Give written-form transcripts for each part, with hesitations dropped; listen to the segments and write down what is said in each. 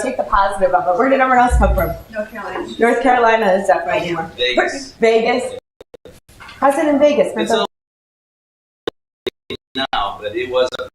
take the positive of it. Where did everyone else come from? North Carolina. North Carolina is definitely more. Vegas. Vegas. How's it in Vegas? It's a now, but it was a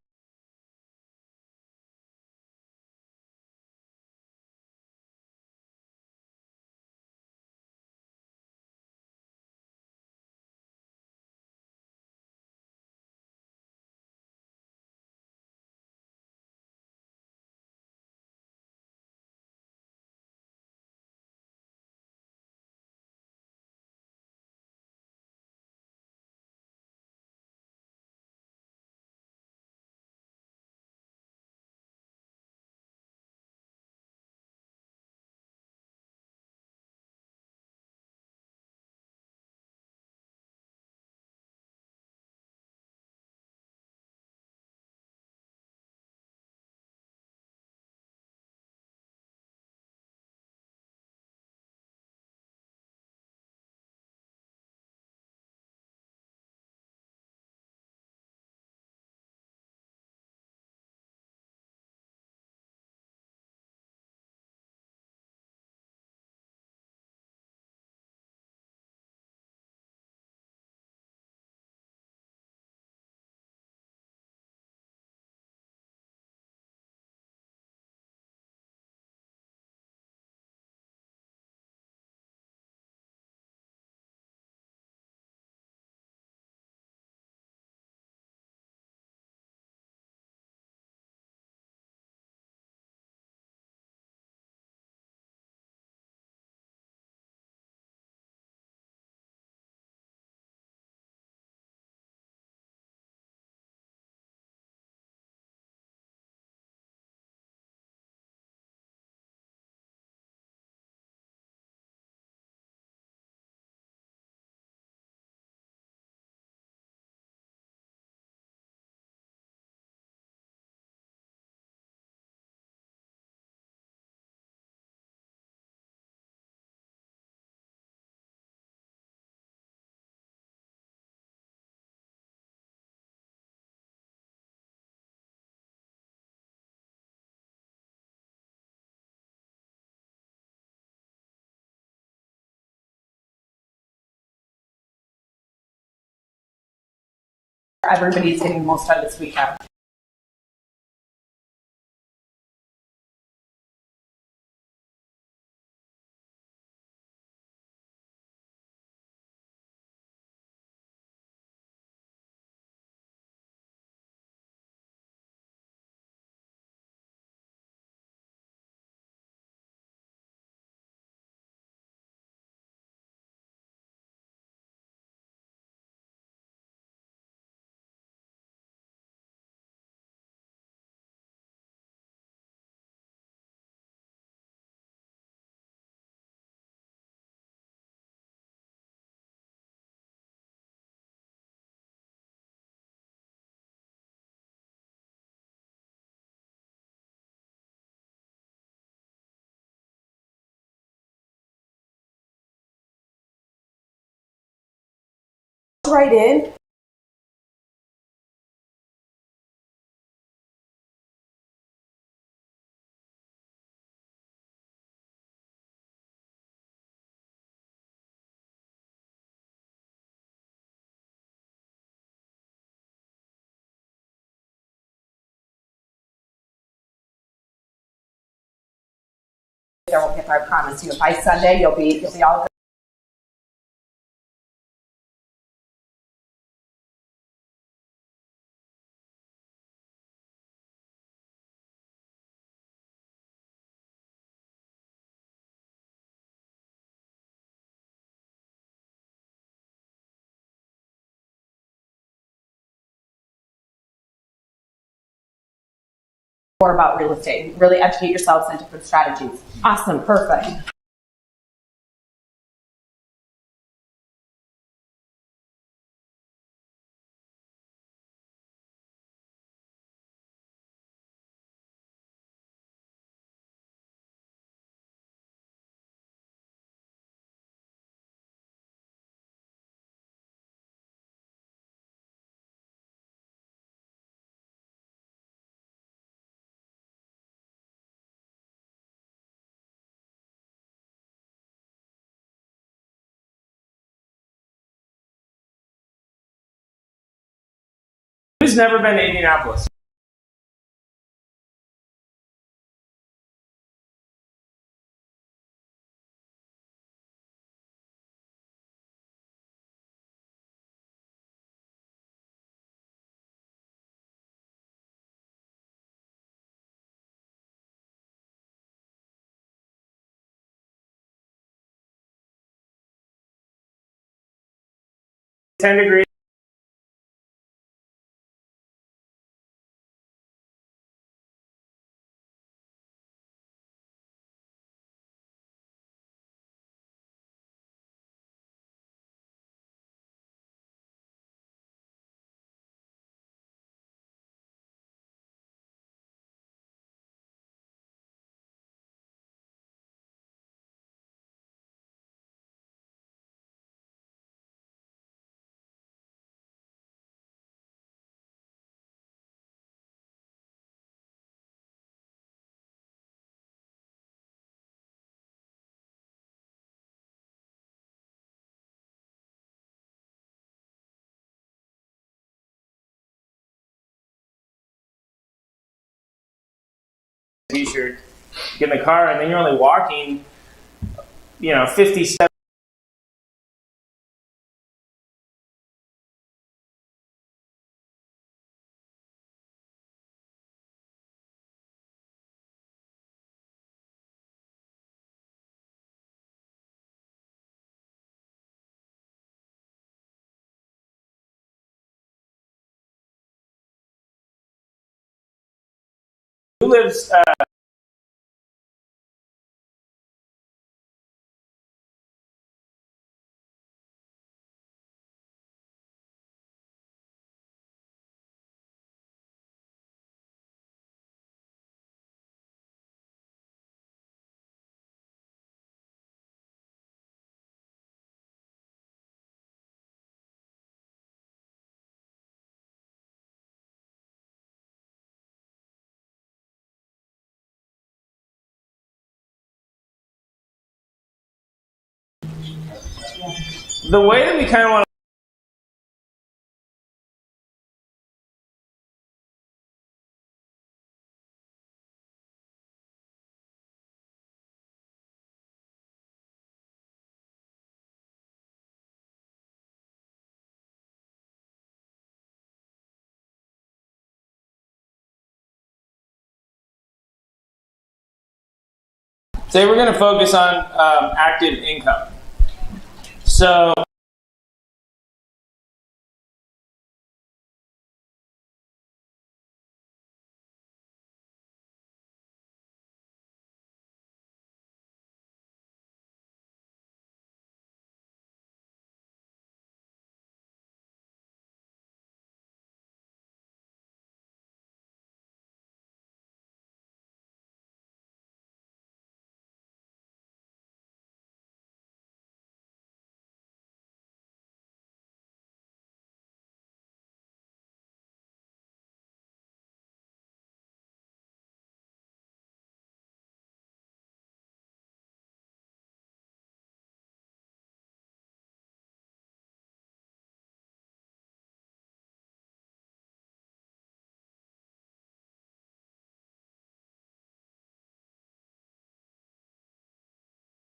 everybody's getting the most out of this weekend. Right in. There won't get there, I promise you. By Sunday, you'll be all good. More about real estate. Really educate yourselves in different strategies. Awesome, perfect. Who's never been to Indianapolis? Ten degrees. T-shirt, get in the car, and then you're only walking, 50 steps. Who lives? The way that we kind of want to say we're going to focus on active income. So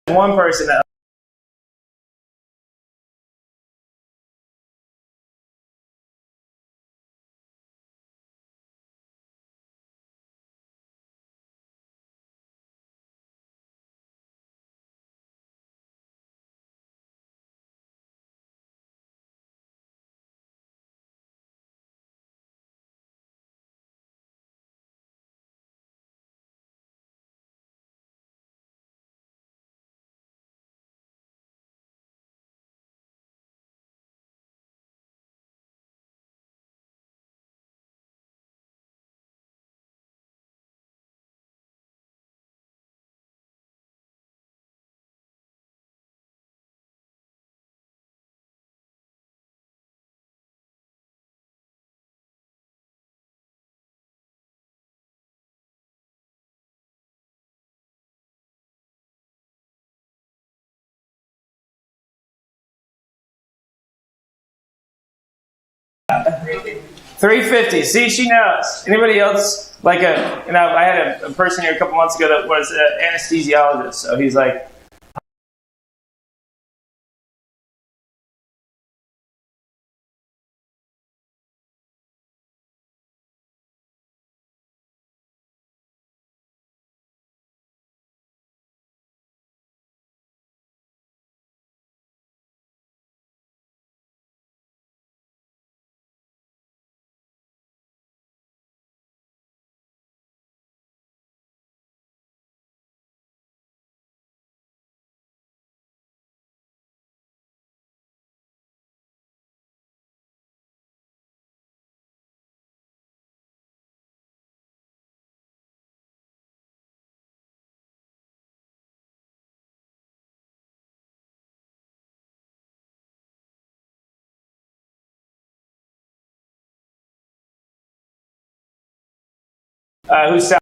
one person that $350. See, she knows. Anybody else like a? You know, I had a person here a couple months ago that was an anesthesiologist. So he's like, who's salary?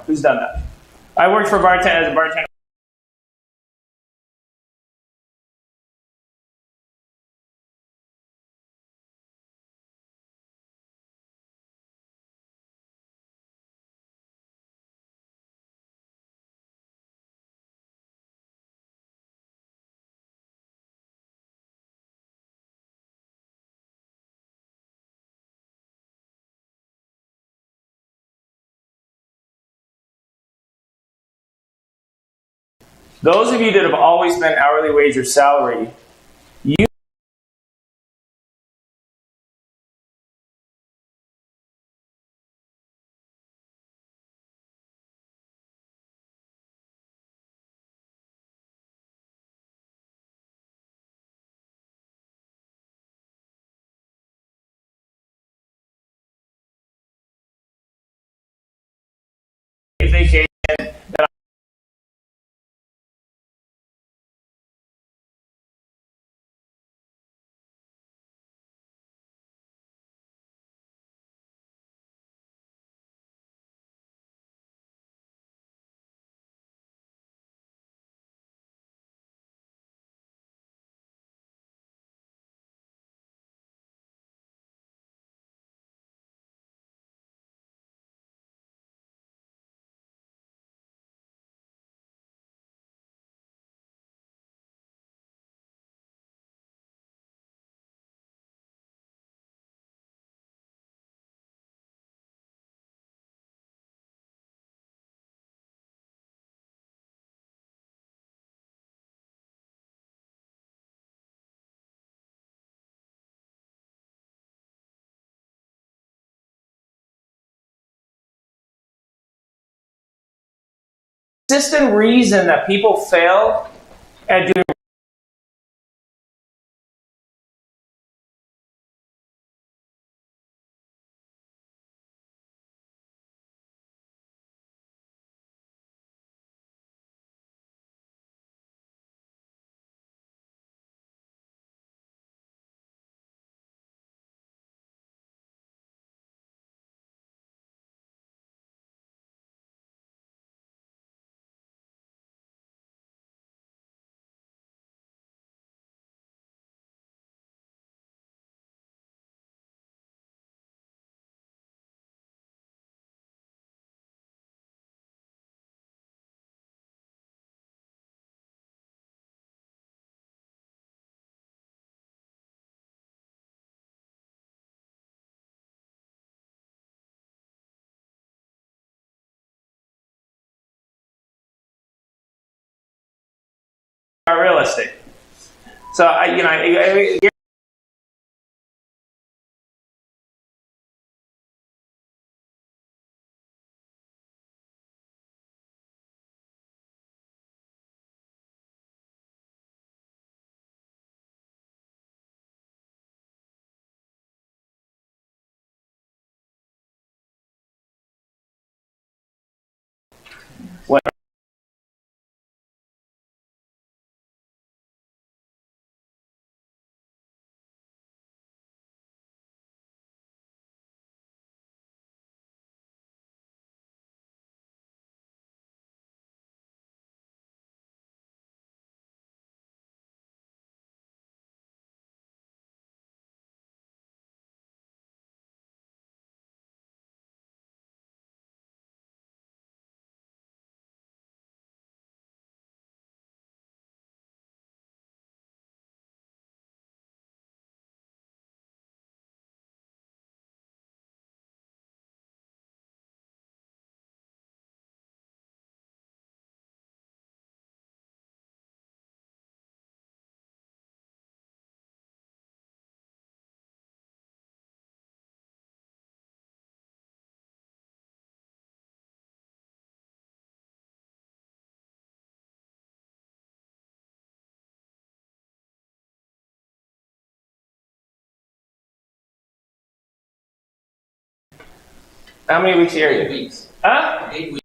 Who's done that? I worked for bartender as a bartender. Those of you that have always been hourly wage or salary, you vacation that consistent reason that people fail at doing our real estate. So I what how many weeks here? 8 weeks. Huh? 8 weeks.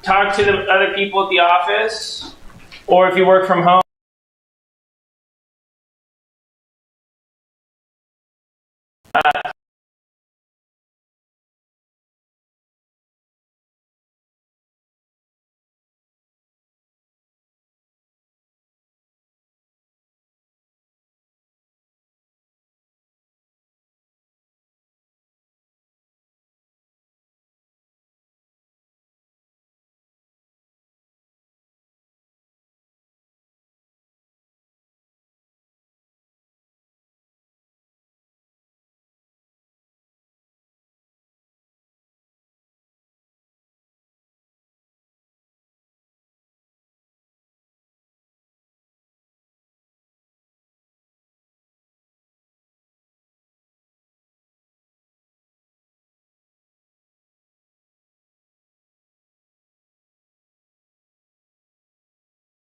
Talk to the other people at the office, or if you work from home.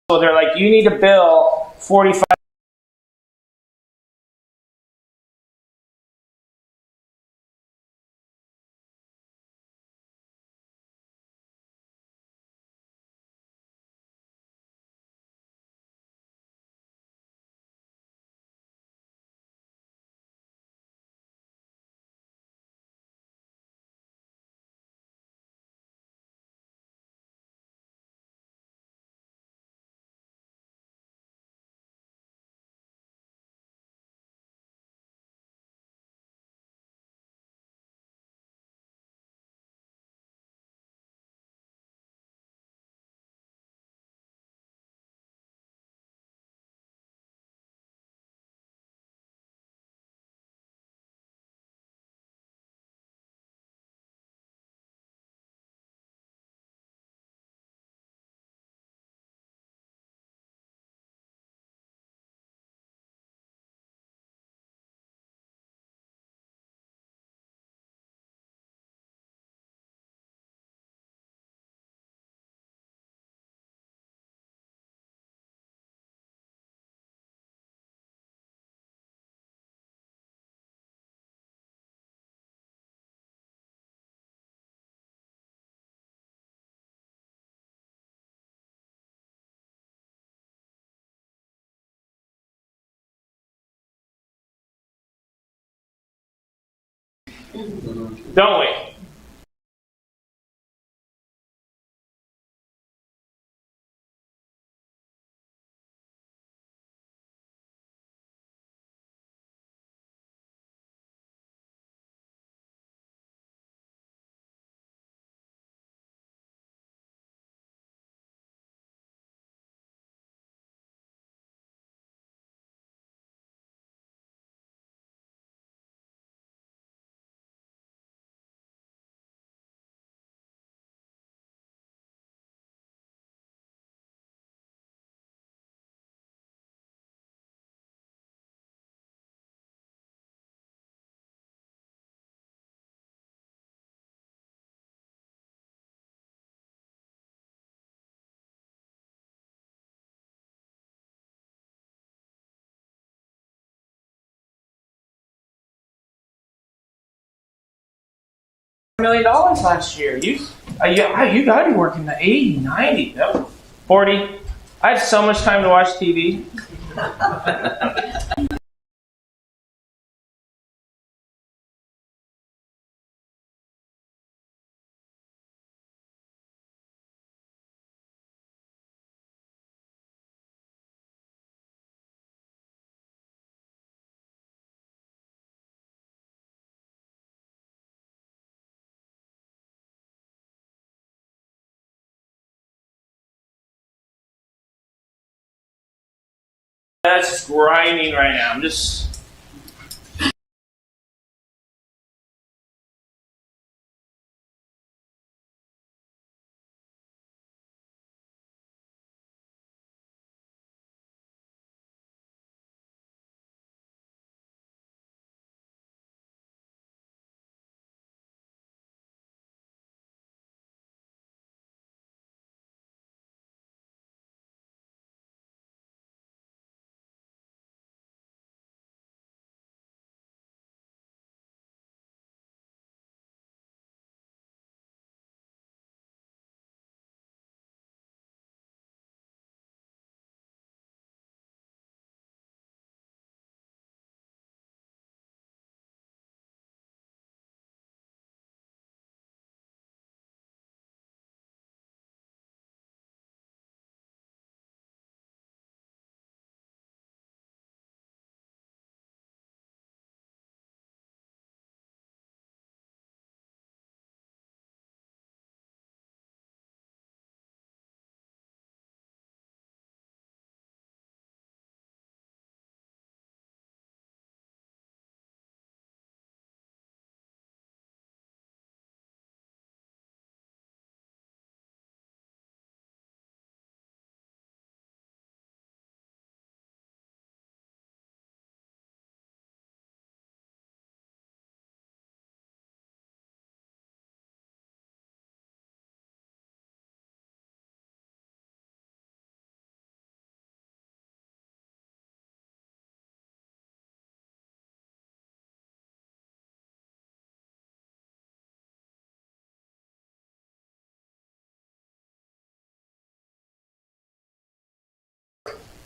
So they're like, you need to bill 45. Don't we? $1 million last year. You gotta be working the 80, 90, no, 40. I have so much time to watch TV. That's just grinding right now. I'm just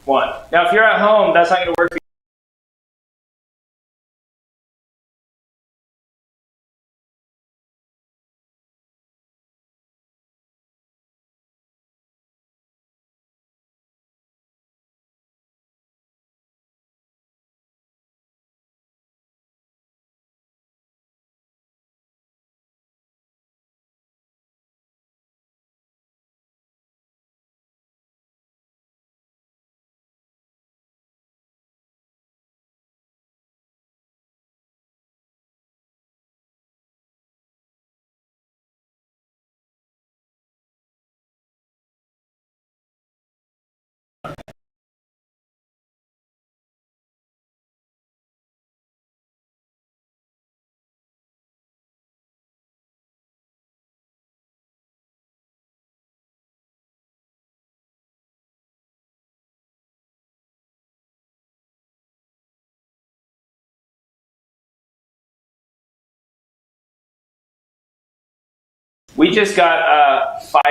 1. Now, if you're at home, that's not going to work for you. We just got 5.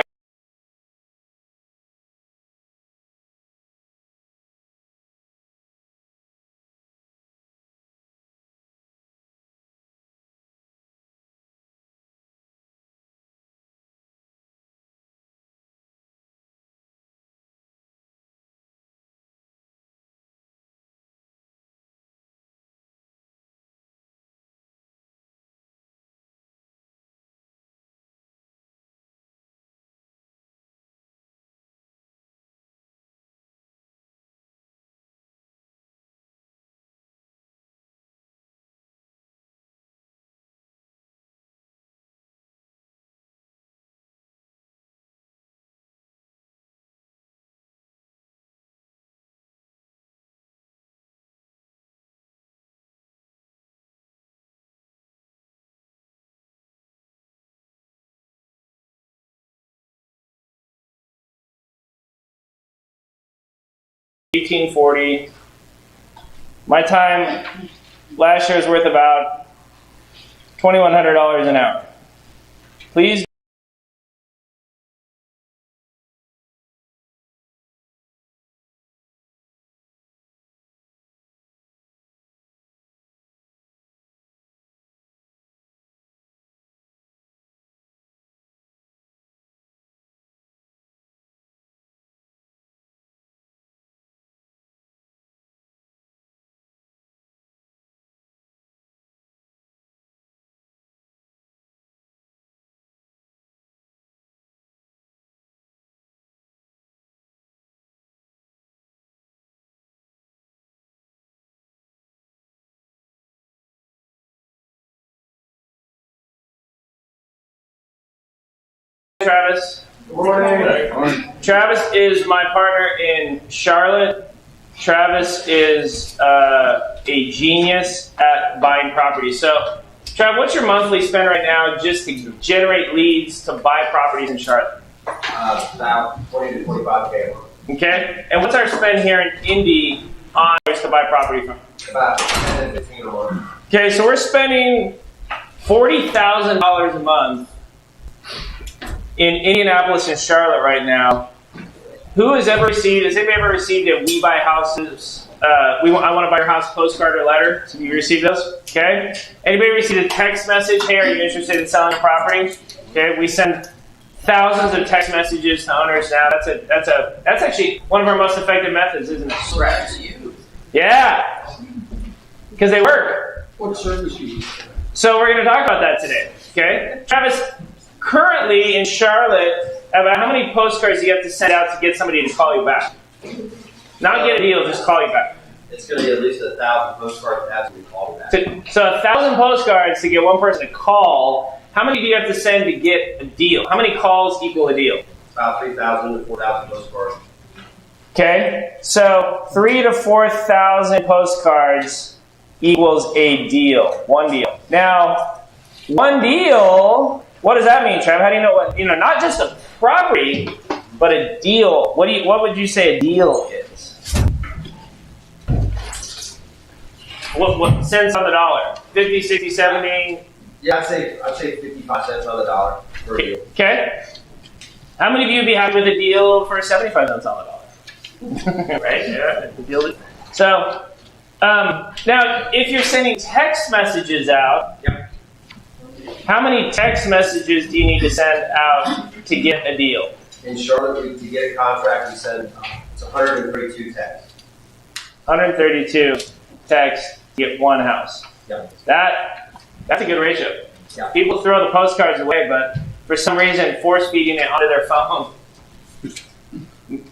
$18.40. My time last year was worth about $2,100 an hour. Please. Travis. Good morning. Travis is my partner in Charlotte. Travis is a genius at buying properties. So, Trav, what's your monthly spend right now just to generate leads to buy properties in Charlotte? About 20 to 25K a month. Okay. And what's our spend here in Indy on to buy property from? About 10 to 15 a month. Okay, so we're spending $40,000 a month in Indianapolis and Charlotte right now. Who has ever received, has anybody ever received a We Buy Houses, I want to buy your house postcard or letter? So you received those? Okay. Anybody received a text message? Hey, are you interested in selling a property? Okay, we send thousands of text messages to owners now. That's actually one of our most effective methods, isn't it? Scratch you. Yeah. Because they work. What service you use? So we're going to talk about that today. Okay. Travis, currently in Charlotte, about how many postcards do you have to send out to get somebody to call you back? Not get a deal, just call you back. It's going to be at least 1,000 postcards to have to call back. So 1,000 postcards to get one person to call. How many do you have to send to get a deal? How many calls equal a deal? About 3,000 to 4,000 postcards. Okay, so 3,000 to 4,000 postcards equals a deal. One deal. Now, one deal. What does that mean, Trev? How do you know what? Not just a property, but a deal. What would you say a deal is? What cents on the dollar? 50, 60, 70? Yeah, I'd say 55 cents on the dollar per deal. Okay. How many of you would be happy with a deal for 75 cents on the dollar? Right? Yeah. So now, if you're sending text messages out, Yep. how many text messages do you need to send out to get a deal? In Charlotte, to get a contract, we send it's 132 texts. 132 texts to get one house. Yep. That's a good ratio. Yeah. People throw the postcards away, but for some reason, force feeding it onto their phone.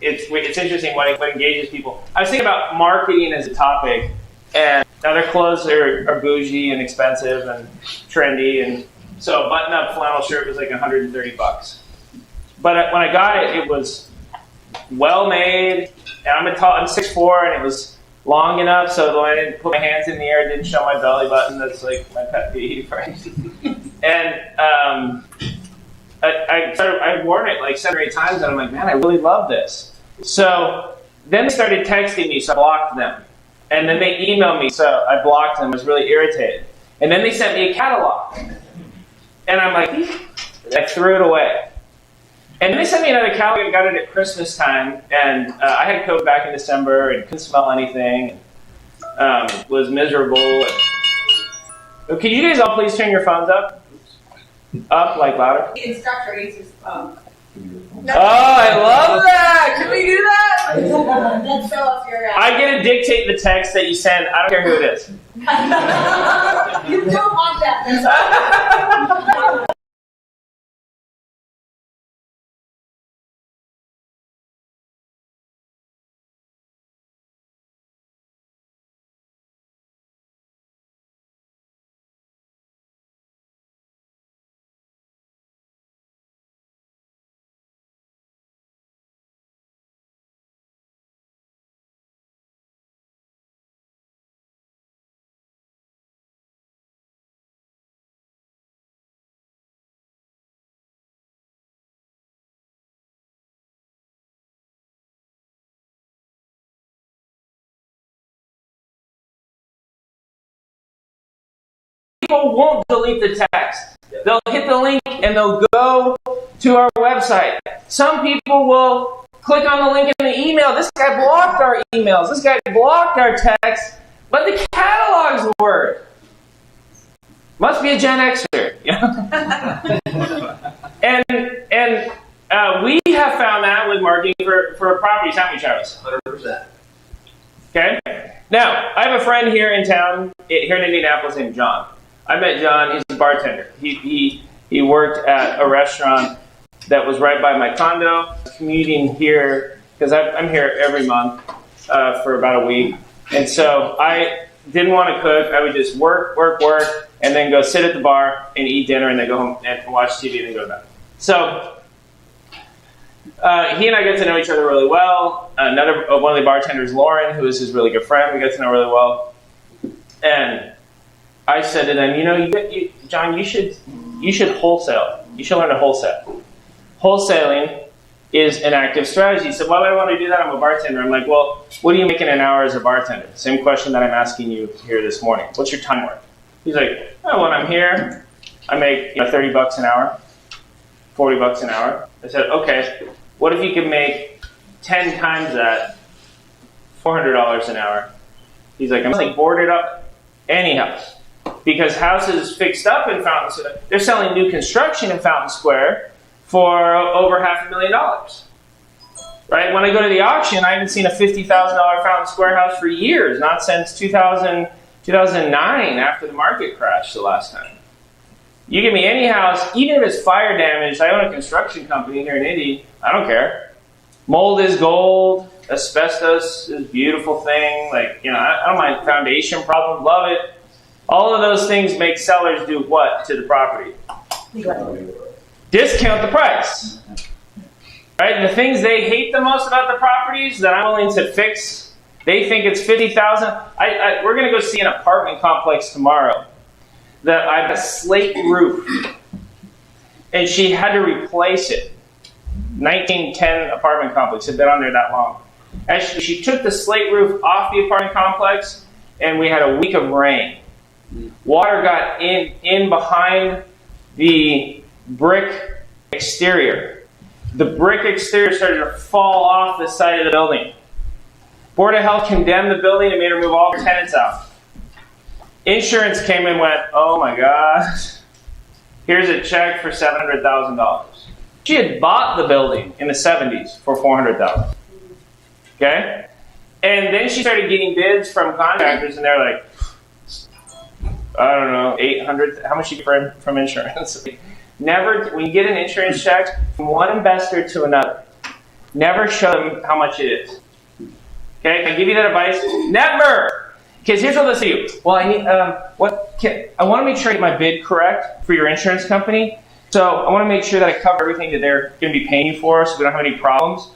It's interesting what engages people. I was thinking about marketing as a topic, and now their clothes are bougie and expensive and trendy, and so a button-up flannel shirt was like $130. But when I got it, it was well made, and I'm 6'4", and it was long enough so that when I didn't put my hands in the air, it didn't show my belly button. That's like my pet peeve, right? And I worn it like 7 or 8 times, and I'm like, man, I really love this. So then they started texting me, so I blocked them. And then they emailed me, so I blocked them. I was really irritated. And then they sent me a catalog. And I'm like, I threw it away. And then they sent me another catalog. I got it at Christmas time. And I had COVID back in December and couldn't smell anything. And, was miserable. Can you guys all please turn your phones up? Up, like louder? The instructor uses phone. Oh, I love that! Can we do that? Let's show off your I get to dictate the text that you send. I don't care who it is. You don't want that. People won't delete the text. They'll hit the link and they'll go to our website. Some people will click on the link in the email. This guy blocked our emails. This guy blocked our text, but the catalog's work. Must be a Gen Xer. and we have found that with marketing for properties, haven't we, Travis? 100%. Okay. Now, I have a friend here in town, here in Indianapolis, named John. I met John. He's a bartender. He worked at a restaurant that was right by my condo. Commuting here because I'm here every month for about a week, and so I didn't want to cook. I would just work, and then go sit at the bar and eat dinner, and then go home and watch TV, and then go to bed. So he and I got to know each other really well. One of the bartenders, Lauren, who is his really good friend, we got to know really well. And I said to them, John, you should wholesale. You should learn to wholesale. Wholesaling is an active strategy. He said, why would I want to do that? I'm a bartender. I'm like, well, what do you make in an hour as a bartender? Same question that I'm asking you here this morning. What's your time worth? He's like, oh, when I'm here, I make $30 an hour, $40 an hour. I said, okay, what if you could make 10 times that, $400 an hour? He's like, I'm like boarded up any house. Because houses fixed up in Fountain Square, they're selling new construction in Fountain Square for over $500,000. Right? When I go to the auction, I haven't seen a $50,000 Fountain Square house for years, not since 2009 after the market crashed the last time. You give me any house, even if it's fire damaged, I own a construction company here in Indy, I don't care. Mold is gold, asbestos is a beautiful thing, I don't mind foundation problems, love it. All of those things make sellers do what to the property? Discount the price. Right? And the things they hate the most about the properties that I'm willing to fix, they think it's $50,000. We're going to go see an apartment complex tomorrow that I have a slate roof, and she had to replace it. 1910 apartment complex, had been on there that long. Actually, she took the slate roof off the apartment complex, and we had a week of rain. Water got in behind the brick exterior. The brick exterior started to fall off the side of the building. Board of Health condemned the building and made her move all her tenants out. Insurance came and went, oh my gosh, here's a check for $700,000. She had bought the building in the 70s for $400,000. Okay? And then she started getting bids from contractors, and they're like, I don't know, 800. How much you get from insurance? Never, when you get an insurance check from one investor to another, never show them how much it is. Okay, can I give you that advice? Never. Because here's what they'll say to you. Well, I need I want to make sure I get my bid correct for your insurance company. So I want to make sure that I cover everything that they're going to be paying you for, so we don't have any problems.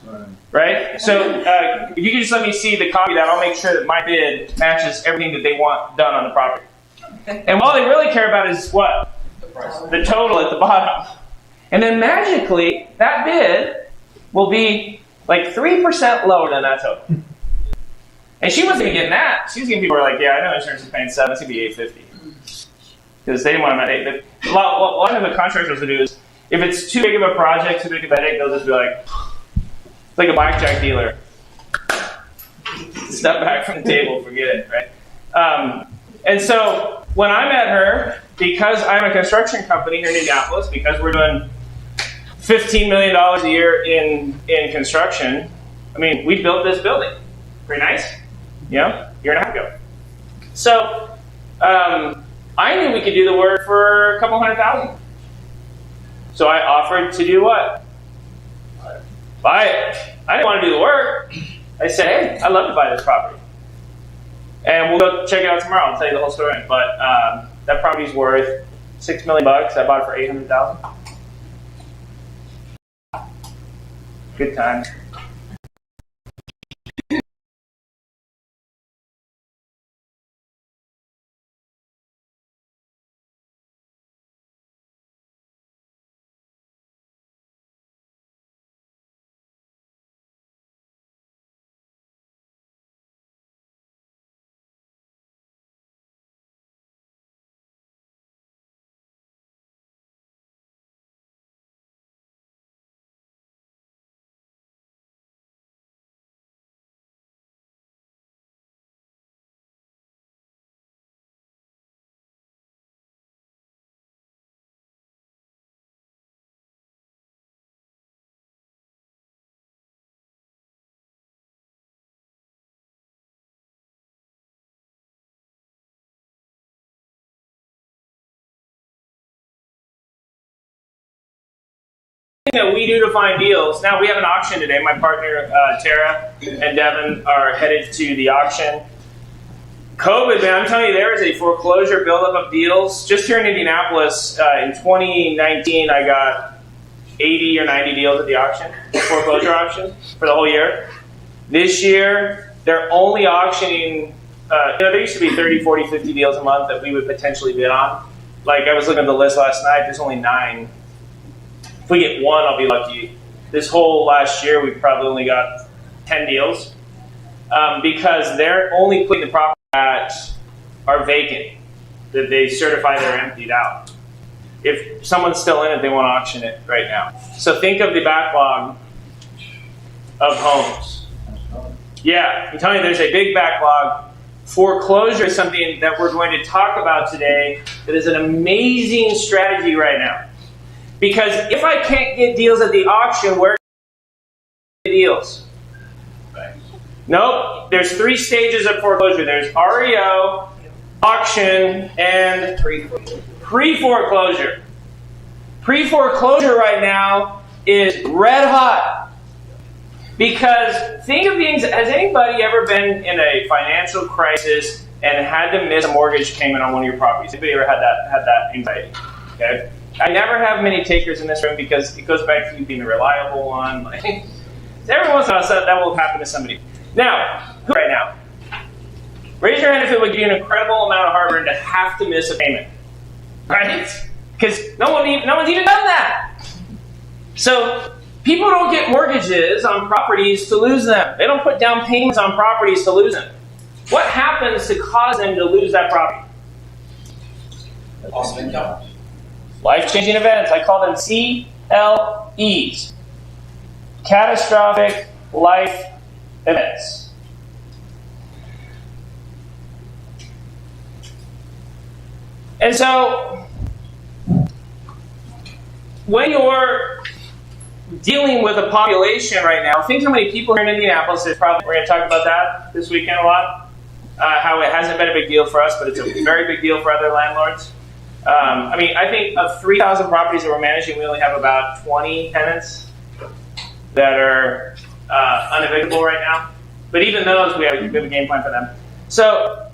Right? So if you can just let me see the copy of that, I'll make sure that my bid matches everything that they want done on the property. And all they really care about is what? The total at the bottom. And then magically, that bid will be like 3% lower than that total. And she wasn't even getting that. She was getting people who were like, yeah, I know insurance is paying $7, it's going to be $850. Because they didn't want them at $850. A lot of the contractors will do is, if it's too big of a project, too big of a headache, they'll just be like, it's like a blackjack dealer. Step back from the table, forget it, right? And so when I met her, because I'm a construction company here in Indianapolis, because we're doing $15 million a year in construction, I mean, we built this building. Pretty nice, you know, year and a half ago. So I knew we could do the work for a couple $100,000. So I offered to do what? Buy it. I didn't want to do the work. I said, hey, I'd love to buy this property. And we'll go check it out tomorrow. I'll tell you the whole story. But that property's worth $6 million. I bought it for $800,000. Good time. That we do to find deals. Now we have an auction today. My partner Tara and Devin are headed to the auction. COVID, man, I'm telling you, there is a foreclosure buildup of deals. Just here in Indianapolis, in 2019, I got 80 or 90 deals at the auction, foreclosure auction, for the whole year. This year, they're only auctioning, there used to be 30, 40, 50 deals a month that we would potentially bid on. Like, I was looking at the list last night, there's only 9. If we get 1, I'll be lucky. This whole last year, we've probably only got 10 deals because they're only putting the properties that are vacant, that they certify they're emptied out. If someone's still in it, they want to auction it right now. So think of the backlog of homes. Yeah, I'm telling you, there's a big backlog. Foreclosure is something that we're going to talk about today that is an amazing strategy right now. Because if I can't get deals at the auction, where can I get deals? Nope. There's 3 stages of foreclosure. There's REO, auction, and pre-foreclosure. Pre-foreclosure right now is red hot. Because think of things, has anybody ever been in a financial crisis and had to miss a mortgage payment on one of your properties? Anybody ever had that anxiety? Okay. I never have many takers in this room because it goes back to you being a reliable one. Like, every once in a while that will happen to somebody. Now, right now, raise your hand if it would give you an incredible amount of heartburn to have to miss a payment, right? Because no one's even done that. So people don't get mortgages on properties to lose them. They don't put down payments on properties to lose them. What happens to cause them to lose that property? Loss of income. Life-changing events. I call them CLEs. Catastrophic life events. And so, when you're dealing with a population right now, think how many people here in Indianapolis. We're going to talk about that this weekend a lot. How it hasn't been a big deal for us, but it's a very big deal for other landlords. I think of 3,000 properties that we're managing, we only have about 20 tenants that are unevictable right now. But even those, we have a game plan for them. So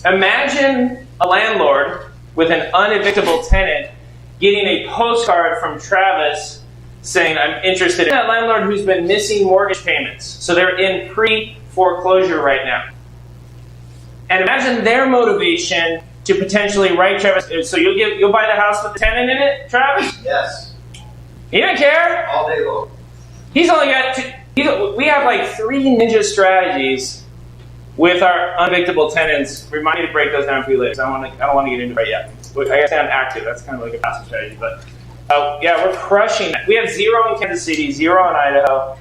imagine a landlord with an unevictable tenant getting a postcard from Travis saying, I'm interested in that landlord who's been missing mortgage payments. So they're in pre-foreclosure right now. And imagine their motivation to potentially write Travis. So you'll buy the house with the tenant in it, Travis? Yes. He don't care. All day long. He's only got we have like 3 ninja strategies with our unevictable tenants. Remind me to break those down for you later. I don't want to get into it right yet. I guess I'm active. That's kind of like a passive strategy. But yeah, we're crushing it. We have 0 in Kansas City, 0 in Idaho,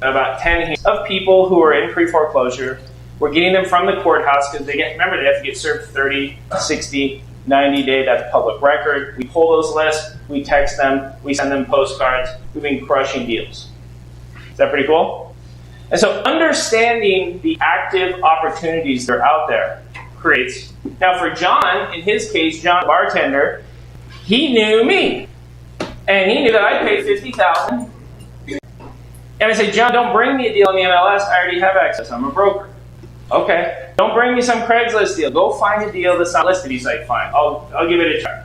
about 10 here of people who are in pre-foreclosure. We're getting them from the courthouse because they have to get served 30, 60, 90 day. That's public record. We pull those lists. We text them. We send them postcards. We've been crushing deals. Is that pretty cool? And so understanding the active opportunities that are out there creates. Now for John, in his case, John, the bartender, he knew me. And he knew that I paid $50,000. And I said, John, don't bring me a deal in the MLS. I already have access. I'm a broker. Okay. Don't bring me some Craigslist deal. Go find a deal that's not listed. He's like, fine. I'll give it a try.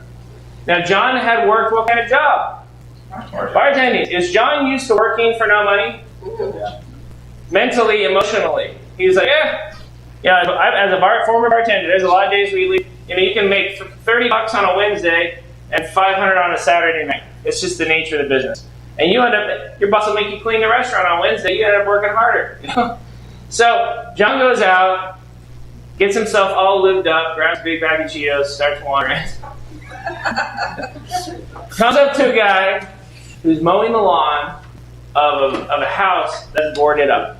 Now John had worked what kind of job? Bartending. Is John used to working for no money? Yeah. Mentally, emotionally. He was like, yeah. As a former bartender, there's a lot of days where you can make $30 on a Wednesday and $500 on a Saturday night. It's just the nature of the business. And you end up, your boss will make you clean the restaurant on Wednesday. You end up working harder. You know? So John goes out, gets himself all lubed up, grabs a big bag of Cheetos, starts wandering. Comes up to a guy who's mowing the lawn of a house that's boarded up.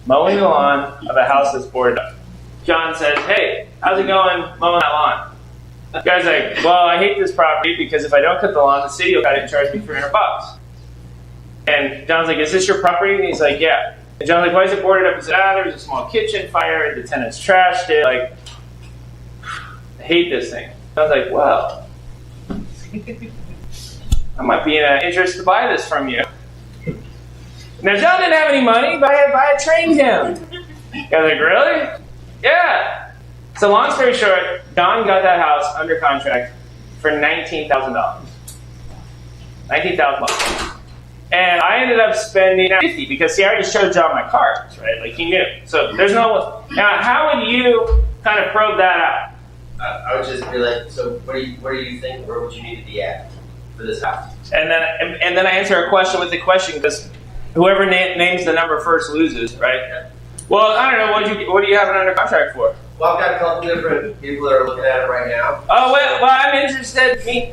Mowing the lawn of a house that's boarded up. John says, hey, how's it going mowing that lawn? The guy's like, well, I hate this property because if I don't cut the lawn, the city will cut it and charge me $300. And John's like, is this your property? And he's like, yeah. And John's like, why is it boarded up? He said, there was a small kitchen fire. The tenants trashed it. Like, I hate this thing. John's like, well, I might be in an interest to buy this from you. Now, John didn't have any money, but I had trained him. Guy's like, really? Yeah. So long story short, John got that house under contract for $19,000. $19,000. And I ended up spending $50 because, see, I already showed John my cards, right? Like, he knew. So there's no... Now, how would you kind of probe that out? I would just be like, so where do you think, where would you need to be at for this house? And then I answer a question with the question because whoever names the number first loses, right? Well, I don't know. What do you have it under contract for? Well, I've got a couple different people that are looking at it right now. Oh, well, I'm interested. Me.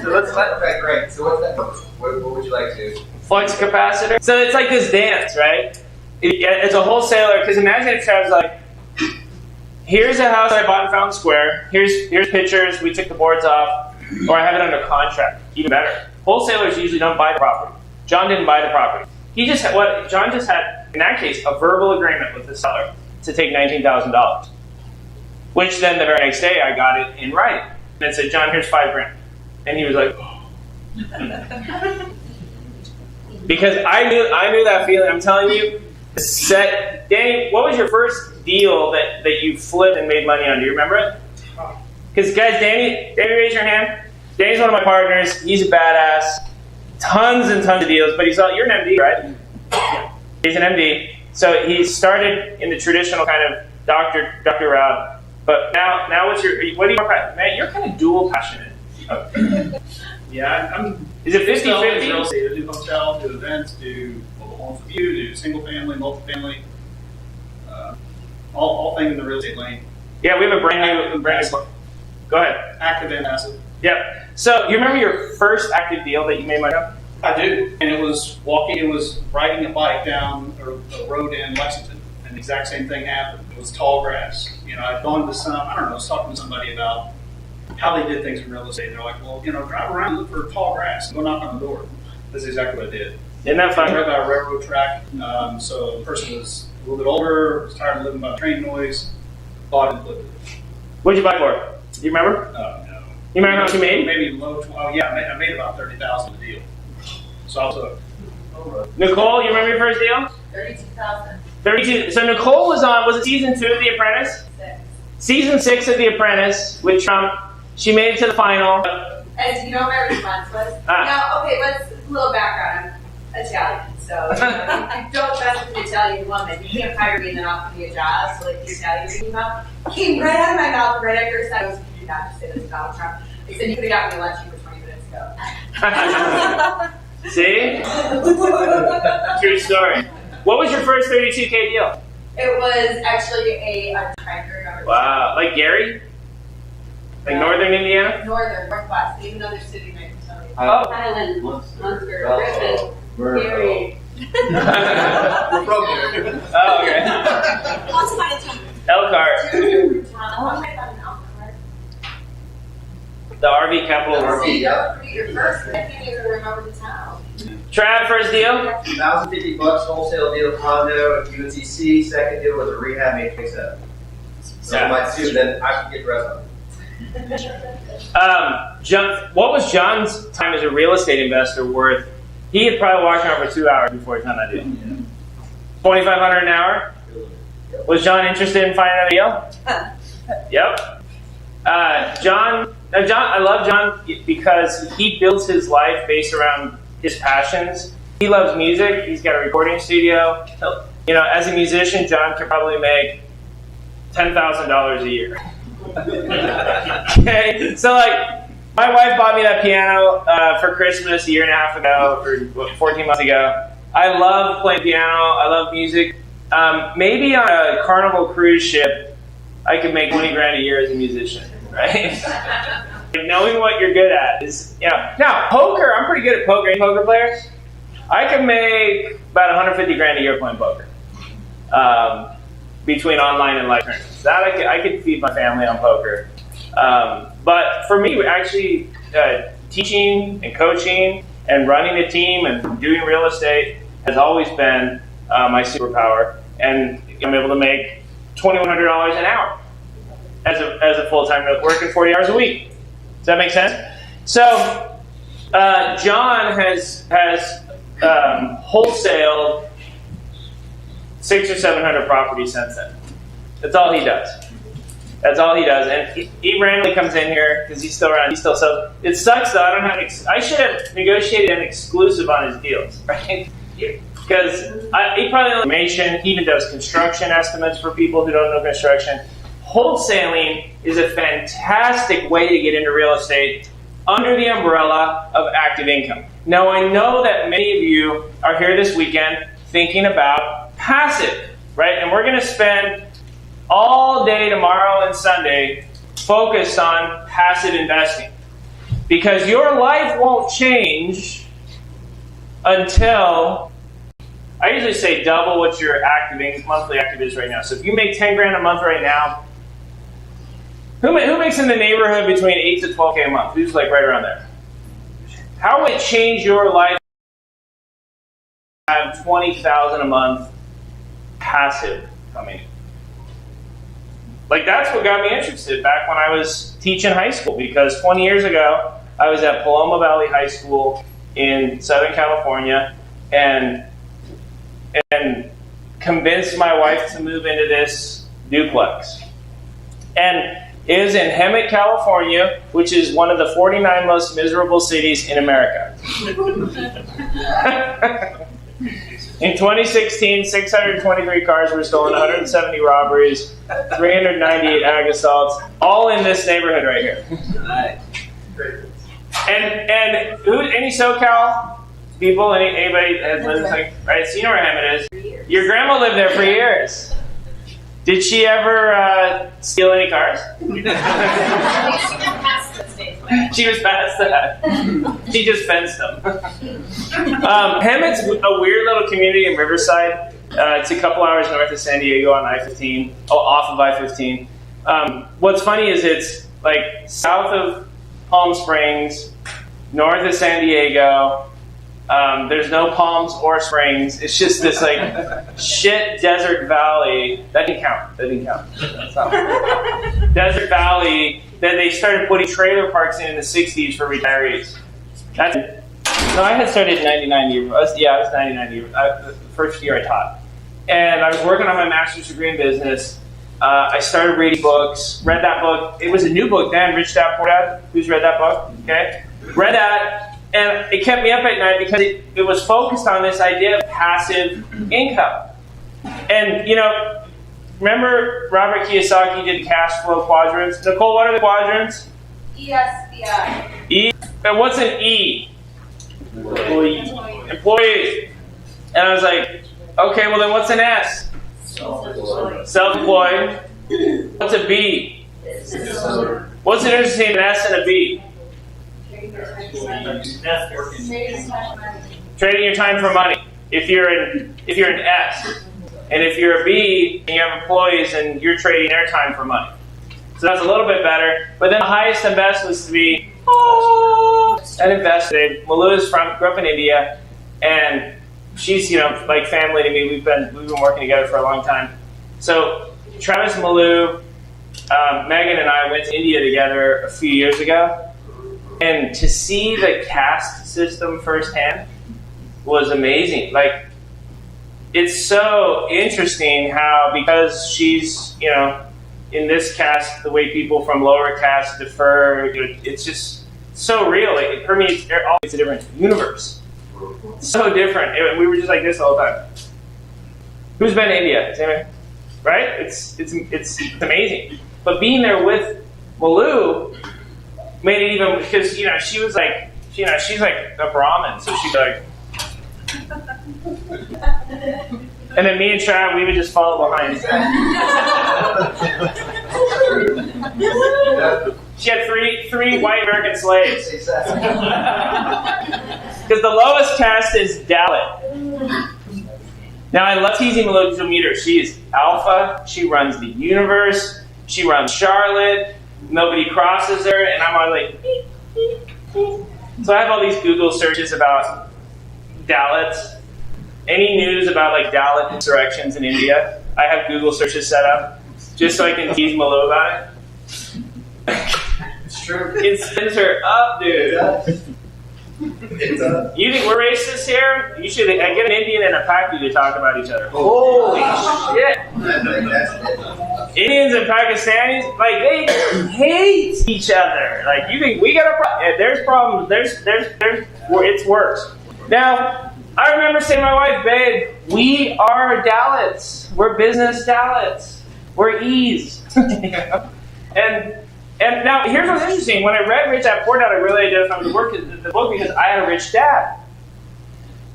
So Okay, great. So what's that number? What would you like to? Flux capacitor. So it's like this dance, right? It's a wholesaler. Because imagine if Travis like, here's a house I bought in Fountain Square. Here's pictures. We took the boards off, or I have it under contract. Even better. Wholesalers usually don't buy the property. John didn't buy the property. John just had, in that case, a verbal agreement with the seller to take $19,000. Which then the very next day I got it in writing. And it said, John, here's $5,000. And he was like, because I knew that feeling. I'm telling you, Danny, what was your first deal that you flipped and made money on? Do you remember it? Because guys, Danny, raise your hand. Danny's one of my partners. He's a badass. Tons and tons of deals, but you're an MD, right? Yeah. He's an MD. So he started in the traditional kind of doctor route. But now what are you, man, you're kind of dual passionate. Yeah, Is it 50-50? Real estate. I do hotels, do events, do mobile homes with you, do single family, multifamily, all things in the real estate lane. Yeah, we have a brand new. Go ahead. Active and passive. Yep. So you remember your first active deal that you made money on? I do, and it was riding a bike down a road in Lexington, and the exact same thing happened. It was tall grass. I'd gone to I was talking to somebody about how they did things in real estate. They're like, well, drive around and look for tall grass and go knock on the door. That's exactly what I did. Isn't that I fun? drove out a railroad track, so the person was a little bit older, was tired of living by train noise, bought it and lived it. What'd you buy for? Do you remember? No. You remember how much you made? Maybe low. Oh yeah, I made about $30,000 a deal. So I was Nicole, you remember your first deal? 32,000. 32. So Nicole was it season 2 of The Apprentice? Season 6 of The Apprentice with Trump. She made it to the final. And you know what my response was? Now, okay, let's a little background. I'm Italian, so you don't mess with an Italian woman. You can't hire me and then offer me a job. So like the Italian came up, came right out of my mouth right after I said I was you not just say this to Donald Trump. They said you could have got me lunch for 20 minutes ago. See? True story. What was your first 32K deal? It was actually a tracker. Wow. Like Gary? Like Northern Indiana? Northwest, even though they're sitting right in front of me. Oh. Highland, Munster, Oh. Griffin, Gary. We're from there. Oh, okay. Elkhart. The RV capital. RV, yeah. Your first, I can't even remember the town. Trav, first deal? $1,050 wholesale deal condo at UNCC. Second deal was a rehab matrix set. So Yeah. my two, then I should get the rest of them. John, what was John's time as a real estate investor worth? He had probably walked around for 2 hours before he found that deal. $2,500 an hour? Was John interested in finding that deal? Yep. John, I love John because he builds his life based around his passions. He loves music. He's got a recording studio. As a musician, John could probably make $10,000 a year. Okay, so my wife bought me that piano for Christmas a year and a half ago, or 14 months ago. I love playing piano. I love music. Maybe on a Carnival cruise ship, I could make 20 grand a year as a musician, right? Knowing what you're good at is, Now, poker, I'm pretty good at poker. Any poker players? I could make about 150 grand a year playing poker. Between online and live tournaments. That I could feed my family on poker. But for me, actually teaching and coaching and running a team and doing real estate has always been my superpower. And I'm able to make $2,100 an hour as a full-time working 40 hours a week. Does that make sense? So John has wholesaled 600 or 700 properties since then. That's all he does. And he randomly comes in here because he's still around. He still sells. It sucks though. I should have negotiated an exclusive on his deals, right? Because he probably knows information. He even does construction estimates for people who don't know construction. Wholesaling is a fantastic way to get into real estate under the umbrella of active income. Now I know that many of you are here this weekend thinking about passive, right? And we're going to spend all day tomorrow and Sunday focused on passive investing. Because your life won't change until, I usually say double what your monthly active is right now. So if you make 10 grand a month right now, who makes in the neighborhood between 8 to 12K a month? Who's right around there? How would it change your life to have $20,000 a month passive coming in? That's what got me interested back when I was teaching high school, because 20 years ago, I was at Paloma Valley High School in Southern California and convinced my wife to move into this duplex. And it is in Hemet, California, which is one of the 49 most miserable cities in America. In 2016, 623 cars were stolen, 170 robberies, 398 ag assaults, all in this neighborhood right here. And any SoCal people, anybody has lived right? So you know where Hemet is. Your grandma lived there for years. Did she ever steal any cars? She was past that. She just fenced them. Hemet's a weird little community in Riverside. It's a couple hours north of San Diego on I-15, off of I-15. What's funny is it's like south of Palm Springs, north of San Diego. There's no palms or springs. It's just this like shit desert valley. That didn't count. That's not desert valley that they started putting trailer parks in the 60s for retirees. I had started in 99 years. I was 99 years. The first year I taught. And I was working on my master's degree in business. I started reading books, read that book. It was a new book then, Rich Dad Poor Dad. Who's read that book? Okay. Read that, and it kept me up at night because it was focused on this idea of passive income. And, remember Robert Kiyosaki did cash flow quadrants? Nicole, what are the quadrants? ESBI. E. And what's an E? Employees. And I was like, okay, well then what's an S? Self-employed. What's a B? What's the difference between an S and a B? Trading your time for money. If you're an S, and if you're a B and you have employees and you're trading their time for money. So that's a little bit better. But then the highest and best was to be an investor. Malou grew up in India, and she's like family to me. We've been working together for a long time. So Travis, Malou, Megan, and I went to India together a few years ago, and to see the caste system firsthand was amazing. Like, it's so interesting how, because she's in this caste, the way people from lower caste defer, it's just so real. Like, for me, it's a different universe. So different. We were just like this all the time. Who's been to India? Anyway, right? It's amazing. But being there with Malou made it even, because she was like, she's like a Brahmin, so she's like, and then me and Trav, we would just follow behind. She had three white American slaves. Exactly. Because the lowest caste is Dalit. Now, I love teasing Malou because you'll meet her. She is alpha. She runs the universe. She runs Charlotte. Nobody crosses her. And I'm always like, beep, beep, beep. So I have all these Google searches about Dalits. Any news about like Dalit insurrections in India, I have Google searches set up just so I can tease Malou about it. It's true. It spins her up, dude. It does. You think we're racist here? You should get an Indian and a Paki to talk about each other. Holy shit! Indians and Pakistanis, like, they hate each other. Like, you think we got a problem? There's problems. It's worse. Now, I remember saying to my wife, babe, we are Dalits. We're business Dalits. We're E's. And now, here's what's interesting. When I read Rich Dad Poor Dad, I really identified with the book because I had a rich dad.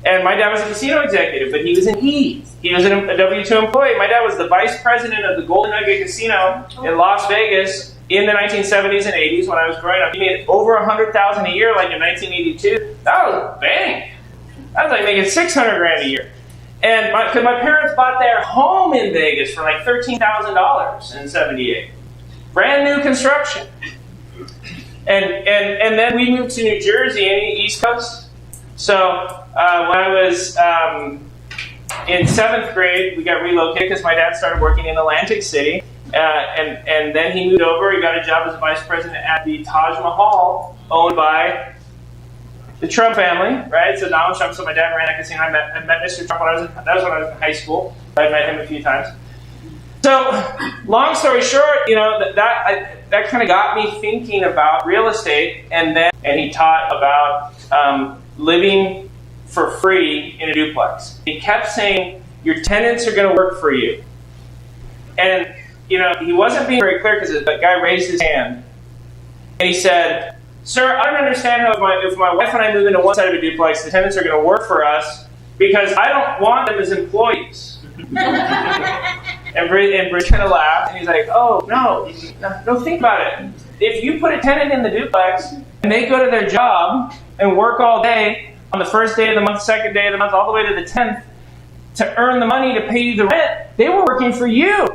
And my dad was a casino executive, but he was an E. He was a W-2 employee. My dad was the vice president of the Golden Nugget Casino in Las Vegas in the 1970s and 80s when I was growing up. He made over $100,000 a year, like in 1982. That was bang. That was like making $600,000 a year. And because my parents bought their home in Vegas for like $13,000 in '78. Brand new construction. And then we moved to New Jersey, East Coast. So when I was in 7th grade, we got relocated because my dad started working in Atlantic City. And then he moved over. He got a job as vice president at the Taj Mahal, owned by the Trump family, right? So Donald Trump. So my dad ran a casino. I met Mr. Trump when I was in high school. I met him a few times. So, long story short, that kind of got me thinking about real estate, and he taught about living for free in a duplex. He kept saying, your tenants are going to work for you. And, he wasn't being very clear because the guy raised his hand, and he said, sir, I don't understand how if my wife and I move into one side of a duplex, the tenants are going to work for us because I don't want them as employees. And Bruce kind of laughed, and he's like, oh, no, think about it. If you put a tenant in the duplex, and they go to their job and work all day on the first day of the month, second day of the month, all the way to the 10th, to earn the money to pay you the rent, they were working for you.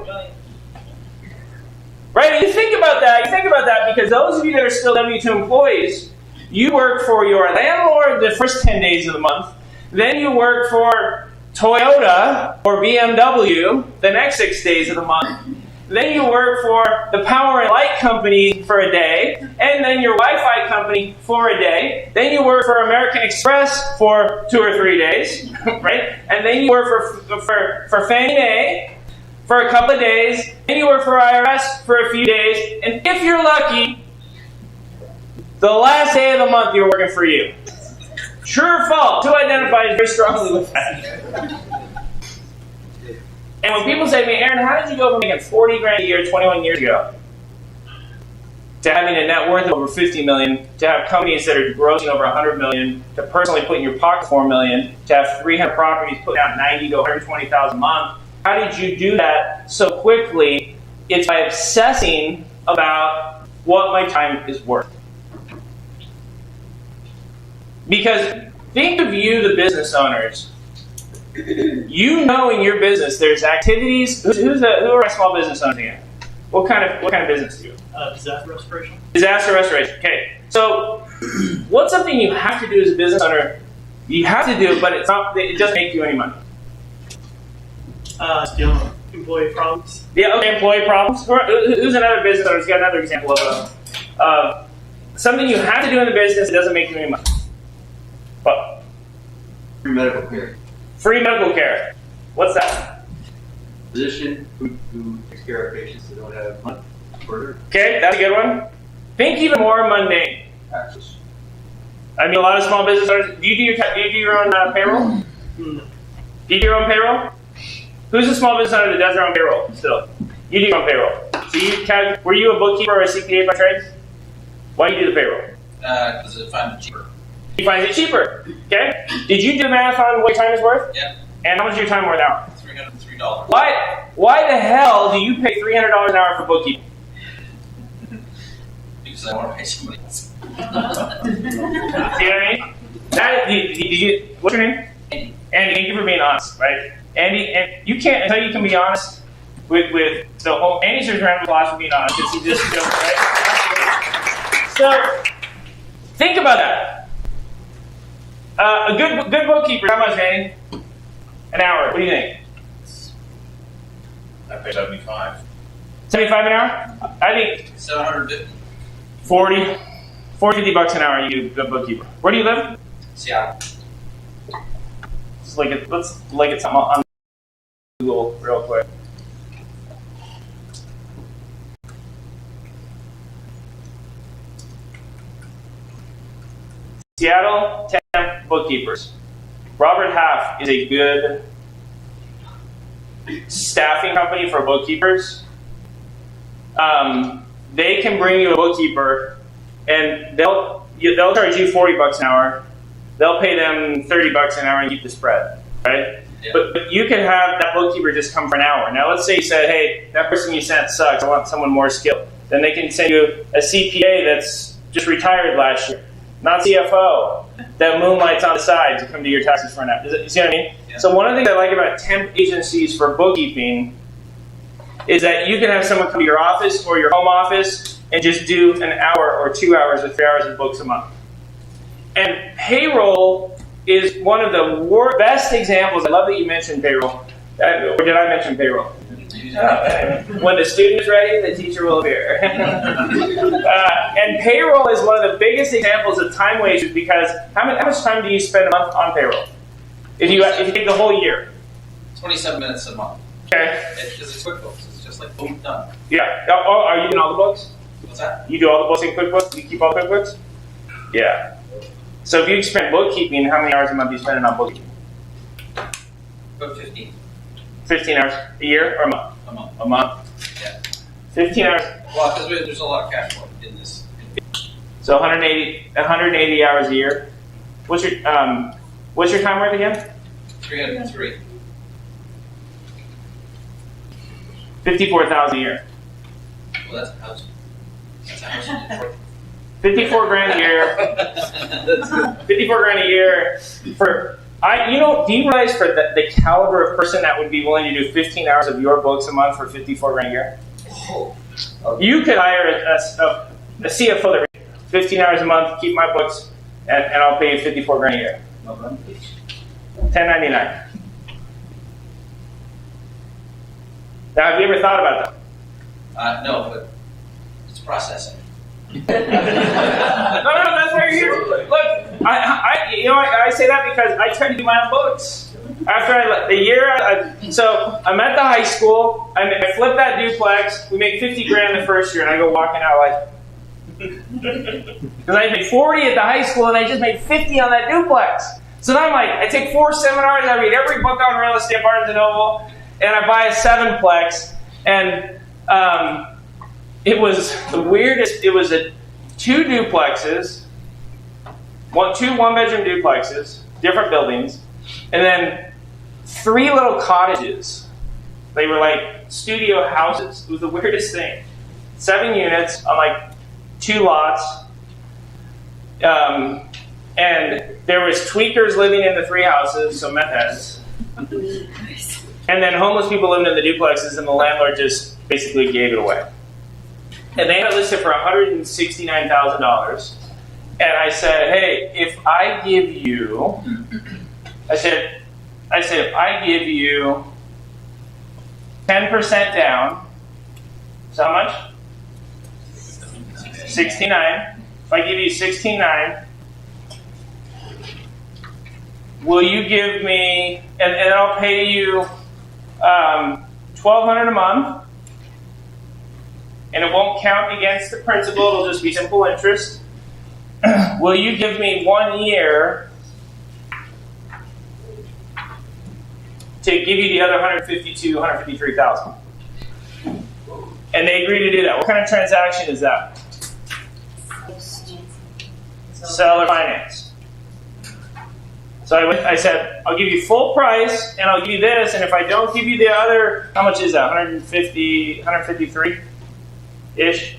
Right? And you think about that because those of you that are still W-2 employees, you work for your landlord the first 10 days of the month, then you work for Toyota or BMW the next 6 days of the month, then you work for the power and light company for a day, and then your Wi-Fi company for a day, then you work for American Express for 2 or 3 days, right? And then you work for Fannie Mae for a couple of days, then you work for IRS for a few days, and if you're lucky, the last day of the month you're working for you. True or false? Who identifies very strongly with that? And when people say to me, Aaron, how did you go from making 40 grand a year 21 years ago to having a net worth of over 50 million, to have companies that are grossing over 100 million, to personally put in your pocket 4 million, to have 300 properties putting out 90 to 120,000 a month? How did you do that so quickly? It's by obsessing about what my time is worth. Because think of you, the business owners. You know in your business there's activities. Who are my small business owners again? What kind of business do you? Disaster restoration. Disaster restoration. Okay. So what's something you have to do as a business owner? You have to do it, but it doesn't make you any money. Dealing with employee problems. Yeah, okay, employee problems. Who's another business owner who's got another example of something you have to do in the business that doesn't make you any money? What? Free medical care. Free medical care. What's that? Physician who takes care of patients that don't have money. Okay, that's a good one. Think even more mundane. Taxes. I mean, a lot of small business owners. Do you do your own payroll? No. Do you do your own payroll? Who's a small business owner that does their own payroll still? You do your own payroll. So were you a bookkeeper or a CPA by trade? Why do you do the payroll? Because I find it cheaper. He finds it cheaper. Okay? Did you do the math on what your time is worth? Yeah. And how much is your time worth now? $303. Why the hell do you pay $300 an hour for bookkeeping? Because I want to pay somebody else. See what I mean? What's your name? Andy. Andy, thank you for being honest, right? Andy, and you can't until you can be honest with the whole. Andy's just around the applause for being honest. He just goes, right? So think about that. A good bookkeeper, how much, Andy? An hour. What do you think? I pay 75. 75 an hour? I think 750. 40, 50 bucks an hour. You do a bookkeeper. Where do you live? Seattle. Let's look at something on Google real quick. Seattle temp bookkeepers. Robert Half is a good staffing company for bookkeepers. They can bring you a bookkeeper, and they'll charge you 40 bucks an hour. They'll pay them 30 bucks an hour and keep the spread, right? Yeah. But you can have that bookkeeper just come for an hour. Now, let's say you said, hey, that person you sent sucks. I want someone more skilled. Then they can send you a CPA that's just retired last year, not CFO, that moonlights on the side to come do your taxes for an hour. You see what I mean? Yeah. So one of the things I like about temp agencies for bookkeeping is that you can have someone come to your office or your home office and just do an hour or 2 hours or 3 hours of books a month. And payroll is one of the best examples. I love that you mentioned payroll. Or did I mention payroll? When the student is ready, the teacher will appear. And payroll is one of the biggest examples of time wasters because how much time do you spend a month on payroll? If you take the whole year? 27 minutes a month. Okay. Because it's QuickBooks. It's just like, boom, done. Yeah. Oh, are you doing all the books? What's that? You do all the books in QuickBooks? You keep all QuickBooks? Yeah. So if you spend bookkeeping, how many hours a month do you spend on bookkeeping? About 15. 15 hours a year or a month? A month. A month. Yeah. 15 hours. Well, because there's a lot of cash flow in this. So 180 hours a year. What's your time worth again? 303. 54,000 a year. Well, that's a house. That's a house in Detroit. 54 grand a year. That's good. 54 grand a year for. Do you realize for the caliber of person that would be willing to do 15 hours of your books a month for 54 grand a year? Oh, You could hire a CFO that 15 hours a month, keep my books, and I'll pay you 54 grand a year. 1099. Now, have you ever thought about that? No, but it's processing. No, that's why you're here. Look, I say that because I tried to do my own books. After so I'm at the high school, I flip that duplex, we make 50 grand the first year, and I go walking out like, because I made 40 at the high school, and I just made 50 on that duplex. So now I'm like, I take 4 seminars, I read every book on real estate, Barnes & Noble, and I buy a 7-plex, and it was the weirdest. It was 2 duplexes, 2 one-bedroom duplexes, different buildings, and then 3 little cottages. They were like studio houses. It was the weirdest thing. 7 units on like 2 lots, and there was tweakers living in the 3 houses, so meth heads. And then homeless people lived in the duplexes, and the landlord just basically gave it away. And they had it listed for $169,000. And I said, hey, if I give you, if I give you 10% down, so how much? 69. If I give you 69, will you give me, and I'll pay you $1,200 a month, and it won't count against the principal, it'll just be simple interest. Will you give me 1 year to give you the other $153,000? And they agreed to do that. What kind of transaction is that? Seller finance. So I said, I'll give you full price, and I'll give you this, and if I don't give you the other, how much is that? 153-ish?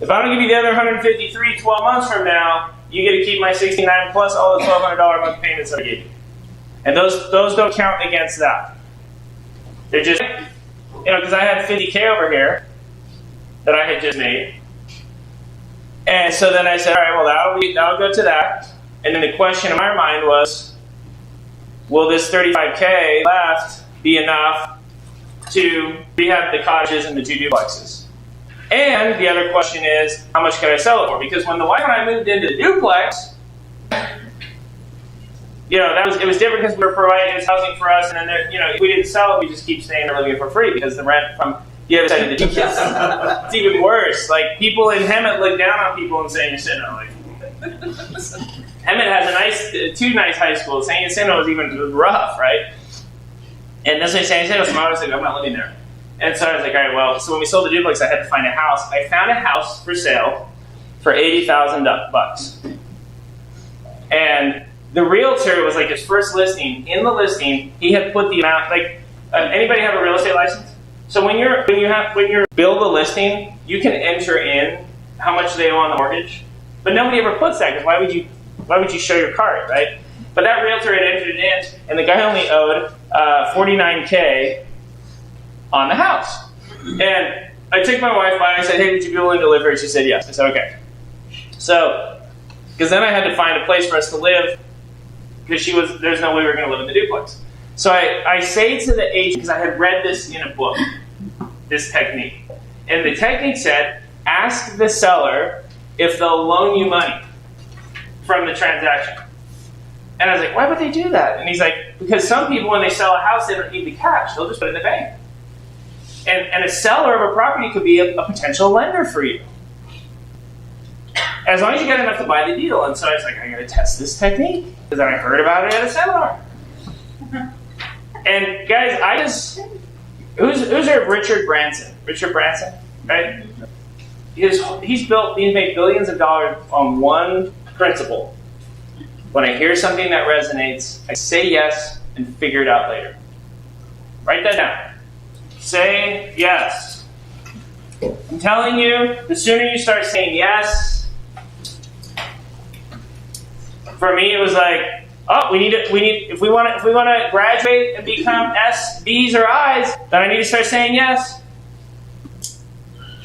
If I don't give you the other 153 12 months from now, you get to keep my 69 plus all the $1,200 a month payments that I gave you. And those don't count against that. They're just, because I had 50K over here that I had just made. And so then I said, all right, well, that'll go to that. And then the question in my mind was, will this 35K left be enough to rehab the cottages and the 2 duplexes? And the other question is, how much can I sell it for? Because when the wife and I moved into the duplex, it was different because we were providing this housing for us, and then if we didn't sell it, we just keep staying there living it for free because the rent from the other side of the duplex. It's even worse. Like, people in Hemet look down on people in San Jacinto. Like, Hemet has 2 nice high schools. San Jacinto was even rough, right? And this is San Jacinto, so I was like, I'm not living there. And so I was like, all right, well, so when we sold the duplex, I had to find a house. I found a house for sale for $80,000. And the realtor was like his first listing. In the listing, he had put the amount, like, anybody have a real estate license? So when you build a listing, you can enter in how much they owe on the mortgage. But nobody ever puts that, because why would you show your card, right? But that realtor had entered it in, and the guy only owed $49K on the house. And I took my wife by and I said, hey, would you be willing to live here? She said yes. I said, okay. So, because then I had to find a place for us to live, because there's no way we were going to live in the duplex. So I say to the agent, because I had read this in a book, this technique. And the technique said, ask the seller if they'll loan you money from the transaction. And I was like, why would they do that? And he's like, because some people, when they sell a house, they don't need the cash. They'll just put it in the bank. And a seller of a property could be a potential lender for you, as long as you get enough to buy the deal. And so I was like, I got to test this technique, because then I heard about it at a seminar. And guys, who's there? Richard Branson, right? He's made billions of dollars on one principle. When I hear something that resonates, I say yes and figure it out later. Write that down. Say yes. I'm telling you, the sooner you start saying yes, for me it was like, oh, if we want to graduate and become S, B's, or I's, then I need to start saying yes.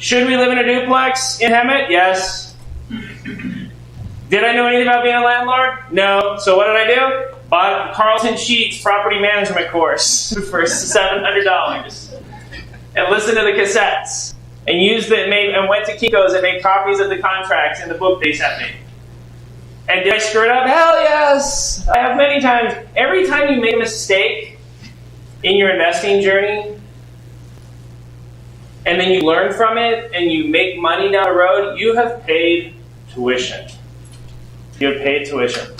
Should we live in a duplex in Hemet? Yes. Did I know anything about being a landlord? No. So what did I do? Bought Carlton Sheets Property Management course for $700 and listened to the cassettes and used it and went to Kinko's and made copies of the contracts in the book they sent me. And did I screw it up? Hell yes! I have many times. Every time you make a mistake in your investing journey and then you learn from it and you make money down the road, you have paid tuition. You have paid tuition.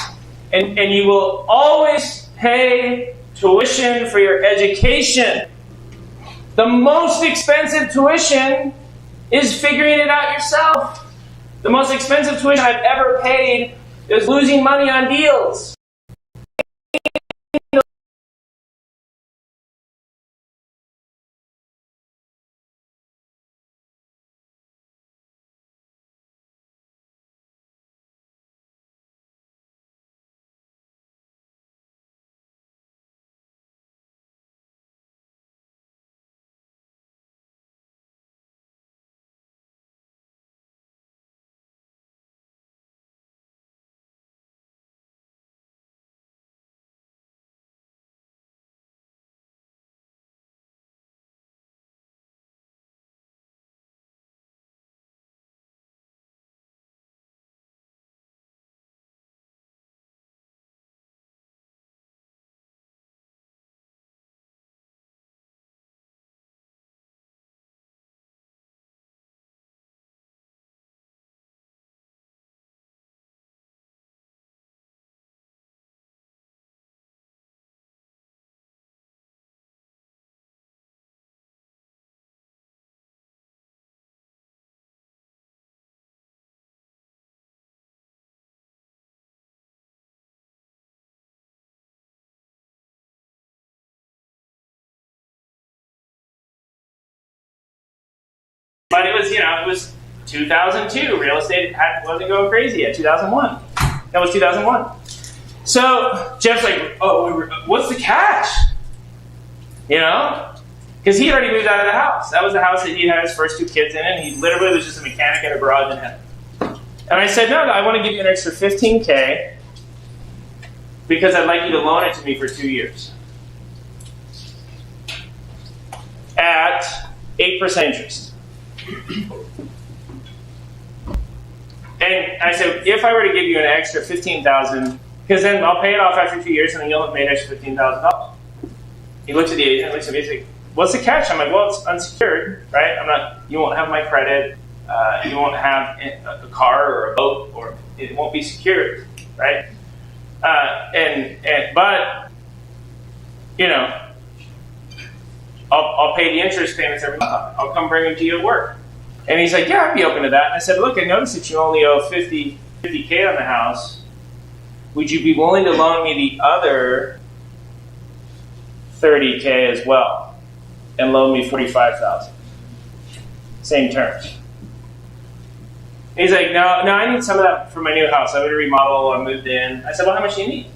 And you will always pay tuition for your education. The most expensive tuition is figuring it out yourself. The most expensive tuition I've ever paid is losing money on deals. But it was 2002. Real estate wasn't going crazy yet. 2001. That was 2001. So Jeff's like, oh, what's the catch? Because he already moved out of the house. That was the house that he had his first two kids in, and he literally was just a mechanic in a garage in Hemet. And I said, no, I want to give you an extra $15K because I'd like you to loan it to me for 2 years at 8% interest. And I said, if I were to give you an extra $15,000, because then I'll pay it off after 2 years, and then you'll have made an extra $15,000. He looks at the agent, looks at me, he's like, what's the catch? I'm like, well, it's unsecured, right? You won't have my credit, you won't have a car or a boat, or it won't be secured, right? But I'll pay the interest payments every month. I'll come bring them to you at work. And he's like, yeah, I'd be open to that. And I said, look, I noticed that you only owe $50K on the house. Would you be willing to loan me the other $30K as well and loan me $45,000? Same terms. And he's like, no, I need some of that for my new house. I would remodel. I moved in. I said, well, how much do you need?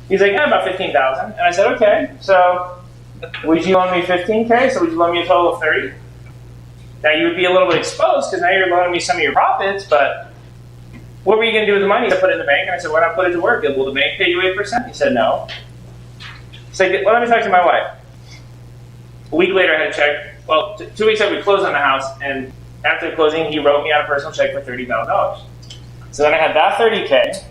He's like, about $15,000. And I said, okay, so would you loan me $15K? So would you loan me a total of $30,000? Now you would be a little bit exposed because now you're loaning me some of your profits, but what were you going to do with the money? I put it in the bank, and I said, why not put it to work? Will the bank pay you 8%? He said, no. He's like, well, let me talk to my wife. A week later, I had a check. Well, 2 weeks after we closed on the house, and after the closing, he wrote me out a personal check for $30,000. So then I had that $30K,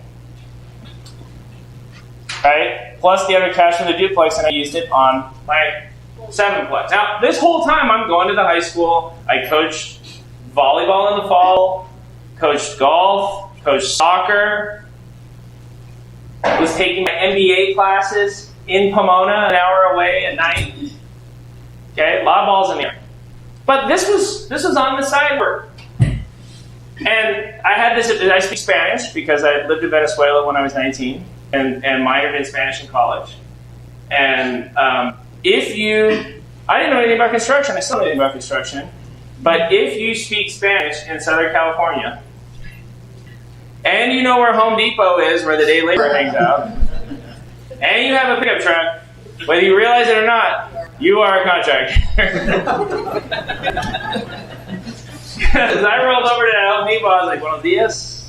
right, plus the other cash from the duplex, and I used it on my 7-plex. Now, this whole time, I'm going to the high school. I coached volleyball in the fall, coached golf, coached soccer, was taking my MBA classes in Pomona, an hour away at night. Okay, a lot of balls in the air. But this was on the side work. And I had this, I speak Spanish because I lived in Venezuela when I was 19 and minored in Spanish in college. And I didn't know anything about construction, I still don't know anything about construction, but if you speak Spanish in Southern California, and you know where Home Depot is, where the day labor hangs out, and you have a pickup truck, whether you realize it or not, you are a contractor. Because I rolled over to Home Depot, I was like, buenos días.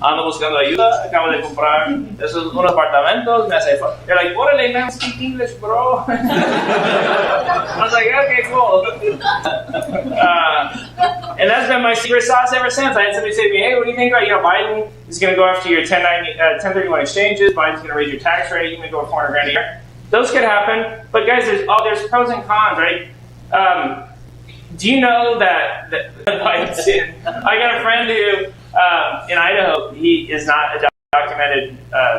Ando buscando ayuda. Acabo de comprar esos unos apartamentos. Me hace falta. They're like, órale, man, speak English, bro. I was like, okay, cool. And that's been my secret sauce ever since. I had somebody say to me, hey, what do you think about, Biden is going to go after your 1031 exchanges. Biden's going to raise your tax rate. You may go $400 grand a year. Those could happen. But guys, there's pros and cons, right? Do you know that Biden's in? I got a friend who, in Idaho, he is not a documented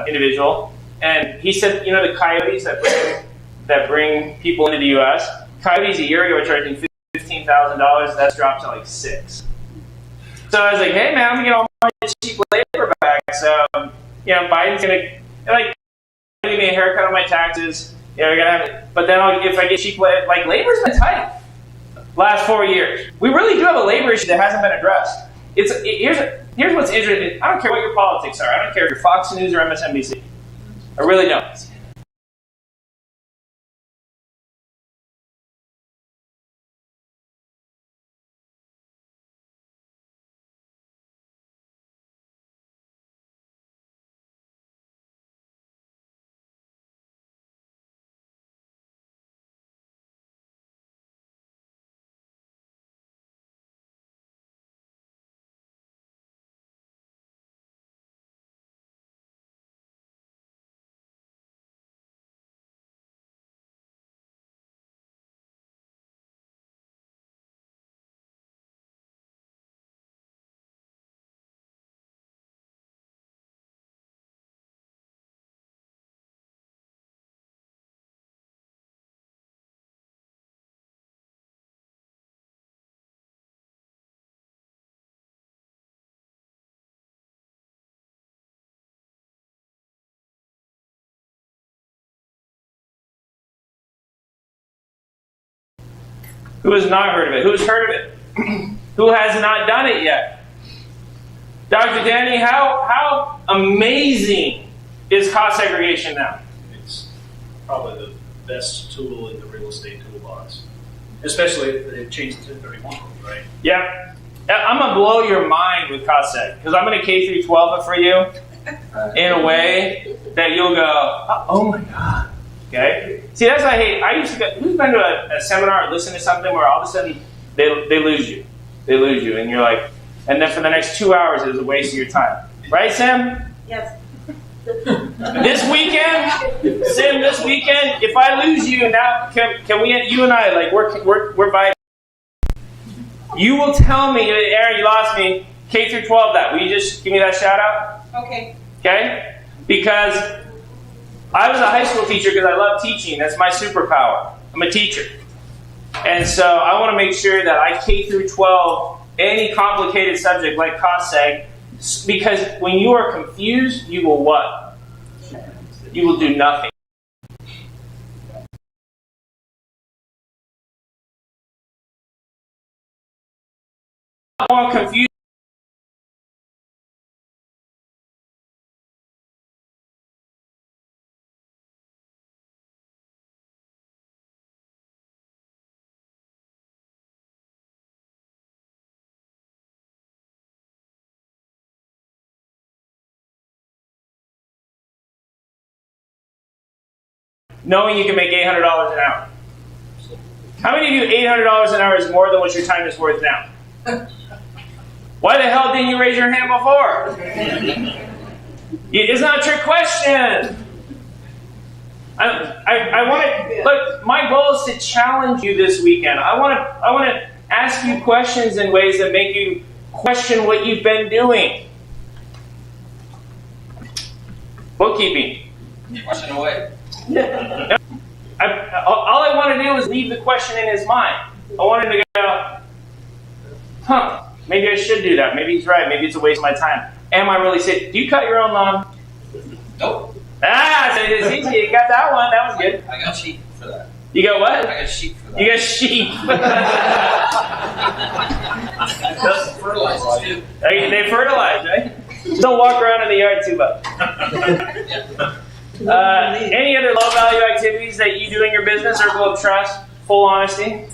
individual. And he said, the coyotes that bring people into the U.S., coyotes a year ago were charging $15,000. That's dropped to like $6,000. So I was like, hey man, I'm gonna get all my cheap labor back. So Biden's gonna give me a haircut on my taxes. We're gonna have it. But then if I get cheap labor, labor's been tight last 4 years. We really do have a labor issue that hasn't been addressed. Here's what's interesting. I don't care what your politics are. I don't care if you're Fox News or MSNBC. I really don't. Who has not heard of it? Who's heard of it? Who has not done it yet? Dr. Danny, how amazing is cost segregation now? It's probably the best tool in the real estate toolbox. Especially if they changed the 1031 code, right? Yeah. I'm going to blow your mind with cost seg, because I'm going to K through 12 it for you in a way that you'll go, oh my God. Okay? See, that's what I hate. I used to go, who's been to a seminar or listen to something where all of a sudden they lose you? They lose you, and you're like, and then for the next 2 hours it was a waste of your time. Right, Sam? Yes. This weekend, Sam, if I lose you, now can we, you and I, we're vibing. You will tell me, Aaron, you lost me, K through 12 that. Will you just give me that shout out? Okay. Okay? Because I was a high school teacher because I love teaching. That's my superpower. I'm a teacher. And so I want to make sure that I K through 12 any complicated subject like cost seg, because when you are confused, you will what? You will do nothing. I want confusion. Knowing you can make $800 an hour. How many of you $800 an hour is more than what your time is worth now? Why the hell didn't you raise your hand before? It's not a trick question. I want to look. My goal is to challenge you this weekend. I want to ask you questions in ways that make you question what you've been doing. Bookkeeping. Question away. All I want to do is leave the question in his mind. I want him to go, maybe I should do that. Maybe he's right. Maybe it's a waste of my time. Am I really safe? Do you cut your own lawn? Nope. So it's easy. You got that one. That was good. I got sheep for that. You got what? I got sheep for that. You got sheep. Those fertilizers too. They fertilize, right? Just don't walk around in the yard too much. Any other low value activities that you do in your business or will trust? Full honesty?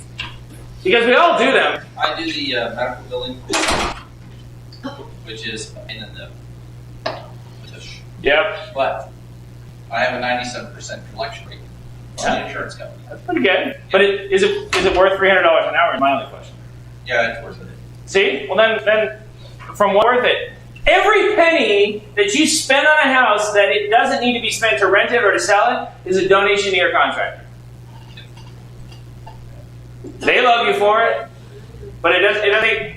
Because we all do them. I do the medical billing, which is a pain in the tush. Yep. But I have a 97% collection rate on the insurance company. That's pretty good. But is it worth $300 an hour? Is my only question. Yeah, it's worth it. See? Well, then from what worth it? Every penny that you spend on a house that it doesn't need to be spent to rent it or to sell it is a donation to your contractor. They love you for it, but it doesn't.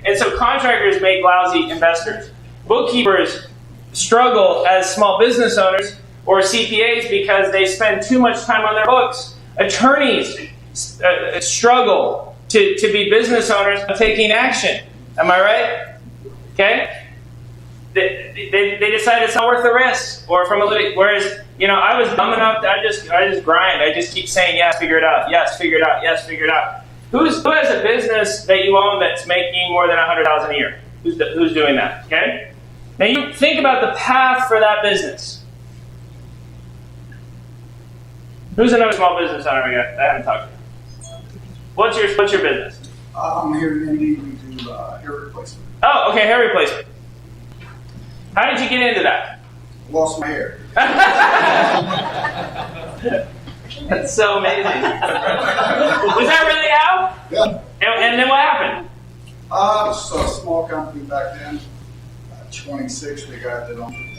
And so contractors make lousy investors. Bookkeepers struggle as small business owners or CPAs because they spend too much time on their books. Attorneys struggle to be business owners taking action. Am I right? Okay. They decide it's not worth the risk, or from a living. Whereas, I was dumb enough. I just grind. I just keep saying yes, figure it out. Yes, figure it out. Yes, figure it out. Who has a business that you own that's making more than $100,000 a year? Who's doing that? Okay. Now you think about the path for that business. Who's another small business owner I haven't talked to? What's your business? I'm here in Indy. We do hair replacement. Oh, okay, hair replacement. How did you get into that? Lost my hair. That's so amazing. Was that really how? Yeah. And then what happened? Just a small company back then. 26, the guy that owned it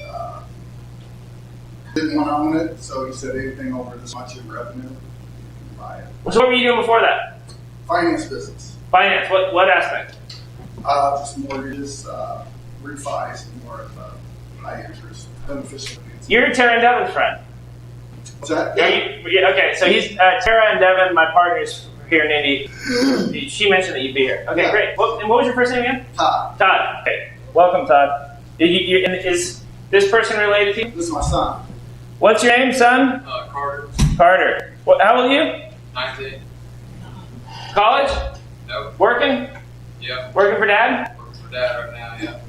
didn't want to own it, so he said anything over this much in revenue, buy it. So what were you doing before that? Finance business. Finance. What aspect? Just mortgages, refis, more of high interest, beneficial financing. You're Tara and Devin's friend. What's that? Okay, so he's Tara and Devin, my partners here in Indy. She mentioned that you'd be here. Okay, Yeah. great. And what was your first name again? Todd. Todd. Okay, welcome, Todd. Is this person related to you? This is my son. What's your name, son? Carter, Carter. How old are you? 19. College? Nope. Working? Yep. Working for Dad? Working for Dad right now, yeah.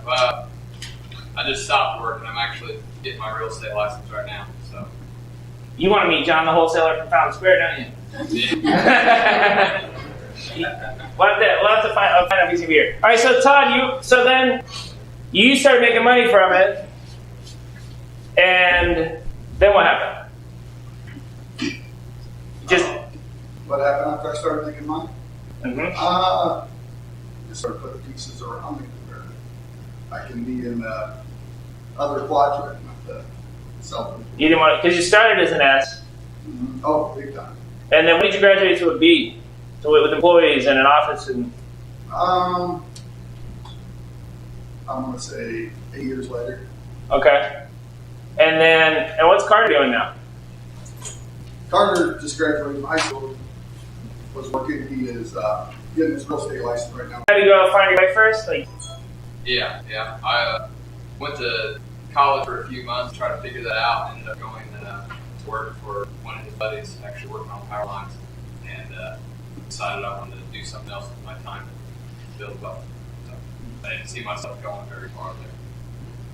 But I just stopped working. I'm actually getting my real estate license right now. So. You want to meet John the wholesaler from Fountain Square, don't you? Yeah. We'll have to find out if he's gonna be here. All right, so Todd, then you started making money from it, and then what happened? What happened after I started making money? Mm-hmm. Just started putting pieces around me where I can be in the other quadrant with the self. You didn't want because you started as an S, Oh, big time. and then when did you graduate to a B, with employees and an office and? I'm gonna say 8 years later. Okay, and what's Carter doing now? Carter just graduated from high school. Was working. He is getting his real estate license right now. Had to go find your wife first, like. Yeah. I went to college for a few months, tried to figure that out, and ended up going to work for one of his buddies, actually working on power lines, and decided I wanted to do something else with my time to build up. So I didn't see myself going very far there.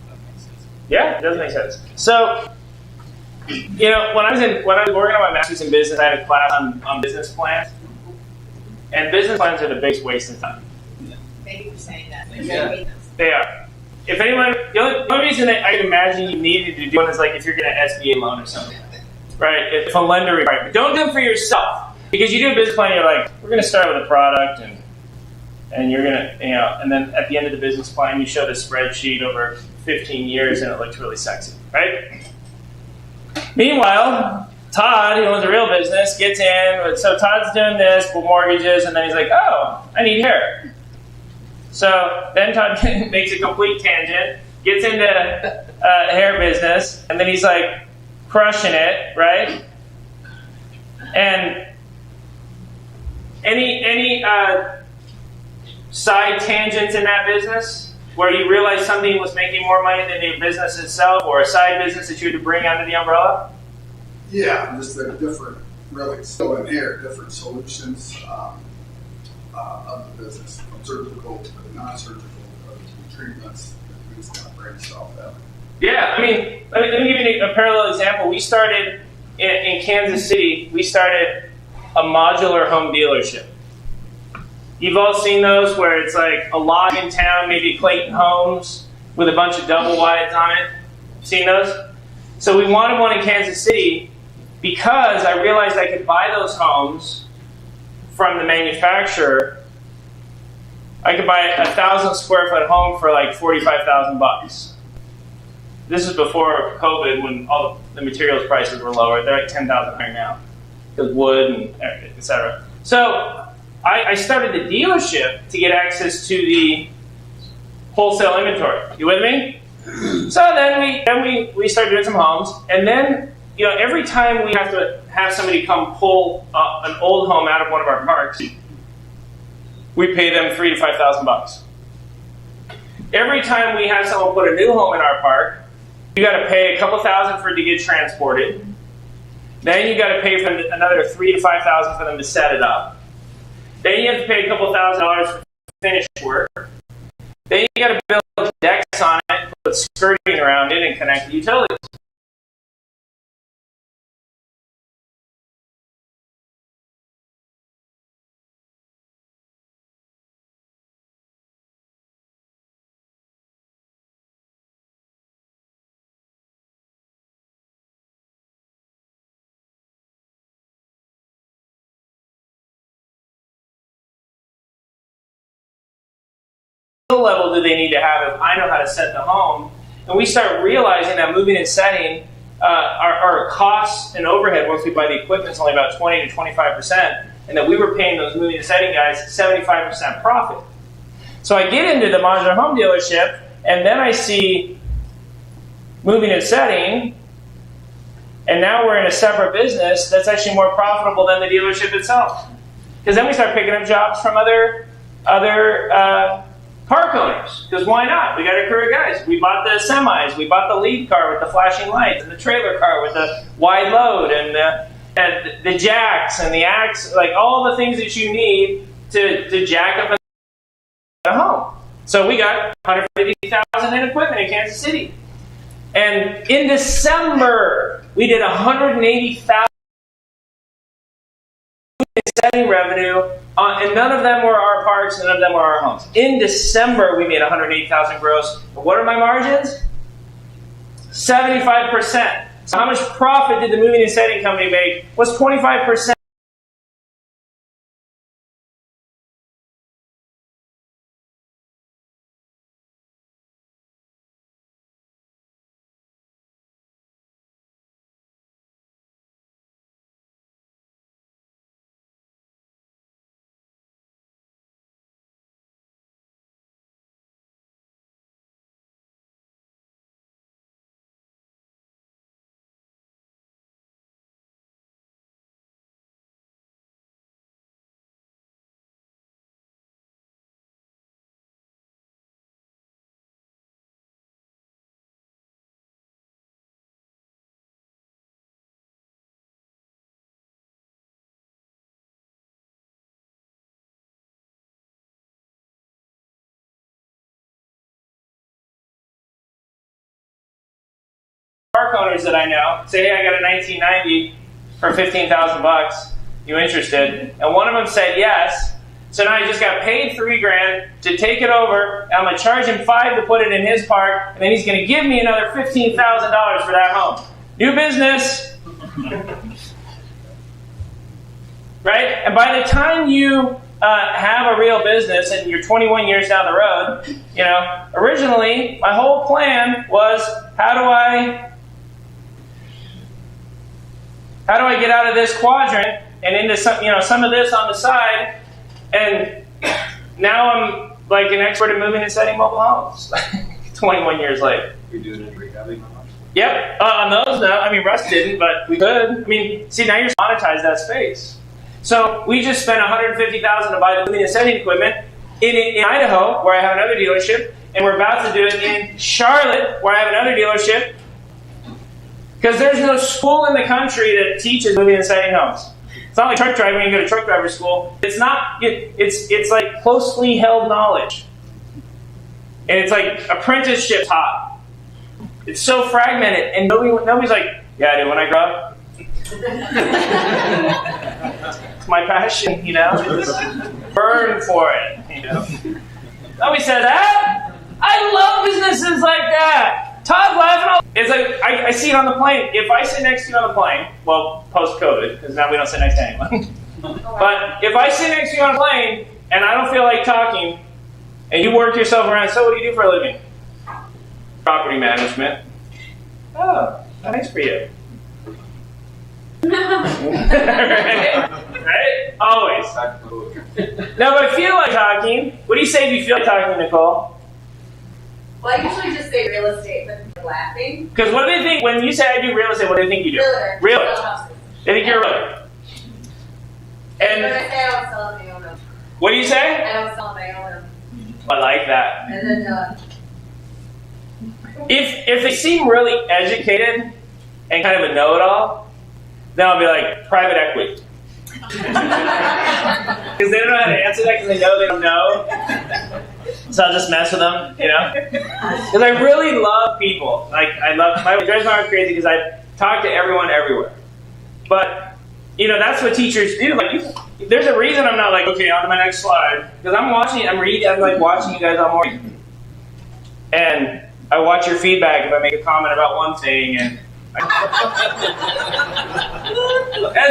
That makes sense. Yeah, it does make sense. So, when I was working on my master's in business, I had a class on business plans, and business plans are the biggest waste of time. Thank you for saying that. Yeah. They are. If anyone, the only reason that I can imagine you needed to do one is like if you're getting an SBA loan or something, right? If a lender requires, but don't do them for yourself because you do a business plan. You're like, we're going to start with a product, and you're going to, and then at the end of the business plan, you show the spreadsheet over 15 years, and it looks really sexy, right? Meanwhile, Todd, who owns a real business, gets in. So Todd's doing this with mortgages, and then he's like, oh, I need hair. So then Todd makes a complete tangent, gets into hair business, and then he's like crushing it, right? And any side tangents in that business where you realized something was making more money than your business itself, or a side business that you had to bring under the umbrella? Yeah, just the different, really still in here, different solutions of the business, from surgical to non-surgical treatments. We just kind of branched off that. Yeah, I mean, let me give you a parallel example. We started in Kansas City. We started a modular home dealership. You've all seen those where it's like a lot in town, maybe Clayton Homes with a bunch of double wides on it. Seen those? So we wanted one in Kansas City because I realized I could buy those homes from the manufacturer. I could buy a 1,000 square foot home for like $45,000. This is before COVID, when all the materials prices were lower. They're like $10,000 higher now because wood and etc. So I started the dealership to get access to the wholesale inventory. You with me? So then we started doing some homes, and then every time we have to have somebody come pull an old home out of one of our parks, we pay them $3,000 to $5,000. Every time we have someone put a new home in our park, you got to pay a couple thousand for it to get transported. Then you got to pay for another $3,000 to $5,000 for them to set it up. Then you have to pay a couple $1,000s for finished work. Then you got to build decks on it, put skirting around it, and connect the utilities. Level do they need to have if I know how to set the home? And we start realizing that moving and setting, our costs and overhead once we buy the equipment is only about 20 to 25%, and that we were paying those moving and setting guys 75% profit. So I get into the modular home dealership, and then I see moving and setting, and now we're in a separate business that's actually more profitable than the dealership itself. Because then we start picking up jobs from other park owners, because why not? We got a crew of guys. We bought the semis, we bought the lead car with the flashing lights, and the trailer car with the wide load, and the jacks, and the axe, like all the things that you need to jack up a home. So we got $150,000 in equipment in Kansas City. And in December, we did $180,000 setting revenue, and none of them were our parks, none of them were our homes. In December, we made $108,000 gross. But what are my margins? 75%. So how much profit did the moving and setting company make? Was 25%. Park owners that I know say, hey, I got a 1990 for $15,000. You interested? And one of them said yes. So now I just got paid $3,000 to take it over. I'm gonna charge him $5,000 to put it in his park, and then he's gonna give me another $15,000 for that home. New business, right? And by the time you have a real business and you're 21 years down the road, originally my whole plan was how do I get out of this quadrant and into some of this on the side? And now I'm like an expert at moving and setting mobile homes. 21 years later. You're doing it rehabbing homes? Yep, on those no. I mean, Russ didn't, but we could. I mean, see, now you're monetize that space. So we just spent $150,000 to buy the moving and setting equipment in Idaho, where I have another dealership, and we're about to do it in Charlotte, where I have another dealership. Because there's no school in the country that teaches moving and setting homes. It's not like truck driving when you go to truck driver school. It's not. It's like closely held knowledge, and it's like apprenticeship taught. It's so fragmented, and nobody's like, yeah, dude. When I grow up, It's my passion, you know? Burn for it, you know? Nobody said that. I love businesses like that. Todd laughing. It's like, I see it on the plane. If I sit next to you on the plane, well, post-COVID, because now we don't sit next to anyone. But if I sit next to you on a plane and I don't feel like talking, and you work yourself around, so what do you do for a living? Property management. Oh, nice for you. Right? Always. Now, if I feel like talking, what do you say if you feel like talking, Nicole? Well, I usually just say real estate, but they're laughing. Because what do they think, when you say I do real estate, what do they think you do? Realtor. Realtor. Houses. They think you're a realtor. But I And say I don't sell them, I own them. what do you say? I don't sell them, I own them. I like that. And then, If they seem really educated and kind of a know-it-all, then I'll be like, private equity. Because they don't know how to answer that because they know they don't know. So I'll just mess with them, you know? Because I really love people. Like, it drives my heart crazy because I talk to everyone everywhere. But, you know, that's what teachers do. Like, there's a reason I'm not like, okay, on to my next slide. Because I'm watching you guys all morning. And I watch your feedback if I make a comment about one thing, and that's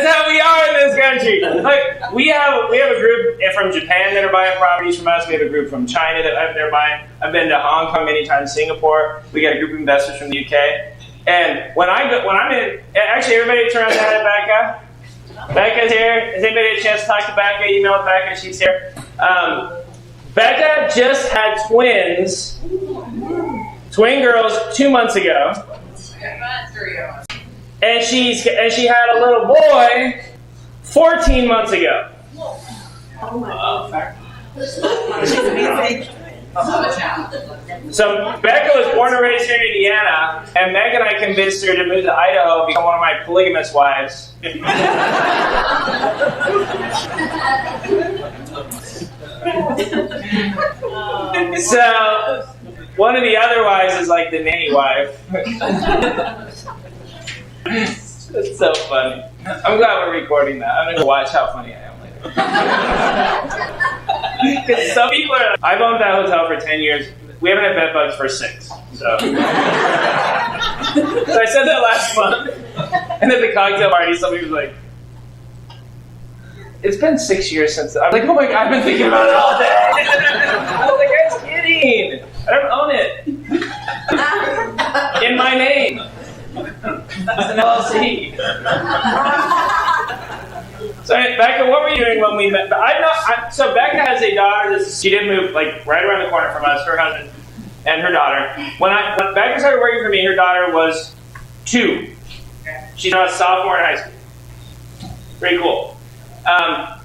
how we are in this country. Like, we have a group from Japan that are buying properties from us. We have a group from China that they're buying. I've been to Hong Kong many times, Singapore. We got a group of investors from the UK. And when I'm in, actually everybody turn around and say hi to Becca. Becca's here. Has anybody had a chance to talk to Becca? Email with Becca. She's here. Becca just had twins. Twin girls 2 months ago. And she had a little boy 14 months ago. oh my God. So Becca was born and raised here in Indiana, and Meg and I convinced her to move to Idaho and become one of my polygamous wives. So one of the other wives is like the nanny wife. It's so funny. I'm glad we're recording that. I'm going to watch how funny I am later. Because some people are... I've owned that hotel for 10 years. We haven't had bed bugs for 6. So I said that last month. And at the cocktail party, somebody was like, it's been 6 years since... I'm like, oh my God, I've been thinking about it all day. I was like, I was kidding. I don't own it. In my name. It's an LLC. So Becca, what were you doing when we met? So Becca has a daughter. She did move like right around the corner from us. Her husband and her daughter. When Becca started working for me, her daughter was 2. She's now a sophomore in high school. Pretty cool.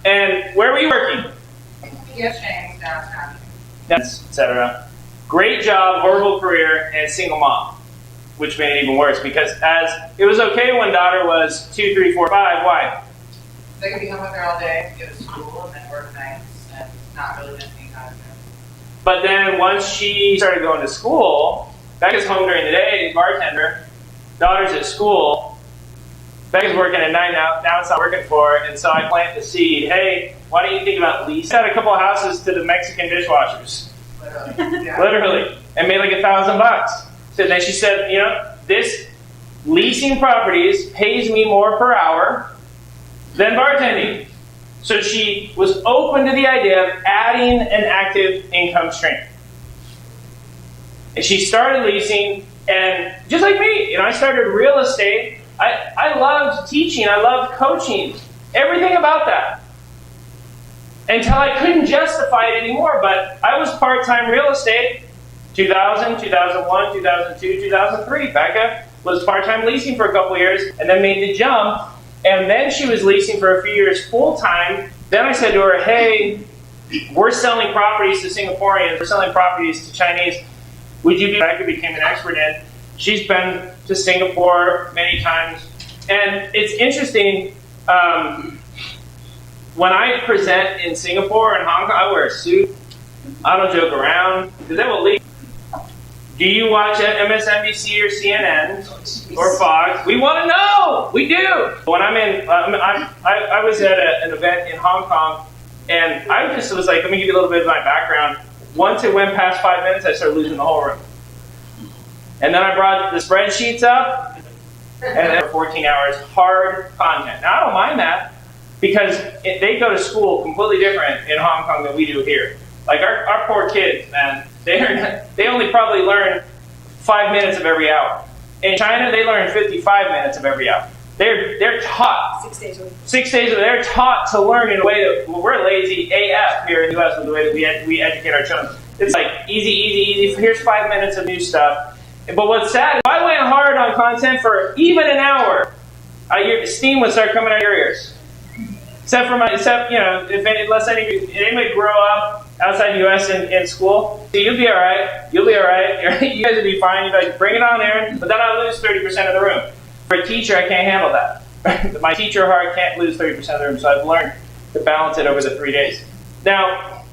And where were you working? Yes, downtown. Etc. Great job, horrible career, and single mom, which made it even worse because as it was okay when daughter was 2, 3, 4, 5. Why? They could be home with her all day, go to school, and then work nights, and not really miss any time. But then once she started going to school, Becca's home during the day, bartender, daughter's at school, Becca's working at night now it's not working for her, and so I plant the seed, hey, why don't you think about leasing? Had a couple of houses to the Mexican dishwashers. Literally. Yeah. Literally. And made like $1,000. So then she said, you know, this leasing properties pays me more per hour than bartending. So she was open to the idea of adding an active income stream. And she started leasing, and just like me, you know, I started real estate. I loved teaching. I loved coaching. Everything about that. Until I couldn't justify it anymore. But I was part-time real estate. 2000, 2001, 2002, 2003. Becca was part-time leasing for a couple of years and then made the jump. And then she was leasing for a few years full-time. Then I said to her, hey, we're selling properties to Singaporeans. We're selling properties to Chinese. Would you be... Becca became an expert in. She's been to Singapore many times. And it's interesting, when I present in Singapore and Hong Kong, I wear a suit. I don't joke around, because they will leave. Do you watch MSNBC or CNN or Fox? We want to know. We do. When I'm in, I was at an event in Hong Kong, and I just was like, let me give you a little bit of my background. Once it went past 5 minutes, I started losing the whole room. And then I brought the spreadsheets up, and then for 14 hours, hard content. Now, I don't mind that, because they go to school completely different in Hong Kong than we do here. Like, our poor kids, man, they only probably learn 5 minutes of every hour. In China, they learn 55 minutes of every hour. They're taught 6 days a week. 6 days. They're taught to learn in a way that we're lazy AF here in the U.S. with the way that we educate our children. It's like easy. Here's 5 minutes of new stuff. But what's sad, if I went hard on content for even an hour, steam would start coming out of your ears. Except unless anybody grow up outside the U.S. in school, so you'll be all right. You'll be all right. You guys will be fine. You'll be like, bring it on, Aaron. But then I'll lose 30% of the room. For a teacher, I can't handle that. My teacher heart can't lose 30% of the room, so I've learned to balance it over the 3 days. Now,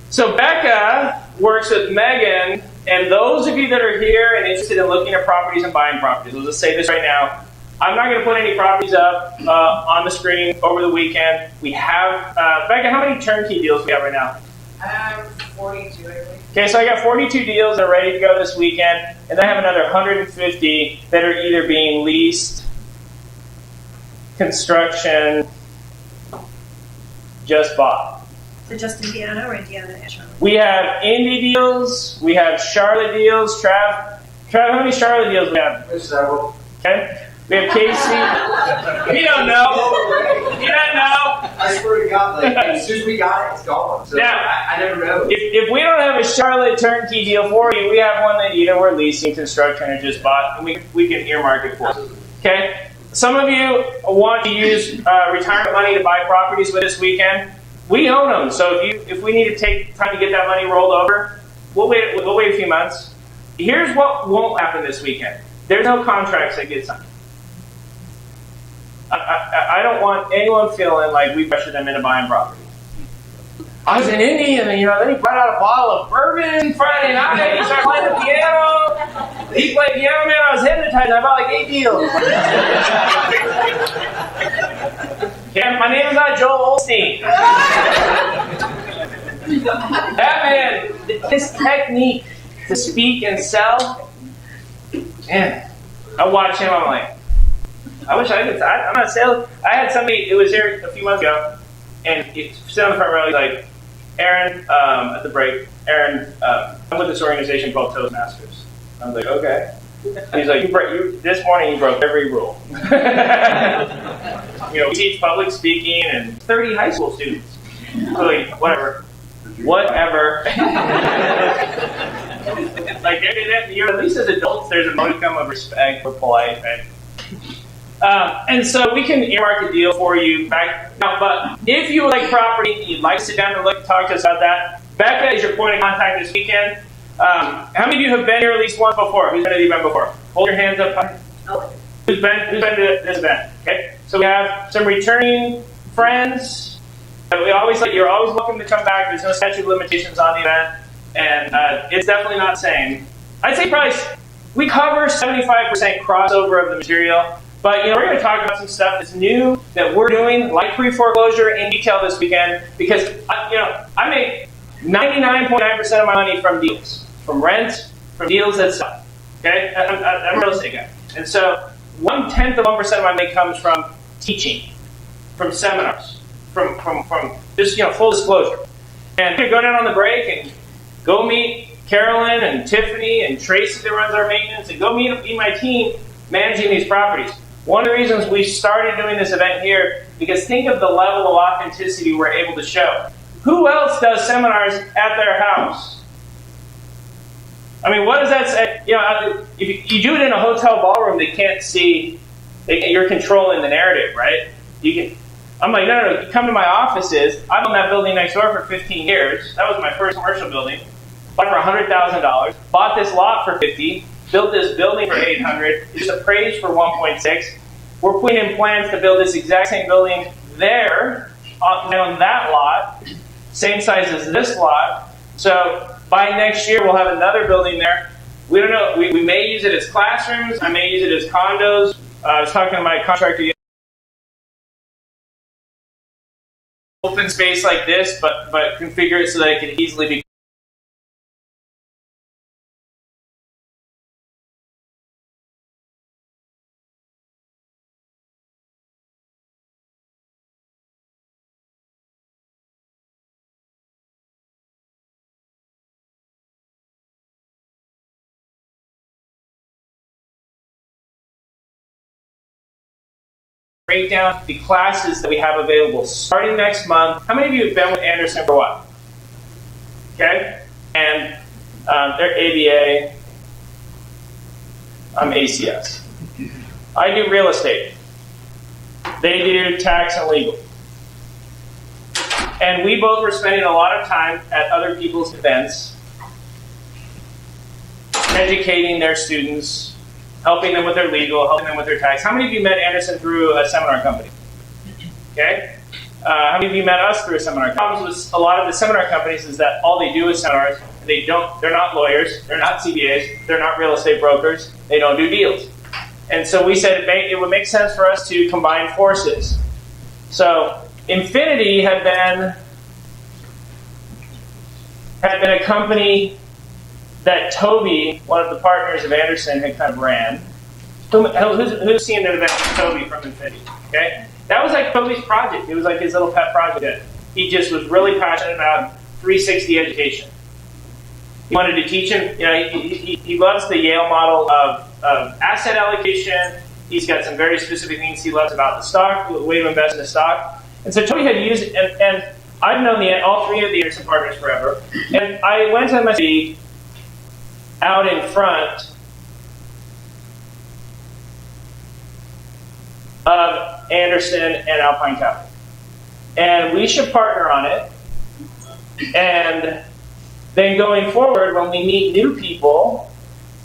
so Becca works with Megan, and those of you that are here and interested in looking at properties and buying properties, let's just say this right now. I'm not going to put any properties up on the screen over the weekend. We have, Becca, how many turnkey deals do we have right now? 42, I believe. Okay, so I got 42 deals that are ready to go this weekend, and then I have another 150 that are either being leased, construction, just bought. So just Indiana or Indiana and Charlotte? We have Indy deals, we have Charlotte deals. Trav, how many Charlotte deals do we have? There's several. Okay. We have Casey. You don't know. You don't know. I swear to God, like, as soon as we got it, it's gone. So Yeah. I never know. If we don't have a Charlotte turnkey deal for you, we have one that either we're leasing, construction, or just bought, and we can earmark it for you. Okay? Some of you want to use retirement money to buy properties with this weekend. We own them, so if we need to take time to get that money rolled over, we'll wait a few months. Here's what won't happen this weekend. There's no contracts that get signed. I don't want anyone feeling like we pressured them into buying property. I was in Indy, and then he brought out a bottle of bourbon Friday night. He started playing the piano. He played piano, man. I was hypnotized. I bought like 8 deals. Yeah, my name is not Joel Osteen. That man, his technique to speak and sell, man, I watch him, I'm like, I wish I could. I'm not selling. I had somebody, it was here a few months ago, and he sat on the front row, he's like, Aaron, at the break, Aaron, I'm with this organization called Toastmasters. I was like, okay. He's like, this morning you broke every rule. We teach public speaking and 30 high school students. So like, whatever. Like, you're at least as adults, there's a modicum of respect for polite, right? And so we can earmark a deal for you back now, but if you like property, you'd like to sit down and talk to us about that, Becca is your point of contact this weekend. How many of you have been here at least once before? Who's been to the event before? Hold your hands up high. Oh. Who's been to this event? Okay, so we have some returning friends. You're always welcome to come back. There's no statute of limitations on the event, and it's definitely not the same. I'd say probably we cover 75% crossover of the material. But we're going to talk about some stuff that's new that we're doing, like pre-foreclosure, in detail this weekend, because I make 99.9% of my money from deals, from rent, from deals that sell. Okay, I'm a real estate guy, and so 1/10 of 1% of my money comes from teaching, from seminars, from just full disclosure. And we're going to go down on the break and go meet Carolyn and Tiffany and Tracy that runs our maintenance, and go meet my team managing these properties. One of the reasons we started doing this event here, because think of the level of authenticity we're able to show. Who else does seminars at their house? I mean, what does that say? If you do it in a hotel ballroom, they can't see. You're controlling the narrative, right? I'm like, no, you come to my offices. I've owned that building next door for 15 years. That was my first commercial building. Bought for $100,000. Bought this lot for $50,000. Built this building for $800,000. It's appraised for $1.6. We're putting in plans to build this exact same building there on that lot, same size as this lot. So By next year, we'll have another building there. We don't know. We may use it as classrooms. I may use it as condos. I was talking to my contractor. Open space like this, but configure it so that it can easily be. Break down the classes that we have available starting next month. How many of you have been with Anderson for a while? Okay, and they're ABA. I'm ACS. I do real estate. They do tax and legal. And we both were spending a lot of time at other people's events, educating their students, helping them with their legal, helping them with their tax. How many of you met Anderson through a seminar company? Okay. How many of you met us through a seminar? The problem with a lot of the seminar companies is that all they do is seminars. They're not lawyers, they're not CPAs, they're not real estate brokers, they don't do deals. And so we said it would make sense for us to combine forces. So Infinity had been a company that Toby, one of the partners of Anderson, had kind of ran. Who's seen an event with Toby from Infinity? Okay, that was like Toby's project. It was like his little pet project. He just was really passionate about 360 education. He wanted to teach him. You know, he loves the Yale model of asset allocation. He's got some very specific things he loves about the stock, the way to invest in the stock. And so Toby had used it, and I've known all three of the Anderson partners forever. And I went to MSD out in front of Anderson and Alpine Capital. And we should partner on it. And then going forward, when we meet new people,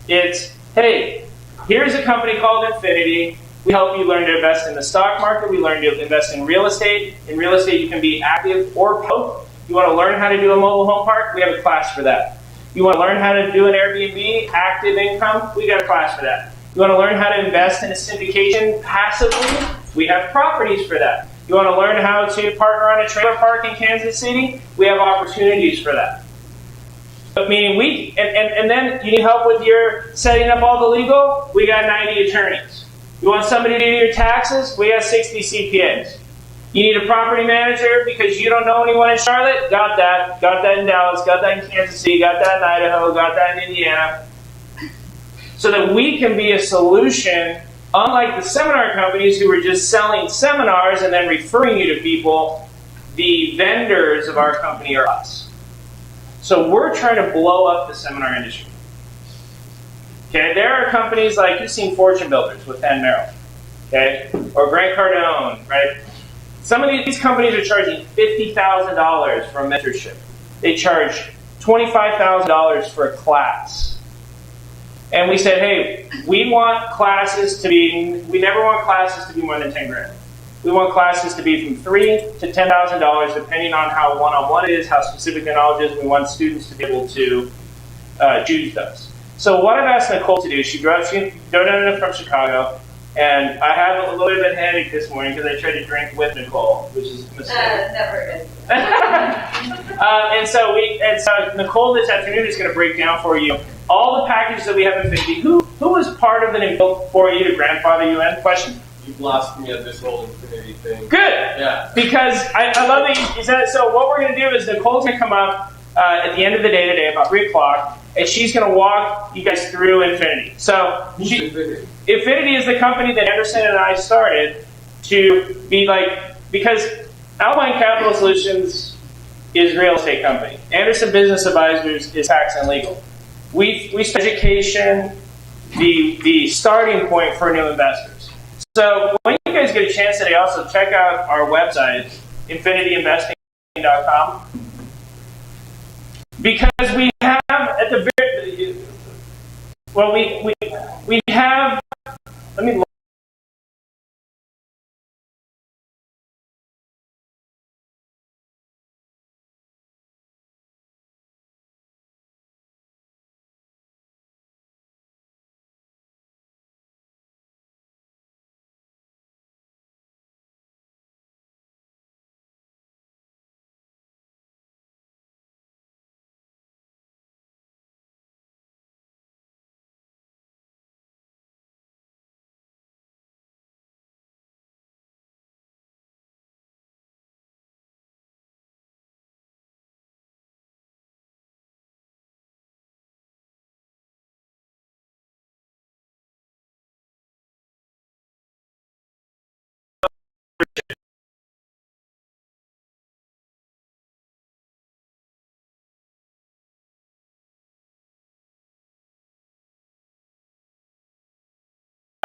it's, hey, here's a company called Infinity. We help you learn to invest in the stock market. We learn to invest in real estate. In real estate, you can be active or both. You want to learn how to do a mobile home park? We have a class for that. You want to learn how to do an Airbnb, active income? We got a class for that. You want to learn how to invest in a syndication passively? We have properties for that. You want to learn how to partner on a trailer park in Kansas City? We have opportunities for that. But meaning and then you need help with your setting up all the legal? We got 90 attorneys. You want somebody to do your taxes? We got 60 CPAs. You need a property manager because you don't know anyone in Charlotte? Got that. Got that in Dallas. Got that in Kansas City. Got that in Idaho. Got that in Indiana. So that we can be a solution, unlike the seminar companies who are just selling seminars and then referring you to people. The vendors of our company are us. So we're trying to blow up the seminar industry. Okay, there are companies like, you've seen Fortune Builders with Penn Merrill, okay, or Grant Cardone, right? Some of these companies are charging $50,000 for a mentorship. They charge $25,000 for a class. And we said, hey, we want classes to be, we never want classes to be more than 10 grand. We want classes to be from $3,000 to $10,000, depending on how one-on-one it is, how specific the knowledge is. We want students to be able to choose those. So what I've asked Nicole to do, she drove down from Chicago, and I have a little bit of a headache this morning because I tried to drink with Nicole, which is a mistake. Never good. And so Nicole this afternoon is going to break down for you all the packages that we have in Infinity. Who was part of the built for you to grandfather you in? Question. You've lost me at this whole Infinity thing. Good. Yeah. Because I love that you said it. So what we're going to do is Nicole's going to come up at the end of the day today, about 3 o'clock, and she's going to walk you guys through Infinity. So Infinity is the company that Anderson and I started to be like, because Alpine Capital Solutions is a real estate company. Anderson Business Advisors is tax and legal. We start education, the starting point for new investors. So when you guys get a chance today, also check out our website, infinityinvesting.com, because we have at the very, well, we have, let me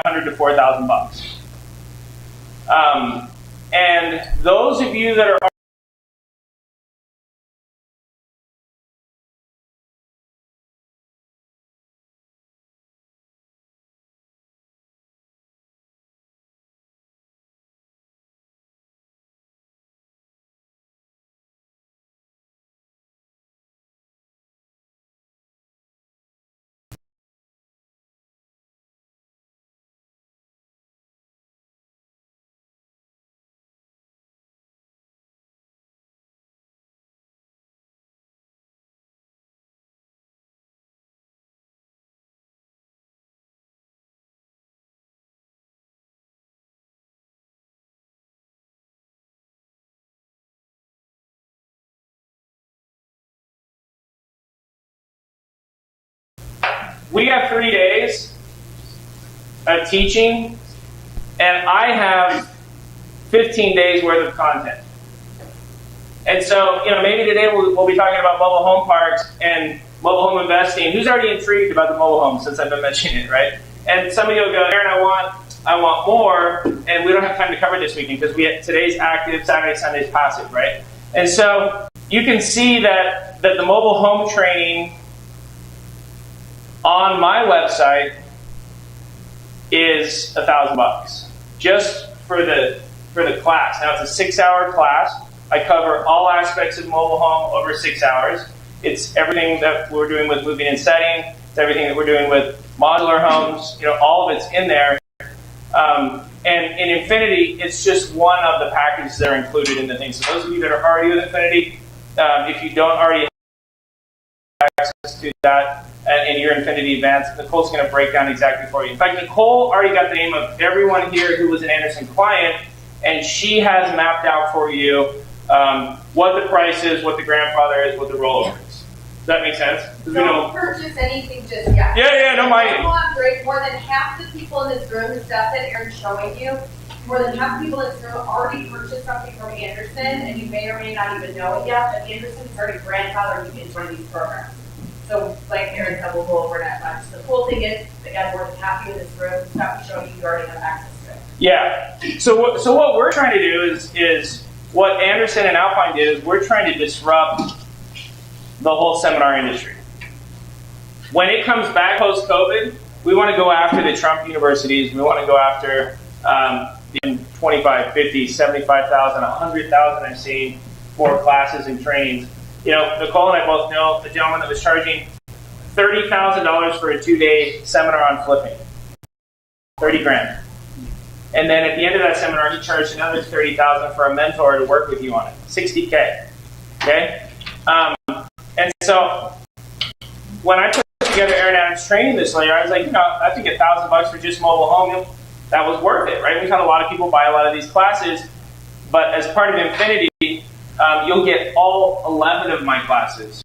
$500 to $4,000. And those of you that are we have 3 days of teaching, and I have 15 days worth of content. And so, maybe today we'll be talking about mobile home parks and mobile home investing. Who's already intrigued about the mobile home since I've been mentioning it, right? And somebody will go, Aaron, I want more, and we don't have time to cover this weekend because today's active, Saturday, Sunday's passive, right? And so you can see that the mobile home training on my website is $1,000 just for the class. Now it's a 6-hour class. I cover all aspects of mobile home over 6 hours. It's everything that we're doing with moving and setting. It's everything that we're doing with modular homes. All of it's in there. And in Infinity, it's just one of the packages that are included in the thing. So those of you that are already with Infinity, if you don't already have access to that in your Infinity Advanced, Nicole's going to break down exactly for you. In fact, Nicole already got the name of everyone here who was an Anderson client, and she has mapped out for you what the price is, what the grandfather is, what the rollover is. Does that make sense? Don't purchase anything just yet. Yeah, don't mind. More than half the people in this room, the stuff that Aaron's showing you, more than half the people in this room already purchased something from Anderson, and you may or may not even know it yet, but Anderson's already grandfathered you into one of these programs. So, like Aaron said, we'll go over that much. The cool thing is, again, we're just happy in this room, the stuff we show you, you already have access to it. Yeah. So what we're trying to do is what Anderson and Alpine did is we're trying to disrupt the whole seminar industry. When it comes back post-COVID, we want to go after the Trump universities. We want to go after the 25, 50, 75,000, 100,000 I've seen for classes and trainings. Nicole and I both know the gentleman that was charging $30,000 for a 2-day seminar on flipping. 30 grand. And then at the end of that seminar, he charged another $30,000 for a mentor to work with you on it. $60K. Okay? And so when I put together Aaron Adams' training this layer, I was like, I think $1,000 for just mobile home, that was worth it, right? We've had a lot of people buy a lot of these classes, but as part of Infinity, you'll get all 11 of my classes.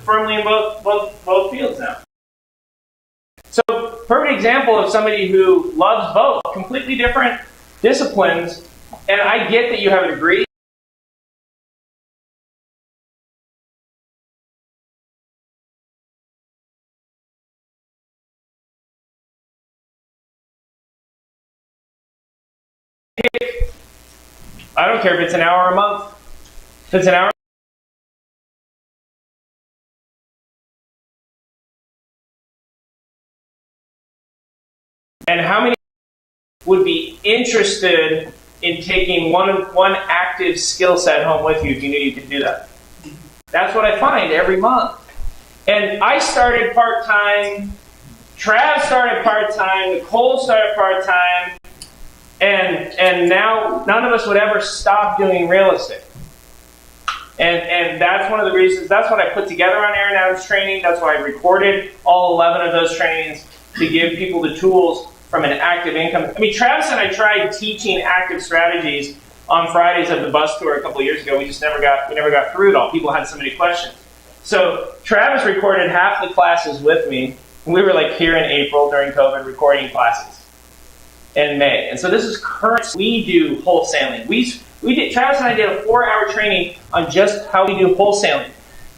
firmly in both fields now. So, perfect example of somebody who loves both, completely different disciplines. And I get that you have a degree. I don't care if it's an hour a month. If it's an hour. And how many would be interested in taking one active skill set home with you if you knew you could do that? That's what I find every month. And I started part-time, Trav started part-time, Nicole started part-time, and now none of us would ever stop doing real estate. And that's one of the reasons, that's what I put together on aeronautics training. That's why I recorded all 11 of those trainings to give people the tools from an active income. I mean, Travis and I tried teaching active strategies on Fridays of the bus tour a couple of years ago. We just never got through it all. People had so many questions. So Travis recorded half the classes with me. We were like here in April during COVID recording classes in May. And so this is current. We do wholesaling. Travis and I did a 4-hour training on just how we do wholesaling.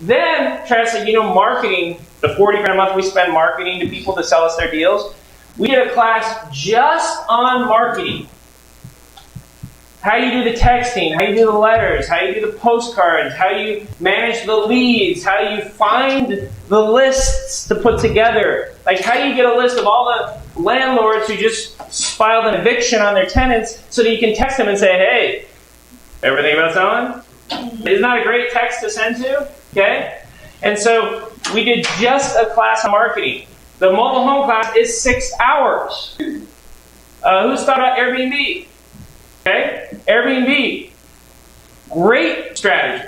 Then Travis said, marketing, the $40,000 a month we spend marketing to people to sell us their deals. We did a class just on marketing. How you do the texting, how you do the letters, how you do the postcards, how you manage the leads, how you find the lists to put together. Like how you get a list of all the landlords who just filed an eviction on their tenants so that you can text them and say, hey, ever think about selling? Isn't that a great text to send to? Okay? And so we did just a class on marketing. The mobile home class is 6 hours. Who's thought about Airbnb? Okay? Airbnb. Great strategy.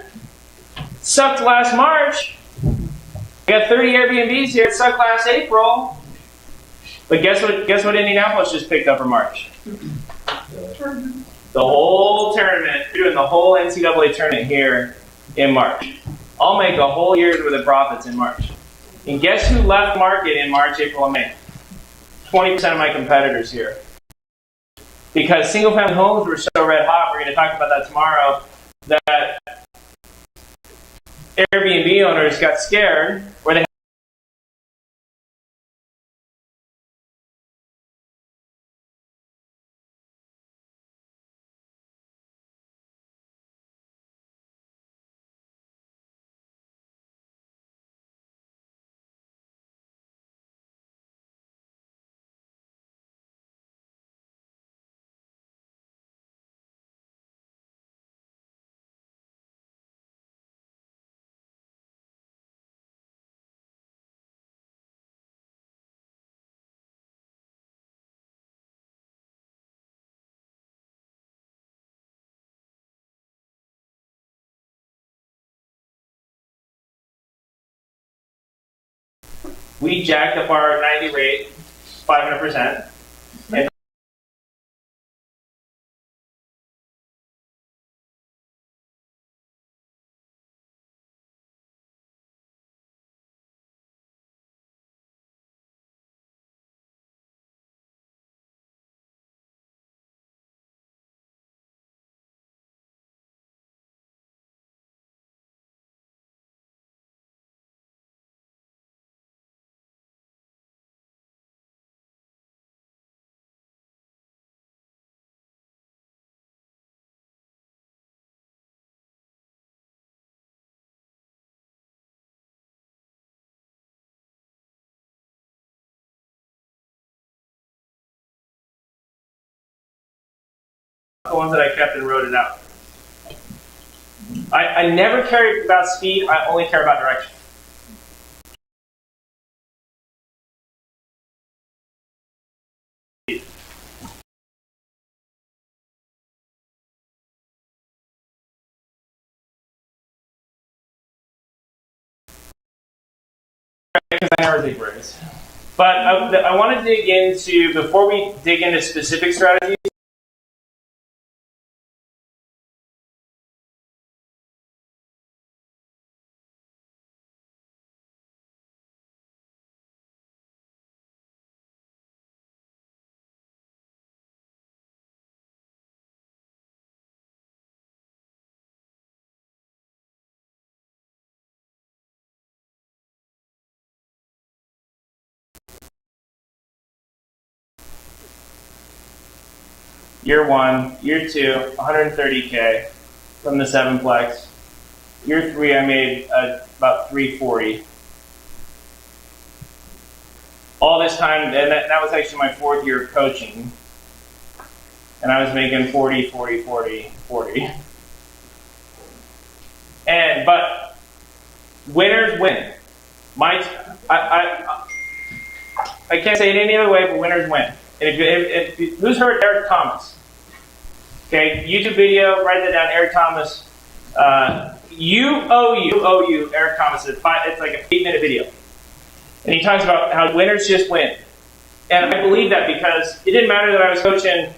Sucked last March. We got 30 Airbnbs here. It sucked last April. But guess what Indianapolis just picked up for March? The whole tournament. We're doing the whole NCAA tournament here in March. I'll make a whole year's worth of profits in March. And guess who left market in March, April, and May? 20% of my competitors here. Because single-family homes were so red hot, we're going to talk about that tomorrow, that Airbnb owners got scared, where they we jacked up our 90 rate 500%. And the ones that I kept and wrote it out. I never care about speed, I only care about direction. Because I never take risks. But I want to dig into, before we dig into specific strategies, Year 1, year 2, 130K from the 7-plex. Year 3, I made about 340. All this time, and that was actually my 4th year of coaching. And I was making 40, 40, 40, 40. But winners win. I can't say it any other way, but winners win. And if who's heard Eric Thomas? Okay, YouTube video, write that down, Eric Thomas. You, Eric Thomas. It's like a 8-minute video. And he talks about how winners just win. And I believe that because it didn't matter that I was coaching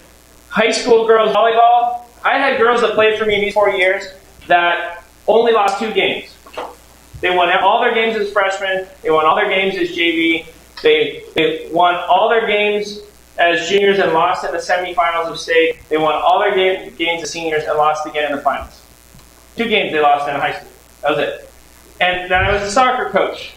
high school girls volleyball. I had girls that played for me in these 4 years that only lost 2 games. They won all their games as freshmen. They won all their games as JV. They won all their games as juniors and lost in the semifinals of state. They won all their games as seniors and lost again in the finals. 2 games they lost in high school. That was it. And then I was a soccer coach.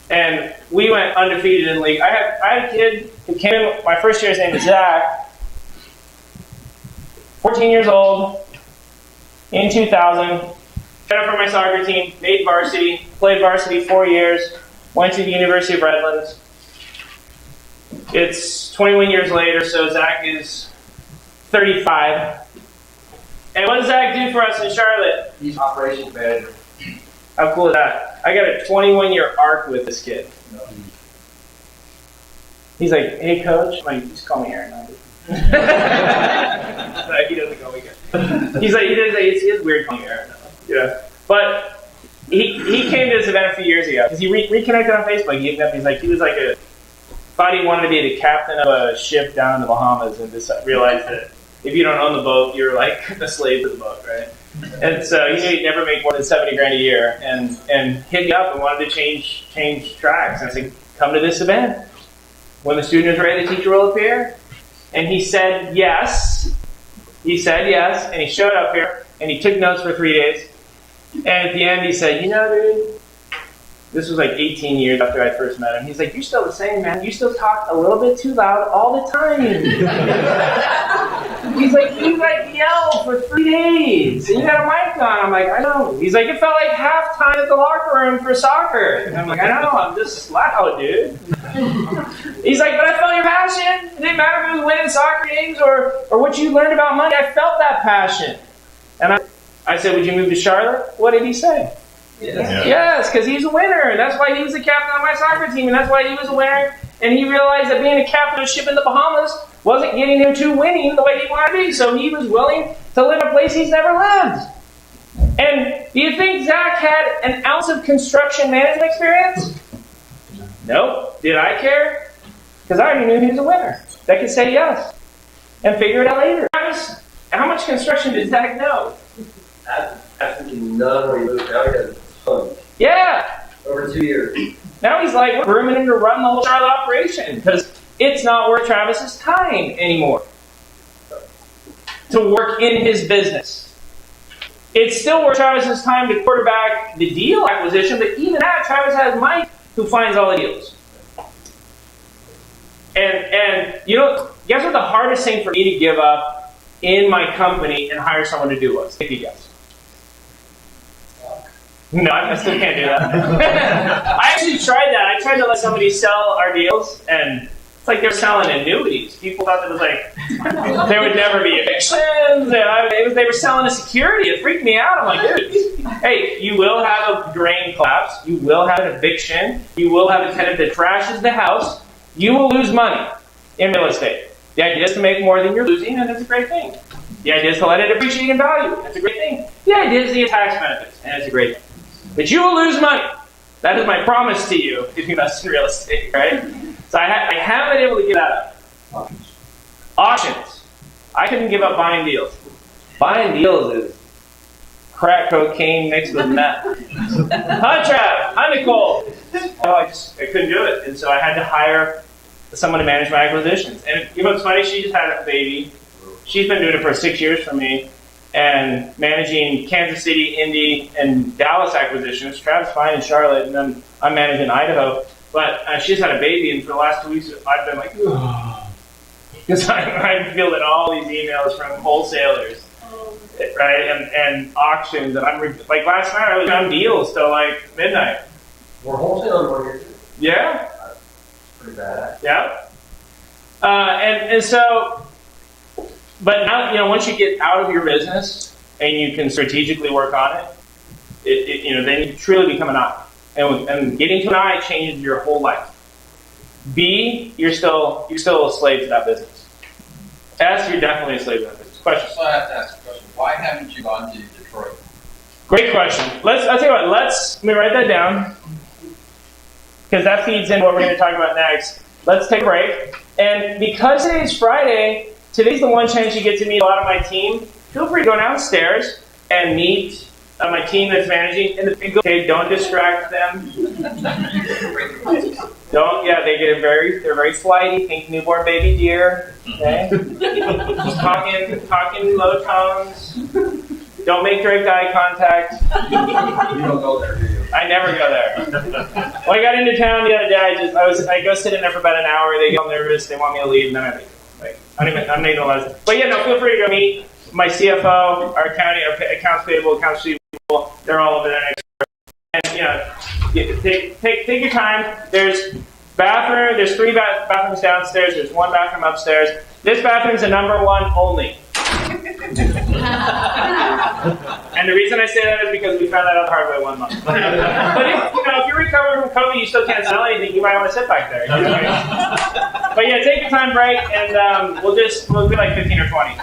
And we went undefeated in league. I had a kid who came in my first year. His name was Zach. 14 years old. In 2000. Tried out for my soccer team. Made varsity. Played varsity 4 years. Went to the University of Redlands. It's 21 years later, so Zach is 35. And what does Zach do for us in Charlotte? He's operations manager. How cool is that? I got a 21-year arc with this kid. He's like, hey, coach. I'm like, just call me Aaron. He doesn't call me Aaron. He's like, it's weird calling me Aaron. Yeah. But he came to this event a few years ago because he reconnected on Facebook. He was like thought he wanted to be the captain of a ship down in the Bahamas and just realized that if you don't own the boat, you're like a slave to the boat, right? And so he knew he'd never make more than $70,000 a year, and hit me up and wanted to change tracks. And I said, come to this event. When the student is ready, the teacher will appear. And he said yes. He said yes, and he showed up here, and he took notes for 3 days. And at the end, he said, you know, dude, this was like 18 years after I first met him. He's like, you're still the same, man. You still talk a little bit too loud all the time. He's like, you yell for 3 days. And you got a mic on. I'm like, I know. He's like, it felt like halftime at the locker room for soccer. And I'm like, I know. I'm just loud, dude. He's like, but I felt your passion. It didn't matter if it was winning soccer games or what you learned about money. I felt that passion. And I said, would you move to Charlotte? What did he say? Yes, because he's a winner. And that's why he was the captain of my soccer team. And that's why he was a winner. And he realized that being a captain of a ship in the Bahamas wasn't getting him to winning the way he wanted to be. So he was willing to live in a place he's never lived. And do you think Zach had an ounce of construction management experience? Nope. Did I care? Because I already knew he was a winner. That could say yes and figure it out later. Travis, how much construction did Zach know? Absolutely none when he moved. Now he has a ton. Yeah. Over 2 years. Now he's like, we're grooming him to run the whole Charlotte operation because it's not worth Travis's time anymore to work in his business. It's still worth Travis's time to quarterback the deal acquisition, but even that, Travis has Mike who finds all the deals. And you know, guess what the hardest thing for me to give up in my company and hire someone to do was? Take a guess. No, I still can't do that. I actually tried that. I tried to let somebody sell our deals, and it's like they're selling annuities. People thought it was like there would never be evictions. They were selling a security. It freaked me out. I'm like, dude, hey, you will have a drain collapse. You will have an eviction. You will have a tenant that trashes the house. You will lose money in real estate. The idea is to make more than you're losing, and that's a great thing. The idea is to let it appreciate in value. That's a great thing. The idea is to get tax benefits, and it's a great thing. But you will lose money. That is my promise to you if you invest in real estate, right? So I haven't been able to give that up. Auctions. I couldn't give up buying deals. Buying deals is crack cocaine mixed with meth. Hi, Trav. Hi, Nicole. I couldn't do it. And so I had to hire someone to manage my acquisitions. And you know what's funny? She just had a baby. She's been doing it for 6 years for me. And managing Kansas City, Indy, and Dallas acquisitions. Trav's fine in Charlotte, and then I'm managing Idaho. But she's had a baby, and for the last 2 weeks, I've been like, ugh. because I'm fielding all these emails from wholesalers, right, and auctions, and like last night I was on deals till like midnight. We're wholesaling over here too. Yeah, Pretty bad. yeah. And so, but now, once you get out of your business and you can strategically work on it, then you truly become an I. And getting to an I changes your whole life. B, you're still a slave to that business. S, you're definitely a slave to that business. Question. So I have to ask a question. Why haven't you gone to Detroit? Great question. I'll tell you what, let me write that down, because that feeds in what we're going to talk about next. Let's take a break. And because today's Friday, today's the one chance you get to meet a lot of my team. Feel free to go downstairs and meet my team that's managing. Okay, don't distract them. They're very flighty. Think newborn baby deer. Okay, just talking low tones. Don't make direct eye contact. You don't go there, do you? I never go there. When I got into town the other day, I go sit in there for about an hour. They get all nervous. They want me to leave, and then I leave. Like, I'm not even gonna. But yeah, no. Feel free to go meet my CFO, our accounts payable, accounts receivable. They're all over there next door. And take your time. There's There's 3 bathrooms downstairs. There's 1 bathroom upstairs. This bathroom's a number 1 only. And the reason I say that is because we found that out the hard way 1 month. But if you're recovering from COVID, you still can't smell anything, you might want to sit back there. But yeah, take your time break, and we'll be like 15 or 20.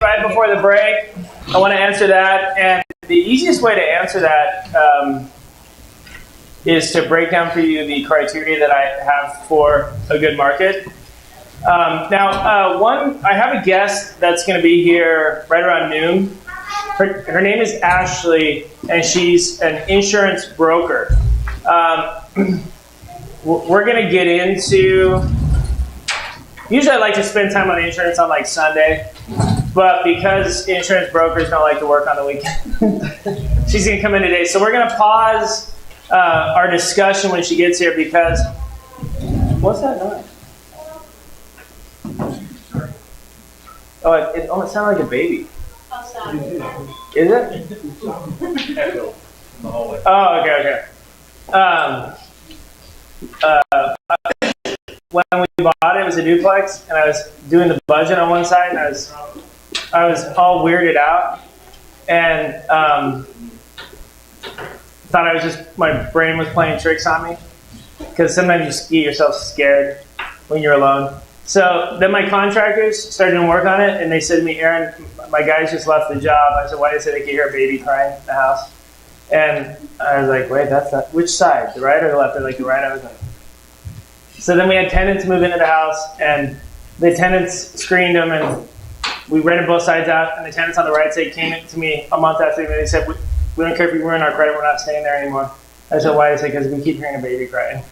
right before the break. I want to answer that, and the easiest way to answer that is to break down for you the criteria that I have for a good market. I have a guest that's going to be here right around noon. Her name is Ashley, and she's an insurance broker. We're going to get into... Usually I like to spend time on insurance on like Sunday, but because insurance brokers don't like to work on the weekend, she's going to come in today. So we're going to pause our discussion when she gets here because... What's that noise? Oh, it almost sounded like a baby. Is it? Echo in the hallway. Oh, okay. When we bought it, it was a duplex, and I was doing the budget on one side, and I was all weirded out, and thought I was just, my brain was playing tricks on me, because sometimes you just get yourself scared when you're alone. So then my contractors started doing work on it, and they said to me, Aaron, my guys just left the job. I said, why? They said they could hear a baby crying in the house. And I was like, wait, that's not, which side, the right or the left? They're like, the right. I was like, so then we had tenants move into the house, and the tenants screened them, and we rented both sides out, and the tenants on the right side came to me a month after they said, we don't care if you ruin our credit, we're not staying there anymore. I said, why? They said, because we keep hearing a baby crying.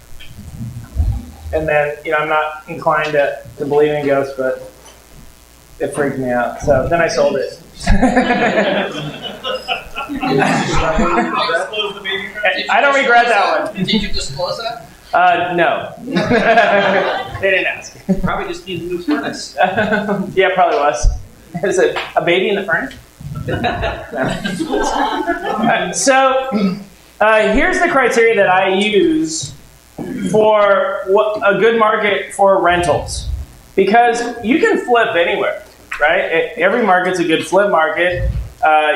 And then, I'm not inclined to believe in ghosts, but it freaked me out. So then I sold it. I don't regret that one. Did you disclose that? No. They didn't ask. Probably just need a new furnace. Yeah, probably was. Is it a baby in the furnace? So here's the criteria that I use for a good market for rentals. Because you can flip anywhere, right? Every market's a good flip market.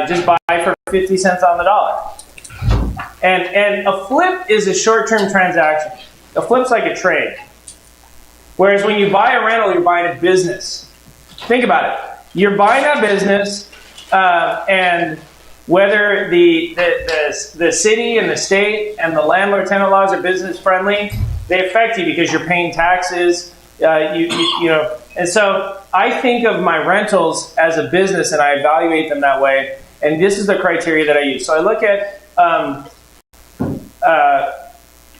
Just buy for 50 cents on the dollar. And a flip is a short-term transaction. A flip's like a trade. Whereas when you buy a rental, you're buying a business. Think about it. You're buying a business, and whether the city and the state and the landlord-tenant laws are business-friendly, they affect you because you're paying taxes. And so I think of my rentals as a business, and I evaluate them that way. And this is the criteria that I use. So I look at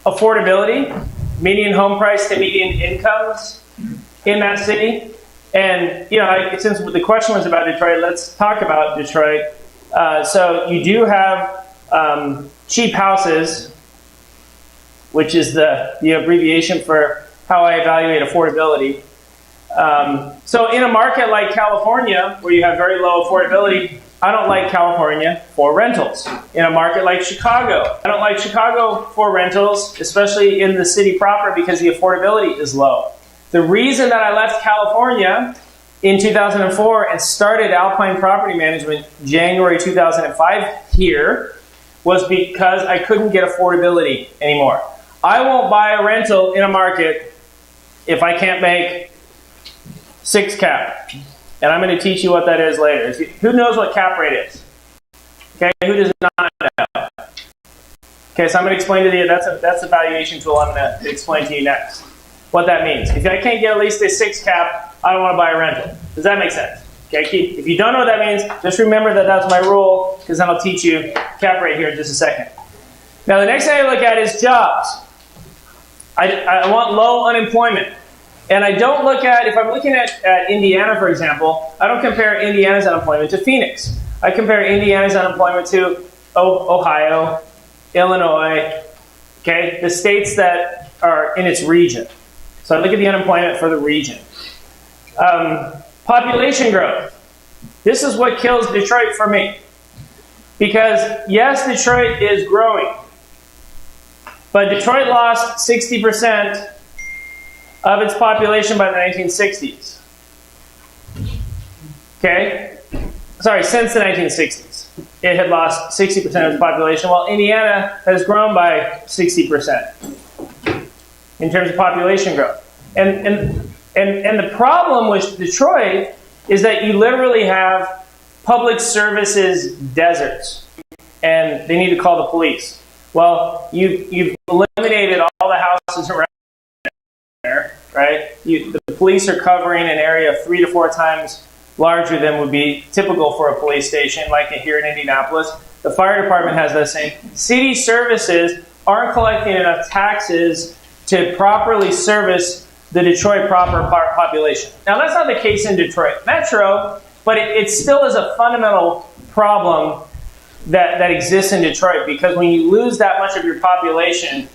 affordability, median home price to median incomes in that city. And, since the question was about Detroit, let's talk about Detroit. So you do have cheap houses, which is the abbreviation for how I evaluate affordability. So in a market like California, where you have very low affordability, I don't like California for rentals. In a market like Chicago, I don't like Chicago for rentals, especially in the city proper, because the affordability is low. The reason that I left California in 2004 and started Alpine Property Management January 2005 here was because I couldn't get affordability anymore. I won't buy a rental in a market if I can't make 6 cap. And I'm going to teach you what that is later. Who knows what cap rate is? Okay, who does not know? Okay, so I'm going to explain to you, that's the valuation tool I'm going to explain to you next. What that means. If I can't get at least a 6 cap, I don't want to buy a rental. Does that make sense? Okay, if you don't know what that means, just remember that that's my rule, because then I'll teach you cap rate here in just a second. Now the next thing I look at is jobs. I want low unemployment. And I don't look at, if I'm looking at Indiana, for example, I don't compare Indiana's unemployment to Phoenix. I compare Indiana's unemployment to Ohio, Illinois, okay, the states that are in its region. So I look at the unemployment for the region. Population growth. This is what kills Detroit for me. Because yes, Detroit is growing. But Detroit lost 60% of its population by the 1960s. Okay? Sorry, since the 1960s. It had lost 60% of its population, while Indiana has grown by 60% in terms of population growth. And the problem with Detroit is that you literally have public services deserts, and they need to call the police. Well, you've eliminated all the houses around there, right? The police are covering an area 3 to 4 times larger than would be typical for a police station, like here in Indianapolis. The fire department has the same. City services aren't collecting enough taxes to properly service the Detroit proper population. Now, that's not the case in Detroit Metro, but it still is a fundamental problem that exists in Detroit, because when you lose that much of your population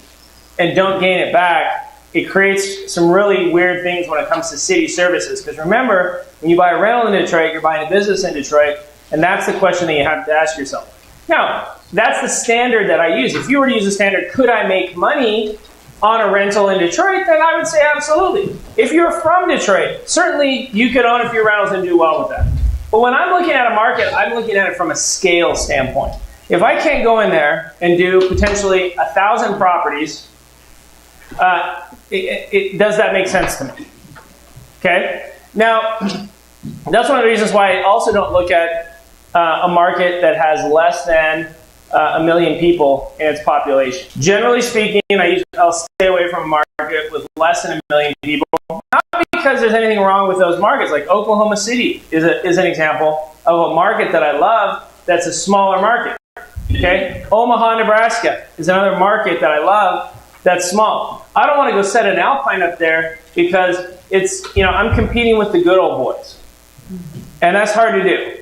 and don't gain it back, it creates some really weird things when it comes to city services. Because remember, when you buy a rental in Detroit, you're buying a business in Detroit, and that's the question that you have to ask yourself. Now, that's the standard that I use. If you were to use the standard, could I make money on a rental in Detroit, then I would say absolutely. If you're from Detroit, certainly you could own a few rentals and do well with that. But when I'm looking at a market, I'm looking at it from a scale standpoint. If I can't go in there and do potentially 1,000 properties, does that make sense to me? Okay? Now, that's one of the reasons why I also don't look at a market that has less than 1 million people in its population. Generally speaking, I'll stay away from a market with less than 1 million people. Not because there's anything wrong with those markets. Like Oklahoma City is an example of a market that I love that's a smaller market. Okay? Omaha, Nebraska is another market that I love that's small. I don't want to go set an Alpine up there because I'm competing with the good old boys. And that's hard to do.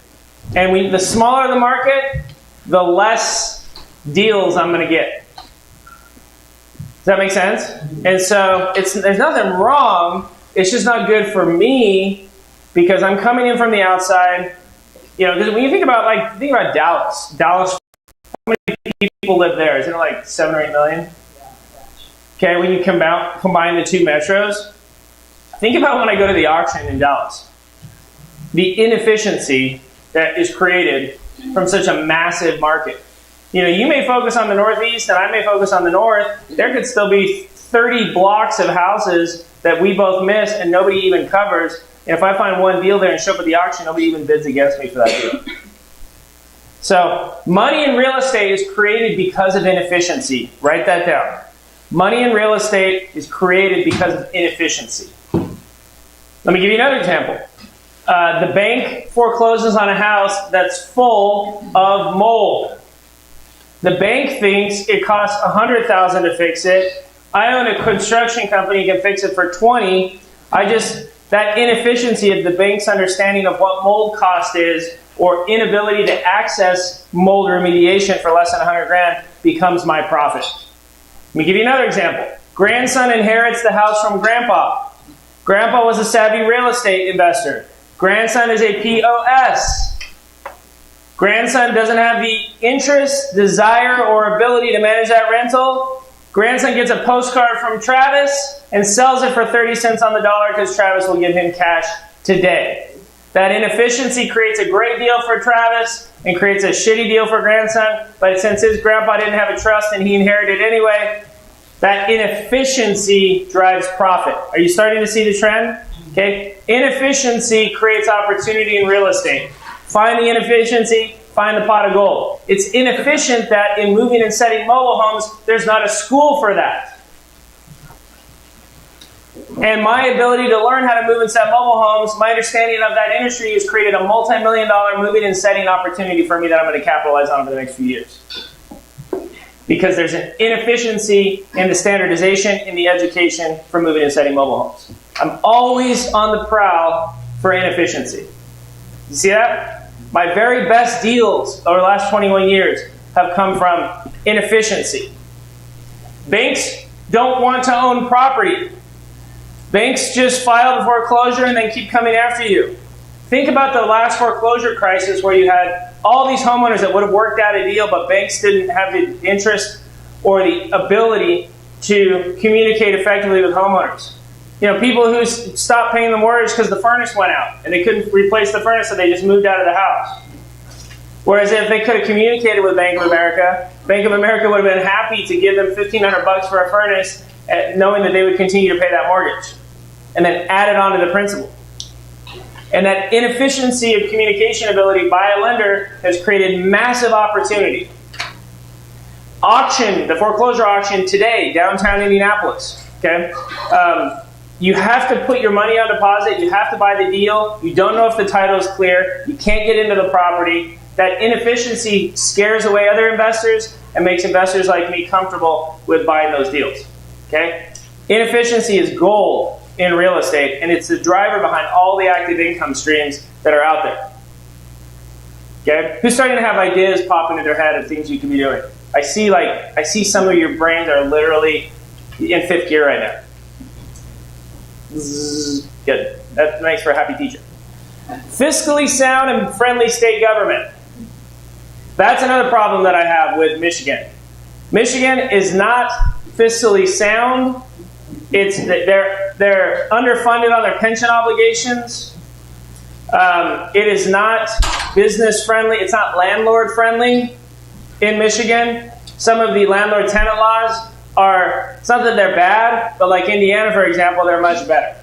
And the smaller the market, the less deals I'm going to get. Does that make sense? And so there's nothing wrong. It's just not good for me because I'm coming in from the outside. Because when you think about Dallas. Dallas, how many people live there? Isn't it like 7 or 8 million? Okay, when you combine the two metros, think about when I go to the auction in Dallas. The inefficiency that is created from such a massive market. You may focus on the Northeast and I may focus on the North. There could still be 30 blocks of houses that we both miss and nobody even covers. And if I find one deal there and show up at the auction, nobody even bids against me for that deal. So money in real estate is created because of inefficiency. Write that down. Money in real estate is created because of inefficiency. Let me give you another example. The bank forecloses on a house that's full of mold. The bank thinks it costs $100,000 to fix it. I own a construction company, can fix it for $20,000. That inefficiency of the bank's understanding of what mold cost is, or inability to access mold remediation for less than $100,000 becomes my profit. Let me give you another example. Grandson inherits the house from grandpa. Grandpa was a savvy real estate investor. Grandson is a POS. Grandson doesn't have the interest, desire, or ability to manage that rental. Grandson gets a postcard from Travis and sells it for 30 cents on the dollar because Travis will give him cash today. That inefficiency creates a great deal for Travis and creates a shitty deal for grandson, but since his grandpa didn't have a trust and he inherited anyway, that inefficiency drives profit. Are you starting to see the trend? Okay. Inefficiency creates opportunity in real estate. Find the inefficiency, find the pot of gold. It's inefficient that in moving and setting mobile homes, there's not a school for that. And my ability to learn how to move and set mobile homes, my understanding of that industry has created a multi-million-dollar moving and setting opportunity for me that I'm going to capitalize on over the next few years. Because there's an inefficiency in the standardization in the education for moving and setting mobile homes. I'm always on the prowl for inefficiency. You see that? My very best deals over the last 21 years have come from inefficiency. Banks don't want to own property. Banks just file the foreclosure and then keep coming after you. Think about the last foreclosure crisis where you had all these homeowners that would have worked out a deal, but banks didn't have the interest or the ability to communicate effectively with homeowners. People who stopped paying the mortgage because the furnace went out and they couldn't replace the furnace, so they just moved out of the house. Whereas if they could have communicated with Bank of America would have been happy to give them $1,500 for a furnace, knowing that they would continue to pay that mortgage, and then add it on to the principal. And that inefficiency of communication ability by a lender has created massive opportunity. Auction, the foreclosure auction today, downtown Indianapolis. Okay, you have to put your money on deposit. You have to buy the deal. You don't know if the title is clear. You can't get into the property. That inefficiency scares away other investors and makes investors like me comfortable with buying those deals. Okay, inefficiency is gold in real estate, and it's the driver behind all the active income streams that are out there. Okay, who's starting to have ideas pop into their head of things you can be doing? I see some of your brains are literally in fifth gear right now. Zzz, good. That makes for a happy teacher. Fiscally sound and friendly state government. That's another problem that I have with Michigan. Michigan is not fiscally sound. It's they're underfunded on their pension obligations. It is not business friendly. It's not landlord friendly in Michigan. Some of the landlord-tenant laws are, it's not that they're bad, but like Indiana, for example, they're much better.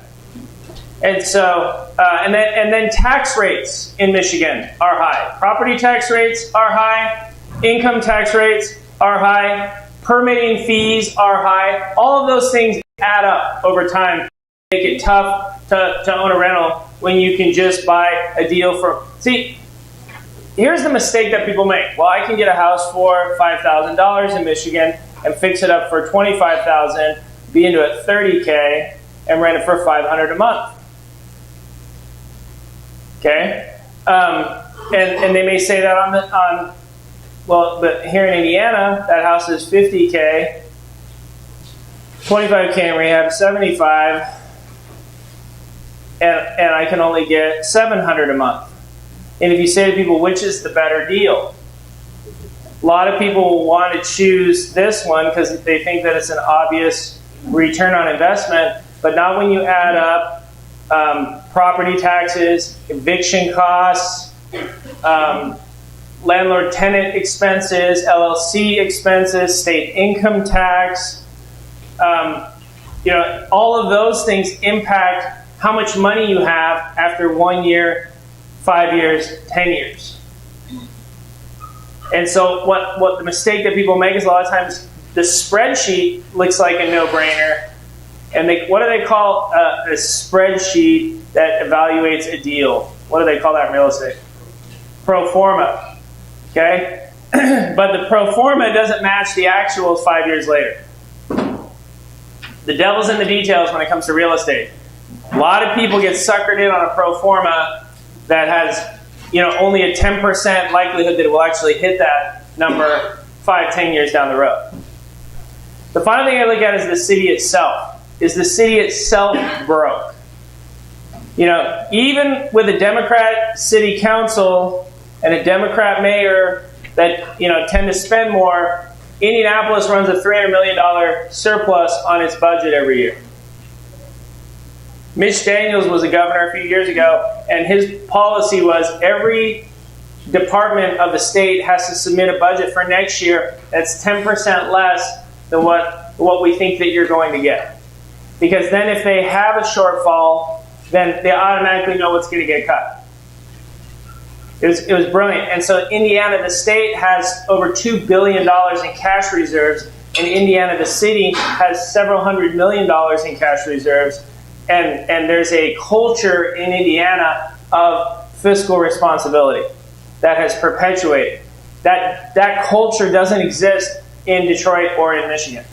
And so, and then tax rates in Michigan are high. Property tax rates are high. Income tax rates are high. Permitting fees are high. All of those things add up over time. Make it tough to own a rental when you can just buy a deal for. See, here's the mistake that people make. Well, I can get a house for $5,000 in Michigan and fix it up for $25,000, be into it $30K, and rent it for $500 a month. Okay, and they may say that well, but here in Indiana, that house is $50K, $25K in rehab, $75, and I can only get $700 a month. And if you say to people, which is the better deal? A lot of people will want to choose this one because they think that it's an obvious return on investment, but not when you add up property taxes, eviction costs, landlord-tenant expenses, LLC expenses, state income tax. All of those things impact how much money you have after 1 year, 5 years, 10 years. And so what the mistake that people make is a lot of times the spreadsheet looks like a no-brainer. And what do they call a spreadsheet that evaluates a deal? What do they call that in real estate? Pro forma. Okay? But the pro forma doesn't match the actuals 5 years later. The devil's in the details when it comes to real estate. A lot of people get suckered in on a pro forma that has only a 10% likelihood that it will actually hit that number 5-10 years down the road. The final thing I look at is the city itself. Is the city itself broke? Even with a Democrat city council and a Democrat mayor that tend to spend more, Indianapolis runs a $300 million surplus on its budget every year. Mitch Daniels was a governor a few years ago, and his policy was every department of the state has to submit a budget for next year that's 10% less than what we think that you're going to get. Because then if they have a shortfall, then they automatically know what's going to get cut. It was brilliant. And so Indiana, the state, has over $2 billion in cash reserves, and Indiana, the city, has several $100 million in cash reserves. And there's a culture in Indiana of fiscal responsibility that has perpetuated. That culture doesn't exist in Detroit or in Michigan.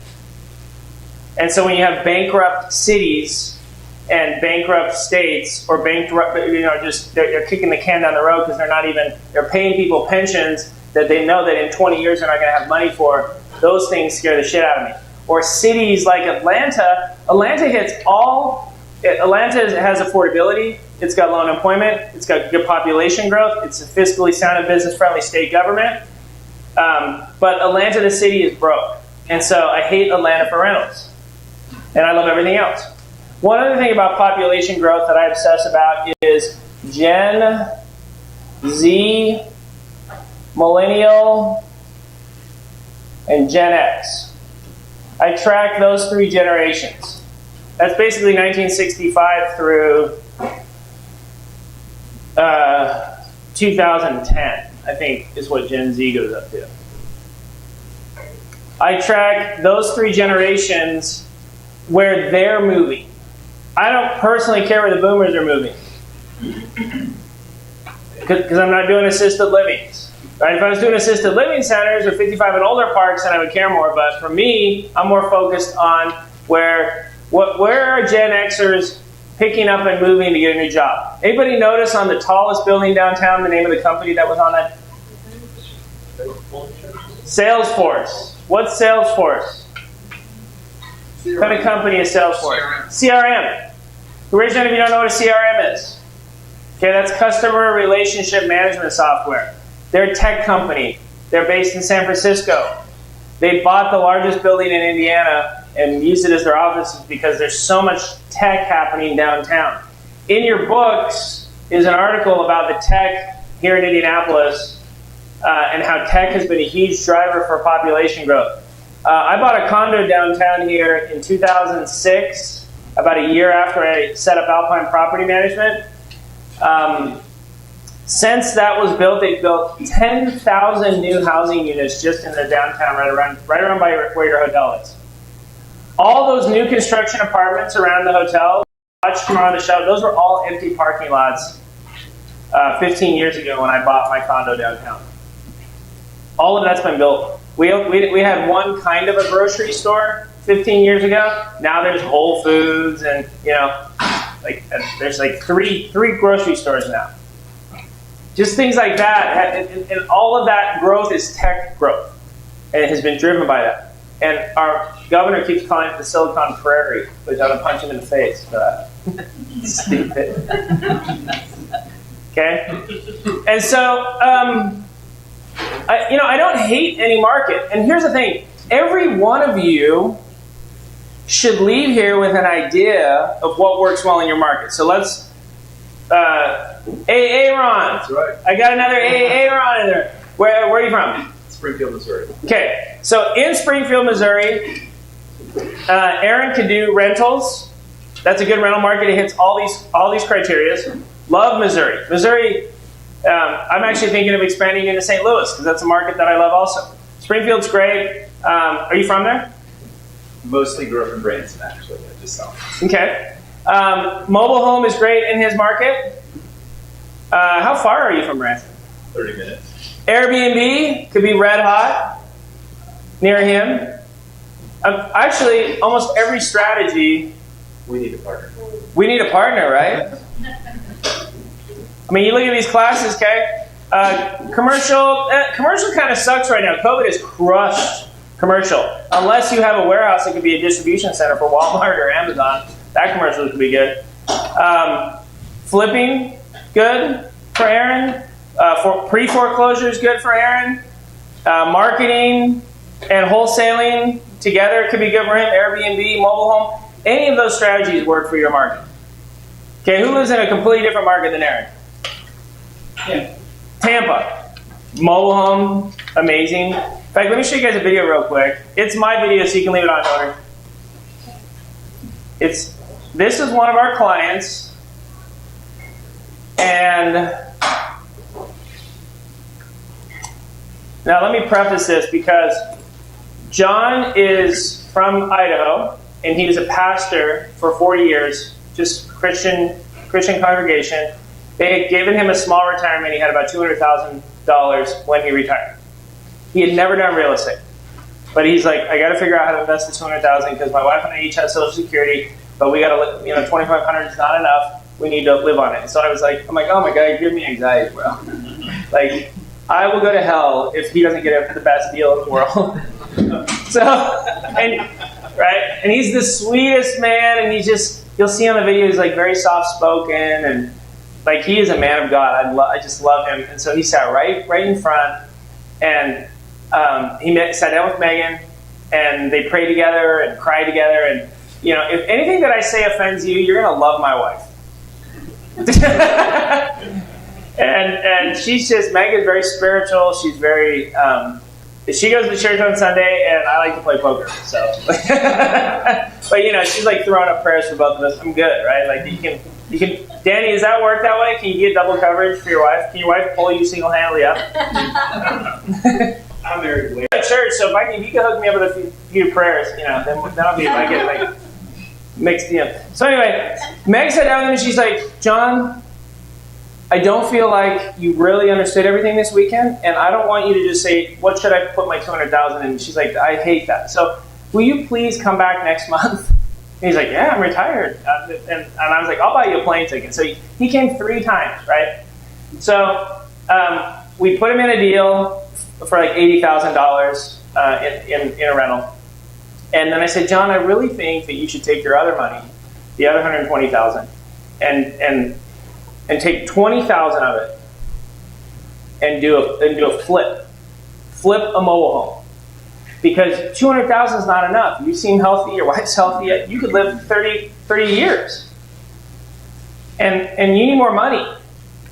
And so when you have bankrupt cities and bankrupt states, or bankrupt, they're kicking the can down the road because they're paying people pensions that they know that in 20 years they're not going to have money for. Those things scare the shit out of me. Or cities like Atlanta. Atlanta has affordability. It's got low unemployment. It's got good population growth. It's a fiscally sound and business-friendly state government. But Atlanta, the city, is broke. And so I hate Atlanta for rentals. And I love everything else. One other thing about population growth that I obsess about is Gen Z, Millennial, and Gen X. I track those three generations. That's basically 1965 through 2010, I think, is what Gen Z goes up to. I track those 3 generations where they're moving. I don't personally care where the boomers are moving, because I'm not doing assisted livings. Right? If I was doing assisted living centers or 55 and older parks, then I would care more. But for me, I'm more focused on where are Gen Xers picking up and moving to get a new job. Anybody notice on the tallest building downtown the name of the company that was on that? Salesforce. What's Salesforce? What kind of company is Salesforce? CRM. Raise your hand if you don't know what a CRM is. Okay, that's customer relationship management software. They're a tech company. They're based in San Francisco. They bought the largest building in Indiana and used it as their offices because there's so much tech happening downtown. In your books is an article about the tech here in Indianapolis and how tech has been a huge driver for population growth. I bought a condo downtown here in 2006, about a year after I set up Alpine Property Management. Since that was built, they've built 10,000 new housing units just in the downtown, right around by where your hotel is. All those new construction apartments around the hotel, watch them on the show, those were all empty parking lots 15 years ago when I bought my condo downtown. All of that's been built. We had one kind of a grocery store 15 years ago. Now there's Whole Foods and, there's like three grocery stores now. Just things like that. And all of that growth is tech growth. And it has been driven by that. And our governor keeps calling it the Silicon Prairie, which I'm going to punch him in the face for that. Stupid. Okay? And so, I don't hate any market. And here's the thing. Every one of you should leave here with an idea of what works well in your market. So let's... Aaron. That's right. I got another Aaron in there. Where are you from? Springfield, Missouri. Okay, so in Springfield, Missouri, Aaron can do rentals. That's a good rental market. It hits all these criteria. Love Missouri. Missouri, I'm actually thinking of expanding into St. Louis because that's a market that I love also. Springfield's great. Are you from there? Mostly grew up in Branson, actually. I just saw. Okay. Mobile home is great in his market. How far are you from Branson? 30 minutes. Airbnb could be red hot near him. Actually, almost every strategy. We need a partner. We need a partner, right? I mean, you look at these classes, okay? Commercial kind of sucks right now. COVID has crushed commercial. Unless you have a warehouse that could be a distribution center for Walmart or Amazon. That commercial could be good. Flipping, good for Aaron. For pre-foreclosure is good for Aaron. Marketing and wholesaling together could be good for him. Airbnb, mobile home. Any of those strategies work for your market. Okay, who lives in a completely different market than Aaron? Yeah. Tampa. Mobile home, amazing. In fact, let me show you guys a video real quick. It's my video, so you can leave it on order. This is one of our clients, and now let me preface this because John is from Idaho, and he was a pastor for 40 years, just Christian congregation. They had given him a small retirement. He had about $200,000 when he retired. He had never done real estate. But he's like, I got to figure out how to invest the $200,000 because my wife and I each have Social Security, but we got to, $2,500 is not enough. We need to live on it. So I'm like, oh my God, you give me anxiety, bro. Like, I will go to hell if he doesn't get the best deal in the world. And he's the sweetest man, and you'll see on the video, he's like very soft spoken, and like he is a man of God. I just love him. And so he sat right in front, and he sat down with Megan, and they prayed together and cried together. And if anything that I say offends you, you're gonna love my wife. and Megan's very spiritual. She's very. She goes to church on Sunday, and I like to play poker. So, but she's like throwing up prayers for both of us. I'm good, right? Like You can, Danny, does that work that way? Can you get double coverage for your wife? Can your wife pull you single-handedly up? I'm married late. Church, so if you can hook me up with a few prayers, then I'll be like mixed in. So anyway, Meg sat down with him and she's like, John, I don't feel like you really understood everything this weekend, and I don't want you to just say, what should I put my $200,000 in? She's like, I hate that. So will you please come back next month? And he's like, yeah, I'm retired. And I was like, I'll buy you a plane ticket. So he came 3 times, right? So we put him in a deal for like $80,000 in a rental. And then I said, John, I really think that you should take your other money, the other $120,000, and take $20,000 of it and do a flip a mobile home. Because $200,000 is not enough. You seem healthy, your wife's healthy, you could live 30 years. And you need more money.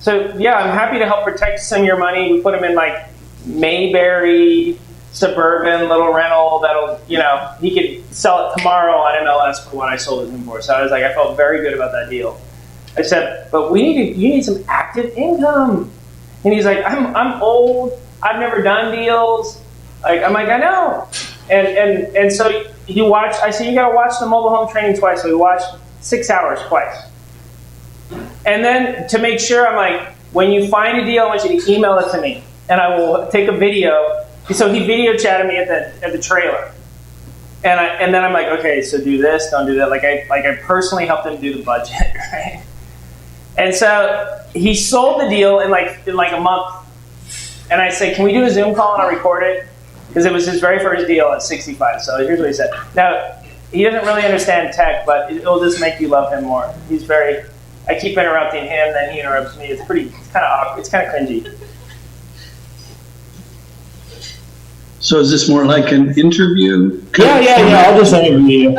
So yeah, I'm happy to help protect some of your money. We put them in like Mayberry, suburban little rental that'll, he could sell it tomorrow on MLS for what I sold it to him for. So I felt very good about that deal. I said, but you need some active income. And he's like, I'm old, I've never done deals. I'm like, I know. And so I said, you gotta watch the mobile home training twice. So we watched 6 hours twice. And then to make sure, I'm like, when you find a deal, I want you to email it to me. And I will take a video. So he video chatted me at the trailer. And then I'm like, okay, so do this, don't do that. Like I personally helped him do the budget, right? And so he sold the deal in like a month. And I said, can we do a Zoom call and I'll record it? Because it was his very first deal at 65. So here's what he said. Now, he doesn't really understand tech, but it'll just make you love him more. I keep interrupting him, then he interrupts me. It's kind of awkward. It's kind of cringy. So is this more like an interview? Yeah, I'll just interview you.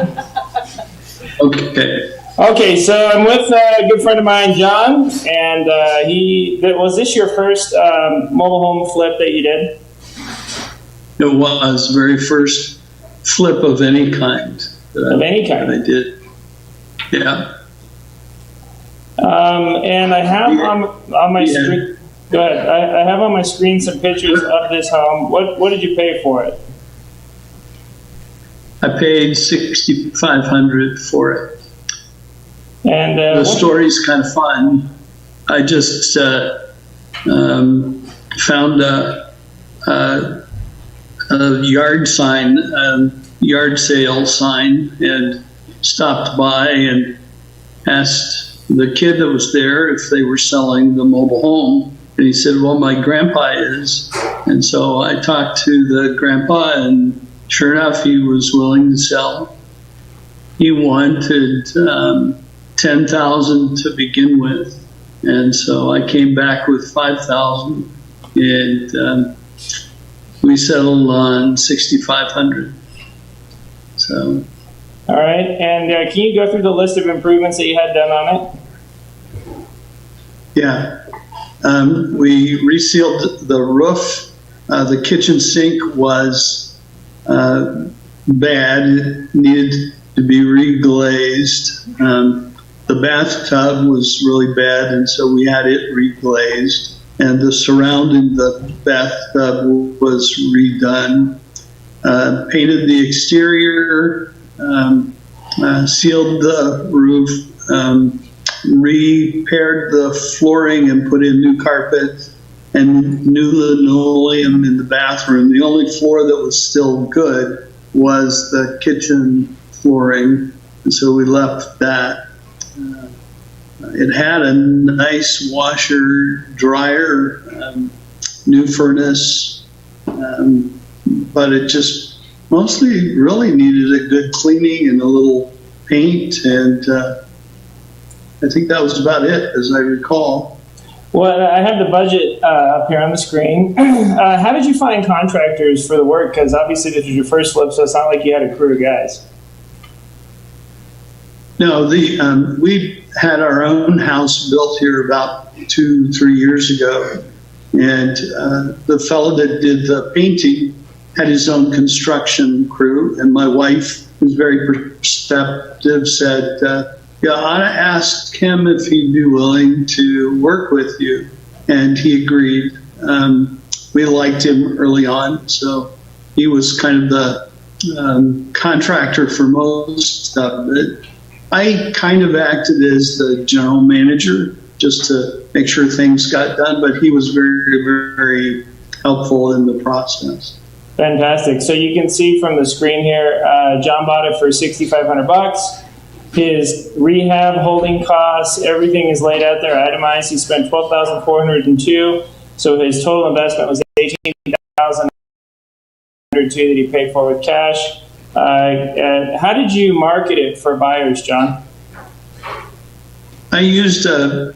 Okay, so I'm with a good friend of mine, John, and was this your first mobile home flip that you did? It was very first flip of any kind. Of any kind? I did. Yeah. And I have on my screen. Go ahead. I have on my screen some pictures of this home. What did you pay for it? I paid $6,500 for it. And the story's kind of fun. I just found a yard sign, yard sale sign, and stopped by and asked the kid that was there if they were selling the mobile home. And he said, well, my grandpa is. And so I talked to the grandpa, and sure enough, he was willing to sell. He wanted $10,000 to begin with. And so I came back with $5,000, and we settled on $6,500. So. All right, and can you go through the list of improvements that you had done on it? Yeah. We resealed the roof. The kitchen sink was bad. It needed to be reglazed. The bathtub was really bad, and so we had it reglazed. And the surrounding the bathtub was redone. Painted the exterior, sealed the roof, repaired the flooring and put in new carpet and new linoleum in the bathroom. The only floor that was still good was the kitchen flooring, and so we left that. It had a nice washer, dryer, new furnace, but it just mostly really needed a good cleaning and a little paint, and I think that was about it, as I recall. Well, I have the budget up here on the screen. How did you find contractors for the work? Because obviously this was your first flip, so it's not like you had a crew of guys. No, we had our own house built here about 2-3 years ago, and the fellow that did the painting had his own construction crew, and my wife, who's very perceptive, said, Yeah, I asked him if he'd be willing to work with you, and he agreed. We liked him early on, so he was kind of the contractor for most of it. I kind of acted as the general manager just to make sure things got done, but he was very, very helpful in the process. Fantastic. So you can see from the screen here, John bought it for $6,500. His rehab holding costs, everything is laid out there, itemized. He spent $12,402. So his total investment was $18,902 that he paid for with cash. How did you market it for buyers, John? I used a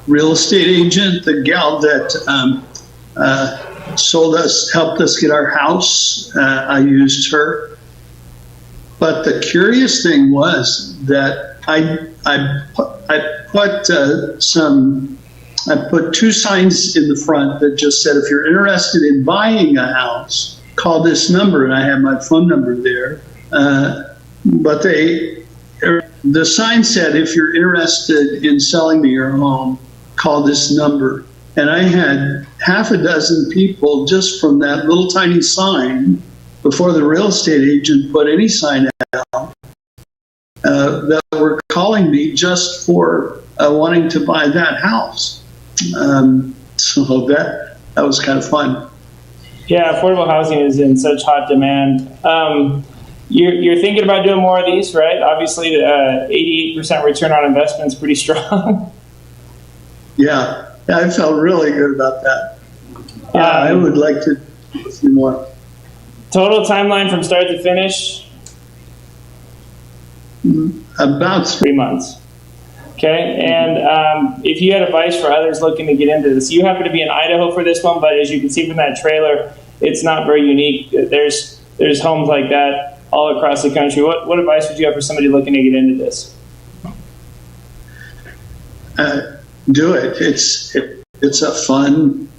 real estate agent, the gal that helped us get our house. I used her. But the curious thing was that I put two signs in the front that just said, if you're interested in buying a house, call this number, and I have my phone number there. But the sign said, if you're interested in selling me your home, call this number. And I had half a dozen people just from that little tiny sign, before the real estate agent put any sign out, that were calling me just for wanting to buy that house. So that was kind of fun. Yeah, affordable housing is in such hot demand. You're thinking about doing more of these, right? Obviously, 88% return on investment is pretty strong. Yeah, I felt really good about that. Yeah, I would like to do a few more. Total timeline from start to finish? About 3 months. Okay, and if you had advice for others looking to get into this, you happen to be in Idaho for this one, but as you can see from that trailer, it's not very unique. There's homes like that all across the country. What advice would you have for somebody looking to get into this? Do it. It's a fun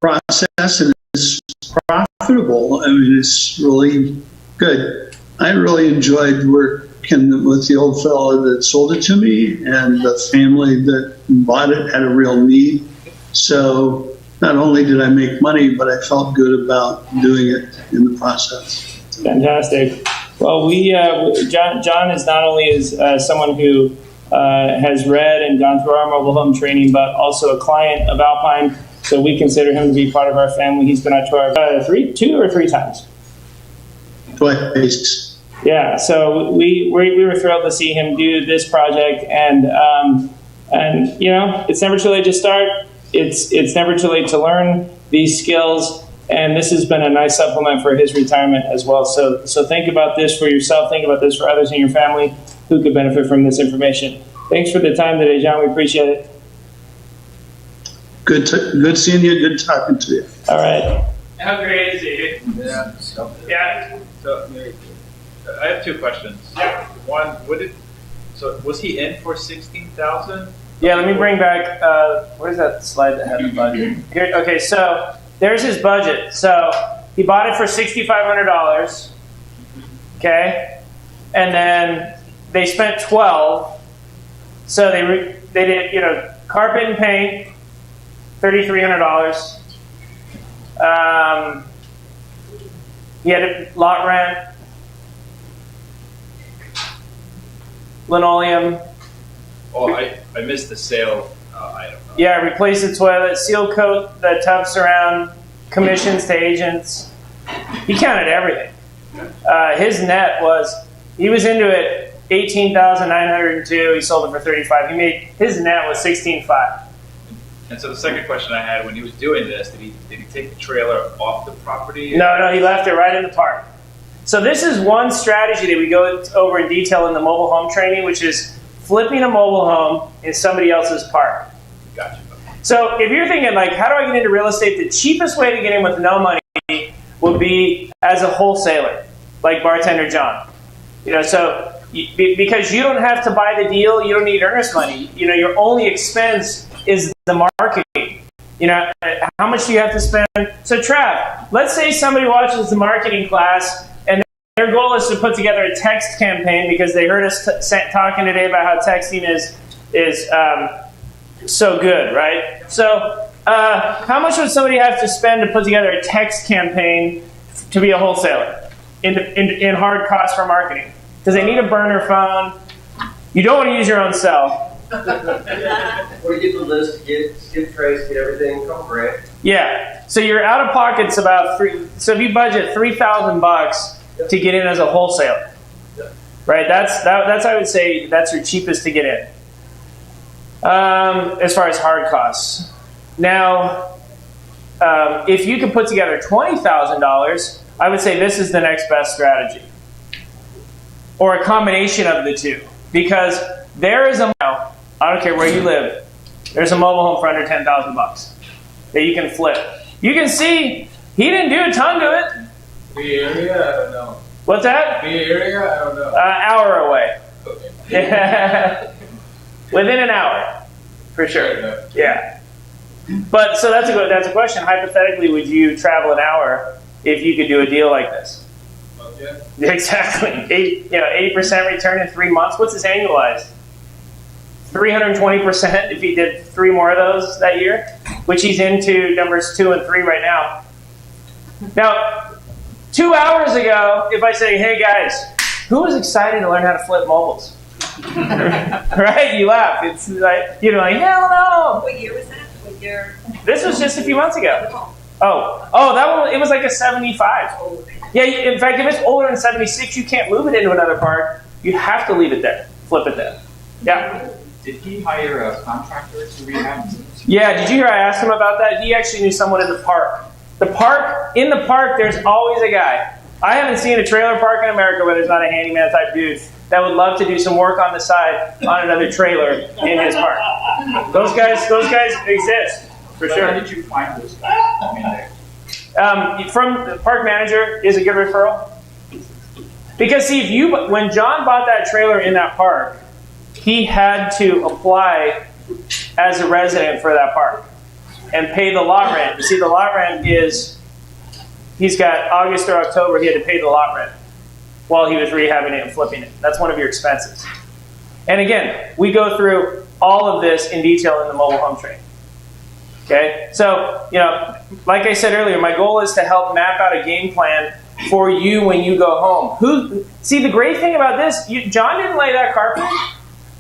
process, and it's profitable. I mean, it's really good. I really enjoyed working with the old fellow that sold it to me, and the family that bought it had a real need. So not only did I make money, but I felt good about doing it in the process. Fantastic. Well, John is not only is someone who has read and gone through our mobile home training, but also a client of Alpine. So we consider him to be part of our family. He's been out to our two or three times. Twice. Yeah. So we were thrilled to see him do this project, and you know, it's never too late to start. It's never too late to learn these skills. And this has been a nice supplement for his retirement as well. So think about this for yourself. Think about this for others in your family who could benefit from this information. Thanks for the time today, John. We appreciate it. Good seeing you. Good talking to you. All right. How great is it? Yeah. Yeah. So I have two questions. Yeah. One, so was he in for 16,000? Yeah. Let me bring back. Where's that slide that had the budget? Here. Okay. So there's his budget. So he bought it for $6,500. Okay. And then they spent $12,000. So they did, you know, carpet and paint, $3,300. He had a lot rent, linoleum. Oh, I missed the sale item. Yeah, replace the toilet, seal coat the tubs around, commissions to agents. He counted everything. His net was, he was into it, $18,902. He sold it for $35,000. His net was $16,500. And so the second question I had, when he was doing this, did he take the trailer off the property? No, he left it right in the park. So this is one strategy that we go over in detail in the mobile home training, which is flipping a mobile home in somebody else's park. Gotcha. So if you're thinking, like, how do I get into real estate? The cheapest way to get in with no money would be as a wholesaler, like Bartender John. You know, so because you don't have to buy the deal, you don't need earnest money. You know, your only expense is the marketing. You know, how much do you have to spend? So Trav, let's say somebody watches the marketing class and their goal is to put together a text campaign because they heard us talking today about how texting is so good, right? So how much would somebody have to spend to put together a text campaign to be a wholesaler in hard costs for marketing? Because they need a burner phone. You don't want to use your own cell. What do you get the list, get skip trace, get everything, couple grand? Yeah. So your out of pocket's about so if you budget $3,000 to get in as a wholesaler, right? That's I would say that's your cheapest to get in. As far as hard costs. Now, if you could put together $20,000, I would say this is the next best strategy, or a combination of the two, because there is I don't care where you live, there's a mobile home for under $10,000 that you can flip. You can see he didn't do a ton to it. The area, I don't know. What's that? The area, I don't know. Hour away. Okay. Within an hour, for sure. Yeah. But so that's a question. Hypothetically, would you travel an hour if you could do a deal like this? Okay. Exactly. 80% return in 3 months. What's his annualized? 320% if he did 3 more of those that year, which he's into numbers 2 and 3 right now. Now, 2 hours ago, if I say, hey guys, who was excited to learn how to flip mobiles? Right? You laugh. It's like, you're like, hell no. What year was that? What year? This was just a few months ago. Oh, that one, it was like a 75. Yeah, in fact, if it's older than 76, you can't move it into another park. You have to leave it there. Flip it there. Yeah. Did he hire a contractor to rehab? Yeah, did you hear I asked him about that? He actually knew someone in the park. In the park, there's always a guy. I haven't seen a trailer park in America where there's not a handyman type dude that would love to do some work on the side on another trailer in his park. Those guys exist, for sure. Where did you find this guy? From the park manager is a good referral. Because see, when John bought that trailer in that park, he had to apply as a resident for that park and pay the lot rent. You see, the lot rent is, he's got August or October, he had to pay the lot rent while he was rehabbing it and flipping it. That's one of your expenses. And again, we go through all of this in detail in the mobile home training. Okay? So, like I said earlier, my goal is to help map out a game plan for you when you go home. See, the great thing about this, John didn't lay that carpet.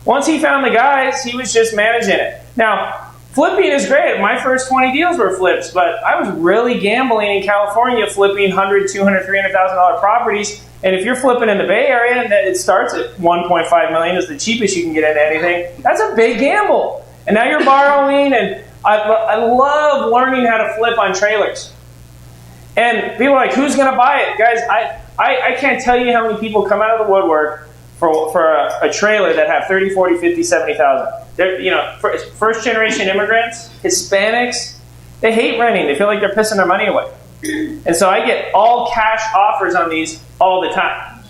Once he found the guys, he was just managing it. Now, flipping is great. My first 20 deals were flips, but I was really gambling in California, flipping $100,000, $200,000, $300,000 properties. And if you're flipping in the Bay Area and it starts at $1.5 million is the cheapest you can get into anything, that's a big gamble. And now you're borrowing, and I love learning how to flip on trailers. And people are like, who's going to buy it? Guys, I can't tell you how many people come out of the woodwork for a trailer that have 30, 40, 50, 70,000. They're, first generation immigrants, Hispanics, they hate renting. They feel like they're pissing their money away. And so I get all cash offers on these all the time.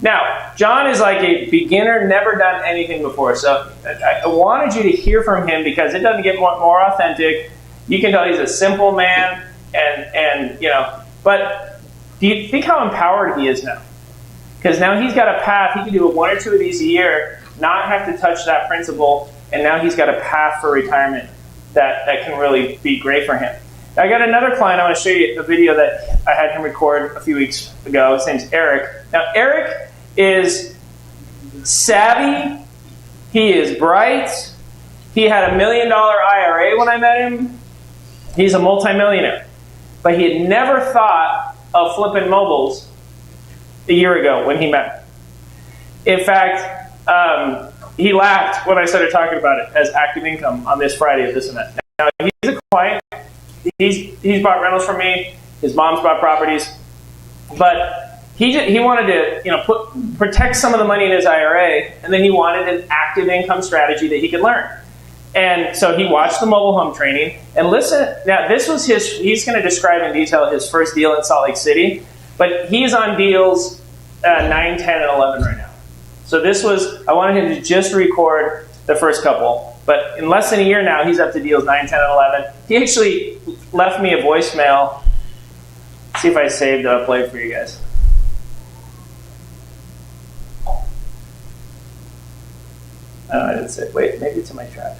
Now, John is like a beginner, never done anything before. So I wanted you to hear from him because it doesn't get more authentic. You can tell he's a simple man and but do you think how empowered he is now? Because now he's got a path. He can do 1 or 2 of these a year, not have to touch that principal, and now he's got a path for retirement that can really be great for him. I got another client. I want to show you a video that I had him record a few weeks ago. His name's Eric. Now, Eric is savvy. He is bright. He had $1 million IRA when I met him. He's a multimillionaire. But he had never thought of flipping mobiles a year ago when he met me. In fact, he laughed when I started talking about it as active income on this Friday at this event. Now, he's a client. He's bought rentals from me. His mom's bought properties. But he wanted to protect some of the money in his IRA, and then he wanted an active income strategy that he could learn. And so he watched the mobile home training. And listen, now this was he's going to describe in detail his first deal in Salt Lake City. But he's on deals 9, 10, and 11 right now. So I wanted him to just record the first couple. But in less than a year now, he's up to deals 9, 10, and 11. He actually left me a voicemail. Let's see if I saved it. I'll play it for you guys. Oh, I didn't say. Wait, maybe it's in my trash.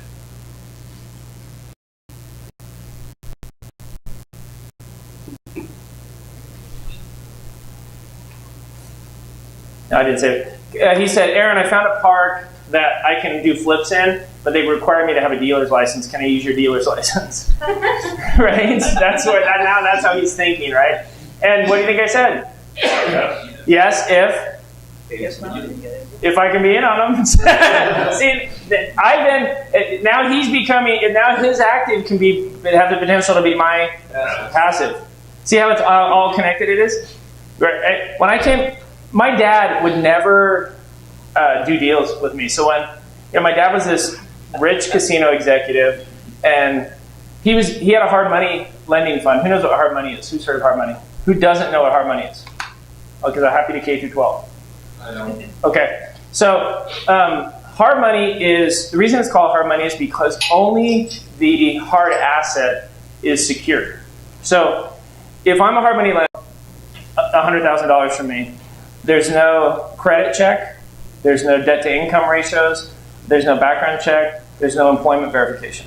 No, I didn't say it. He said, Aaron, I found a park that I can do flips in, but they require me to have a dealer's license. Can I use your dealer's license? Right? That's how he's thinking, right? And what do you think I said? Yes, if I can be in on them. See, now he's becoming, now his active can have the potential to be my passive. See how it's all connected it is? Right? When I came, my dad would never do deals with me. So when my dad was this rich casino executive, and he had a hard money lending fund. Who knows what hard money is? Who's heard of hard money? Who doesn't know what hard money is? Because I'm happy to K through 12. I don't. Okay, so hard money is, the reason it's called hard money is because only the hard asset is secured. So if I'm a hard money lender, $100,000 from me, there's no credit check, there's no debt to income ratios, there's no background check, there's no employment verification.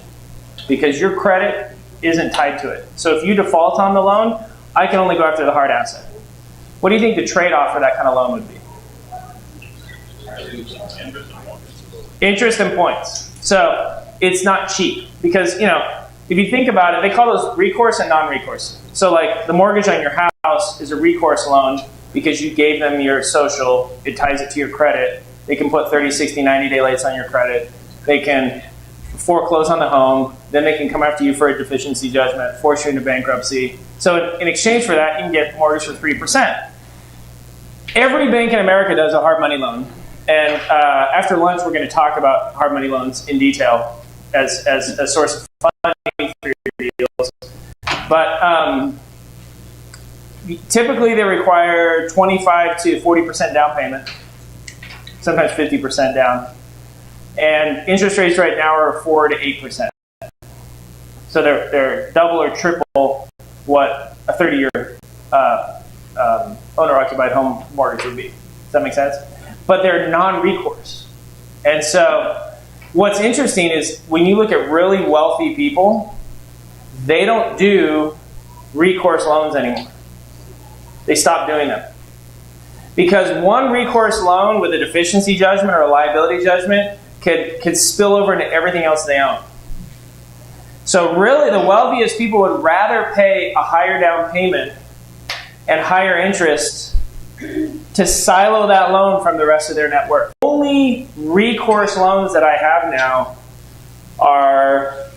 Because your credit isn't tied to it. So if you default on the loan, I can only go after the hard asset. What do you think the trade-off for that kind of loan would be? Interest and points. So it's not cheap because, if you think about it, they call those recourse and non-recourse. So like the mortgage on your house is a recourse loan because you gave them your social, it ties it to your credit. They can put 30, 60, 90-day lates on your credit. They can foreclose on the home. Then they can come after you for a deficiency judgment, force you into bankruptcy. So in exchange for that, you can get mortgage for 3%. Every bank in America does a hard money loan. And after lunch, we're going to talk about hard money loans in detail as a source of funding for your deals. But typically, they require 25 to 40% down payment, sometimes 50% down. And interest rates right now are 4 to 8%. So they're double or triple what a 30-year owner-occupied home mortgage would be. Does that make sense? But they're non-recourse. And so what's interesting is when you look at really wealthy people, they don't do recourse loans anymore. They stopped doing them. Because one recourse loan with a deficiency judgment or a liability judgment could spill over into everything else they own. So really the wealthiest people would rather pay a higher down payment and higher interest to silo that loan from the rest of their net worth. Only recourse loans that I have now are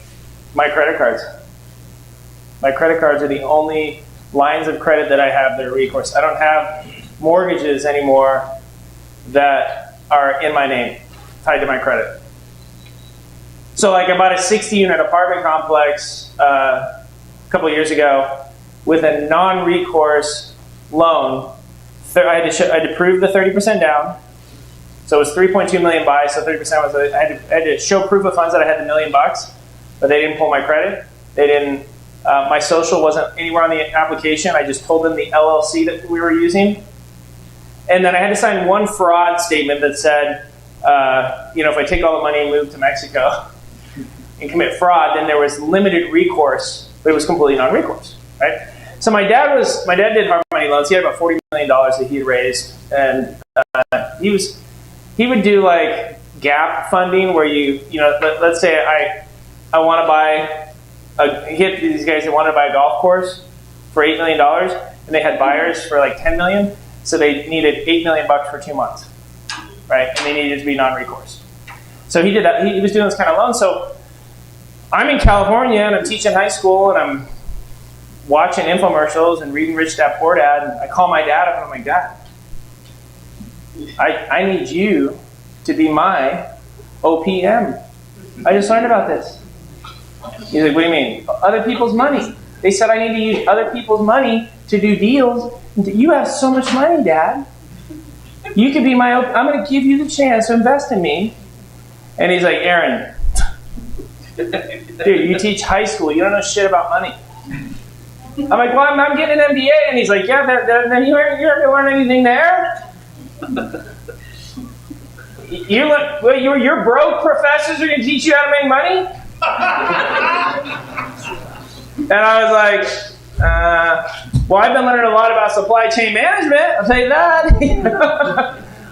my credit cards. My credit cards are the only lines of credit that I have that are recourse. I don't have mortgages anymore that are in my name, tied to my credit. So like I bought a 60-unit apartment complex a couple of years ago with a non-recourse loan. I had to prove the 30% down. So it was 3.2 million buy, so 30% was, I had to show proof of funds that I had $1 million, but they didn't pull my credit. They didn't, my social wasn't anywhere on the application. I just told them the LLC that we were using. And then I had to sign one fraud statement that said, if I take all the money and move to Mexico and commit fraud, then there was limited recourse, but it was completely non-recourse, right? So my dad did hard money loans. He had about $40 million that he had raised, and he would do like gap funding where let's say I want to buy these guys that wanted to buy a golf course for $8 million, and they had buyers for like $10 million, so they needed $8 million for 2 months, right? And they needed to be non-recourse. So he did that. He was doing this kind of loan. So I'm in California and I'm teaching high school and I'm watching infomercials and reading Rich Dad Poor Dad, and I call my dad up and I'm like, Dad, I need you to be my OPM. I just learned about this. He's like, what do you mean? Other people's money. They said I need to use other people's money to do deals. You have so much money, Dad. You could be I'm going to give you the chance to invest in me. And he's like, Aaron, dude, you teach high school. You don't know shit about money. I'm like, well, I'm getting an MBA. And he's like, yeah, then you're not going to learn anything there? Your broke professors are going to teach you how to make money? And I was like, well, I've been learning a lot about supply chain management. I'll tell you that.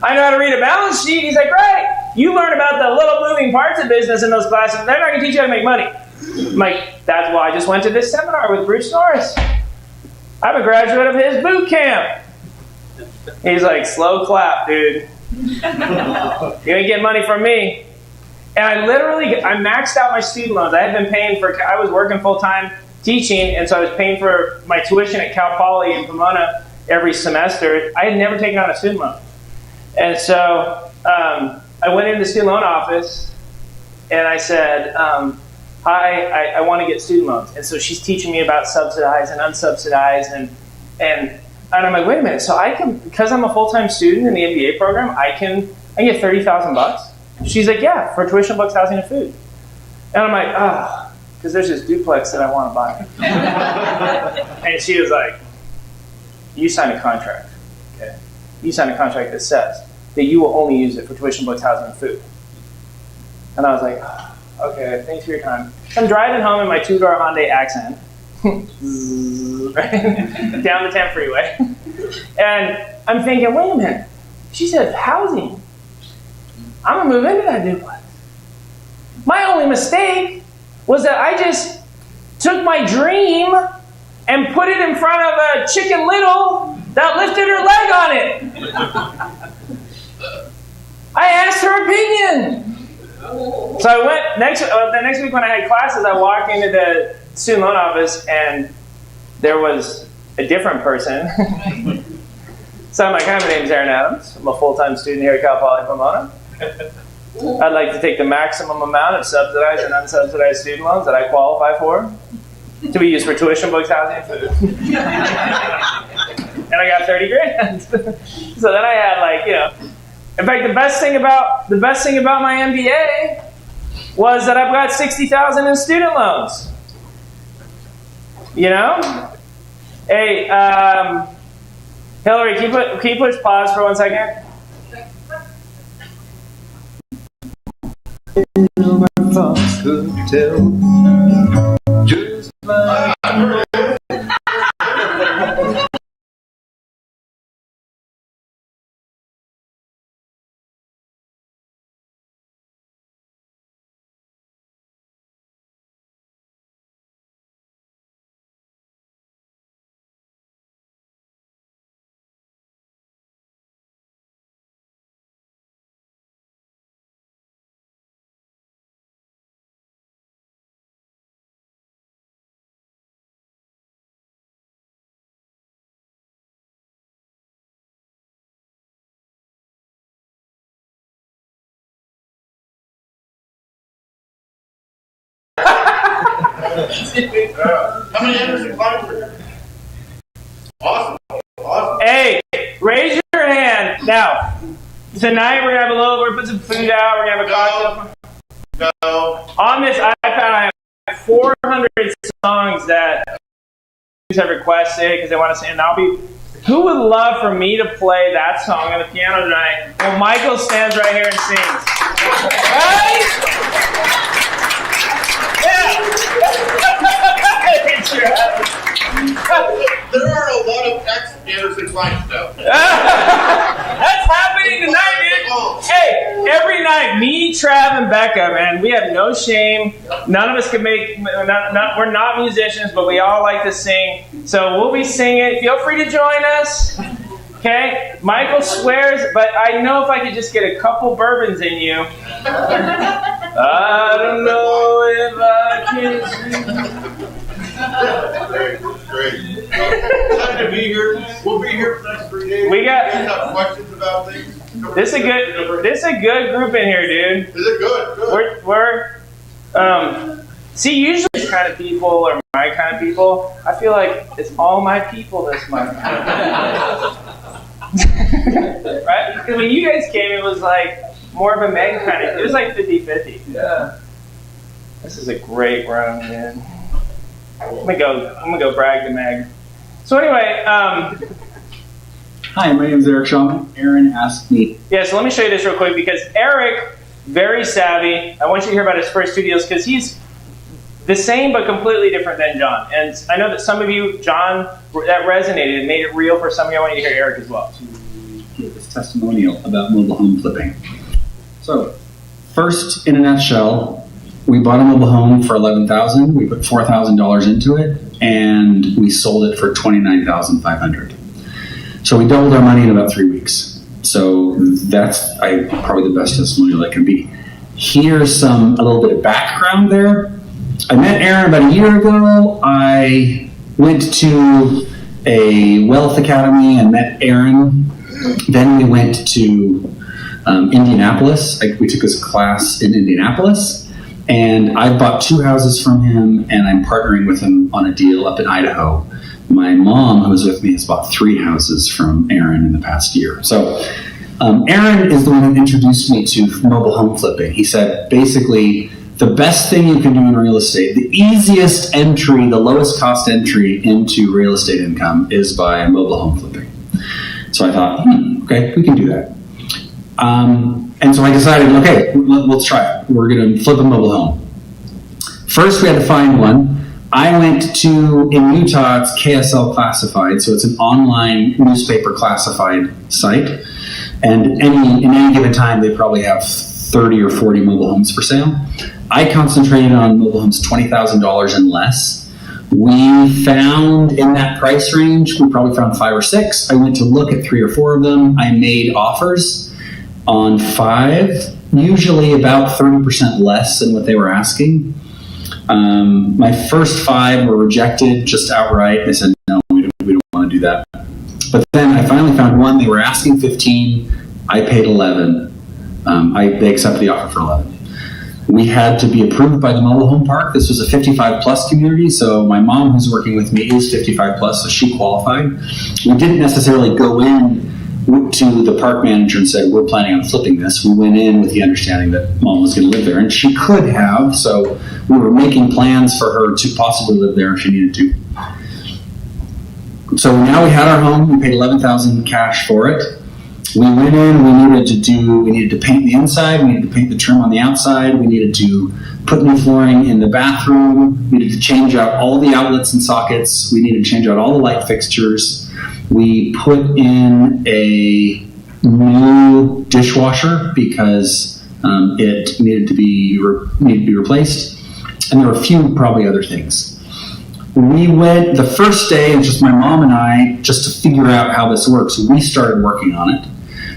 I know how to read a balance sheet. He's like, great. You learn about the little moving parts of business in those classes. They're not going to teach you how to make money. I'm like, that's why I just went to this seminar with Bruce Norris. I'm a graduate of his boot camp. He's like, slow clap, dude. You ain't getting money from me. And I maxed out my student loans. I was working full-time teaching, and so I was paying for my tuition at Cal Poly in Pomona every semester. I had never taken on a student loan. And so I went into the student loan office, and I said, hi, I want to get student loans. And so she's teaching me about subsidized and unsubsidized, and I'm like, wait a minute, so I can, because I'm a full-time student in the MBA program, I can get $30,000? She's like, yeah, for tuition, books, housing, and food. And I'm like, because there's this duplex that I want to buy. And she was like, you sign a contract, okay? You sign a contract that says that you will only use it for tuition, books, housing, and food. And I was like, okay, thanks for your time. I'm driving home in my two-door Hyundai Accent. Down the 10 freeway. And I'm thinking, wait a minute. She said housing. I'm going to move into that duplex. My only mistake was that I just took my dream and put it in front of a Chicken Little that lifted her leg on it. I asked her opinion. So I went, the next week when I had classes, I walked into the student loan office and there was a different person. So I'm like, hi, my name's Aaron Adams. I'm a full-time student here at Cal Poly Pomona. I'd like to take the maximum amount of subsidized and unsubsidized student loans that I qualify for to be used for tuition, books, housing, and food. And I got 30 grand. So then I had in fact, the best thing about my MBA was that I've got $60,000 in student loans. You know? Hey, Hillary, can you push pause for 1 second? My thoughts could tell just like How many Anderson clients are there? Awesome. Hey, raise your hand. Now, tonight we're going to we're going to put some food out. We're going to have a cocktail. No. On this iPad, I have 400 songs that have requested because they want to sing. And who would love for me to play that song on the piano tonight? Well, Michael stands right here and sings. Right? There are a lot of ex-Anderson clients, though. That's happening tonight, dude. Hey, every night, me, Trav, and Becca, man, we have no shame. None of us can we're not musicians, but we all like to sing. So we'll be singing. Feel free to join us. Okay? Michael swears, but I know if I could just get a couple bourbons in you. I don't know if I can see. Great. Glad to be here. We'll be here for the next 3 days. We got have questions about things. This is a good group in here, dude. Is it good? We're see, usually these kind of people or my kind of people, I feel like it's all my people this month. Right? Because when you guys came, it was like more of a Meg kind of, it was like 50-50. Yeah. This is a great room, man. I'm gonna go brag to Meg. So anyway, Hi, my name is Eric Shawman. Aaron asked me. Yeah, so let me show you this real quick because Eric, very savvy. I want you to hear about his first 2 deals because he's the same but completely different than John. And I know that some of you, John, that resonated and made it real for some of you. I want you to hear Eric as well. To give this testimonial about mobile home flipping. So, first, in a nutshell, we bought a mobile home for $11,000. We put $4,000 into it, and we sold it for $29,500. So we doubled our money in about 3 weeks. So that's probably the best testimonial that can be. Here's a little bit of background there. I met Aaron about a year ago. I went to a wealth academy and met Aaron. Then we went to Indianapolis. We took his class in Indianapolis. And I bought 2 houses from him, and I'm partnering with him on a deal up in Idaho. My mom, who was with me, has bought 3 houses from Aaron in the past year. So Aaron is the one who introduced me to mobile home flipping. He said, basically, the best thing you can do in real estate, the easiest entry, the lowest cost entry into real estate income is by mobile home flipping. So I thought, okay, we can do that. And so I decided, okay, let's try it. We're going to flip a mobile home. First, we had to find one. I went to, in Utah, it's KSL Classified, so it's an online newspaper classified site. And in any given time, they probably have 30 or 40 mobile homes for sale. I concentrated on mobile homes $20,000 and less. We found in that price range, we probably found 5 or 6. I went to look at 3 or 4 of them. I made offers on 5, usually about 30% less than what they were asking. My first 5 were rejected just outright. They said, no, we don't want to do that. But then I finally found one. They were asking 15. I paid 11. They accepted the offer for 11. We had to be approved by the mobile home park. This was a 55 plus community, so my mom, who's working with me, is 55 plus, so she qualified. We didn't necessarily go in to the park manager and said, we're planning on flipping this. We went in with the understanding that mom was going to live there, and she could have, so we were making plans for her to possibly live there if she needed to. So now we had our home. We paid $11,000 cash for it. We went in, we needed to paint the inside, we needed to paint the trim on the outside, we needed to put new flooring in the bathroom, we needed to change out all the outlets and sockets, we needed to change out all the light fixtures. We put in a new dishwasher because it needed to be replaced, and there were a few probably other things. We went the first day, and just my mom and I, just to figure out how this works, we started working on it,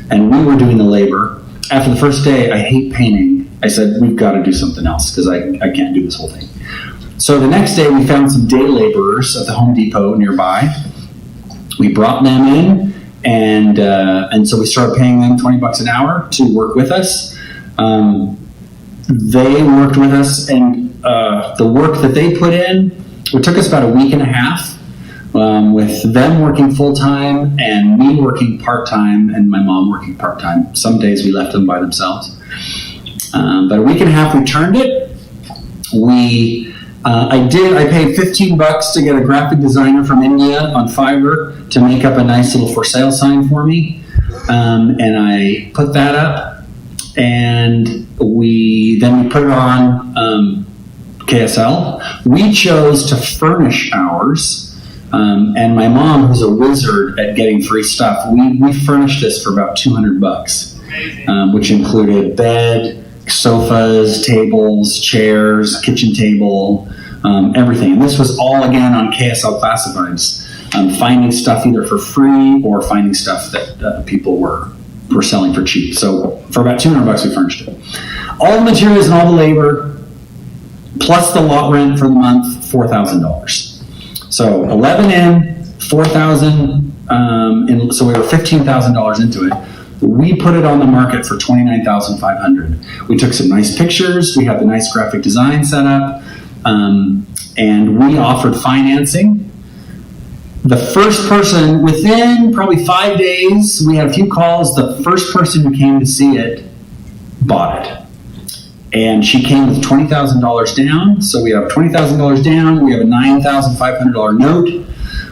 and we were doing the labor. After the first day, I hate painting. I said, we've got to do something else because I can't do this whole thing. So the next day, we found some day laborers at the Home Depot nearby. We brought them in, and so we started paying them $20 an hour to work with us. They worked with us, and the work that they put in, it took us about a week and a half, with them working full-time and me working part-time and my mom working part-time. Some days we left them by themselves. But a week and a half we turned it. I paid $15 to get a graphic designer from India on Fiverr to make up a nice little for sale sign for me. And I put that up, and we put it on KSL. We chose to furnish ours, and my mom, who's a wizard at getting free stuff, we furnished this for about $200, which included bed, sofas, tables, chairs, kitchen table, everything. And this was all again on KSL Classifieds, finding stuff either for free or finding stuff that people were selling for cheap. So for about $200 we furnished it. All the materials and all the labor, plus the lot rent for the month, $4,000. So 11 in, 4,000, so we were $15,000 into it. We put it on the market for $29,500. We took some nice pictures. We had the nice graphic design set up, and we offered financing. The first person, within probably 5 days, we had a few calls. The first person who came to see it bought it. And she came with $20,000 down. So we have $20,000 down. We have a $9,500 note.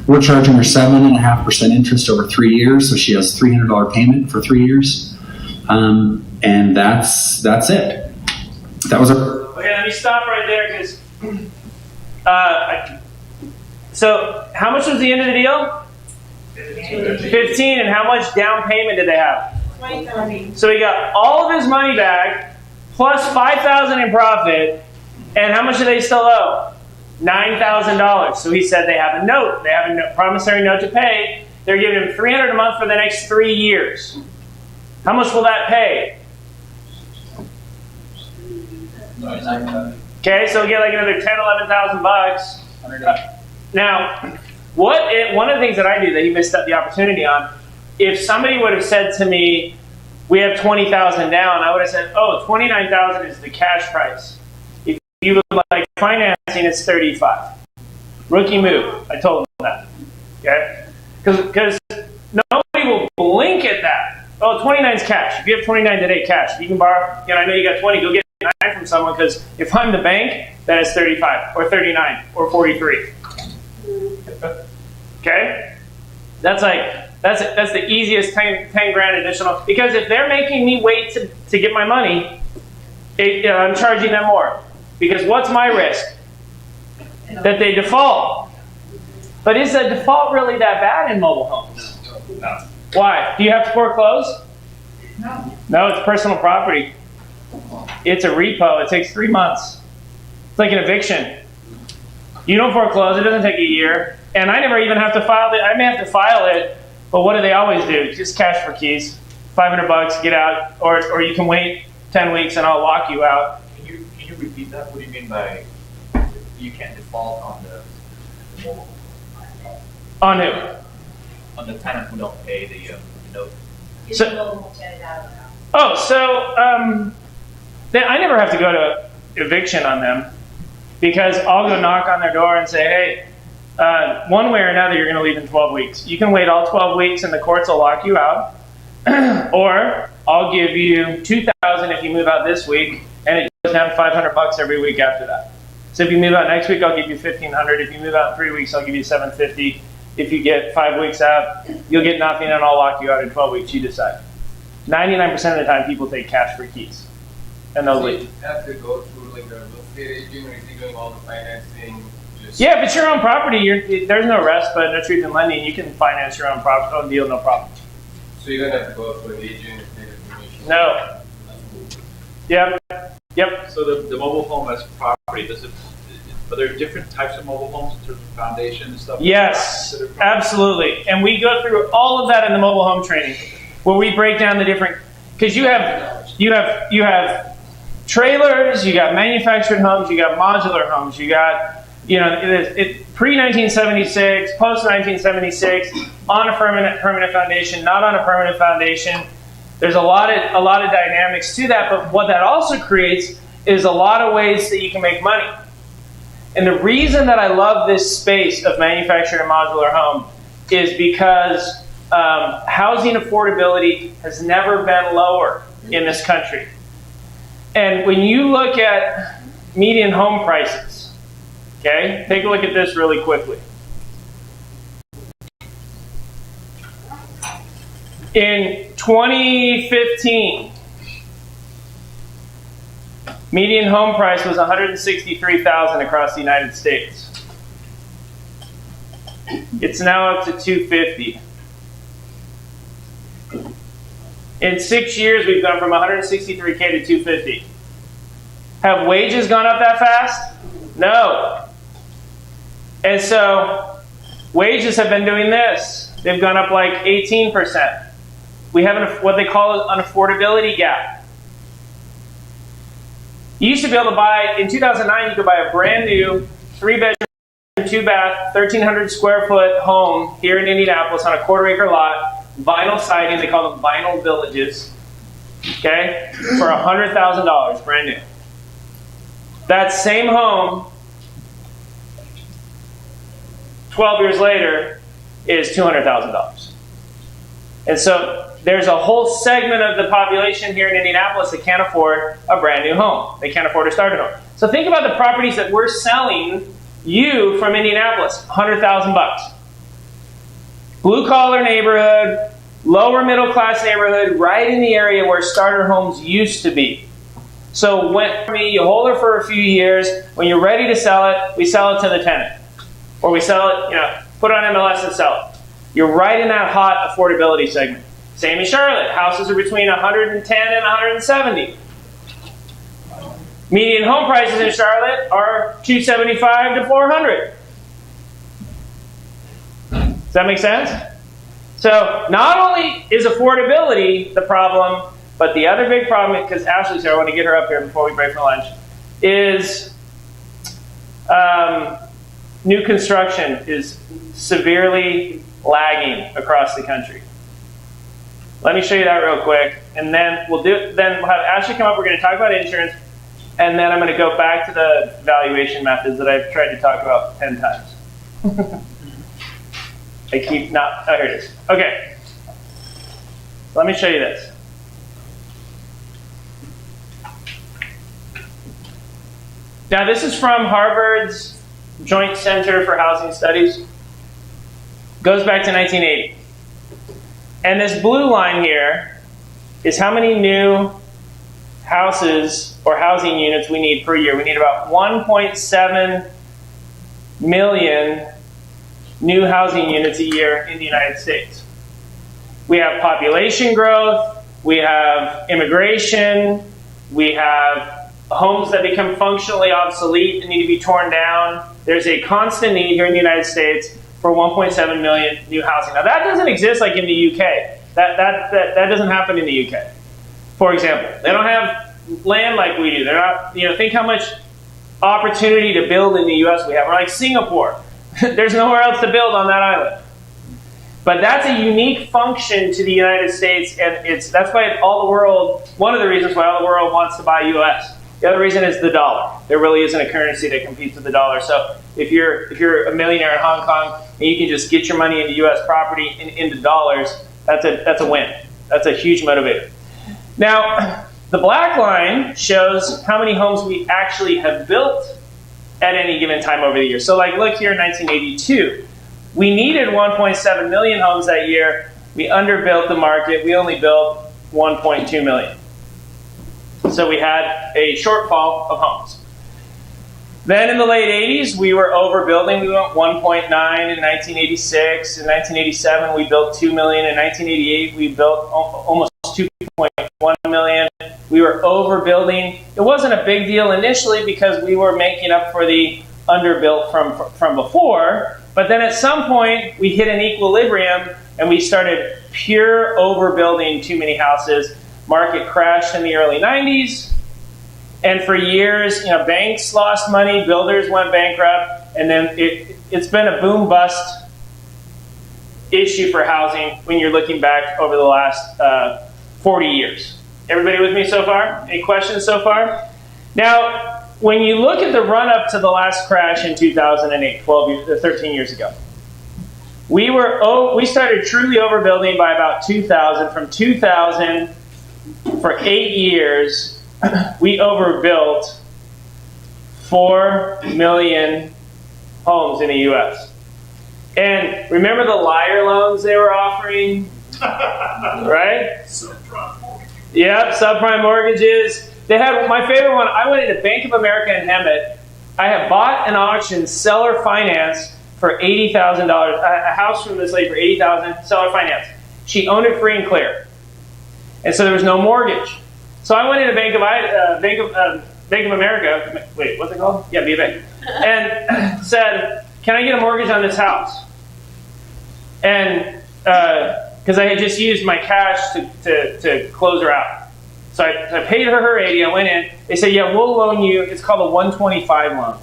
We're charging her 7.5% interest over 3 years, so she has $300 payment for 3 years, and that's it. That was a. Okay, let me stop right there because. So, how much was the end of the deal? 15, and how much down payment did they have? 20,000. So he got all of his money back, plus $5,000 in profit, and how much do they still owe? $9,000. So he said they have a note. They have a promissory note to pay. They're giving him $300 a month for the next 3 years. How much will that pay? Okay, so he'll get like another $10,000, $11,000. Now, one of the things that I do that he missed out the opportunity on, if somebody would have said to me, we have $20,000 down, I would have said, oh, $29,000 is the cash price. If you would like financing, it's $35,000. Rookie move. I told him that. Okay? Because nobody will blink at that. Oh, 29 is cash. If you have 29 today, cash. If you can borrow, I know you got 20, go get 9 from someone, because if I'm the bank, that is 35 or 39 or 43. Okay? That's the easiest 10 grand additional, because if they're making me wait to get my money, I'm charging them more. Because what's my risk? That they default. But is the default really that bad in mobile homes? No. Why? Do you have to foreclose? No. No, it's personal property. It's a repo. It takes 3 months. It's like an eviction. You don't foreclose. It doesn't take a year. And I never even have to file it. I may have to file it, but what do they always do? Just cash for keys. $500, get out. Or you can wait 10 weeks and I'll lock you out. Can you repeat that? What do you mean by you can't default on the mobile? On who? On the tenant who don't pay the note. I never have to go to eviction on them, because I'll go knock on their door and say, hey, one way or another, you're going to leave in 12 weeks. You can wait all 12 weeks and the courts will lock you out. Or I'll give you $2,000 if you move out this week, and it goes down $500 every week after that. So if you move out next week, I'll give you $1,500. If you move out in 3 weeks, I'll give you $750. If you get 5 weeks out, you'll get nothing, and I'll lock you out in 12 weeks. You decide. 99% of the time, people take cash for keys, and they'll leave. You have to go through like a real estate agent, or is he doing all the financing? Yeah, if it's your own property, there's no rest, but no truth in lending. You can finance your own deal, no problem. So you don't have to go through an agent and take information? No. Yep. So the mobile home as property, are there different types of mobile homes in terms of foundation and stuff? Yes, absolutely. And we go through all of that in the mobile home training, where we break down the different, because you have trailers, you got manufactured homes, you got modular homes, you got pre-1976, post-1976, on a permanent foundation, not on a permanent foundation. There's a lot of dynamics to that, but what that also creates is a lot of ways that you can make money. And the reason that I love this space of manufactured and modular home is because housing affordability has never been lower in this country. And when you look at median home prices, okay, take a look at this really quickly. In 2015, median home price was $163,000 across the United States. It's now up to $250,000. In 6 years, we've gone from $163K to $250,000. Have wages gone up that fast? No. And so wages have been doing this. They've gone up like 18%. We have what they call an affordability gap. You used to be able to buy, in 2009, you could buy a brand new 3-bedroom, 2-bath, 1,300 square foot home here in Indianapolis on a quarter-acre lot, vinyl siding, they call them vinyl villages, okay, for $100,000, brand new. That same home, 12 years later, is $200,000. And so there's a whole segment of the population here in Indianapolis that can't afford a brand new home. They can't afford a starter home. So think about the properties that we're selling you from Indianapolis, $100,000. blue collar neighborhood, lower middle class neighborhood, right in the area where starter homes used to be. So when you hold her for a few years, when you're ready to sell it, we sell it to the tenant. Or we sell it, put it on MLS and sell it. You're right in that hot affordability segment. Same in Charlotte. Houses are between 110 and 170. Median home prices in Charlotte are 275 to 400. Does that make sense? So not only is affordability the problem, but the other big problem, because Ashley's here, I want to get her up here before we break for lunch, is new construction is severely lagging across the country. Let me show you that real quick, and then we'll have Ashley come up. We're going to talk about insurance, and then I'm going to go back to the valuation methods that I've tried to talk about 10 times. I keep not. Oh, here it is. Okay. Let me show you this. Now, this is from Harvard's Joint Center for Housing Studies. Goes back to 1980. And this blue line here is how many new houses or housing units we need per year. We need about 1.7 million new housing units a year in the United States. We have population growth, we have immigration, we have homes that become functionally obsolete and need to be torn down. There's a constant need here in the United States for 1.7 million new housing. Now that doesn't exist like in the UK. That doesn't happen in the UK. For example, they don't have land like we do. They're not, think how much opportunity to build in the US we have. We're like Singapore. There's nowhere else to build on that island. But that's a unique function to the United States, and that's why all the world, one of the reasons why all the world wants to buy US. The other reason is the dollar. There really isn't a currency that competes with the dollar. So if you're a millionaire in Hong Kong and you can just get your money into US property into dollars, that's a win. That's a huge motivator. Now, the black line shows how many homes we actually have built at any given time over the years. So like look here in 1982. We needed 1.7 million homes that year. We underbuilt the market. We only built 1.2 million. So we had a shortfall of homes. Then in the late 80s, we were overbuilding. We went 1.9 in 1986. In 1987, we built 2 million. In 1988, we built almost 2.1 million. We were overbuilding. It wasn't a big deal initially because we were making up for the underbuilt from before. But then at some point, we hit an equilibrium and we started pure overbuilding too many houses. Market crashed in the early 90s. And for years, banks lost money, builders went bankrupt, and then it's been a boom-bust issue for housing when you're looking back over the last 40 years. Everybody with me so far? Any questions so far? Now, when you look at the run-up to the last crash in 2008, 13 years ago, we started truly overbuilding by about 2000. From 2000, for 8 years, we overbuilt 4 million homes in the U.S. And remember the liar loans they were offering? Right? Subprime mortgages. Yep, subprime mortgages. They had my favorite one. I went into Bank of America and Hemet. I have bought an auction seller finance for $80,000. A house from this lady for $80,000 seller finance. She owned it free and clear, and so there was no mortgage. So I went into Bank of America. Wait, what's it called? Yeah, B of A, and said, "Can I get a mortgage on this house?" And because I had just used my cash to close her out. So I paid her 80, I went in, they said, yeah, we'll loan you, it's called a 125 loan.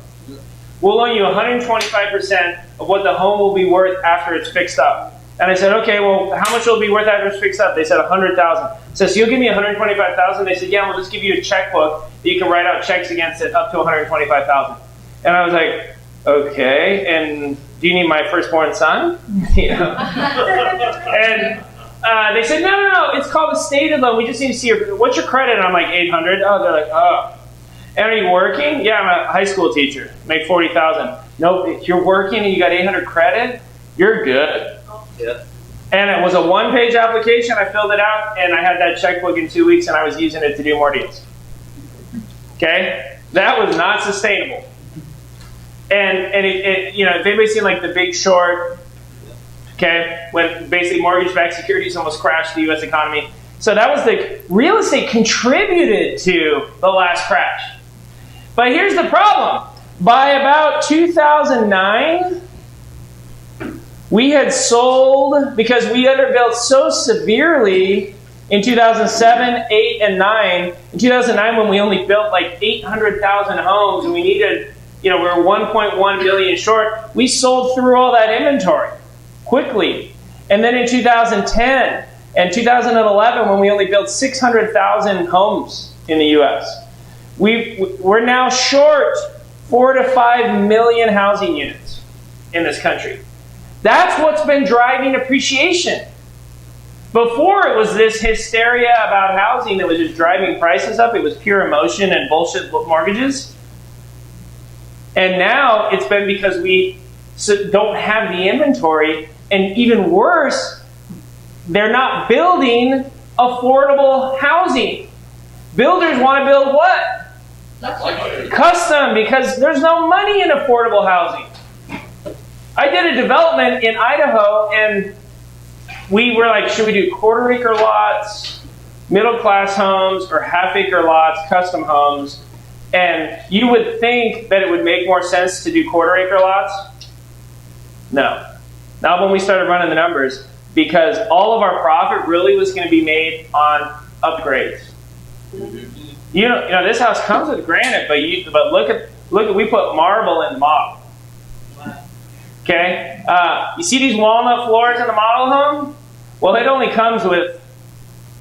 We'll loan you 125% of what the home will be worth after it's fixed up. And I said, okay, well, how much will it be worth after it's fixed up? They said $100,000. So you'll give me $125,000? They said, yeah, we'll just give you a checkbook that you can write out checks against it up to $125,000. And I was like, okay, and do you need my firstborn son? And they said, no, it's called a stated loan. We just need to see what's your credit? And I'm like, 800. Oh, they're like, oh. And are you working? Yeah, I'm a high school teacher. Make $40,000. No, if you're working and you got 800 credit, you're good. Yeah. And it was a one-page application. I filled it out, and I had that checkbook in 2 weeks, and I was using it to do more deals. Okay? That was not sustainable. And if anybody's seen like The Big Short, okay, when basically mortgage-backed securities almost crashed the U.S. economy. So that was real estate contributed to the last crash. But here's the problem. By about 2009, we had sold, because we underbuilt so severely in 2007, 8, and 9. In 2009, when we only built like 800,000 homes and we needed, we were 1.1 million short, we sold through all that inventory quickly. And then in 2010 and 2011, when we only built 600,000 homes in the U.S., we're now short 4 to 5 million housing units in this country. That's what's been driving appreciation. Before, it was this hysteria about housing that was just driving prices up. It was pure emotion and bullshit mortgages. And now it's been because we don't have the inventory. And even worse, they're not building affordable housing. Builders want to build what? Custom, because there's no money in affordable housing. I did a development in Idaho, and we were like, should we do quarter-acre lots, middle-class homes, or half-acre lots, custom homes? And you would think that it would make more sense to do quarter-acre lots. No. Not when we started running the numbers, because all of our profit really was going to be made on upgrades. You know, this house comes with granite, but look at we put marble in the model. Okay, you see these walnut floors in the model home? Well, it only comes with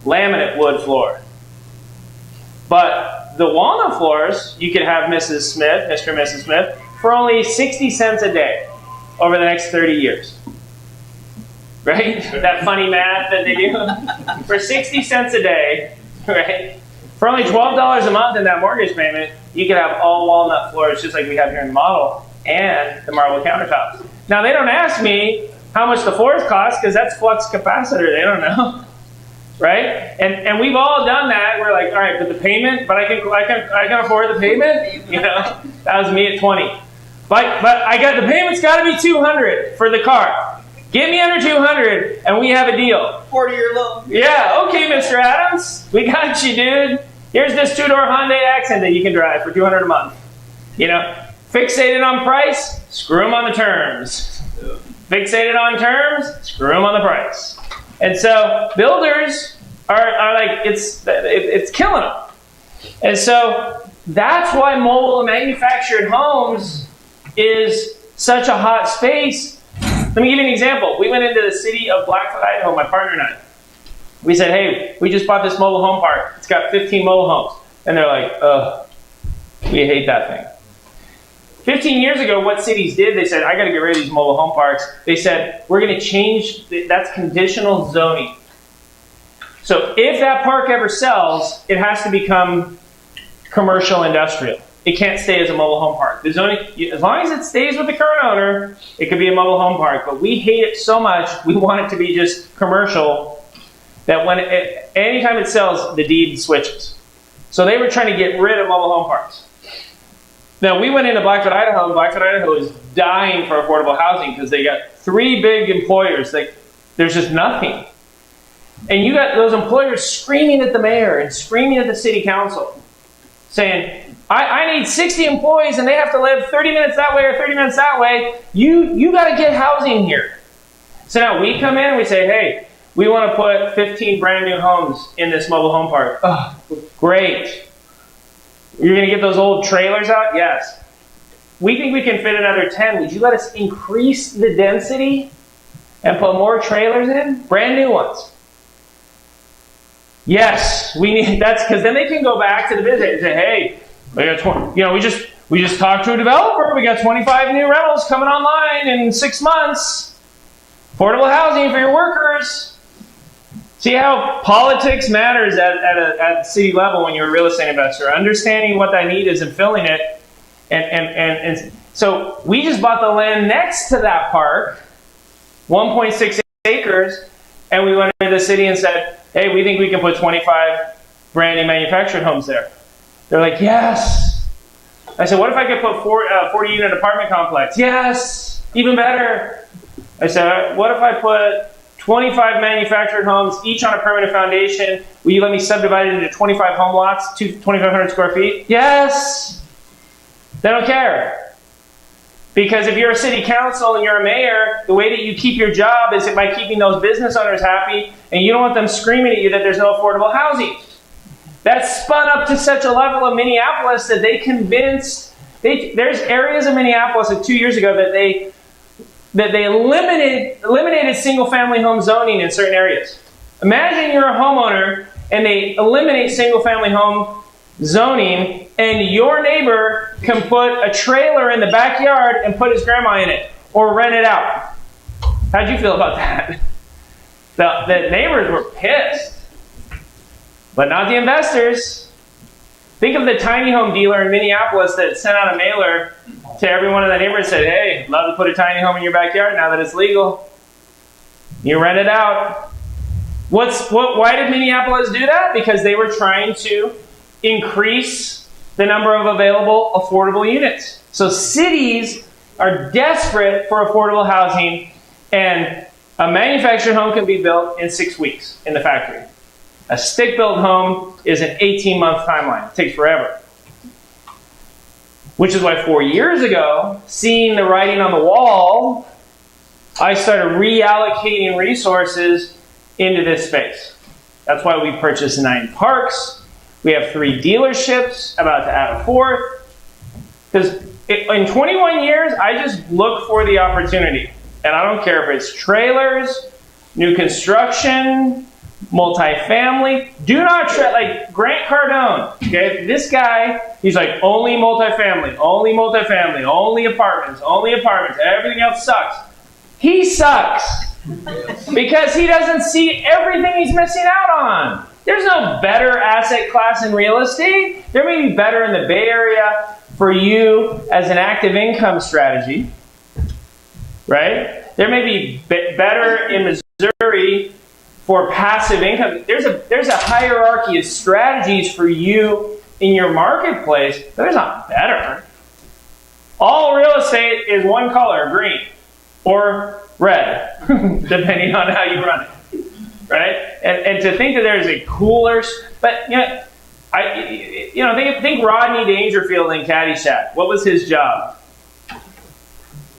laminate wood floor. But the walnut floors, you could have Mrs. Smith, Mr. and Mrs. Smith, for only 60 cents a day over the next 30 years. Right? That funny math that they do. For 60 cents a day, right? For only $12 a month in that mortgage payment, you could have all walnut floors just like we have here in the model, and the marble countertops. Now, they don't ask me how much the floors cost, because that's flux capacitor. They don't know. Right? And we've all done that. We're like, all right, but the payment, but I can afford the payment. That was me at 20. But I got the payment's got to be $200 for the car. Get me under $200, and we have a deal. 40-year loan. Yeah, okay, Mr. Adams, we got you, dude. Here's this 2-door Hyundai Accent that you can drive for $200 a month. Fixated on price, screw them on the terms. Fixated on terms, screw them on the price. And so builders are like, it's killing them. And so that's why mobile manufactured homes is such a hot space. Let me give you an example. We went into the city of Blackfoot, Idaho, my partner and I. We said, hey, we just bought this mobile home park. It's got 15 mobile homes. And they're like, ugh, we hate that thing. 15 years ago, what cities did, they said, I got to get rid of these mobile home parks. They said, we're going to change, that's conditional zoning. So if that park ever sells, it has to become commercial industrial. It can't stay as a mobile home park. The zoning, as long as it stays with the current owner, it could be a mobile home park. But we hate it so much, we want it to be just commercial, that anytime it sells, the deed switches. So they were trying to get rid of mobile home parks. Now, we went into Blackfoot, Idaho, and Blackfoot, Idaho is dying for affordable housing because they got 3 big employers. There's just nothing. And you got those employers screaming at the mayor and screaming at the city council, saying, I need 60 employees and they have to live 30 minutes that way or 30 minutes that way. You got to get housing here. So now we come in and we say, hey, we want to put 15 brand new homes in this mobile home park. Oh, great. You're going to get those old trailers out? Yes. We think we can fit another 10. Would you let us increase the density and put more trailers in? Brand new ones. Yes, we need. That's because then they can go back to the business and say, "Hey, we got 20, we just talked to a developer. We got 25 new rentals coming online in 6 months. Affordable housing for your workers." See how politics matters at city level when you're a real estate investor. Understanding what that need is and filling it. And so we just bought the land next to that park, 1.6 acres, and we went into the city and said, hey, we think we can put 25 brand new manufactured homes there. They're like, yes. I said, what if I could put 40 unit apartment complex? Yes, even better. I said, what if I put 25 manufactured homes, each on a permanent foundation? Will you let me subdivide it into 25 home lots, 2,500 square feet? Yes. They don't care. Because if you're a city council and you're a mayor, the way that you keep your job is by keeping those business owners happy, and you don't want them screaming at you that there's no affordable housing. That's spun up to such a level of Minneapolis that they convinced, there's areas of Minneapolis like 2 years ago that they eliminated single-family home zoning in certain areas. Imagine you're a homeowner and they eliminate single-family home zoning, and your neighbor can put a trailer in the backyard and put his grandma in it or rent it out. How'd you feel about that? The neighbors were pissed, but not the investors. Think of the tiny home dealer in Minneapolis that sent out a mailer to everyone in the neighborhood and said, hey, love to put a tiny home in your backyard now that it's legal. You rent it out. Why did Minneapolis do that? Because they were trying to increase the number of available affordable units. So cities are desperate for affordable housing, and a manufactured home can be built in 6 weeks in the factory. A stick-built home is an 18-month timeline. It takes forever. Which is why 4 years ago, seeing the writing on the wall, I started reallocating resources into this space. That's why we purchased 9 parks. We have 3 dealerships, about to add a 4th. Because in 21 years, I just look for the opportunity. And I don't care if it's trailers, new construction, multifamily. Do not like Grant Cardone. Okay, this guy, he's like only multifamily, only multifamily, only apartments, everything else sucks. He sucks because he doesn't see everything he's missing out on. There's no better asset class in real estate. There may be better in the Bay Area for you as an active income strategy, right? There may be better in Missouri for passive income. There's a hierarchy of strategies for you in your marketplace, but there's not better. All real estate is one color, green or red, depending on how you run it, right? And to think that there's a cooler, but think Rodney Dangerfield in Caddyshack. What was his job?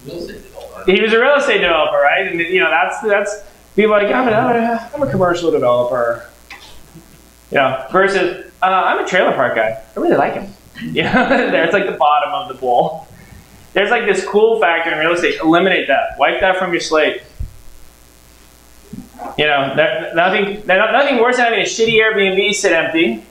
Real estate developer. He was a real estate developer, right? And that's people are like, I'm a commercial developer. Versus I'm a trailer park guy. I really like him. There's like the bottom of the bowl. There's like this cool factor in real estate. Eliminate that. Wipe that from your slate. Nothing worse than having a shitty Airbnb sit empty.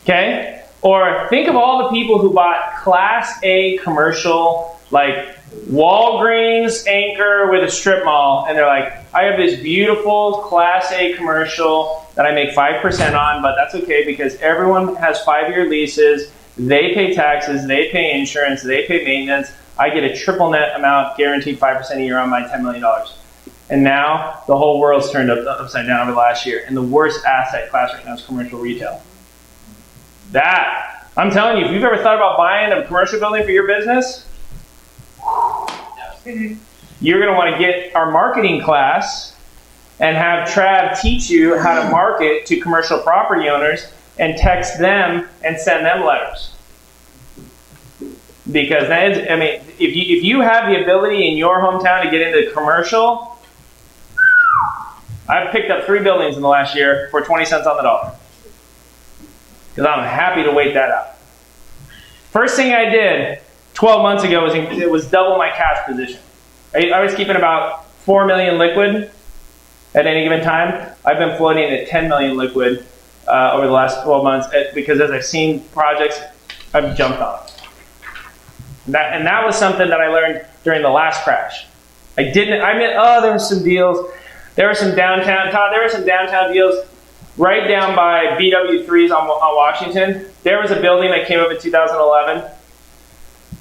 Okay? Or think of all the people who bought Class A commercial, like Walgreens anchor with a strip mall, and they're like, I have this beautiful Class A commercial that I make 5% on, but that's okay because everyone has 5-year leases, they pay taxes, they pay insurance, they pay maintenance, I get a triple net amount, guaranteed 5% a year on my $10 million. And now the whole world's turned upside down over the last year, and the worst asset class right now is commercial retail. I'm telling you, if you've ever thought about buying a commercial building for your business, you're going to want to get our marketing class and have Trav teach you how to market to commercial property owners and text them and send them letters. Because if you have the ability in your hometown to get into commercial, I've picked up 3 buildings in the last year for 20 cents on the dollar. Because I'm happy to wait that out. First thing I did 12 months ago was double my cash position. I was keeping about $4 million liquid at any given time. I've been floating at $10 million liquid over the last 12 months because as I've seen projects, I've jumped on it. And that was something that I learned during the last crash. There were some deals. There were some downtown deals right down by BW3s on Washington. There was a building that came up in 2011,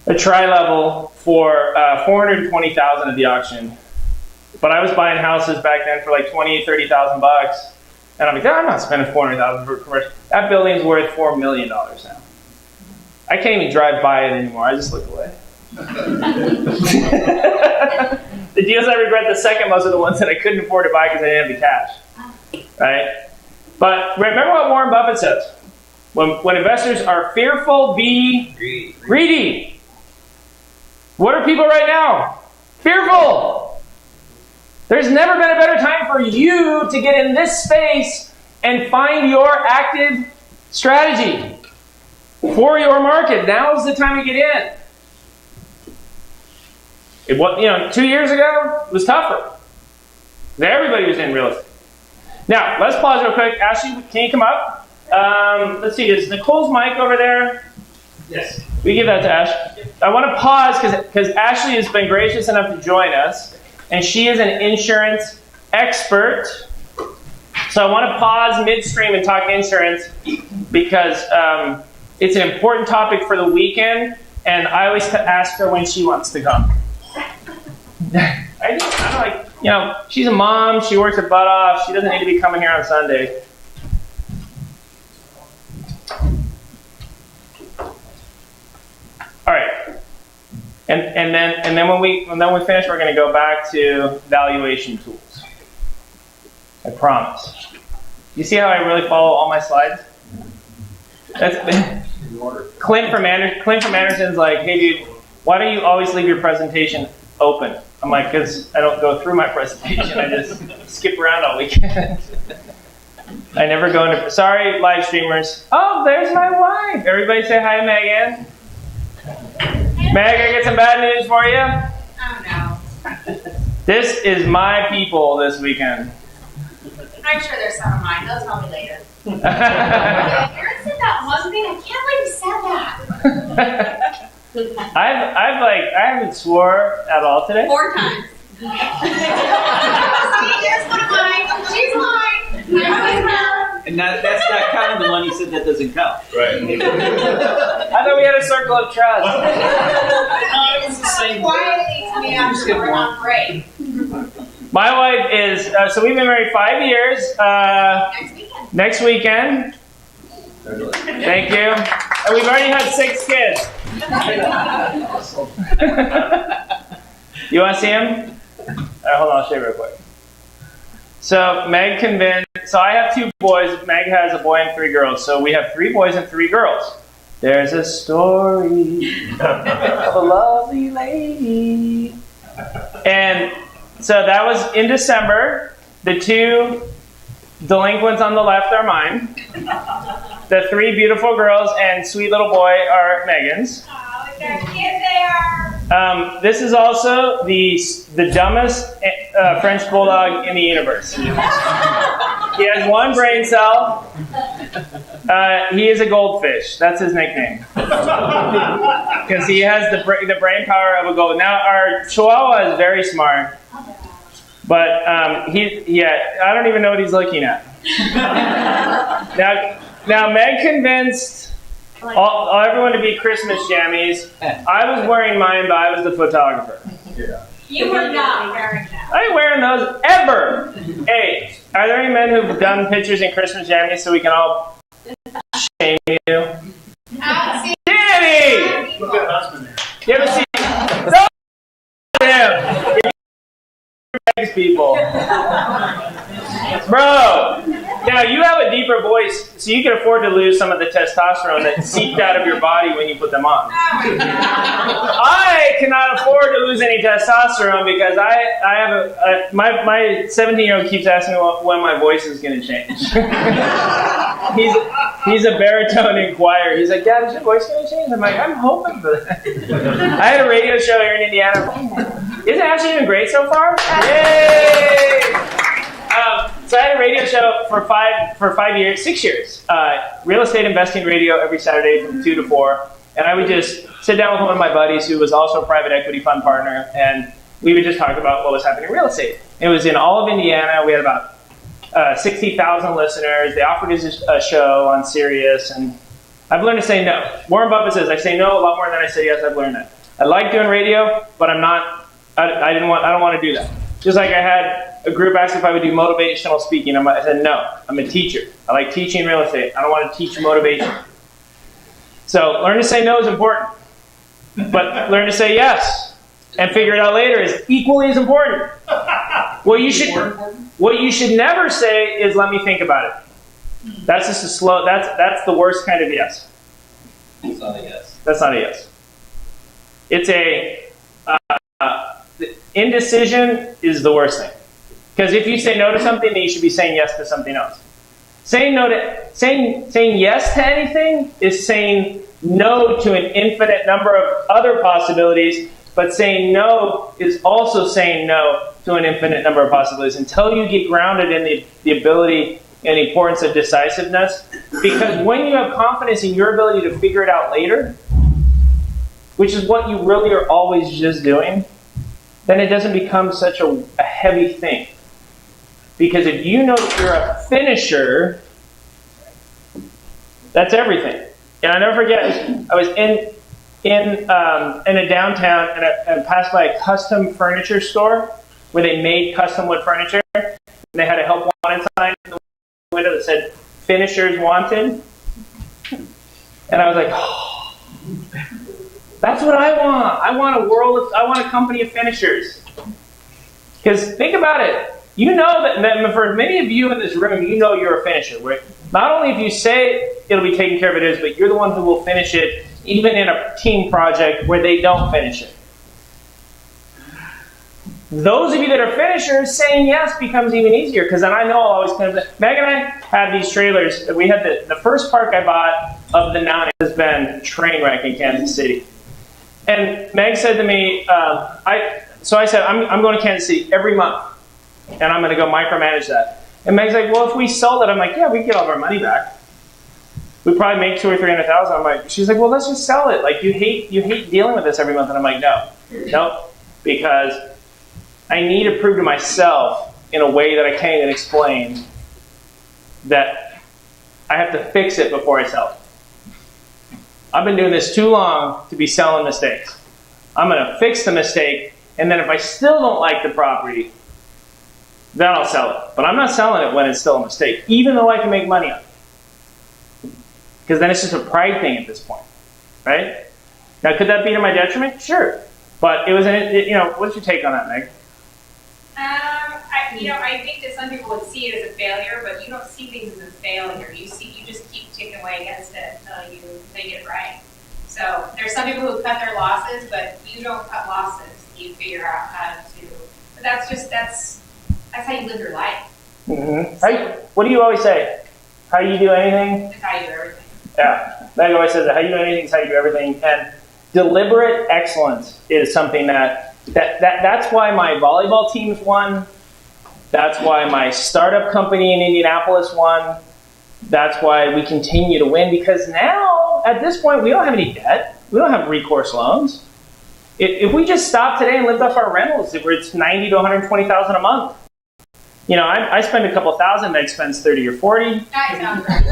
a tri-level for $420,000 at the auction. But I was buying houses back then for like $20,000, $30,000, and I'm like, I'm not spending $400,000 for a commercial. That building's worth $4 million now. I can't even drive by it anymore. I just look away. The deals I regret the second most are the ones that I couldn't afford to buy because I didn't have the cash, right? But remember what Warren Buffett says. When investors are fearful, be greedy. What are people right now? Fearful. There's never been a better time for you to get in this space and find your active strategy for your market. Now's the time to get in. It was, 2 years ago, it was tougher. Everybody was in real estate. Now, let's pause real quick. Ashley, can you come up? Let's see, is Nicole's mic over there? Yes. We give that to Ash. I want to pause because Ashley has been gracious enough to join us, and she is an insurance expert. So I want to pause midstream and talk insurance because it's an important topic for the weekend, and I always ask her when she wants to come. I'm like, she's a mom, she works her butt off, she doesn't need to be coming here on Sunday. All right, and then when we finish, we're going to go back to valuation tools. I promise. You see how I really follow all my slides? That's Clint from Anderson's like, hey dude, why do you always leave your presentation open? I'm like, because I don't go through my presentation. I just skip around all weekend. I never go into. Sorry, live streamers. Oh, there's my wife. Everybody say hi, Megan. Meg, I get some bad news for you. Oh no. This is my people this weekend. I'm sure there's some of mine. They'll tell me later. Aaron said that one thing. I can't believe you said that. I haven't swore at all today. 4 times. See, there's one of mine. She's mine. And that's not counting the one you said that doesn't count. Right. I thought we had a circle of trust. It's kind of quietly to me after we're on break. My wife is, so we've been married 5 years. Next weekend. Thank you. And we've already had 6 kids. You want to see him? Hold on, I'll show you real quick. So Meg convinced, so I have 2 boys. Meg has a boy and 3 girls. So we have 3 boys and 3 girls. There's a story of a lovely lady. And so that was in December. The 2 delinquents on the left are mine. The 3 beautiful girls and sweet little boy are Megan's. Oh, look how cute they are. This is also the dumbest French bulldog in the universe. He has 1 brain cell. He is a goldfish. That's his nickname. Because he has the brain power of a gold. Now our Chihuahua is very smart, but I don't even know what he's looking at. Now Meg convinced everyone to be Christmas jammies. I was wearing mine, but I was the photographer. Yeah. You were not wearing them. I ain't wearing those ever. Hey, are there any men who've done pictures in Christmas jammies so we can all shame you? Danny! Look at husband there. You ever see? Don't him. Meg's people. Bro, now you have a deeper voice, so you can afford to lose some of the testosterone that seeped out of your body when you put them on. I cannot afford to lose any testosterone because I have my 17-year-old keeps asking me when my voice is going to change. He's a baritone inquirer. He's like, Dad, is your voice going to change? I'm like, I'm hoping for that. I had a radio show here in Indiana. Isn't it actually been great so far? Yay! So I had a radio show for 6 years. Real estate investing radio every Saturday from 2 to 4. And I would just sit down with one of my buddies who was also a private equity fund partner, and we would just talk about what was happening in real estate. It was in all of Indiana. We had about 60,000 listeners. They offered us a show on Sirius, and I've learned to say no. Warren Buffett says I say no a lot more than I say yes. I've learned that. I like doing radio, but I don't want to do that. Just like I had a group ask if I would do motivational speaking. I said, no, I'm a teacher. I like teaching real estate. I don't want to teach motivation. So learn to say no is important. But learn to say yes and figure it out later is equally as important. What you should never say is, let me think about it. That's just a slow, that's the worst kind of yes. It's not a yes. That's not a yes. It's indecision is the worst thing. Because if you say no to something, then you should be saying yes to something else. Saying yes to anything is saying no to an infinite number of other possibilities, but saying no is also saying no to an infinite number of possibilities until you get grounded in the ability and the importance of decisiveness. Because when you have confidence in your ability to figure it out later, which is what you really are always just doing, then it doesn't become such a heavy thing. Because if you know that you're a finisher, that's everything. And I never forget, I was in a downtown and I passed by a custom furniture store where they made custom wood furniture. And they had a help wanted sign in the window that said, "Finishers wanted." And I was like, oh, that's what I want. I want a company of finishers. Because think about it. You know that for many of you in this room, you know you're a finisher. Right? Not only if you say it'll be taken care of, it is, but you're the one who will finish it, even in a team project where they don't finish it. Those of you that are finishers, saying yes becomes even easier, because then I know I'll always come. Meg and I had these trailers. We had the first park I bought of the 9 has been train wreck in Kansas City. And Meg said to me, so I said, I'm going to Kansas City every month, and I'm going to go micromanage that. And Meg's like, well, if we sold it, I'm like, yeah, we get all of our money back. We probably make $200,000 or $300,000. I'm like, she's like, well, let's just sell it. Like, you hate dealing with this every month. And I'm like, no, because I need to prove to myself in a way that I can't even explain that I have to fix it before I sell it. I've been doing this too long to be selling mistakes. I'm going to fix the mistake, and then if I still don't like the property, then I'll sell it. But I'm not selling it when it's still a mistake, even though I can make money on it. Because then it's just a pride thing at this point, right? Now, could that be to my detriment? Sure. But it was, what's your take on that, Meg? I think that some people would see it as a failure, but you don't see things as a failure. You just keep chipping away against it until you get it right. So there's some people who cut their losses, but you don't cut losses. You figure out how to. But that's how you live your life. Mm-hmm. What do you always say? How you do anything? That's how you do everything. Yeah, Meg always says that. How you do anything is how you do everything. And deliberate excellence is something that's why my volleyball teams won. That's why my startup company in Indianapolis won. That's why we continue to win, because now, at this point, we don't have any debt. We don't have recourse loans. If we just stopped today and lived off our rentals, it's $90,000 to $120,000 a month. I spend a couple thousand, Meg spends 30 or 40. That sounds right.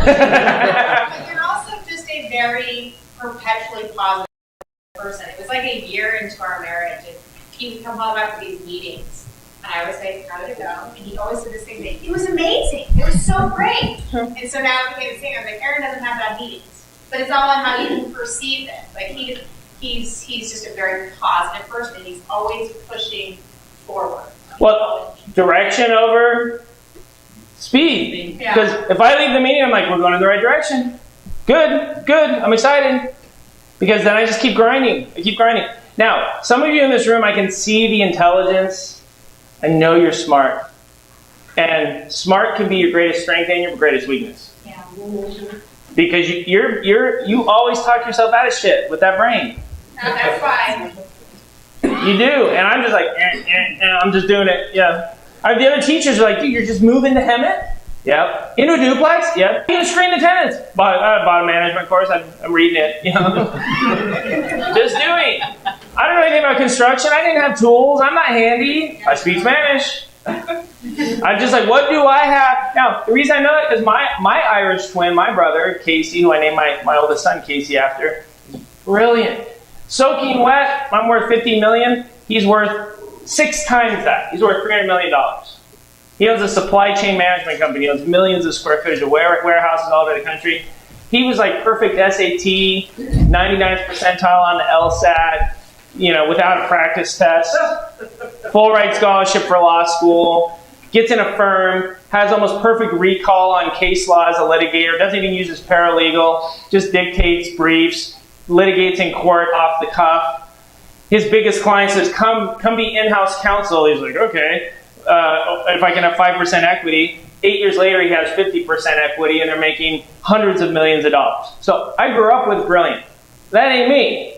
But you're also just a very perpetually positive person. It was like a year into our marriage, and he would come home after these meetings, and I would say, how did it go? And he always said the same thing. It was amazing. It was so great. And so now I became the same. I was like, Aaron doesn't have bad meetings, but it's all on how you perceive it. Like he's just a very positive person, and he's always pushing forward. Well, direction over speed. Because if I leave the meeting, I'm like, we're going in the right direction. Good, I'm excited. Because then I just keep grinding. Now, some of you in this room, I can see the intelligence. I know you're smart. And smart can be your greatest strength and your greatest weakness. Yeah. Because you always talk yourself out of shit with that brain. That's why. You do, and I'm just like, I'm just doing it. Yeah. The other teachers are like, dude, you're just moving to Hemet? Yep. Into a duplex? Yep. You can screen the tenants. I bought a management course. I'm reading it. Just doing. I don't know anything about construction. I didn't have tools. I'm not handy. I speak Spanish. I'm just like, what do I have? Now, the reason I know that is my Irish twin, my brother, Casey, who I named my oldest son Casey after, brilliant. Soaking wet, I'm worth $50 million. He's worth 6 times that. He's worth $300 million. He owns a supply chain management company. He owns millions of square footage of warehouses all over the country. He was like perfect SAT, 99th percentile on the LSAT, without a practice test, full ride scholarship for law school, gets in a firm, has almost perfect recall on case law as a litigator, doesn't even use his paralegal, just dictates briefs, litigates in court off the cuff. His biggest client says, come be in-house counsel. He's like, okay, if I can have 5% equity. 8 years later, he has 50% equity, and they're making hundreds of millions of dollars. So I grew up with brilliant. That ain't me,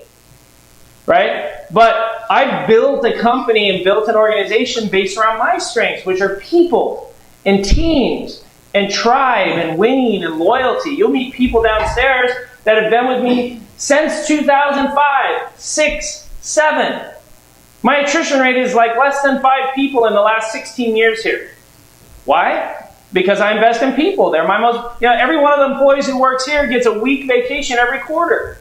right? But I built a company and built an organization based around my strengths, which are people and teams and tribe and winning and loyalty. You'll meet people downstairs that have been with me since 2005, 6, 7. My attrition rate is like less than 5 people in the last 16 years here. Why? Because I invest in people. They're my most, every one of the employees who works here gets a week vacation every quarter.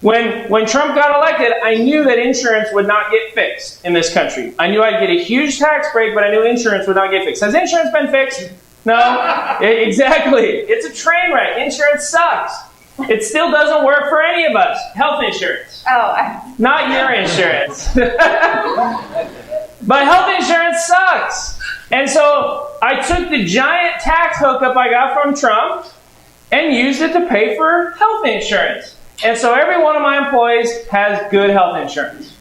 When Trump got elected, I knew that insurance would not get fixed in this country. I knew I'd get a huge tax break, but I knew insurance would not get fixed. Has insurance been fixed? No. Exactly. It's a train wreck. Insurance sucks. It still doesn't work for any of us. Health insurance. Not your insurance. But health insurance sucks. And so I took the giant tax hookup I got from Trump and used it to pay for health insurance. And so every one of my employees has good health insurance.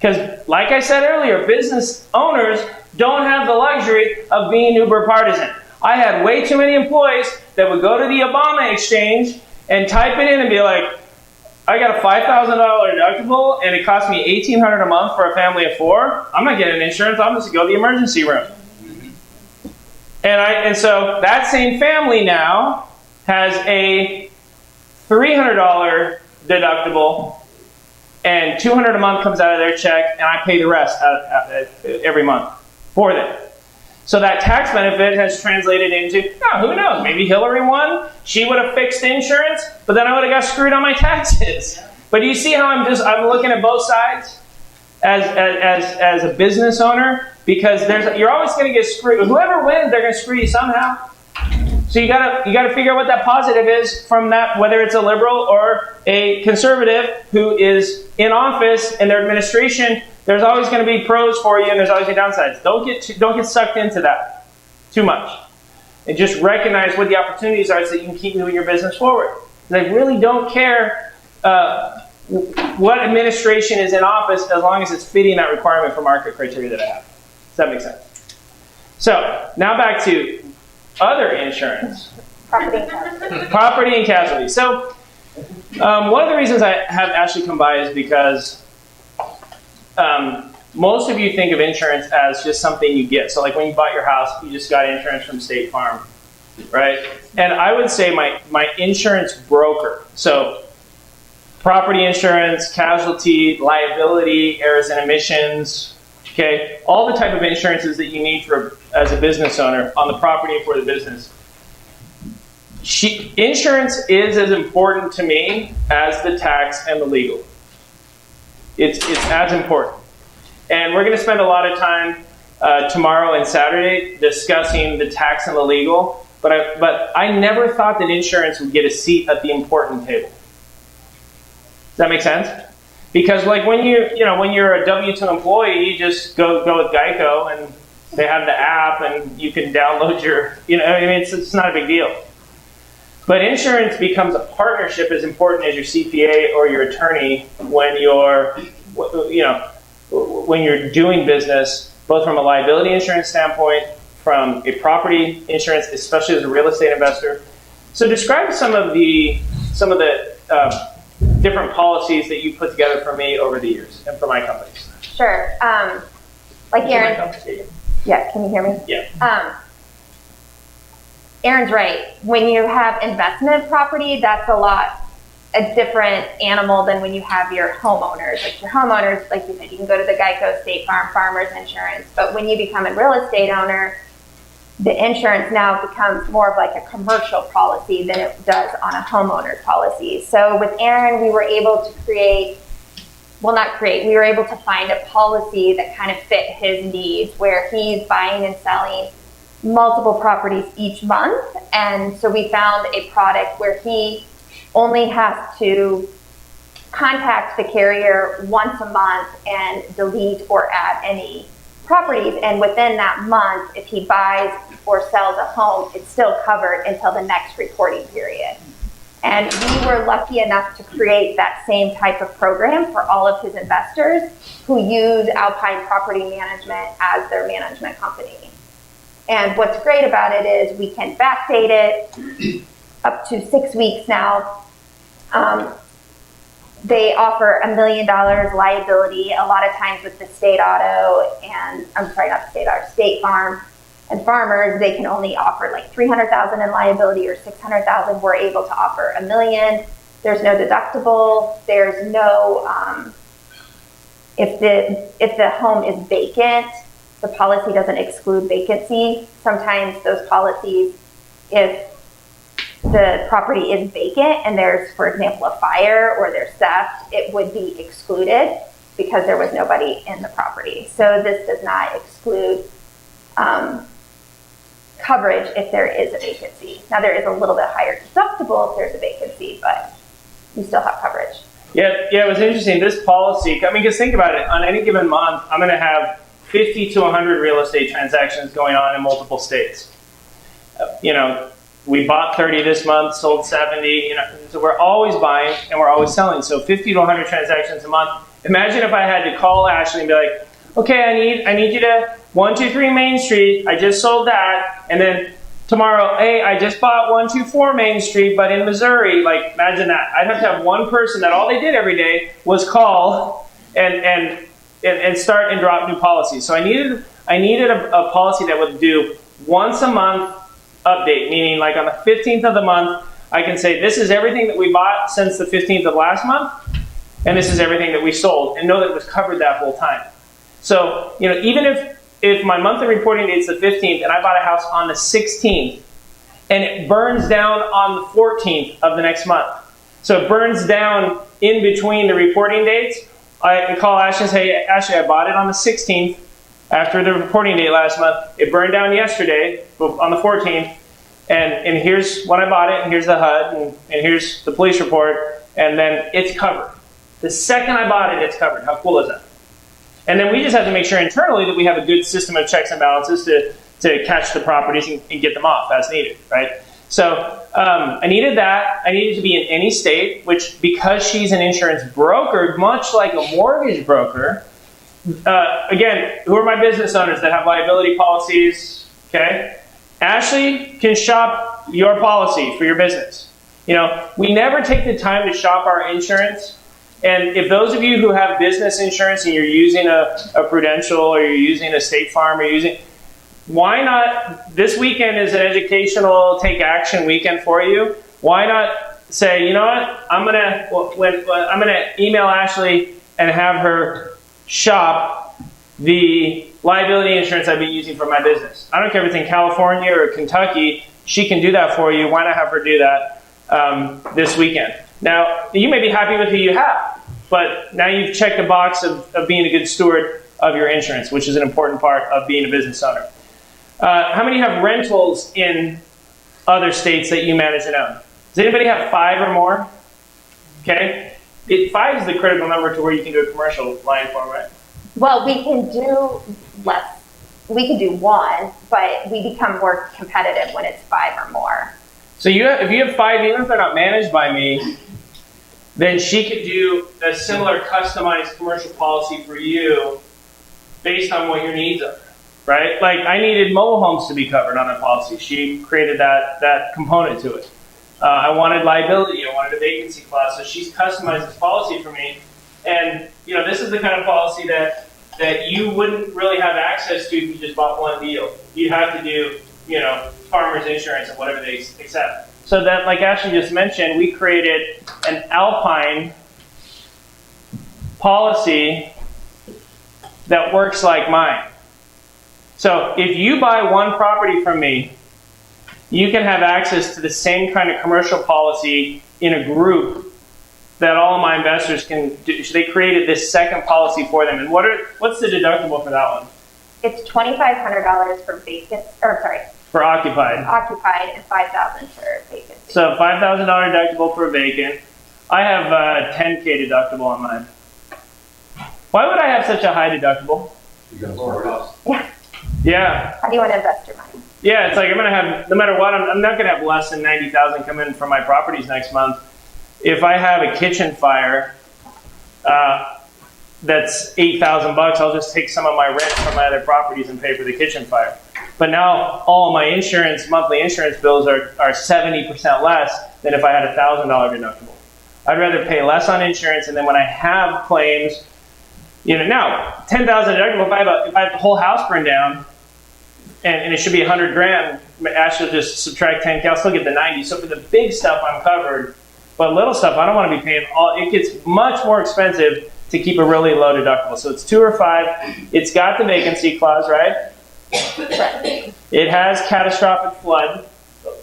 Because, like I said earlier, business owners don't have the luxury of being uber partisan. I had way too many employees that would go to the Obama exchange and type it in and be like, I got a $5,000 deductible and it cost me $1,800 a month for a family of 4. I'm not getting insurance. I'm just going to go to the emergency room. And so that same family now has a $300 deductible and $200 a month comes out of their check, and I pay the rest every month for them. So that tax benefit has translated into, who knows, maybe Hillary won, she would have fixed insurance, but then I would have got screwed on my taxes. But do you see how I'm looking at both sides as a business owner? Because you're always going to get screwed. Whoever wins, they're going to screw you somehow. So you gotta figure out what that positive is from that, whether it's a liberal or a conservative who is in office and their administration. There's always going to be pros for you, and there's always the downsides. Don't get sucked into that too much, and just recognize what the opportunities are so that you can keep moving your business forward. And I really don't care what administration is in office as long as it's fitting that requirement for market criteria that I have. Does that make sense? So now back to other insurance. Property and casualty. So one of the reasons I have Ashley come by is because most of you think of insurance as just something you get. So like when you bought your house, you just got insurance from State Farm, right? And I would say my insurance broker, so property insurance, casualty, liability, errors and omissions, okay, all the type of insurances that you need as a business owner on the property and for the business. Insurance is as important to me as the tax and the legal. It's as important. And we're going to spend a lot of time tomorrow and Saturday discussing the tax and the legal, but I never thought that insurance would get a seat at the important table. Does that make sense? Because like when you're a W-2 employee, you just go with Geico and they have the app and you can download it's not a big deal. But insurance becomes a partnership as important as your CPA or your attorney when you're doing business, both from a liability insurance standpoint, from a property insurance, especially as a real estate investor. So describe some of the different policies that you put together for me over the years and for my companies. Sure. Like Aaron. Yeah, can you hear me? Yeah. Aaron's right. When you have investment property, that's a different animal than when you have your homeowners. Like your homeowners, like you said, you can go to the Geico, State Farm, Farmers Insurance. But when you become a real estate owner, the insurance now becomes more of like a commercial policy than it does on a homeowner's policy. So with Aaron, we were able to create well, not create, we were able to find a policy that kind of fit his needs, where he's buying and selling multiple properties each month. And so we found a product where he only has to contact the carrier once a month and delete or add any properties. And within that month, if he buys or sells a home, it's still covered until the next reporting period. And we were lucky enough to create that same type of program for all of his investors who use Alpine Property Management as their management company. And what's great about it is we can backdate it up to 6 weeks now. They offer $1 million liability. A lot of times with the State Auto and, I'm sorry, not the State Auto, State Farm and Farmers, they can only offer like $300,000 in liability or $600,000. We're able to offer $1 million. There's no deductible. There's no, if the home is vacant, the policy doesn't exclude vacancy. Sometimes those policies, if the property is vacant and there's, for example, a fire or there's theft, it would be excluded because there was nobody in the property. So this does not exclude coverage if there is a vacancy. Now there is a little bit higher deductible if there's a vacancy, but you still have coverage. Yeah, it was interesting. This policy, I mean, because think about it, on any given month, I'm going to have 50 to 100 real estate transactions going on in multiple states. We bought 30 this month, sold 70, so we're always buying and we're always selling. So 50 to 100 transactions a month. Imagine if I had to call Ashley and be like, okay, I need you to 123 Main Street. I just sold that. And then tomorrow, hey, I just bought 124 Main Street, but in Missouri. Like, imagine that. I'd have to have one person that all they did every day was call and start and drop new policies. So I needed a policy that would do once a month update, meaning like on the 15th of the month, I can say this is everything that we bought since the 15th of last month, and this is everything that we sold, and know that it was covered that whole time. So, even if my monthly reporting date is the 15th and I bought a house on the 16th and it burns down on the 14th of the next month, so it burns down in between the reporting dates, I can call Ashley and say, hey, Ashley, I bought it on the 16th after the reporting date last month. It burned down yesterday on the 14th, and here's when I bought it, and here's the HUD, and here's the police report, and then it's covered. The second I bought it, it's covered. How cool is that? And then we just have to make sure internally that we have a good system of checks and balances to catch the properties and get them off as needed, right? So I needed that. I needed to be in any state, which, because she's an insurance broker, much like a mortgage broker, again, who are my business owners that have liability policies, okay? Ashley can shop your policy for your business. We never take the time to shop our insurance. And if those of you who have business insurance and you're using a Prudential or you're using a State Farm why not, this weekend is an educational take action weekend for you. Why not say, you know what, I'm gonna email Ashley and have her shop the liability insurance I've been using for my business. I don't care if it's in California or Kentucky, she can do that for you. Why not have her do that this weekend? Now, you may be happy with who you have, but now you've checked the box of being a good steward of your insurance, which is an important part of being a business owner. How many have rentals in other states that you manage and own? Does anybody have 5 or more? Okay. 5 is the critical number to where you can do a commercial line for, right? Well, we can do less. We can do 1, but we become more competitive when it's 5 or more. So if you have 5, even if they're not managed by me, then she could do a similar customized commercial policy for you based on what your needs are, right? Like, I needed mobile homes to be covered on a policy. She created that component to it. I wanted liability. I wanted a vacancy clause. So she's customized this policy for me. And, this is the kind of policy that you wouldn't really have access to if you just bought one deal. You'd have to do, farmers insurance and whatever they accept. So that, like Ashley just mentioned, we created an Alpine policy that works like mine. So if you buy one property from me, you can have access to the same kind of commercial policy in a group that all of my investors can do. They created this second policy for them. And what's the deductible for that one? It's $2,500 for vacant, or sorry, For occupied. occupied, and $5,000 for vacant. So $5,000 deductible for vacant. I have a $10K deductible on mine. Why would I have such a high deductible? You got lower cost. Yeah. Yeah. How do you want to invest your money? Yeah, it's like I'm gonna have, no matter what, I'm not gonna have less than 90,000 come in from my properties next month. If I have a kitchen fire, that's $8,000, I'll just take some of my rent from my other properties and pay for the kitchen fire. But now all my monthly insurance bills are 70% less than if I had a $1,000 deductible. I'd rather pay less on insurance, and then when I have claims, now $10,000 deductible. If I have the whole house burned down, and it should be $100,000, Ash will just subtract 10K. I'll still get the 90. So for the big stuff, I'm covered. But little stuff, I don't want to be paying all. It gets much more expensive to keep a really low deductible. So it's 2 or 5. It's got the vacancy clause, right? Right. It has catastrophic flood.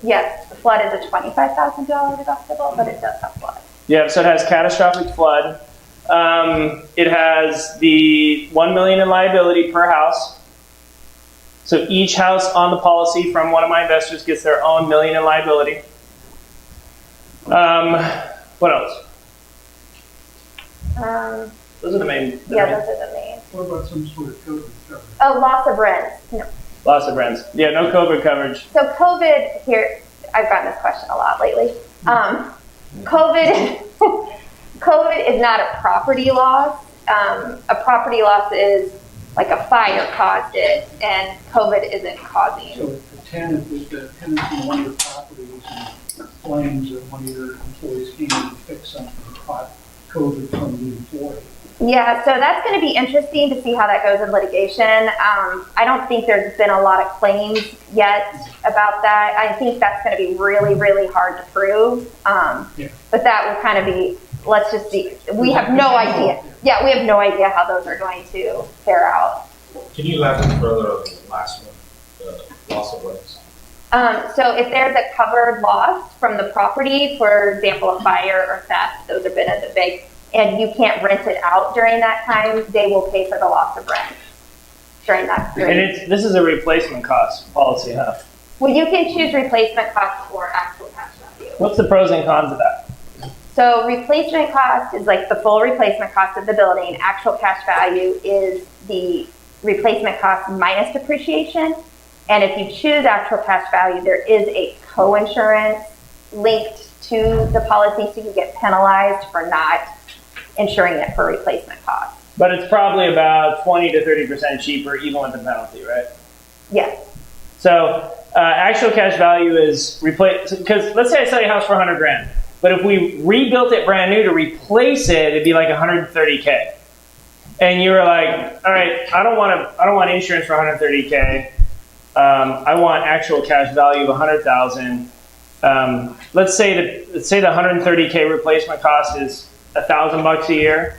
Yes, the flood is a $25,000 deductible, but it does have flood. Yeah, so it has catastrophic flood. It has the $1 million in liability per house. So each house on the policy from one of my investors gets their own $1 million in liability. What else? Those are the main. Those are the main. What about some sort of COVID coverage? Oh, loss of rent. No. Loss of rents. Yeah, no COVID coverage. So COVID here, I've gotten this question a lot lately. COVID is not a property loss. A property loss is like a fire caused it, and COVID isn't causing. So if the tenant in one of your properties and claims that one of your employees came in to fix something and caught COVID from the employee. Yeah, so that's going to be interesting to see how that goes in litigation. I don't think there's been a lot of claims yet about that. I think that's going to be really, really hard to prove. But that will kind of be, let's just see. We have no idea. Yeah, we have no idea how those are going to fare out. Can you elaborate further on the last one, the loss of rents? So if there's a covered loss from the property, for example, a fire or theft, those have been at the big, and you can't rent it out during that time, they will pay for the loss of rent during that period. And this is a replacement cost policy, huh? Well, you can choose replacement cost or actual cash value. What's the pros and cons of that? So replacement cost is like the full replacement cost of the building. Actual cash value is the replacement cost minus depreciation. And if you choose actual cash value, there is a co-insurance linked to the policy, so you get penalized for not insuring it for replacement cost. But it's probably about 20 to 30% cheaper, even with the penalty, right? Yes. So actual cash value is replace, because let's say I sell your house for $100,000, but if we rebuilt it brand new to replace it, it'd be like $130K. And you were like, all right, I don't want insurance for $130K. I want actual cash value of $100,000. Let's say the $130K replacement cost is $1,000 a year.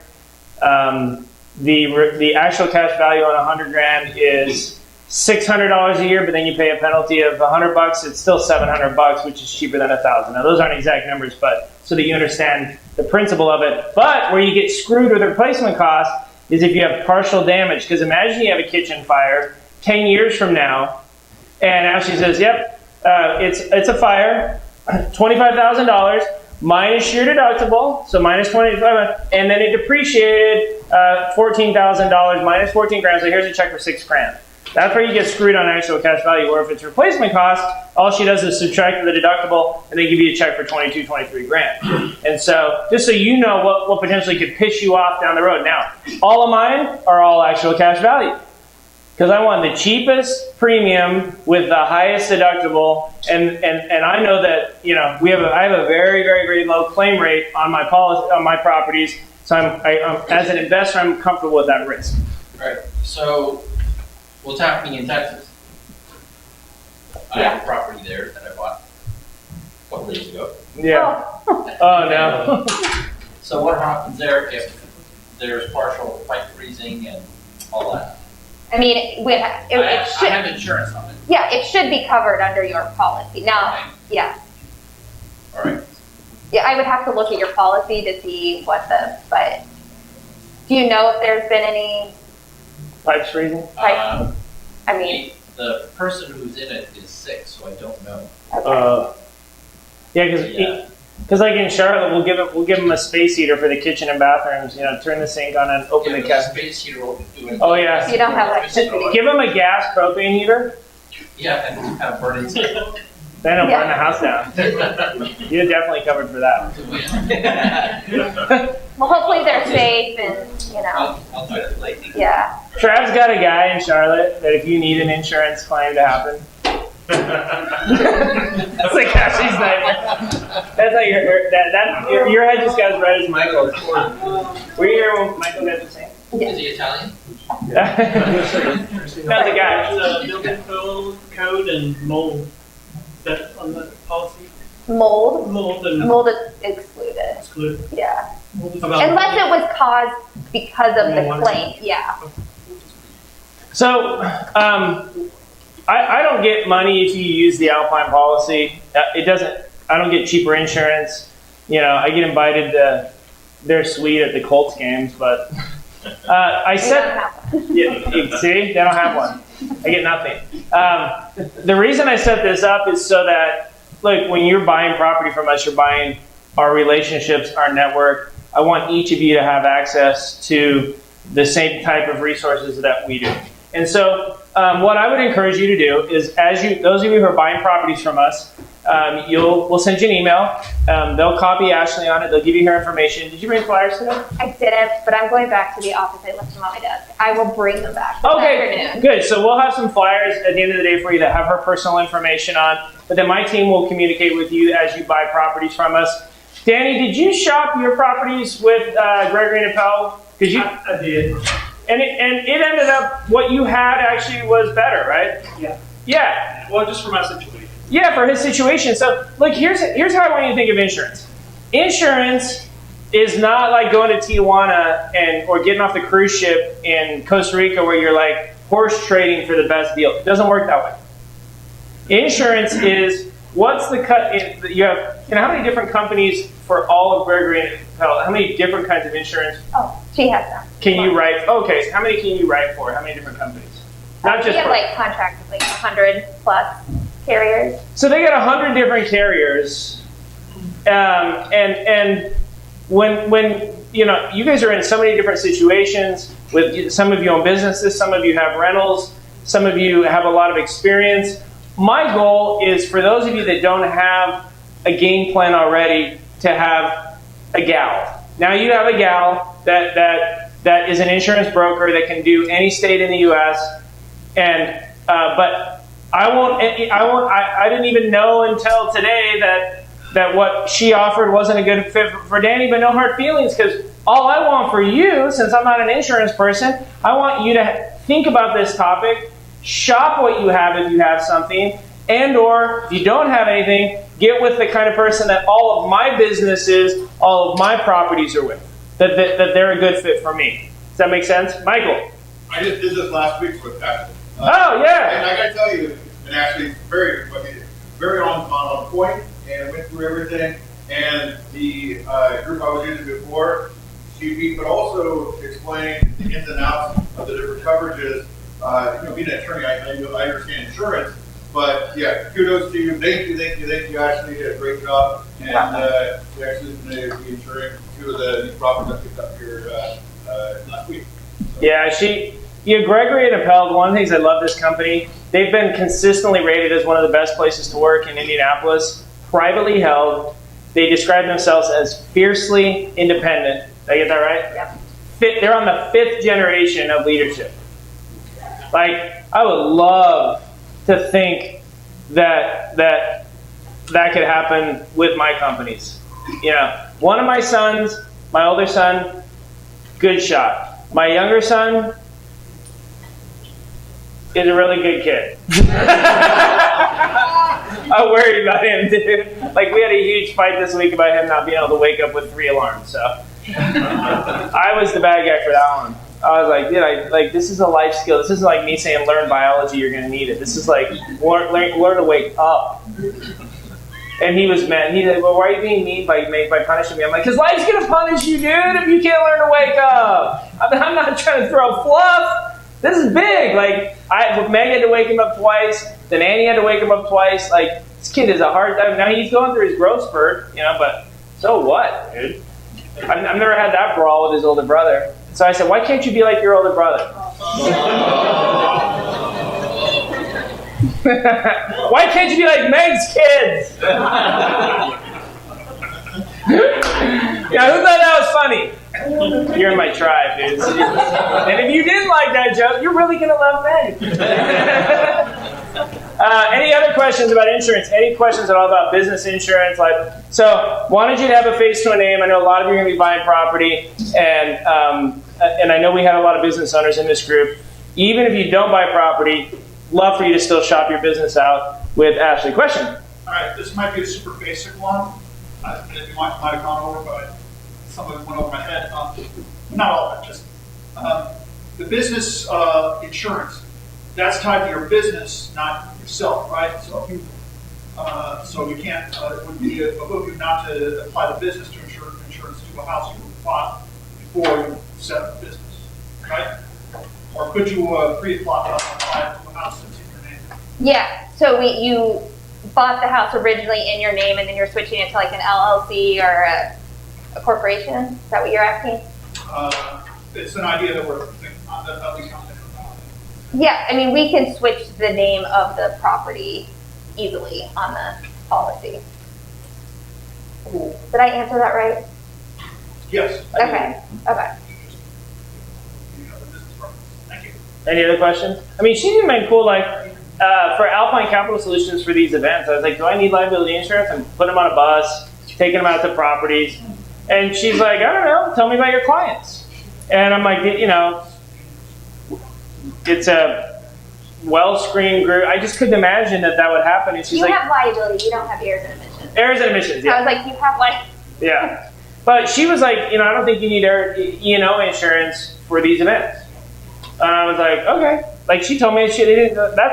The actual cash value on $100,000 is $600 a year, but then you pay a penalty of $100. It's still $700, which is cheaper than $1,000. Now those aren't exact numbers, but so that you understand the principle of it. But where you get screwed with the replacement cost is if you have partial damage. Because imagine you have a kitchen fire 10 years from now, and Ashley says, "Yep, it's a fire, $25,000 minus your deductible, so minus $25,000, and then it depreciated $14,000 minus $14,000. So here's a check for $6,000." That's where you get screwed on actual cash value. Or if it's replacement cost, all she does is subtract the deductible, and they give you a check for $23,000. And so, just so you know what potentially could piss you off down the road. Now, all of mine are all actual cash value, because I want the cheapest premium with the highest deductible, and I know that I have a very, very, very low claim rate on my policy on my properties. So I'm as an investor, I'm comfortable with that risk. Right. So what's happening in Texas? I have a property there that I bought a couple days ago. Yeah. Oh no. So what happens there if there's partial pipe freezing and all that? I mean, I have insurance on it. Yeah, it should be covered under your policy. Now, yeah. All right. Yeah, I would have to look at your policy to see but do you know if there's been any Pipes freezing? I mean, The person who's in it is sick, so I don't know. Because like in Charlotte, we'll give them a space heater for the kitchen and bathrooms. You know, turn the sink on and open the cabinet. Space heater will do it. Oh yeah. you don't have electricity. Give them a gas propane heater. Yeah, and have burn inside. Then it'll burn the house down. You're definitely covered for that. Well, hopefully they're safe and, you know. I'll do it later. Yeah. Trav's got a guy in Charlotte that if you need an insurance claim to happen. That's like Ashley's nightmare. That's like your head just got as red as Michael's. Were you here when Michael got the same? Is he Italian? That's a guy. Building code and mold. That on the policy? Mold? Mold is excluded. Excluded. Yeah. About Unless it was caused because of the claim. Yeah. So, I don't get money if you use the Alpine policy. I don't get cheaper insurance. You know, I get invited to their suite at the Colts games, but see, they don't have one. I get nothing. The reason I set this up is so that, like, when you're buying property from us, you're buying our relationships, our network. I want each of you to have access to the same type of resources that we do. And so what I would encourage you to do is, those of you who are buying properties from us, we'll send you an email. They'll copy Ashley on it. They'll give you her information. Did you bring flyers today? I didn't, but I'm going back to the office. I left them on my desk. I will bring them back this afternoon. Good. So we'll have some flyers at the end of the day for you that have her personal information on. But then my team will communicate with you as you buy properties from us. Danny, did you shop your properties with Gregory and Appel? I did. And it ended up, what you had actually was better, right? Yeah. Yeah. Well, just for my situation. Yeah, for his situation. So, look, here's how I want you to think of insurance. Insurance is not like going to Tijuana or getting off the cruise ship in Costa Rica where you're like horse trading for the best deal. It doesn't work that way. Insurance is what's the cut. You have, how many different companies for all of Gregory and Appel? How many different kinds of insurance? Oh, she has them. Can you write? Okay, how many can you write for? How many different companies? Not just we have like contracts with like 100 plus carriers. So they got 100 different carriers, and when you guys are in so many different situations. With some of you own businesses, some of you have rentals, some of you have a lot of experience. My goal is for those of you that don't have a game plan already to have a gal. Now you have a gal that is an insurance broker that can do any state in the U.S. And but I didn't even know until today that what she offered wasn't a good fit for Danny. But no hard feelings, because all I want for you, since I'm not an insurance person, I want you to think about this topic, shop what you have if you have something, and or if you don't have anything, get with the kind of person that all of my businesses, all of my properties are with, that they're a good fit for me. Does that make sense? Michael? I just did this last week with Ashley. Oh, yeah. And I got to tell you, and Ashley's very on point, and went through everything. And the group I was using before, she could also explain the ins and outs of the different coverages. Being an attorney, I understand insurance. But yeah, kudos to you. Thank you, Ashley. You did a great job. And we actually going to be insuring 2 of the new properties I picked up here last week. So. Yeah, Gregory and Appel, one of the things I love this company, they've been consistently rated as one of the best places to work in Indianapolis, privately held. They describe themselves as fiercely independent. Did I get that right? Yeah. They're on the 5th generation of leadership. Like, I would love to think that could happen with my companies. One of my sons, my older son, good shot. My younger son is a really good kid. I'm worried about him, dude. Like, we had a huge fight this week about him not being able to wake up with 3 alarms. So I was the bad guy for that one. I was like, dude, this is a life skill. This isn't like me saying learn biology, you're going to need it. This is like learn to wake up. And he was mad. He's like, well, why are you being mean by punishing me? I'm like, because life's going to punish you, dude, if you can't learn to wake up. I'm not trying to throw fluff. This is big. Like, Meg had to wake him up twice. Then Annie had to wake him up twice. Like, this kid is a hard time. Now he's going through his growth spurt, but so what, dude? I've never had that brawl with his older brother. So I said, why can't you be like your older brother? Why can't you be like Meg's kids? Yeah, who thought that was funny? You're in my tribe, dude. And if you didn't like that joke, you're really going to love Meg. Any other questions about insurance? Any questions at all about business insurance? So, wanted you to have a face to a name. I know a lot of you are going to be buying property, and I know we had a lot of business owners in this group. Even if you don't buy property, love for you to still shop your business out with Ashley. Question? All right, this might be a super basic one. It might have gone over, but some of it went over my head. Not all of it, just the business insurance. That's tied to your business, not yourself, right? So if you, so you can't. It would be a move you not to apply the business to insurance to a house you bought before you set up a business, right? Or could you pre-apply it to a house that's in your name? Yeah. So you bought the house originally in your name, and then you're switching it to like an LLC or a corporation. Is that what you're asking? It's an idea that we're thinking that we come to. Yeah, I mean, we can switch the name of the property easily on the policy. Did I answer that right? Yes. Okay. Okay. Thank you. Any other questions? I mean, she's been cool. Like for Alpine Capital Solutions for these events, I was like, do I need liability insurance? I'm putting them on a bus, taking them out to properties. And she's like, I don't know, tell me about your clients. And I'm like, it's a well-screened group. I just couldn't imagine that would happen. And she's you like, have liability, you don't have errors and omissions. Errors and omissions, yeah. I was like, you have Yeah. But she was like, I don't think you need E&O insurance for these events. And I was like, okay. Like she told me, that's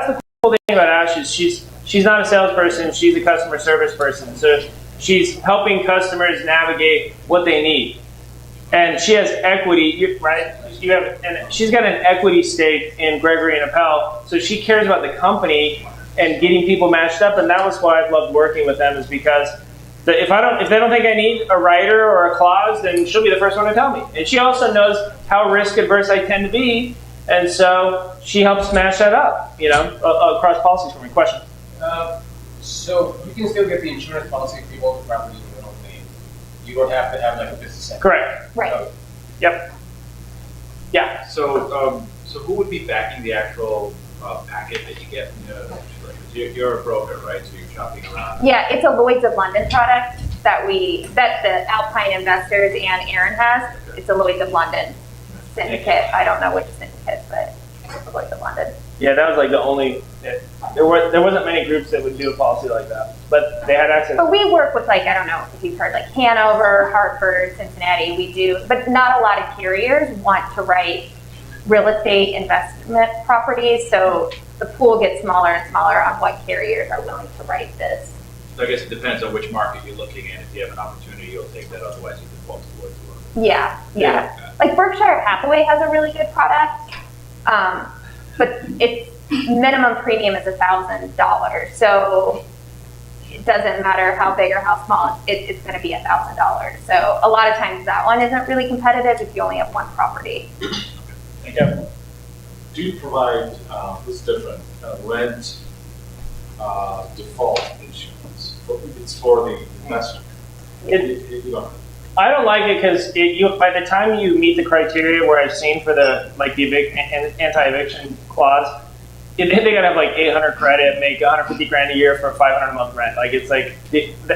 the cool thing about Ash is she's not a salesperson, she's a customer service person. So she's helping customers navigate what they need. And she has equity, right? And she's got an equity stake in Gregory and Appel, so she cares about the company and getting people matched up. And that was why I've loved working with them, is because if they don't think I need a rider or a clause, then she'll be the first one to tell me. And she also knows how risk adverse I tend to be, and so she helps smash that up, across policies for me. Question? So you can still get the insurance policy if you own the property in your own name. You don't have to have like a business center. Correct. Right. Yep. Yeah. So who would be backing the actual packet that you get from the insurance? You're a broker, right? So you're shopping around. Yeah, it's a Lloyd's of London product that the Alpine investors and Aaron has. It's a Lloyd's of London syndicate. I don't know which syndicate, but it's a Lloyd's of London. Yeah, that was like the only. There wasn't many groups that would do a policy like that, but they had access. But we work with I don't know if you've heard Hanover, Hartford, Cincinnati. We do, but not a lot of carriers want to write real estate investment properties. So the pool gets smaller and smaller on what carriers are willing to write this. So I guess it depends on which market you're looking at. If you have an opportunity, you'll take that. Otherwise, you default towards one. Yeah. Like Berkshire Hathaway has a really good product, but its minimum premium is $1,000. So it doesn't matter how big or how small, it's going to be $1,000. So a lot of times that one isn't really competitive if you only have one property. Thank you. Do you provide this different rent default insurance? It's for the investor. I don't like it because by the time you meet the criteria where I've seen for the anti-eviction clause, they gotta have 800 credit, make 150 grand a year for 500 a month rent.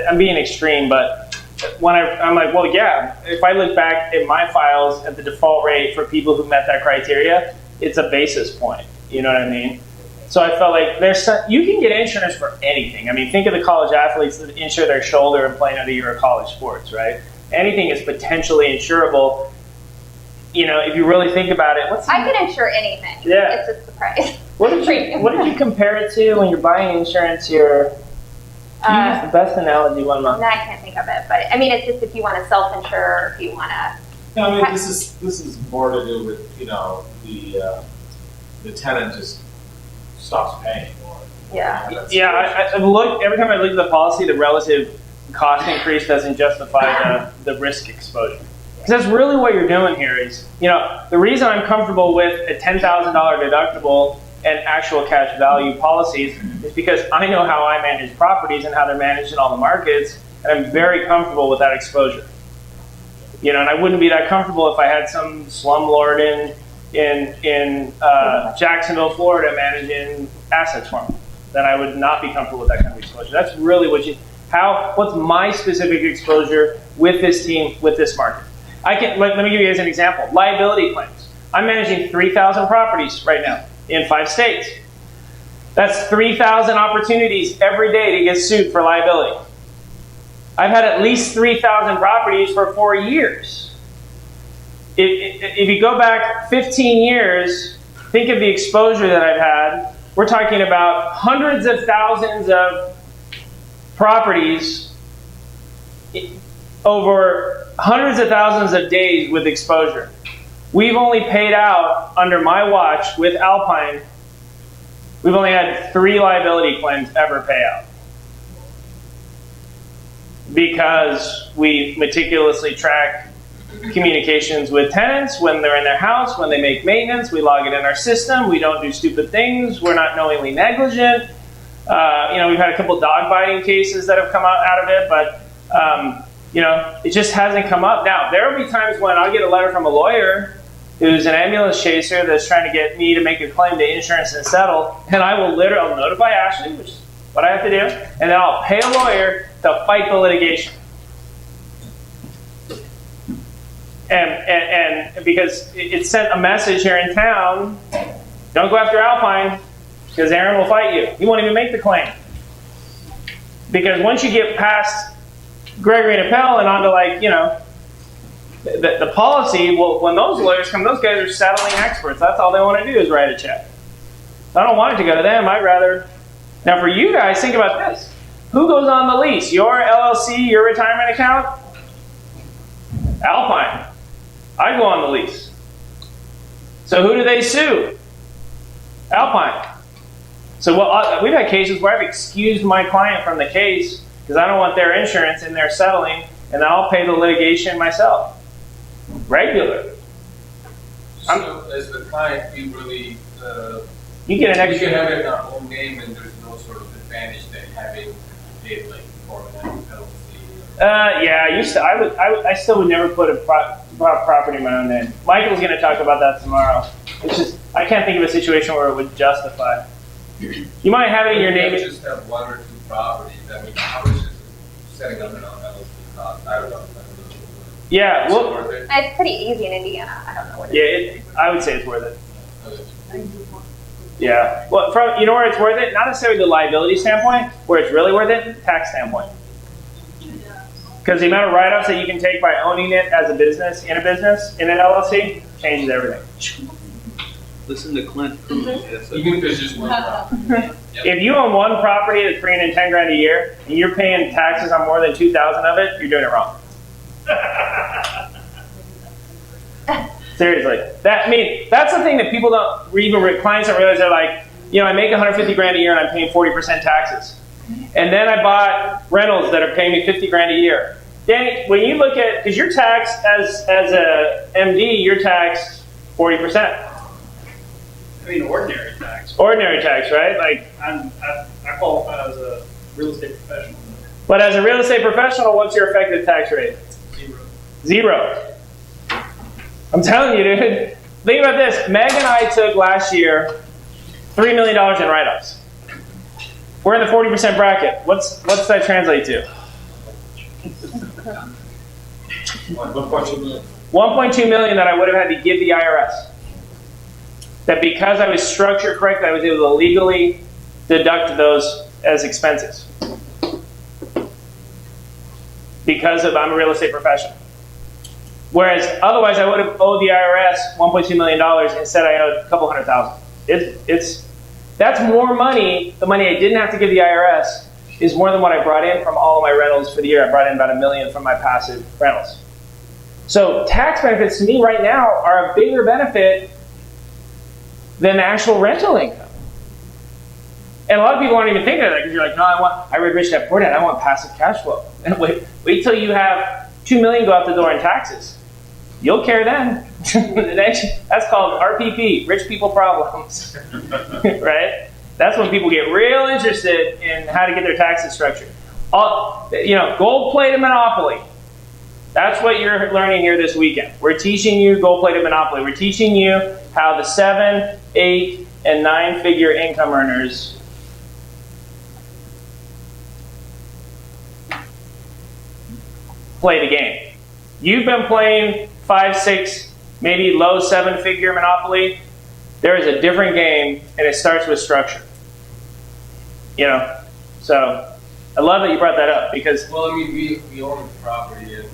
I'm being extreme, but when I'm like, well, yeah. If I look back at my files at the default rate for people who met that criteria, it's a basis point. You know what I mean? So I felt like you can get insurance for anything. I mean, think of the college athletes that insure their shoulder and play another year of college sports, right? Anything is potentially insurable. If you really think about it, I could insure anything. Yeah. It's just the price. What did you compare it to when you're buying insurance? Use the best analogy one month. No, I can't think of it, but I mean, it's just if you want to self-insure or if you want to. No, I mean, this is more to do with, you know, the tenant just stops paying. Yeah. Yeah, I look, every time I look at the policy, the relative cost increase doesn't justify the risk exposure. Because that's really what you're doing here is, you know, the reason I'm comfortable with a $10,000 deductible and actual cash value policies is because I know how I manage properties and how they're managed in all the markets, and I'm very comfortable with that exposure. You know, and I wouldn't be that comfortable if I had some slumlord in Jacksonville, Florida, managing assets for me. Then I would not be comfortable with that kind of exposure. That's really what's my specific exposure with this team, with this market. Let me give you guys an example. Liability claims. I'm managing 3,000 properties right now in 5 states. That's 3,000 opportunities every day to get sued for liability. I've had at least 3,000 properties for 4 years. If you go back 15 years, think of the exposure that I've had. We're talking about hundreds of thousands of properties over hundreds of thousands of days with exposure. We've only paid out, under my watch with Alpine, we've only had 3 liability claims ever pay out. Because we meticulously track communications with tenants when they're in their house, when they make maintenance, we log it in our system, we don't do stupid things, we're not knowingly negligent. You know, we've had a couple dog biting cases that have come out of it, but you know, it just hasn't come up. Now, there will be times when I'll get a letter from a lawyer who's an ambulance chaser that's trying to get me to make a claim to insurance and settle, and I'll notify Ashley, which is what I have to do, and then I'll pay a lawyer to fight the litigation. And because it sent a message here in town, don't go after Alpine, because Aaron will fight you. He won't even make the claim. Because once you get past Gregory and Appel and onto, like, you know, the policy, well, when those lawyers come, those guys are settling experts. That's all they want to do is write a check. I don't want it to go to them. I'd rather... Now, for you guys, think about this. Who goes on the lease? Your LLC, your retirement account? Alpine. I go on the lease. So who do they sue? Alpine. So we've had cases where I've excused my client from the case because I don't want their insurance in there settling, and then I'll pay the litigation myself. Regular. So as the client, we really you get an extra. We can have it in our own name, and there's no sort of advantage that having paid like permanent penalty. Yeah, I still would never put a property in my own name. Michael's going to talk about that tomorrow. It's just I can't think of a situation where it would justify. You might have it in your name. Just have 1 or 2 properties. I mean, how much is setting up an LLC cost? I don't know. Yeah, well, it's pretty easy in Indiana. I don't know what. I would say it's worth it. Yeah. Well, you know where it's worth it? Not necessarily the liability standpoint. Where it's really worth it, tax standpoint. Because the amount of write-offs that you can take by owning it as a business, in an LLC, changes everything. Listen to Clint. Even if it's just one property. If you own one property that's bringing in $10,000 a year, and you're paying taxes on more than $2,000 of it, you're doing it wrong. Seriously, that's the thing that people don't, even clients don't realize. They're like, you know, I make $150,000 a year and I'm paying 40% taxes, and then I bought rentals that are paying me $50,000 a year. Danny, when you look at, because you're taxed as a MD, you're taxed 40%. I mean, ordinary tax. Ordinary tax, right? Like I qualify as a real estate professional. But as a real estate professional, what's your effective tax rate? 0. I'm telling you, dude. Think about this. Meg and I took last year $3 million in write-offs. We're in the 40% bracket. What's that translate to? 1.2 million that I would have had to give the IRS. That because I was structured correctly, I was able to legally deduct those as expenses. Because I'm a real estate professional. Whereas otherwise I would have owed the IRS $1.2 million. Instead I owed a couple $100,000. That's more money, the money I didn't have to give the IRS, is more than what I brought in from all of my rentals for the year. I brought in about $1 million from my passive rentals. So tax benefits to me right now are a bigger benefit than the actual rental income. And a lot of people aren't even thinking of that because you're like, no, I read Rich Dad Poor Dad, I want passive cash flow. And wait till you have $2 million go out the door in taxes. You'll care then. That's called RPP, rich people problems, right? That's when people get real interested in how to get their taxes structured. Gold-plated monopoly. That's what you're learning here this weekend. We're teaching you gold-plated monopoly. We're teaching you how the 7, 8, and 9-figure income earners play the game. You've been playing 5, 6, maybe low 7-figure monopoly. There is a different game, and it starts with structure. So I love that you brought that up because. Well, I mean, we own the property, and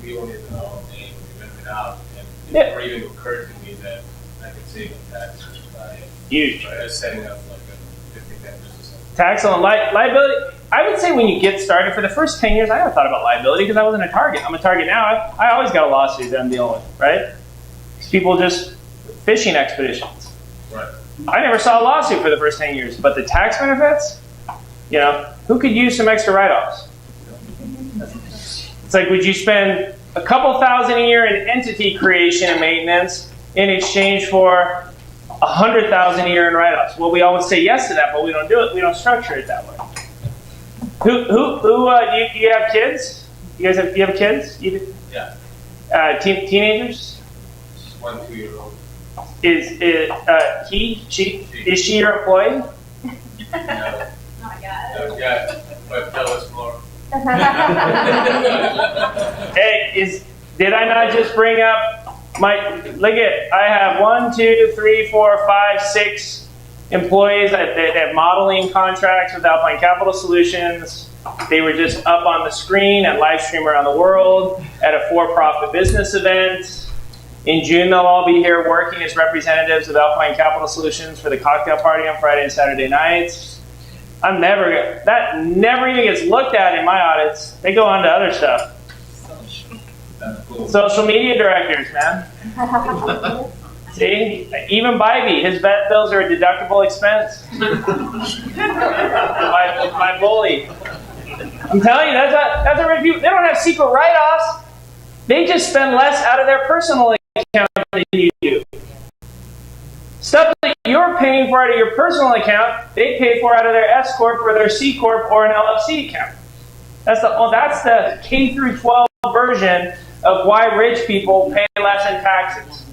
we own it in our own name. We rent it out, and it never even occurred to me that I could save on taxes by it. Huge. By setting up like a 50-10 business. Tax on liability. I would say when you get started, for the first 10 years, I never thought about liability because I wasn't a target. I'm a target now. I always got a lawsuit that I'm dealing with, right? People just fishing expeditions. Right. I never saw a lawsuit for the first 10 years, but the tax benefits, who could use some extra write-offs? It's like, would you spend a couple $1,000 a year in entity creation and maintenance in exchange for $100,000 a year in write-offs? Well, we always say yes to that, but we don't do it. We don't structure it that way. Do you have kids? You have kids? You do? Yeah. Teenagers? Just 1 2-year-old. Is she your employee? No. Not yet. But tell us more. Hey, did I not just bring up I have 1, 2, 3, 4, 5, 6 employees that have modeling contracts with Alpine Capital Solutions. They were just up on the screen and live stream around the world at a for-profit business event. In June, they'll all be here working as representatives of Alpine Capital Solutions for the cocktail party on Friday and Saturday nights. That never even gets looked at in my audits. They go on to other stuff. Social media directors, man. See, even Bybee, his vet bills are a deductible expense. my bully. I'm telling you, that's a review. They don't have secret write-offs. They just spend less out of their personal account than you do. Stuff that you're paying for out of your personal account, they pay for out of their S Corp or their C Corp or an LLC account. That's the K through 12 version of why rich people pay less in taxes.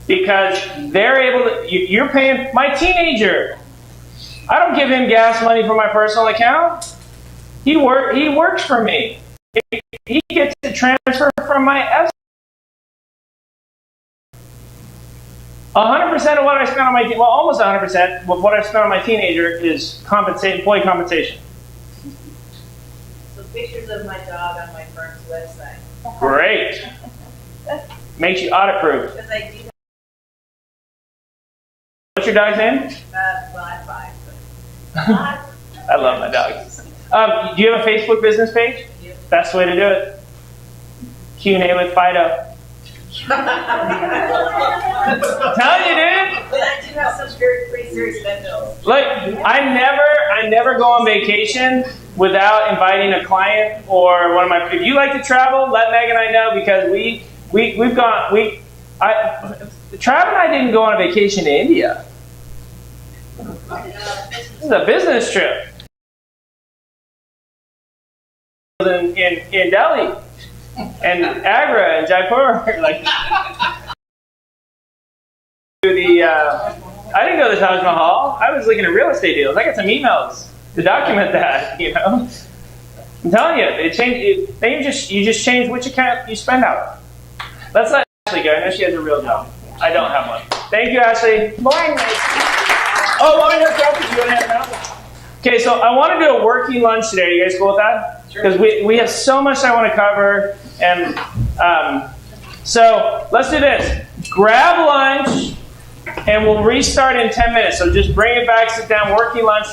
Because they're able to, you're paying, my teenager, I don't give him gas money from my personal account. He works for me. He gets to transfer from my S. 100% of what I spend on my, almost 100% of what I spend on my teenager is employee compensation. So pictures of my dog on my firm's website. Great. Makes you audit proof. Because I do. What's your dog's name? Well, I have 5. But I love my dogs. Do you have a Facebook business page? Yep. Best way to do it. Q&A with Fido. Telling you, dude. But I do have some pretty serious vendors. Look, I never go on vacation without inviting a client or one of my. If you like to travel, let Meg and I know because we've gone. Trav and I didn't go on a vacation to India. This is a business trip. In Delhi and Agra and Jaipur, I didn't go to the Taj Mahal. I was looking at real estate deals. I got some emails to document that. I'm telling you, you just change which account you spend out. Let's let Ashley go. I know she has a real job. I don't have one. Thank you, Ashley. Lauren, Oh, Lauren, you want to have now? Okay, so I want to do a working lunch today. Are you guys cool with that? Because we have so much I want to cover. And so let's do this. Grab lunch, and we'll restart in 10 minutes. So just bring it back, sit down, working lunch.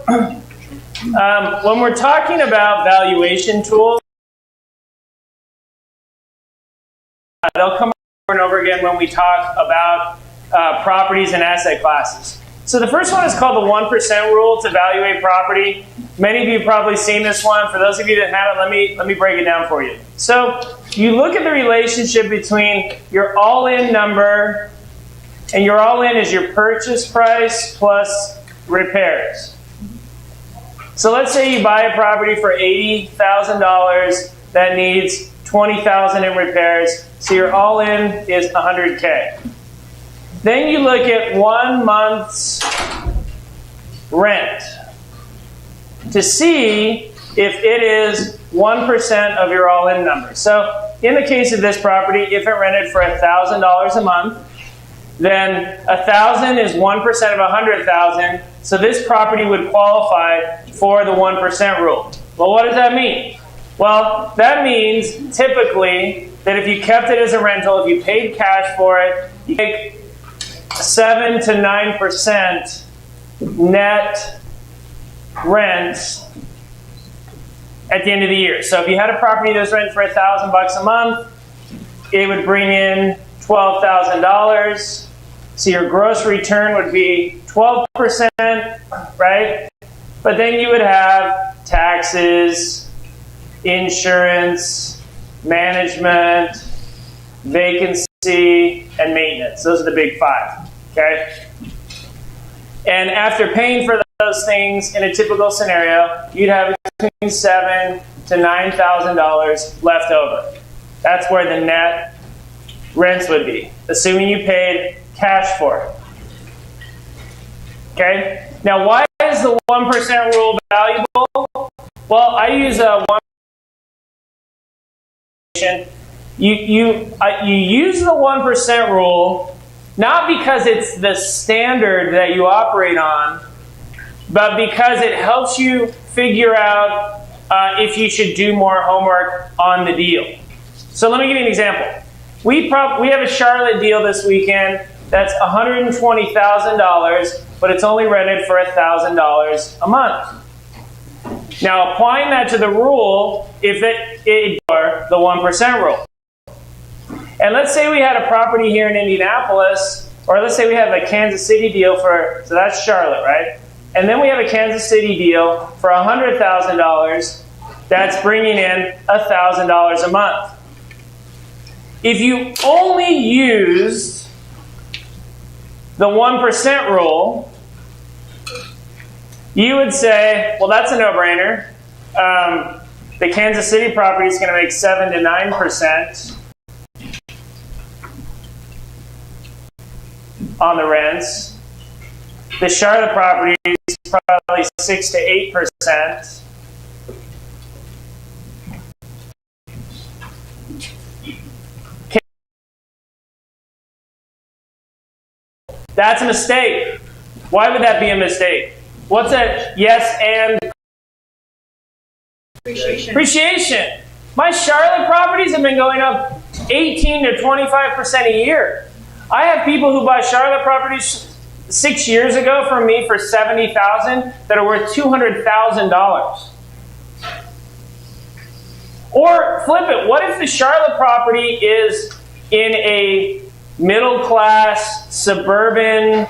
When we're talking about valuation tools, they'll come over and over again when we talk about properties and asset classes. So the first one is called the 1% rule to evaluate property. Many of you have probably seen this one. For those of you that haven't, let me break it down for you. So you look at the relationship between your all-in number, and your all-in is your purchase price plus repairs. So let's say you buy a property for $80,000 that needs $20,000 in repairs. So your all-in is $100K. Then you look at 1 month's rent to see if it is 1% of your all-in number. So in the case of this property, if it rented for $1,000 a month, then 1,000 is 1% of 100,000. So this property would qualify for the 1% rule. Well, what does that mean? Well, that means typically that if you kept it as a rental, if you paid cash for it, you take 7 to 9% net rent at the end of the year. So if you had a property that was rented for $1,000 a month, it would bring in $12,000. So your gross return would be 12%, right? But then you would have taxes, insurance, management, vacancy, and maintenance. Those are the big five, okay? And after paying for those things in a typical scenario, you'd have between $7,000 to $9,000 left over. That's where the net rents would be, assuming you paid cash for it. Okay? Now, why is the 1% rule valuable? Well, I use a 1%. You use the 1% rule not because it's the standard that you operate on, but because it helps you figure out if you should do more homework on the deal. So let me give you an example. We have a Charlotte deal this weekend that's $120,000, but it's only rented for $1,000 a month. Now, applying that to the rule, if it the 1% rule. And let's say we had a property here in Indianapolis, or let's say we have a Kansas City deal so that's Charlotte, right? And then we have a Kansas City deal for $100,000 that's bringing in $1,000 a month. If you only used the 1% rule, you would say, well, that's a no-brainer. The Kansas City property is going to make 7 to 9% on the rents. The Charlotte property is probably 6 to 8%. That's a mistake. Why would that be a mistake? What's that? Yes and? Appreciation. My Charlotte properties have been going up 18 to 25% a year. I have people who bought Charlotte properties 6 years ago from me for $70,000 that are worth $200,000. Or flip it. What if the Charlotte property is in a middle-class, suburban,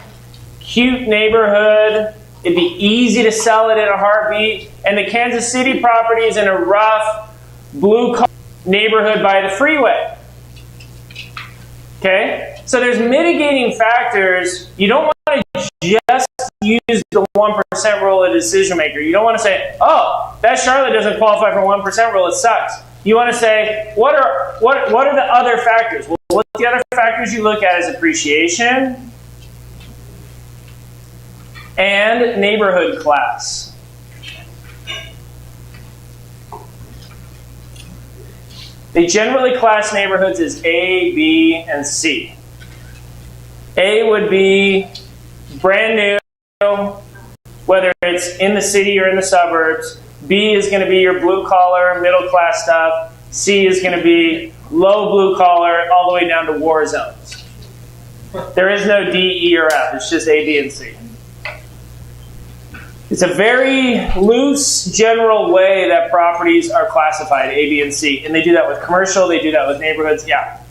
cute neighborhood? It'd be easy to sell it in a heartbeat. And the Kansas City property is in a rough, blue-collar neighborhood by the freeway. Okay? So there's mitigating factors. You don't want to just use the 1% rule as a decision maker. You don't want to say, oh, that Charlotte doesn't qualify for 1% rule, it sucks. You want to say, what are the other factors? Well, what the other factors you look at is appreciation and neighborhood class. They generally class neighborhoods as A, B, and C. A would be brand new, whether it's in the city or in the suburbs. B is going to be your blue collar, middle class stuff. C is going to be low blue collar, all the way down to war zones. There is no D, E, or F. It's just A, B, and C. It's a very loose, general way that properties are classified, A, B, and C. And they do that with commercial, they do that with neighborhoods, yeah.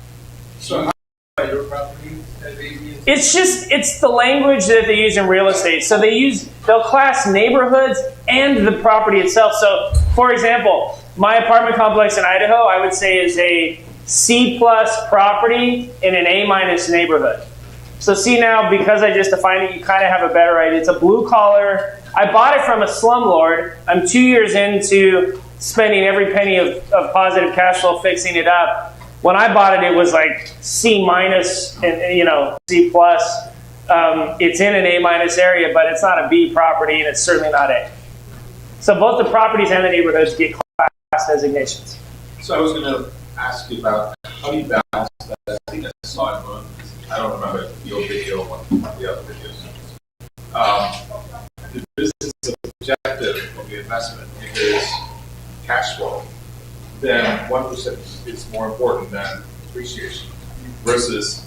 So how about your property as A, B, and C? It's the language that they use in real estate. So they'll class neighborhoods and the property itself. So, for example, my apartment complex in Idaho, I would say is a C+ property in an A- neighborhood. So see now, because I just defined it, you kind of have a better idea. It's a blue collar. I bought it from a slumlord. I'm 2 years into spending every penny of positive cash flow fixing it up. When I bought it, it was like C- and C+. It's in an A- area, but it's not a B property, and it's certainly not A. So both the properties and the neighborhoods get class designations. So I was going to ask you about how do you balance that? I think I saw it on, I don't remember your video or one of the other videos. The business objective of the investment, if it is cash flow, then 1% is more important than appreciation. Versus,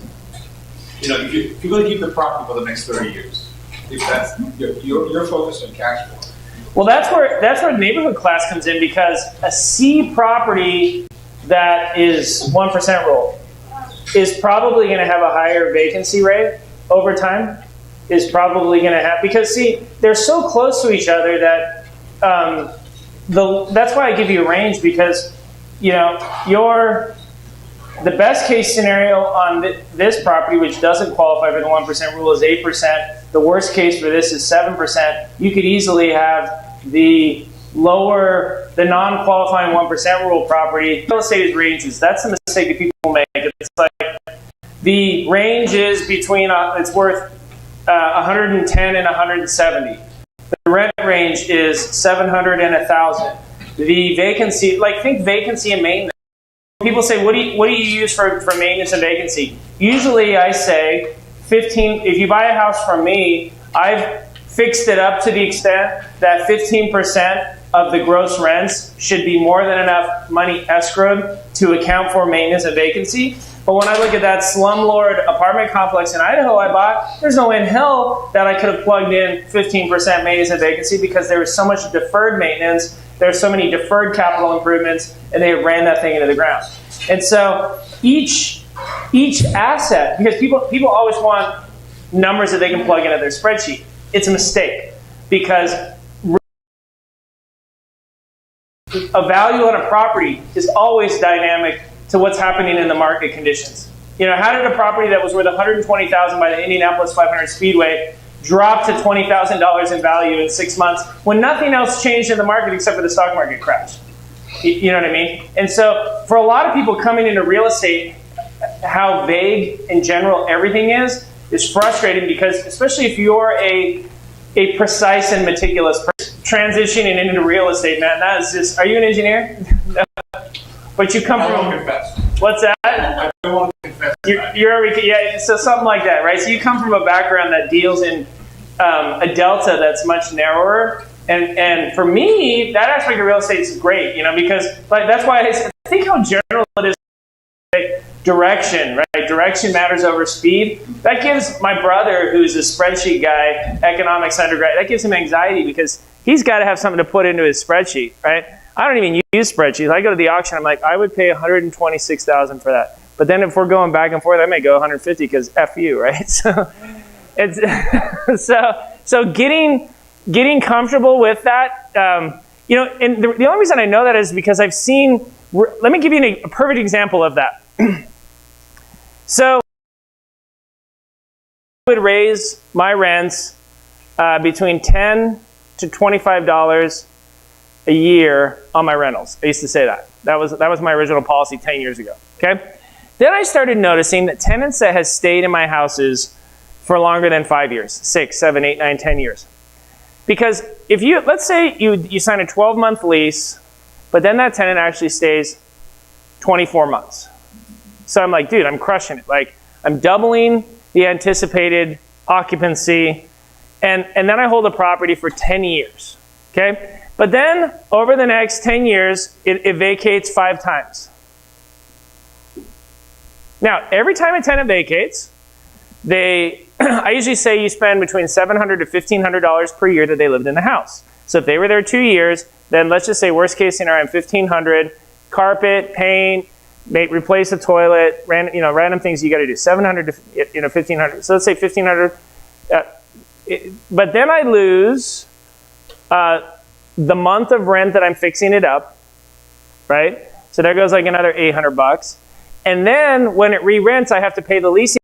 if you're going to keep the property for the next 30 years, if that's you're focused on cash flow. Well, that's where neighborhood class comes in, because a C property that is 1% rule is probably going to have a higher vacancy rate over time. Is probably going to have, because see, they're so close to each other that that's why I give you a range, because the best case scenario on this property, which doesn't qualify for the 1% rule, is 8%. The worst case for this is 7%. You could easily have the non-qualifying 1% rule property. Real estate is ranges. That's the mistake that people make. It's like the range is between it's worth 110 and 170. The rent range is 700 and 1,000. The vacancy, think vacancy and maintenance. People say, what do you use for maintenance and vacancy? Usually I say 15. If you buy a house from me, I've fixed it up to the extent that 15% of the gross rents should be more than enough money escrowed to account for maintenance and vacancy. But when I look at that slumlord apartment complex in Idaho I bought, there's no way in hell that I could have plugged in 15% maintenance and vacancy, because there was so much deferred maintenance, there's so many deferred capital improvements, and they ran that thing into the ground. And so each asset, because people always want numbers that they can plug into their spreadsheet. It's a mistake, because a value on a property is always dynamic to what's happening in the market conditions. How did a property that was worth $120,000 by the Indianapolis 500 Speedway drop to $20,000 in value in 6 months when nothing else changed in the market except for the stock market crash? You know what I mean? And so for a lot of people coming into real estate, how vague in general everything is frustrating, because especially if you're a precise and meticulous person transitioning into real estate, man, that is just, are you an engineer? But you come from, what's that? I don't want to confess. So something like that, right? So you come from a background that deals in a delta that's much narrower. And for me, that aspect of real estate is great, because that's why I think how general it is. Direction, right? Direction matters over speed. That gives my brother, who's a spreadsheet guy, economics undergrad, that gives him anxiety, because he's got to have something to put into his spreadsheet, right? I don't even use spreadsheets. I go to the auction, I'm like, I would pay $126,000 for that. But then if we're going back and forth, I may go 150 because F you, right? So it's so getting comfortable with that. And the only reason I know that is because I've seen. Let me give you a perfect example of that. So I would raise my rents between $10 to $25 a year on my rentals. I used to say that. That was my original policy 10 years ago. Okay. Then I started noticing that tenants that has stayed in my houses for longer than 5 years, 6, 7, 8, 9, 10 years. Because if let's say you sign a 12-month lease, but then that tenant actually stays 24 months. So I'm like, dude, I'm crushing it. Like, I'm doubling the anticipated occupancy, and then I hold a property for 10 years, okay? But then, over the next 10 years, it vacates 5 times. Now, every time a tenant vacates, they I usually say you spend between $700 to $1,500 per year that they lived in the house. So if they were there 2 years, then let's just say worst case scenario, $1,500, carpet, paint, replace the toilet, random things you got to do. $700 to $1,500. So let's say $1,500. But then I lose the month of rent that I'm fixing it up, right? So there goes like another $800. And then when it re-rents, I have to pay the leasing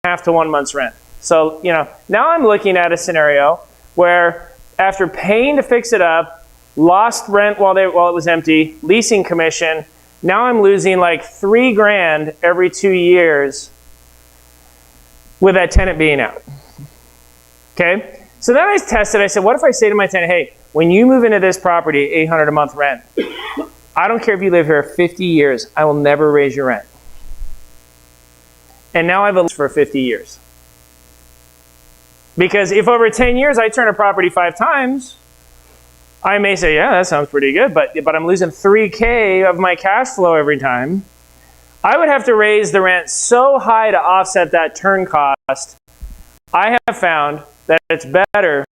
half to 1 month's rent. So, now I'm looking at a scenario where after paying to fix it up, lost rent while it was empty, leasing commission, now I'm losing like $3,000 every 2 years with that tenant being out. Okay? So then I tested, I said, what if I say to my tenant, hey, when you move into this property, $800 a month rent, I don't care if you live here 50 years, I will never raise your rent. And now I have a lease for 50 years. Because if over 10 years I turn a property 5 times, I may say, yeah, that sounds pretty good, but I'm losing $3,000 of my cash flow every time. I would have to raise the rent so high to offset that turn cost. I have found that it's better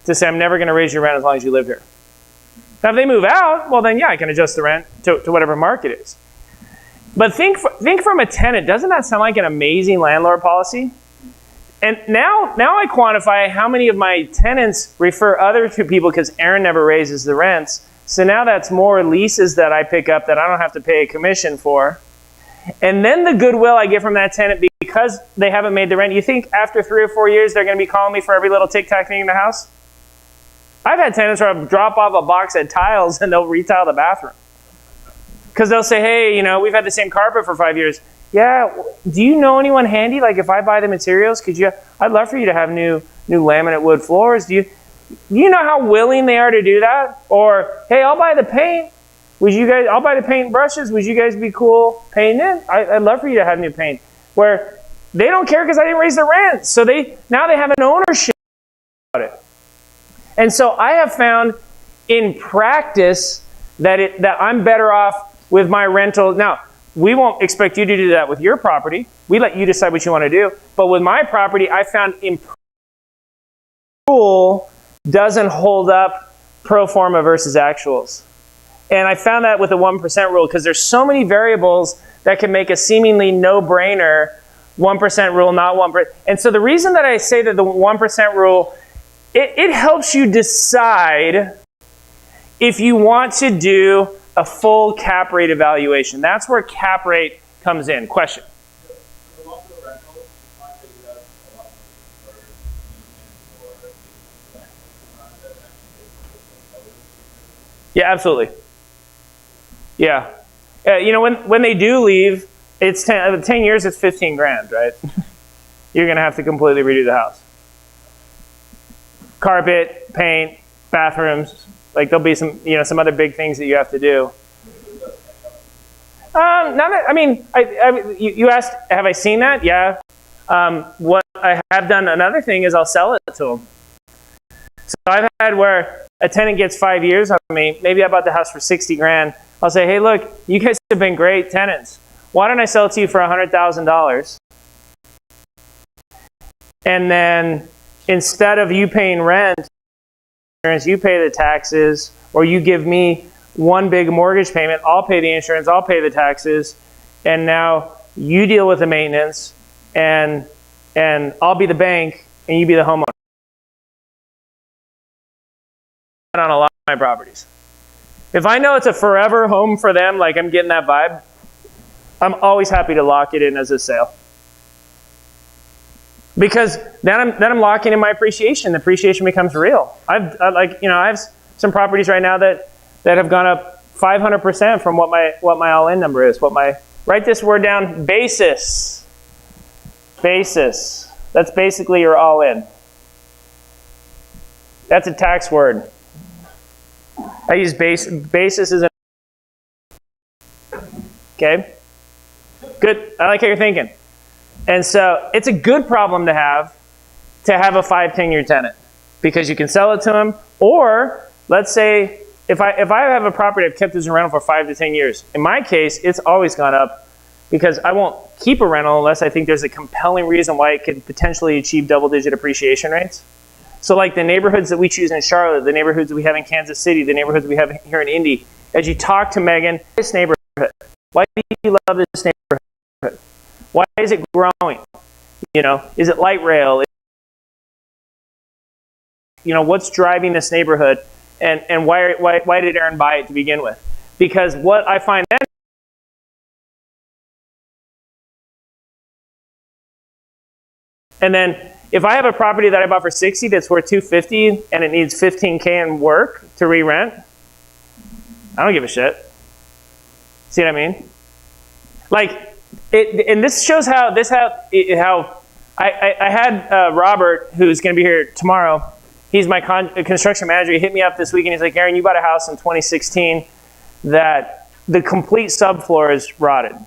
to say, I'm never going to raise your rent as long as you live here. Now, if they move out, well, then, yeah, I can adjust the rent to whatever market is. But think from a tenant. Doesn't that sound like an amazing landlord policy? And now I quantify how many of my tenants refer other people because Aaron never raises the rents. So now that's more leases that I pick up that I don't have to pay a commission for. And then the goodwill I get from that tenant because they haven't made the rent. You think after 3 or 4 years they're going to be calling me for every little tic-tac thing in the house? I've had tenants where I'll drop off a box of tiles and they'll retile the bathroom. Because they'll say, hey, we've had the same carpet for 5 years. Yeah, do you know anyone handy? Like if I buy the materials, I'd love for you to have new laminate wood floors. Do you know how willing they are to do that? Or, hey, I'll buy the paint. I'll buy the paint and brushes. Would you guys be cool painting it? I'd love for you to have new paint. Where they don't care because I didn't raise the rent. So now they have an ownership about it. And so I have found in practice that I'm better off with my rental. Now, we won't expect you to do that with your property. We let you decide what you want to do. But with my property, I found rule doesn't hold up pro forma versus actuals. And I found that with the 1% rule because there's so many variables that can make a seemingly no-brainer 1% rule, not 1%. And so the reason that I say that the 1% rule, it helps you decide if you want to do a full cap rate evaluation. That's where cap rate comes in. Question? Yeah, absolutely. Yeah. When they do leave, it's 10 years, it's $15,000, right? You're going to have to completely redo the house. Carpet, paint, bathrooms, like there'll be some other big things that you have to do. You asked, have I seen that? Yeah. What I have done, another thing is I'll sell it to them. So I've had where a tenant gets 5 years on me. Maybe I bought the house for $60,000. I'll say, hey, look, you guys have been great tenants. Why don't I sell it to you for $100,000? And then instead of you paying rent, you pay the taxes, or you give me one big mortgage payment, I'll pay the insurance, I'll pay the taxes, and now you deal with the maintenance, and I'll be the bank, and you be the homeowner. On a lot of my properties. If I know it's a forever home for them, like I'm getting that vibe, I'm always happy to lock it in as a sale. Because then I'm locking in my appreciation. The appreciation becomes real. I have some properties right now that have gone up 500% from what my all-in number is. Write this word down, basis. Basis. That's basically your all-in. That's a tax word. I use basis as okay? Good. I like how you're thinking. And so it's a good problem to have a 5-10 year tenant because you can sell it to them. Or let's say if I have a property I've kept as a rental for 5 to 10 years. In my case, it's always gone up because I won't keep a rental unless I think there's a compelling reason why it could potentially achieve double-digit appreciation rates. So like the neighborhoods that we choose in Charlotte, the neighborhoods that we have in Kansas City, the neighborhoods we have here in Indy, as you talk to Megan, this neighborhood, why do you love this neighborhood? Why is it growing? You know, is it light rail? You know, what's driving this neighborhood? And why did Aaron buy it to begin with? Because what I find then, and then if I have a property that I bought for 60 that's worth 250 and it needs 15K in work to re-rent, I don't give a shit. See what I mean? Like, and this shows how I had Robert, who's going to be here tomorrow. He's my construction manager. He hit me up this week and he's like, Aaron, you bought a house in 2016 that the complete subfloor is rotted. And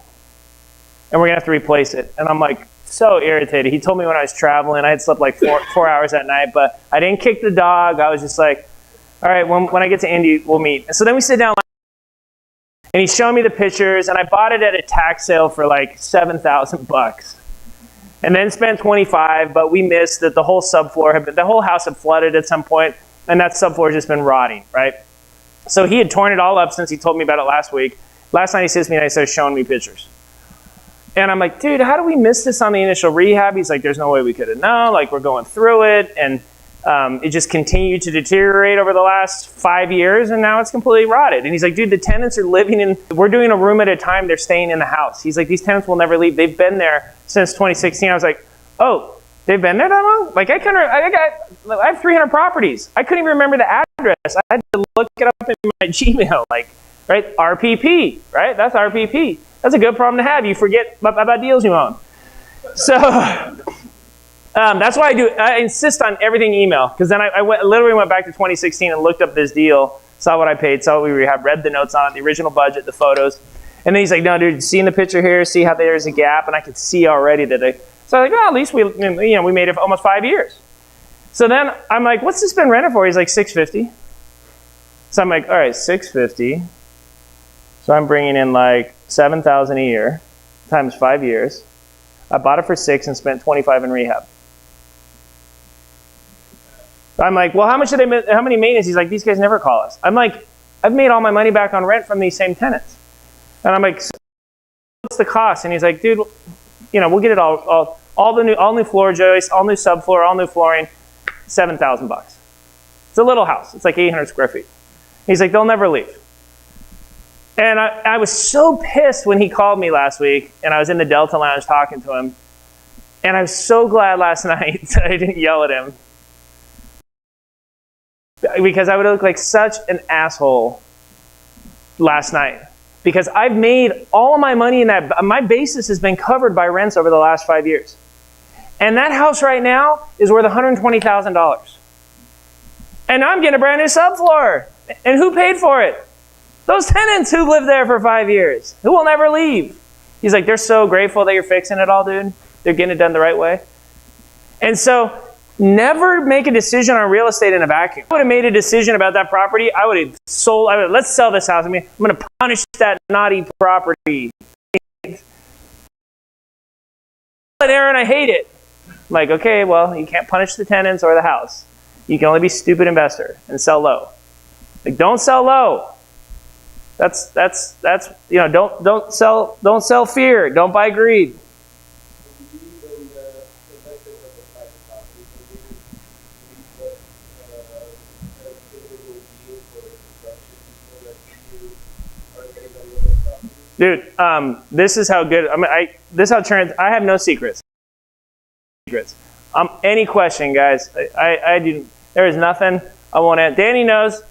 we're going to have to replace it. And I'm like, so irritated. He told me when I was traveling, I had slept like four hours that night, but I didn't kick the dog. I was just like, all right, when I get to Indy, we'll meet. And so then we sit down and he's showing me the pictures, and I bought it at a tax sale for like $7,000. And then spent 25, but we missed that the whole subfloor the whole house had flooded at some point, and that subfloor has just been rotting, right? So he had torn it all up since he told me about it last week. Last night he says to me and he starts showing me pictures. And I'm like, dude, how do we miss this on the initial rehab? He's like, there's no way we could have known. Like, we're going through it, and it just continued to deteriorate over the last 5 years, and now it's completely rotted. And he's like, dude, the tenants are living in, we're doing a room at a time, they're staying in the house. He's like, these tenants will never leave. They've been there since 2016. I was like, oh, they've been there that long? Like, I have 300 properties. I couldn't even remember the address. I had to look it up in my Gmail, like, right? RPP, right? That's RPP. That's a good problem to have. You forget about deals you own. So that's why I insist on everything email, because then I literally went back to 2016 and looked up this deal, saw what I paid, saw what we have, read the notes on it, the original budget, the photos. And then he's like, no, dude, seeing the picture here, see how there's a gap, and I could see already that so I was like, well, at least we made it for almost 5 years. So then I'm like, what's this been rented for? He's like, $650. So I'm like, all right, $650. So I'm bringing in like $7,000 a year times 5 years. I bought it for $6 and spent $25 in rehab. I'm like, well, how many maintenance? He's like, these guys never call us. I'm like, I've made all my money back on rent from these same tenants. And I'm like, so what's the cost? And he's like, dude, we'll get it all new floor joists, all new subfloor, all new flooring, $7,000. It's a little house. It's like 800 square feet. He's like, they'll never leave. And I was so pissed when he called me last week, and I was in the Delta Lounge talking to him. And I was so glad last night that I didn't yell at him, because I would look like such an asshole last night. Because I've made all of my money in that. My basis has been covered by rents over the last 5 years. And that house right now is worth $120,000. And I'm getting a brand new subfloor. And who paid for it? Those tenants who lived there for 5 years, who will never leave. He's like, they're so grateful that you're fixing it all, dude. They're getting it done the right way. And so never make a decision on real estate in a vacuum. If I would have made a decision about that property, I would have sold, let's sell this house. I'm going to punish that naughty property. Aaron, I hate it. I'm like, okay, well, you can't punish the tenants or the house. You can only be a stupid investor and sell low. Like, don't sell low. That's don't sell fear. Don't buy greed. Dude, this is how good. I have no secrets. Any question, guys? I do. There is nothing I won't answer. Danny knows.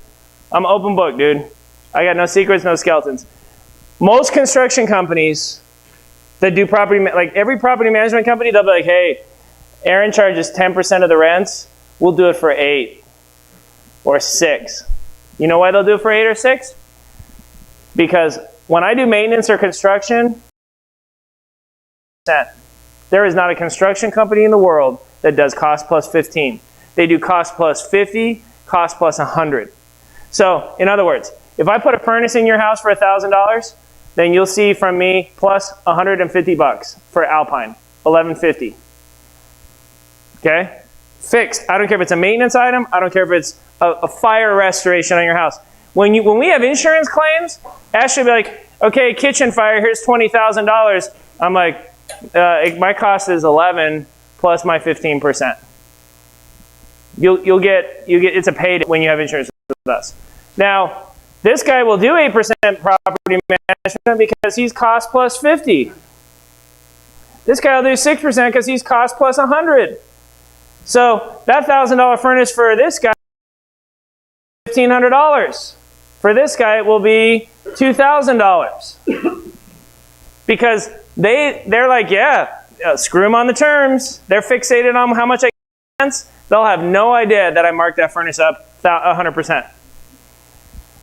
I'm open book, dude. I got no secrets, no skeletons. Most construction companies that do property, like every property management company, they'll be like, hey, Aaron charges 10% of the rents. We'll do it for 8 or 6. You know why they'll do it for 8 or 6? Because when I do maintenance or construction, there is not a construction company in the world that does cost plus 15. They do cost plus 50, cost plus 100. So, in other words, if I put a furnace in your house for $1,000, then you'll see from me plus $150 for Alpine, $1,150. Okay? Fixed. I don't care if it's a maintenance item. I don't care if it's a fire restoration on your house. When we have insurance claims, Ashley will be like, okay, kitchen fire, here's $20,000. I'm like, my cost is 11 plus my 15%. You'll get it's a payday when you have insurance with us. Now, this guy will do 8% property management because he's cost plus 50. This guy will do 6% because he's cost plus 100. So that $1,000 furnace for this guy is $1,500. For this guy, it will be $2,000. Because they're like, yeah, screw them on the terms. They're fixated on how much I get. They'll have no idea that I marked that furnace up 100%.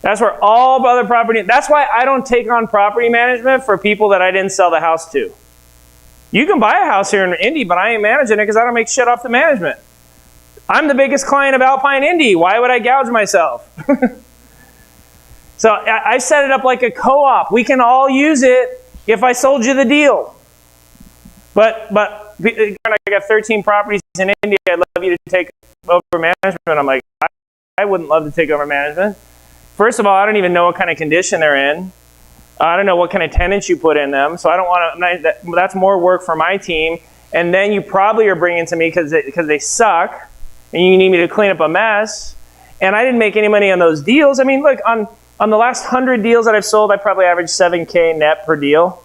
That's where all other property, that's why I don't take on property management for people that I didn't sell the house to. You can buy a house here in Indy, but I ain't managing it because I don't make shit off the management. I'm the biggest client of Alpine Indy. Why would I gouge myself? So I set it up like a co-op. We can all use it if I sold you the deal. But I got 13 properties in India. I'd love you to take over management. I'm like, I wouldn't love to take over management. First of all, I don't even know what kind of condition they're in. I don't know what kind of tenants you put in them. So I don't want to, that's more work for my team. And then you probably are bringing to me because they suck and you need me to clean up a mess. And I didn't make any money on those deals. I mean, look, on the last 100 deals that I've sold, I probably averaged $7K net per deal.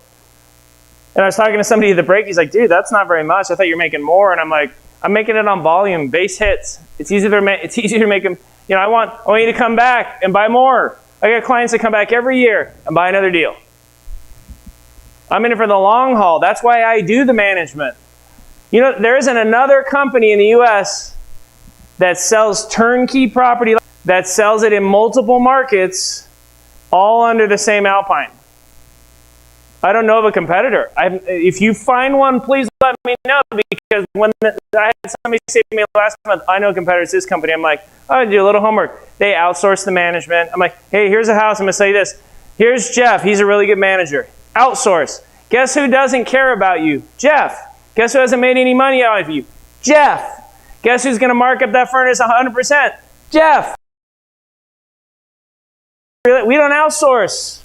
And I was talking to somebody at the break. He's like, dude, that's not very much. I thought you were making more. And I'm like, I'm making it on volume, base hits. It's easier to make them. You know, I want you to come back and buy more. I got clients that come back every year and buy another deal. I'm in it for the long haul. That's why I do the management. You know, there isn't another company in the U.S. that sells turnkey property, that sells it in multiple markets, all under the same Alpine. I don't know of a competitor. If you find one, please let me know, because when I had somebody say to me last month, I know competitors, this company, I'm like, oh, do a little homework. They outsource the management. I'm like, hey, here's a house. I'm going to say this. Here's Jeff. He's a really good manager. Outsource. Guess who doesn't care about you? Jeff. Guess who hasn't made any money out of you? Jeff. Guess who's going to mark up that furnace 100%? Jeff. We don't outsource.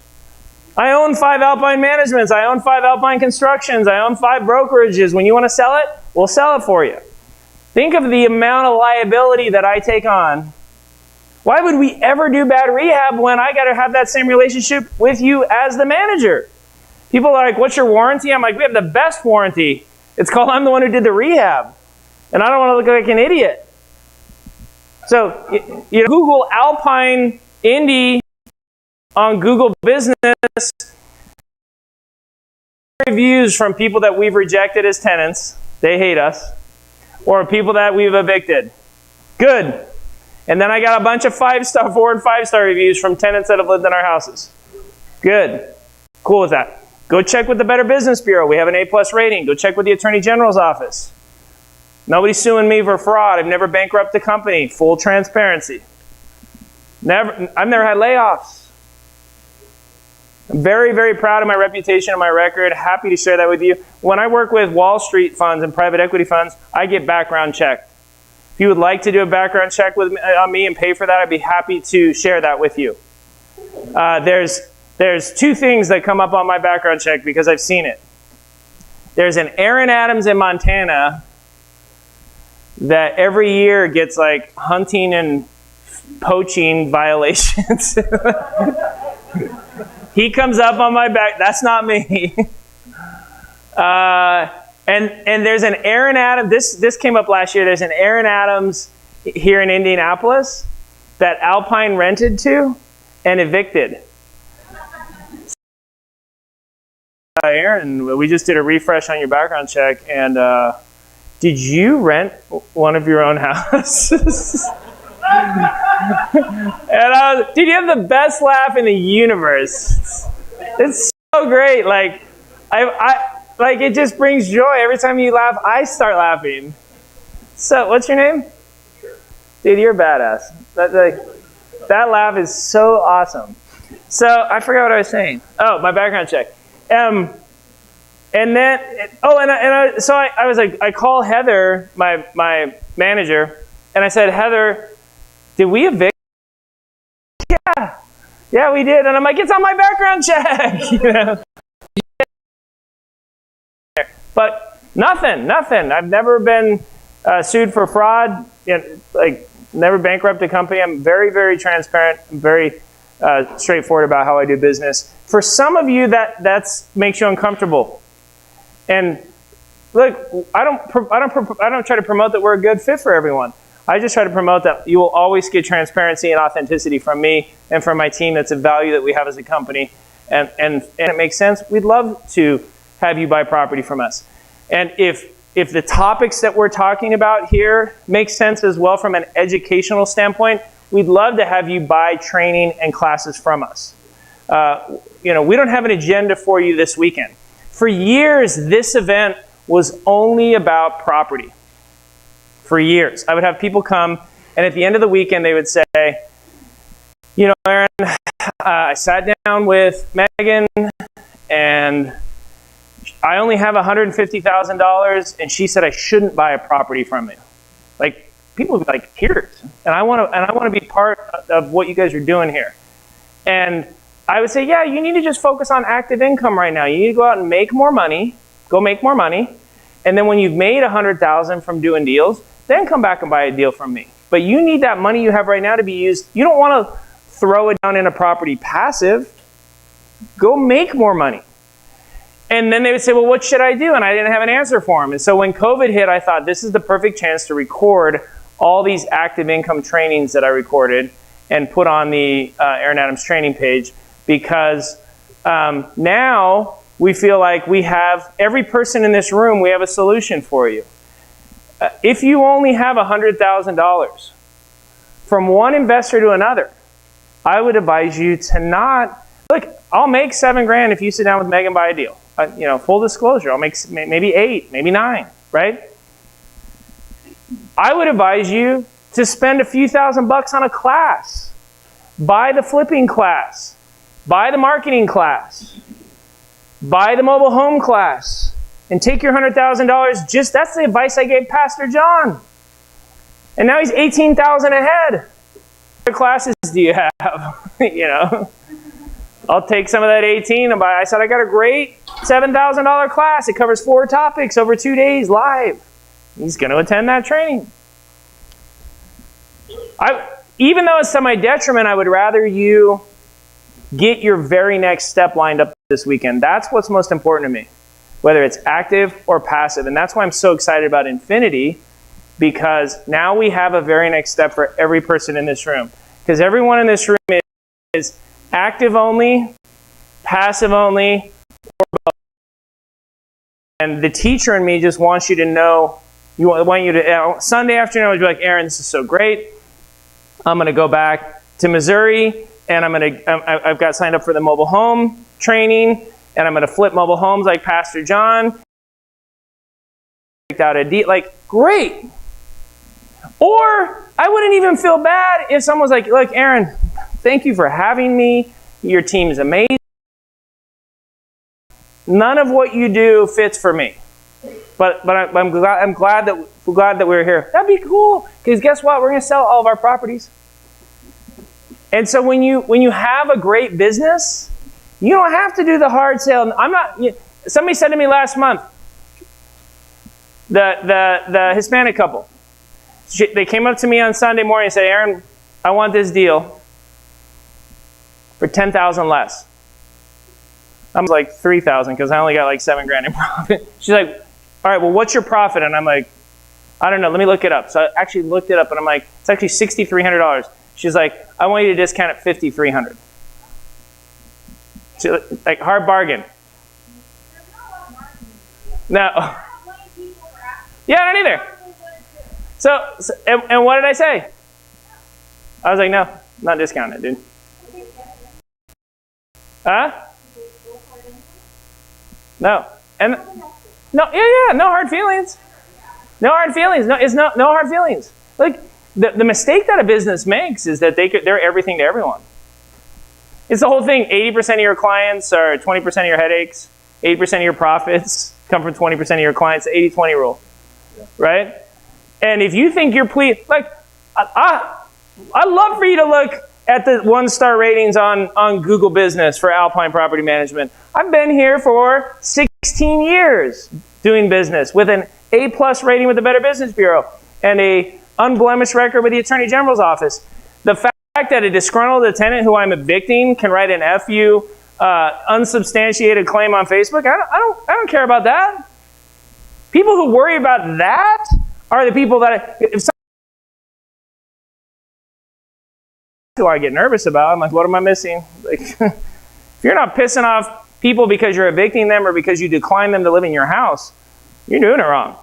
I own 5 Alpine Managements. I own 5 Alpine Constructions. I own 5 brokerages. When you want to sell it, we'll sell it for you. Think of the amount of liability that I take on. Why would we ever do bad rehab when I got to have that same relationship with you as the manager? People are like, what's your warranty? I'm like, we have the best warranty. It's called I'm the one who did the rehab. And I don't want to look like an idiot. So, you know, Google Alpine Indy on Google Business, reviews from people that we've rejected as tenants, they hate us, or people that we've evicted. Good. And then I got a bunch of 5-star, 4 and 5-star reviews from tenants that have lived in our houses. Good. Cool with that. Go check with the Better Business Bureau. We have an A+ rating. Go check with the Attorney General's office. Nobody's suing me for fraud. I've never bankrupted a company. Full transparency. I've never had layoffs. I'm very, very proud of my reputation and my record. Happy to share that with you. When I work with Wall Street funds and private equity funds, I get background checked. If you would like to do a background check on me and pay for that, I'd be happy to share that with you. There's 2 things that come up on my background check because I've seen it. There's an Aaron Adams in Montana that every year gets like hunting and poaching violations. He comes up on my back. That's not me. And there's an Aaron Adams. This came up last year. There's an Aaron Adams here in Indianapolis that Alpine rented to and evicted. Aaron, we just did a refresh on your background check, and did you rent one of your own houses? And dude, you have the best laugh in the universe. It's so great. Like, like it just brings joy every time you laugh. I start laughing. So, what's your name? Dude, you're badass. That laugh is so awesome. So I forgot what I was saying. Oh, my background check. And then, so I was like, I call Heather, my manager, and I said, Heather, did we evict? Yeah, we did. And I'm like, it's on my background check. You know? But nothing. I've never been sued for fraud. You know, like, never bankrupted a company. I'm very, very transparent. I'm very straightforward about how I do business. For some of you, that's makes you uncomfortable. And look, I don't try to promote that we're a good fit for everyone. I just try to promote that you will always get transparency and authenticity from me and from my team. That's a value that we have as a company. And it makes sense. We'd love to have you buy property from us. And if the topics that we're talking about here make sense as well from an educational standpoint, we'd love to have you buy training and classes from us. We don't have an agenda for you this weekend. For years, this event was only about property. For years. I would have people come, and at the end of the weekend, they would say, you know, Aaron, I sat down with Megan, and I only have $150,000, and she said I shouldn't buy a property from you. Like, people would be like, tears. And I want to be part of what you guys are doing here. And I would say, yeah, you need to just focus on active income right now. You need to go out and make more money. Go make more money. And then when you've made $100,000 from doing deals, then come back and buy a deal from me. But you need that money you have right now to be used. You don't want to throw it down in a property passive. Go make more money. And then they would say, well, what should I do? And I didn't have an answer for them. And so when COVID hit, I thought this is the perfect chance to record all these active income trainings that I recorded and put on the Aaron Adams training page, because now we feel like we have, every person in this room, we have a solution for you. If you only have $100,000 from one investor to another, I would advise you to not, look, I'll make $7,000 if you sit down with Megan and buy a deal. Full disclosure, I'll make maybe 8, maybe 9, right? I would advise you to spend a few $1,000s on a class. Buy the flipping class. Buy the marketing class. Buy the mobile home class. And take your $100,000. That's the advice I gave Pastor John. And now he's $18,000 ahead. What classes do you have? I'll take some of that 18 and buy. I said, I got a great $7,000 class. It covers 4 topics over 2 days live. He's going to attend that training. Even though it's to my detriment, I would rather you get your very next step lined up this weekend. That's what's most important to me, whether it's active or passive. And that's why I'm so excited about Infinity, because now we have a very next step for every person in this room. Because everyone in this room is active only, passive only, or both. And the teacher in me just wants you to know, Sunday afternoon I would be like, Aaron, this is so great. I'm going to go back to Missouri, and I've got signed up for the mobile home training, and I'm going to flip mobile homes like Pastor John. Great. Or I wouldn't even feel bad if someone was like, look, Aaron, thank you for having me. Your team is amazing. None of what you do fits for me. But I'm glad that we're here. That'd be cool, because guess what? We're going to sell all of our properties. And so when you have a great business, you don't have to do the hard sale. Somebody said to me last month, the Hispanic couple, they came up to me on Sunday morning and said, Aaron, I want this deal for $10,000 less. I was like $3,000 because I only got like $7,000 in profit. She's like, all right, well, what's your profit? And I'm like, I don't know. Let me look it up. So I actually looked it up, and I'm like, it's actually $6,300. She's like, I want you to discount it $5,300. So, like, hard bargain. No. Yeah, I don't either. So and what did I say? I was like, no, not discounted, dude. Huh? No. And no, no hard feelings. No hard feelings. No hard feelings. Like, the mistake that a business makes is that they're everything to everyone. It's the whole thing. 80% of your clients are 20% of your headaches. 80% of your profits come from 20% of your clients. The 80-20 rule, right? And if you think you're pleased, like, I'd love for you to look at the 1-star ratings on Google Business for Alpine Property Management. I've been here for 16 years doing business with an A+ rating with the Better Business Bureau and a unblemished record with the Attorney General's office. The fact that a disgruntled tenant who I'm evicting can write an FU unsubstantiated claim on Facebook, I don't care about that. People who worry about that are the people that, who I get nervous about. I'm like, what am I missing? Like, if you're not pissing off people because you're evicting them or because you decline them to live in your house, you're doing it wrong.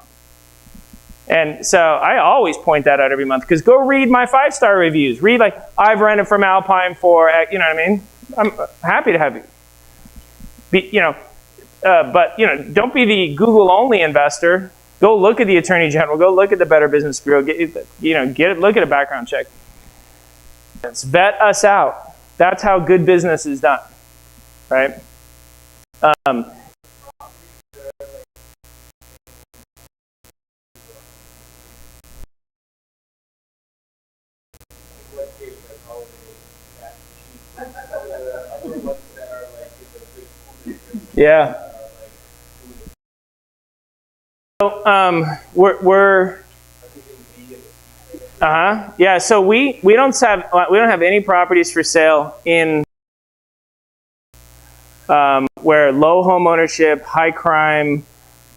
And so I always point that out every month, because go read my 5-star reviews. Read, like, I've rented from Alpine for, you know what I mean? I'm happy to have you. But don't be the Google-only investor. Go look at the Attorney General. Go look at the Better Business Bureau. Look at a background check. Vet us out. That's how good business is done, right? Yeah. So yeah. So we don't have any properties for sale in where low home ownership, high crime,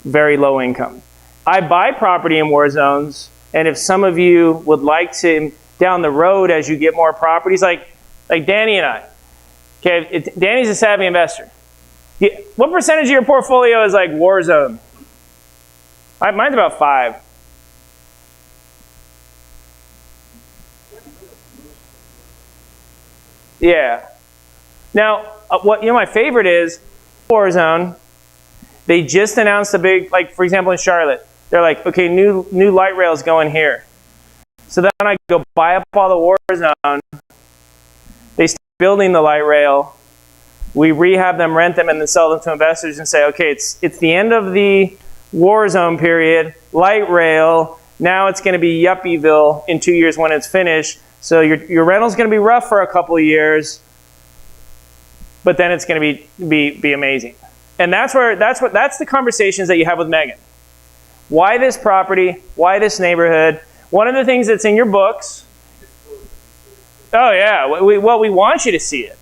very low income. I buy property in war zones, and if some of you would like to down the road as you get more properties, like Danny and I. Okay, Danny's a savvy investor. What percentage of your portfolio is like war zone? Mine's about 5. Yeah. Now, my favorite is war zone. They just announced a big, like, for example, in Charlotte, they're like, okay, new light rails going here. So then I go buy up all the war zone. They start building the light rail. We rehab them, rent them, and then sell them to investors and say, okay, it's the end of the war zone period, light rail. Now it's going to be Yuppieville in 2 years when it's finished. So your rental's going to be rough for a couple of years, but then it's going to be amazing. And that's the conversations that you have with Megan. Why this property? Why this neighborhood? One of the things that's in your books. Oh yeah, we want you to see it.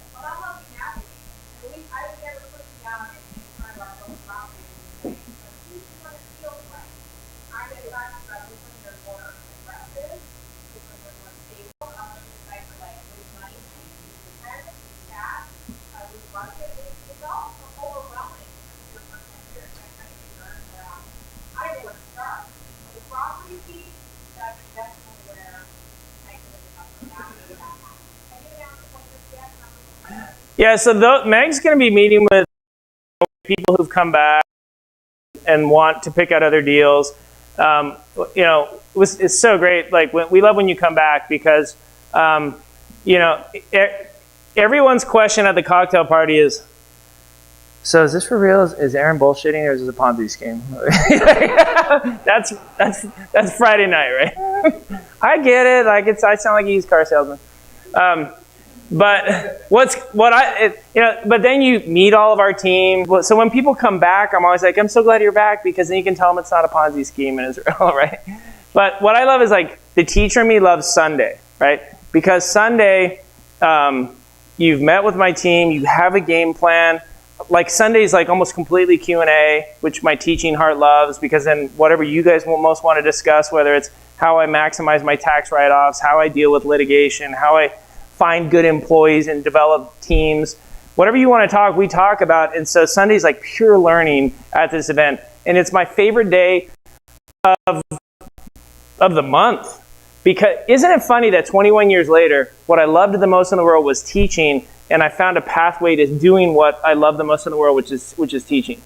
Yeah, so Meg's going to be meeting with people who've come back and want to pick out other deals. It's so great. Like, we love when you come back because, everyone's question at the cocktail party is, so is this for real? Is Aaron bullshitting, or is this a Ponzi scheme? That's Friday night, right? I get it. Like, I sound like a used car salesman. But but then you meet all of our team. So when people come back, I'm always like, I'm so glad you're back, because then you can tell them it's not a Ponzi scheme in Israel, right? But what I love is, like, the teacher in me loves Sunday, right? Because Sunday, you've met with my team, you have a game plan. Like, Sunday's like almost completely Q&A, which my teaching heart loves, because then whatever you guys most want to discuss, whether it's how I maximize my tax write-offs, how I deal with litigation, how I find good employees and develop teams. Whatever you want to talk, we talk about. And so Sunday's like pure learning at this event. And it's my favorite day of the month. Because isn't it funny that 21 years later, what I loved the most in the world was teaching, and I found a pathway to doing what I love the most in the world, which is teaching.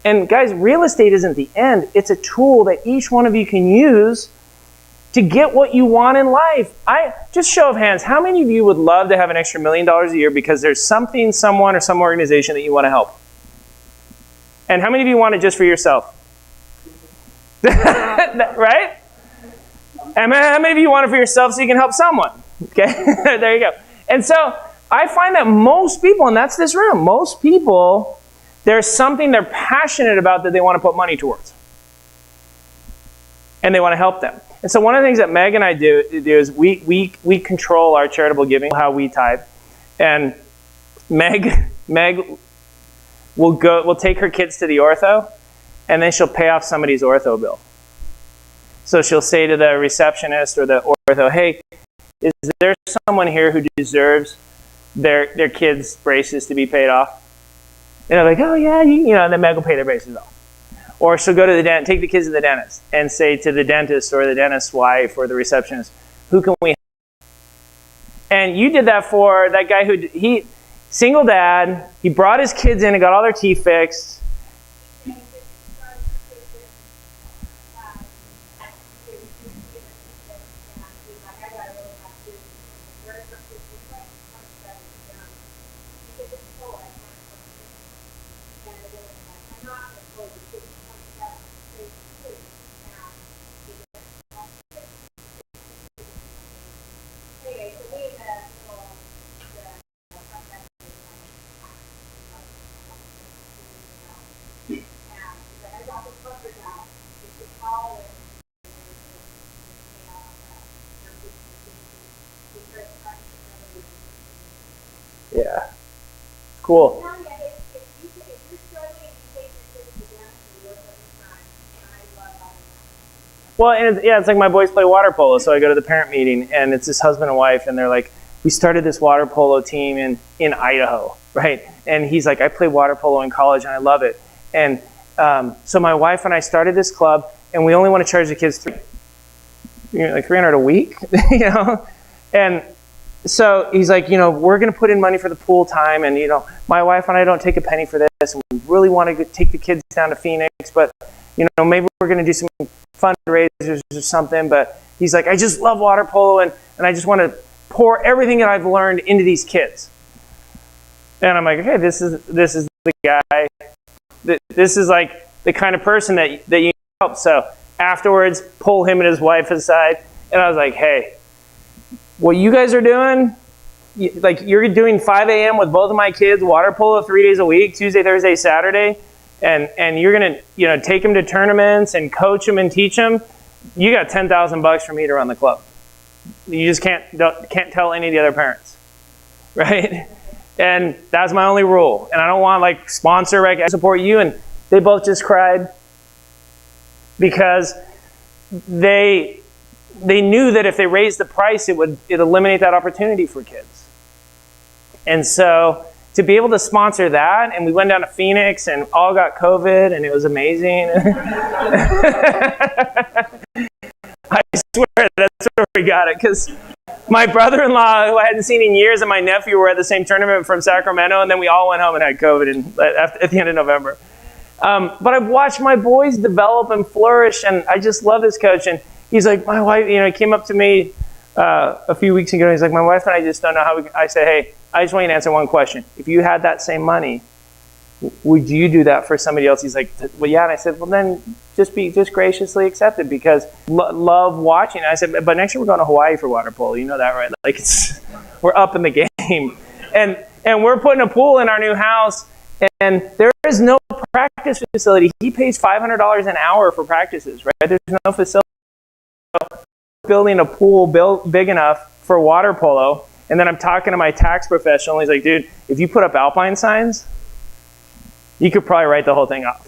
And guys, real estate isn't the end. It's a tool that each one of you can use to get what you want in life. Just show of hands, how many of you would love to have an extra $1 million a year because there's something, someone, or some organization that you want to help? And how many of you want it just for yourself? Right? And how many of you want it for yourself so you can help someone? Okay, there you go. And so I find that most people, and that's this room, most people, there's something they're passionate about that they want to put money towards. And they want to help them. And so one of the things that Meg and I do is we control our charitable giving, how we tithe. And Meg will take her kids to the ortho, and then she'll pay off somebody's ortho bill. So she'll say to the receptionist or the ortho, hey, is there someone here who deserves their kids' braces to be paid off? And they're like, oh yeah, and then Meg will pay their braces off. Or she'll go to the dentist, take the kids to the dentist, and say to the dentist or the dentist's wife or the receptionist, who can we help? And you did that for that guy single dad, he brought his kids in and got all their teeth fixed. Yeah. Cool. Well, and it's like my boys play water polo, so I go to the parent meeting, and it's this husband and wife, and they're like, we started this water polo team in Idaho, right? And he's like, I played water polo in college, and I love it. And so my wife and I started this club, and we only want to charge the kids like $300 a week, And so he's like, we're going to put in money for the pool time, and my wife and I don't take a penny for this, and we really want to take the kids down to Phoenix, but maybe we're going to do some fundraisers or something. But he's like, I just love water polo, and I just want to pour everything that I've learned into these kids. And I'm like, okay, this is the guy. This is like the kind of person that you help. So afterwards, pull him and his wife aside, and I was like, hey, what you guys are doing, you're doing 5 a.m. with both of my kids, water polo 3 days a week, Tuesday, Thursday, Saturday, and you're gonna take them to tournaments and coach them and teach them. You got $10,000 for me to run the club. You just can't tell any of the other parents, right? And that's my only rule. And I don't want sponsor, I support you. And they both just cried because they knew that if they raised the price, it'd eliminate that opportunity for kids. And so to be able to sponsor that, and we went down to Phoenix and all got COVID, and it was amazing. I swear that's where we got it, because my brother-in-law, who I hadn't seen in years, and my nephew were at the same tournament from Sacramento, and then we all went home and had COVID at the end of November. But I've watched my boys develop and flourish, and I just love this coach. And he's like, my wife, he came up to me a few weeks ago, and he's like, my wife and I just don't know how I said, hey, I just want you to answer one question. If you had that same money, would you do that for somebody else? He's like, well, yeah. And I said, well, then just graciously accept it, because love watching. And I said, but next year we're going to Hawaii for water polo. You know that, right? We're up in the game. And we're putting a pool in our new house, and there is no practice facility. He pays $500 an hour for practices, right? There's no facility. Building a pool big enough for water polo. And then I'm talking to my tax professional. He's like, dude, if you put up Alpine signs, you could probably write the whole thing off.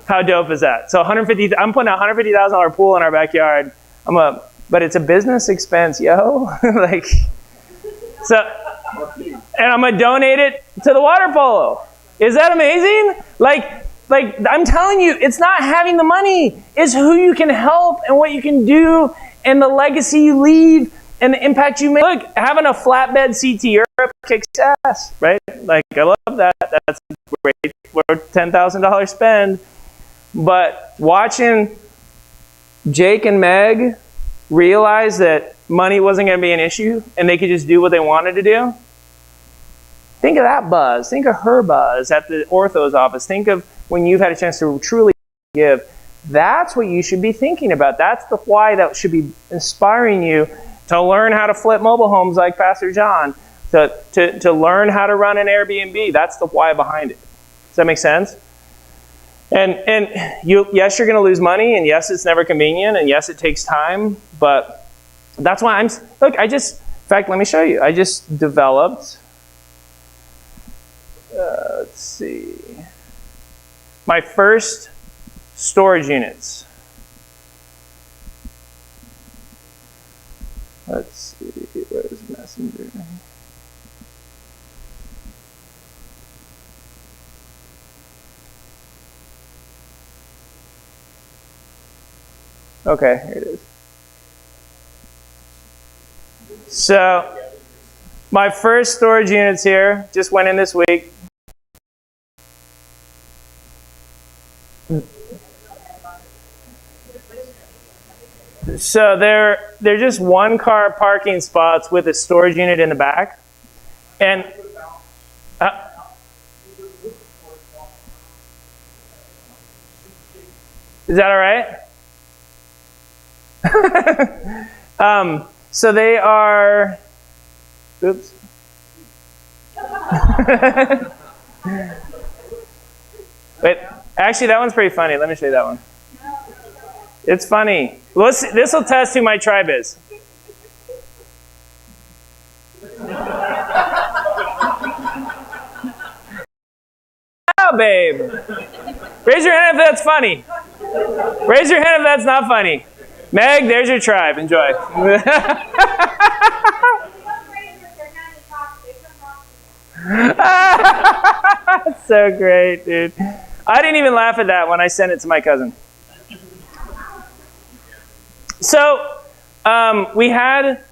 How dope is that? So I'm putting a $150,000 pool in our backyard. But it's a business expense, yo. And I'm gonna donate it to the water polo. Is that amazing? I'm telling you, it's not having the money. It's who you can help and what you can do and the legacy you leave and the impact you make. Look, having a flatbed seat to Europe kicks ass, right? I love that. That's great. We're $10,000 spend. But watching Jake and Meg realized that money wasn't going to be an issue and they could just do what they wanted to do. Think of that buzz. Think of her buzz at the ortho's office. Think of when you've had a chance to truly give. That's what you should be thinking about. That's the why that should be inspiring you to learn how to flip mobile homes like Pastor John, to learn how to run an Airbnb. That's the why behind it. Does that make sense? And yes, you're going to lose money, and yes, it's never convenient, and yes, it takes time, but that's why in fact, let me show you. I just developed, let's see, my first storage units. Let's see, where's Messenger? Okay, here it is. So, my first storage units here just went in this week. So they're just one-car parking spots with a storage unit in the back, and is that all right? So they are. Oops. Wait, actually, that one's pretty funny. Let me show you that one. It's funny. This will test who my tribe is. Oh, babe. Raise your hand if that's funny. Raise your hand if that's not funny. Meg, there's your tribe. Enjoy. So great, dude. I didn't even laugh at that when I sent it to my cousin. So we had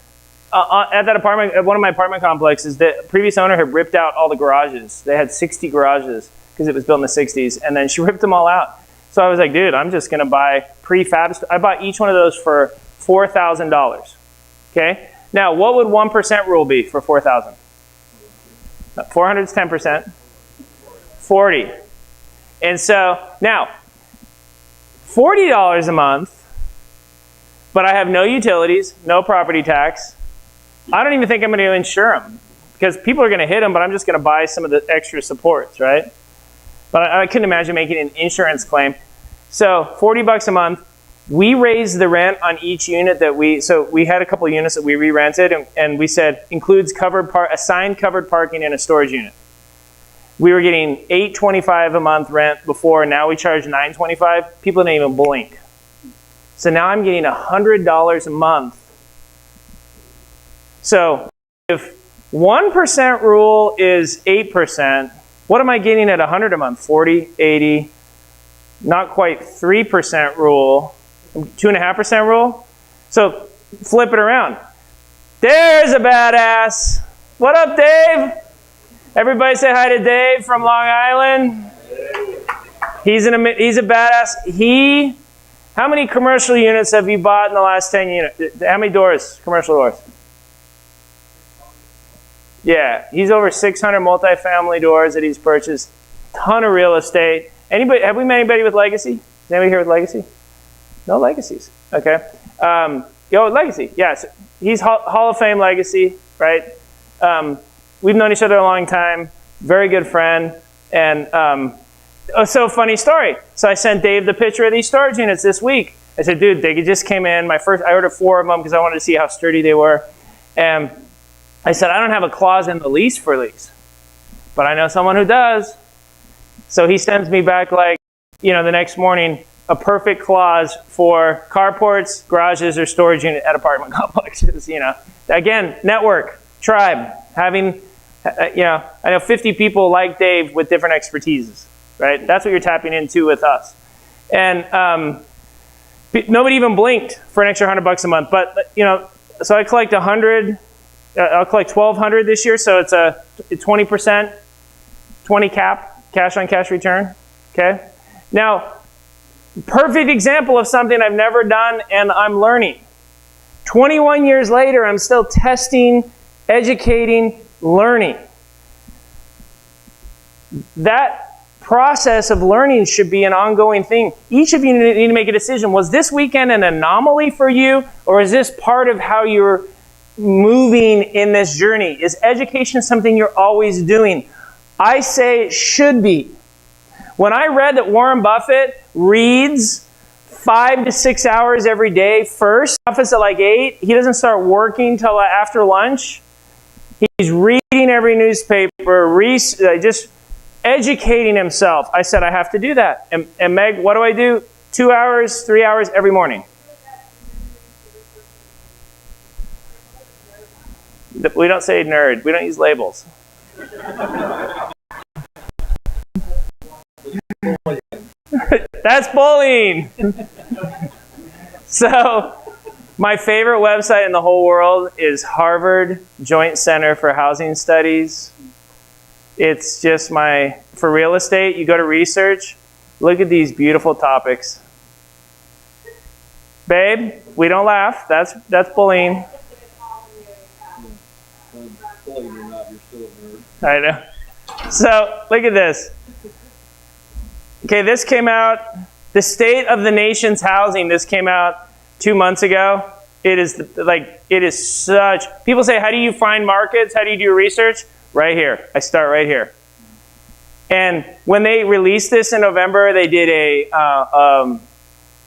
at that apartment, at one of my apartment complexes, the previous owner had ripped out all the garages. They had 60 garages because it was built in the 60s, and then she ripped them all out. So I was like, dude, I'm just going to buy prefab. I bought each one of those for $4,000. Okay? Now, what would 1% rule be for $4,000? 400 is 10%. 40. And so, now, $40 a month, but I have no utilities, no property tax. I don't even think I'm going to insure them because people are going to hit them, but I'm just going to buy some of the extra supports, right? But I couldn't imagine making an insurance claim. So $40 a month. We raised the rent on each unit that we had a couple of units that we re-rented, and we said includes assigned covered parking in a storage unit. We were getting $825 a month rent before, and now we charge $925. People didn't even blink. So now I'm getting $100 a month. So if 1% rule is 8%, what am I getting at 100 a month? 40, 80, not quite 3% rule, 2.5% rule. So flip it around. There's a badass. What up, Dave? Everybody say hi to Dave from Long Island. He's a badass. How many commercial units have you bought in the last 10 units? How many doors, commercial doors? Yeah, he's over 600 multifamily doors that he's purchased. Ton of real estate. Anybody? Have we met anybody with legacy? Is anybody here with legacy? No legacies. Okay. Legacy. Yes, he's Hall of Fame legacy, right? We've known each other a long time. Very good friend. And so funny story. So I sent Dave the picture of these storage units this week. I said, dude, they just came in. I ordered 4 of them because I wanted to see how sturdy they were. And I said, I don't have a clause in the lease for these, but I know someone who does. So he sends me back the next morning, a perfect clause for carports, garages, or storage unit at apartment complexes. Again, network, tribe, having, I know 50 people like Dave with different expertises, right? That's what you're tapping into with us. And nobody even blinked for an extra $100 a month. But, so I collect 100. I'll collect 1,200 this year, so it's a 20%, 20 cap, cash on cash return. Okay. Now, Perfect example of something I've never done and I'm learning. 21 years later, I'm still testing, educating, learning. That process of learning should be an ongoing thing. Each of you need to make a decision. Was this weekend an anomaly for you, or is this part of how you're moving in this journey? Is education something you're always doing? I say it should be. When I read that Warren Buffett reads 5 to 6 hours every day first, office at like 8, he doesn't start working till after lunch. He's reading every newspaper, just educating himself. I said, I have to do that. And Meg, what do I do? 2 hours, 3 hours every morning. We don't say nerd. We don't use labels. That's bullying. So, my favorite website in the whole world is Harvard Joint Center for Housing Studies. It's just for real estate, you go to research, look at these beautiful topics. Babe, we don't laugh. That's bullying. I know. So, look at this. Okay, this came out, the state of the nation's housing, this came out 2 months ago. It is such, people say, how do you find markets? How do you do research? Right here. I start right here. And when they released this in November, they did a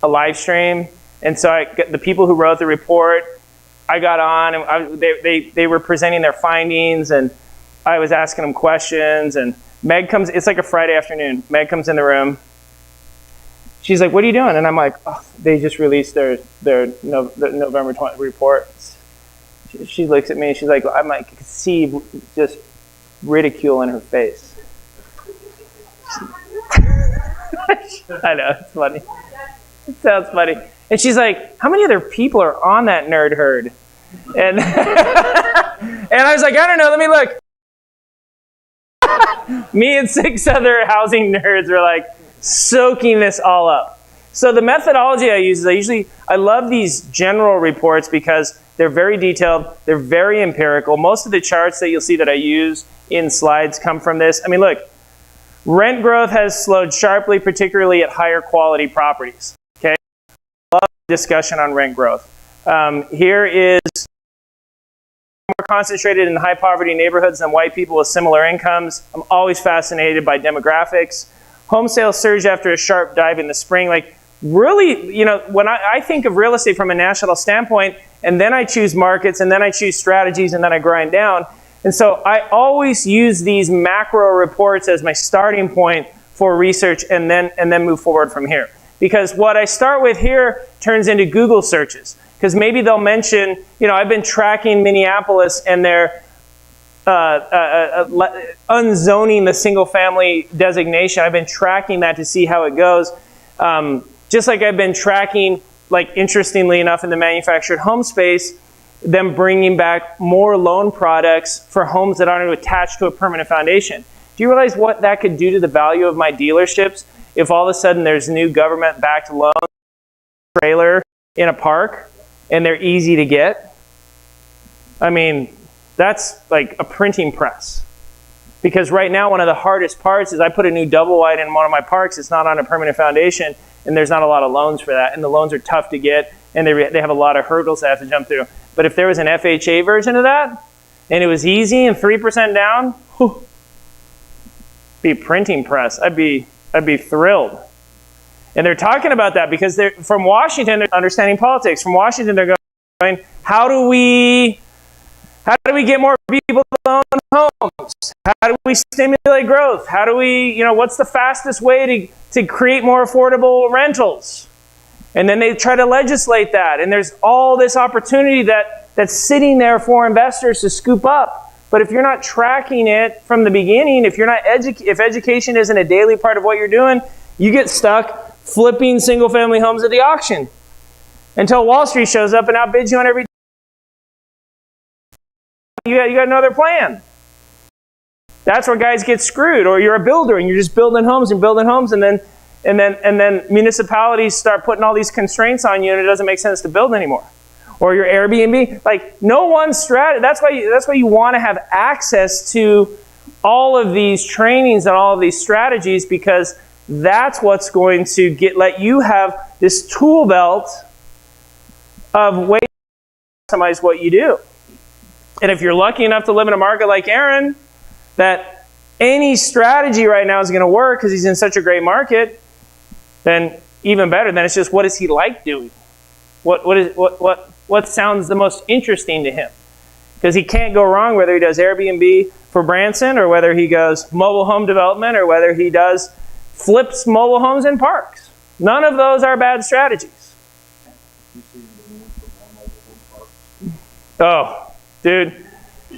live stream. And so the people who wrote the report, I got on, and they were presenting their findings, and I was asking them questions, and Meg comes, it's like a Friday afternoon. Meg comes in the room. She's like, what are you doing? And I'm like, oh, they just released their November 20 report. She looks at me and she's like, I could see just ridicule in her face. I know, it's funny. It sounds funny. And she's like, how many other people are on that nerd herd? And, and I was like, I don't know, let me look. Me and 6 other housing nerds were like soaking this all up. So the methodology I use is I love these general reports because they're very detailed, they're very empirical. Most of the charts that you'll see that I use in slides come from this. I mean, look, rent growth has slowed sharply, particularly at higher quality properties. Okay, love discussion on rent growth. Here is more concentrated in high poverty neighborhoods than white people with similar incomes. I'm always fascinated by demographics. Home sales surged after a sharp dive in the spring. Like, really, when I think of real estate from a national standpoint, and then I choose markets, and then I choose strategies, and then I grind down. And so I always use these macro reports as my starting point for research, and then move forward from here. Because what I start with here turns into Google searches. Because maybe they'll mention, I've been tracking Minneapolis and they're unzoning the single family designation. I've been tracking that to see how it goes. Just like I've been tracking, interestingly enough, in the manufactured home space, them bringing back more loan products for homes that aren't attached to a permanent foundation. Do you realize what that could do to the value of my dealerships if all of a sudden there's new government-backed loans, trailer in a park, and they're easy to get? I mean, that's like a printing press. Because right now, one of the hardest parts is I put a new double wide in one of my parks. It's not on a permanent foundation, and there's not a lot of loans for that. And the loans are tough to get, and they have a lot of hurdles they have to jump through. But if there was an FHA version of that, and it was easy and 3% down, be a printing press. I'd be thrilled. And they're talking about that because they're from Washington, they're understanding politics. From Washington, they're going, how do we get more people to own homes? How do we stimulate growth? How do we, what's the fastest way to create more affordable rentals? And then they try to legislate that. And there's all this opportunity that's sitting there for investors to scoop up. But if you're not tracking it from the beginning, if education isn't a daily part of what you're doing, you get stuck flipping single-family homes at the auction until Wall Street shows up and outbids you on every. You got no other plan. That's where guys get screwed. Or you're a builder and you're just building homes, and then And then municipalities start putting all these constraints on you, and it doesn't make sense to build anymore. Or your Airbnb, like no one strategy. That's why you want to have access to all of these trainings and all of these strategies, because that's what's going to let you have this tool belt of ways to maximize what you do. And if you're lucky enough to live in a market like Aaron, that any strategy right now is going to work because he's in such a great market, then even better. Then it's just, what does he like doing? What sounds the most interesting to him? Because he can't go wrong whether he does Airbnb for Branson, or whether he goes mobile home development, or whether he does flips mobile homes in parks. None of those are bad strategies. Oh, dude.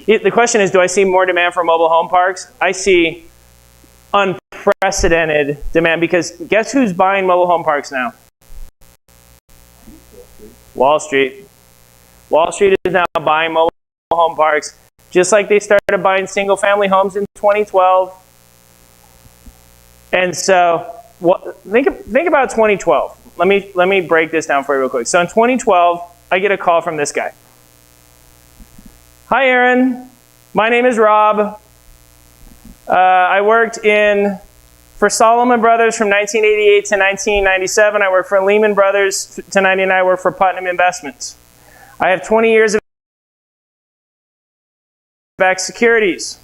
The question is, do I see more demand for mobile home parks? I see unprecedented demand, because guess who's buying mobile home parks now? Wall Street. Wall Street is now buying mobile home parks, just like they started buying single-family homes in 2012. And so, think about 2012. Let me break this down for you real quick. So in 2012, I get a call from this guy. Hi, Aaron. My name is Rob. I worked for Solomon Brothers from 1988 to 1997. I worked for Lehman Brothers to 99. I worked for Putnam Investments. I have 20 years of backed securities.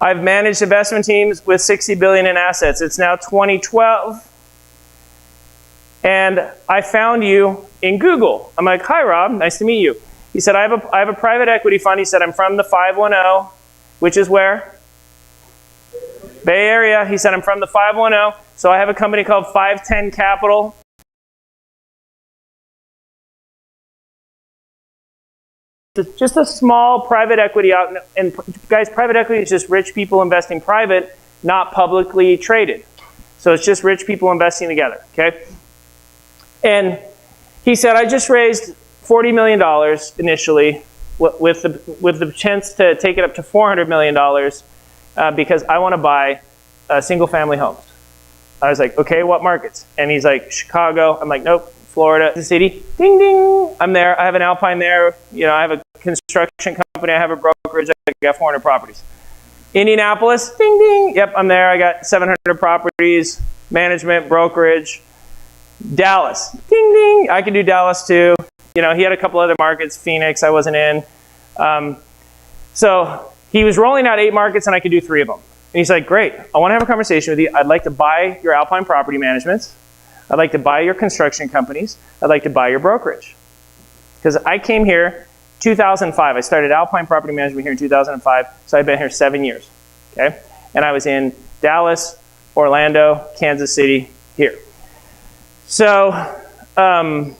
I've managed investment teams with $60 billion in assets. It's now 2012. And I found you in Google. I'm like, hi, Rob. Nice to meet you. He said, I have a private equity fund. He said, I'm from the 510, which is where? Bay Area. He said, I'm from the 510. So I have a company called 510 Capital. It's just a small private equity out. And guys, private equity is just rich people investing private, not publicly traded. So it's just rich people investing together, okay? And he said, I just raised $40 million initially with the chance to take it up to $400 million because I want to buy single-family homes. I was like, okay, what markets? And he's like, Chicago. I'm like, nope, Florida, the city. Ding, ding. I'm there. I have an Alpine there. You know, I have a construction company. I have a brokerage. I got 400 properties. Indianapolis, ding, ding. Yep, I'm there. I got 700 properties, management, brokerage. Dallas, ding, ding. I can do Dallas too. You know, he had a couple other markets. Phoenix, I wasn't in. So he was rolling out 8 markets, and I could do 3 of them. And he's like, great, I want to have a conversation with you. I'd like to buy your Alpine Property Management. I'd like to buy your construction companies. I'd like to buy your brokerage. Because I came here 2005. I started Alpine Property Management here in 2005, so I've been here 7 years. Okay? And I was in Dallas, Orlando, Kansas City, here. So I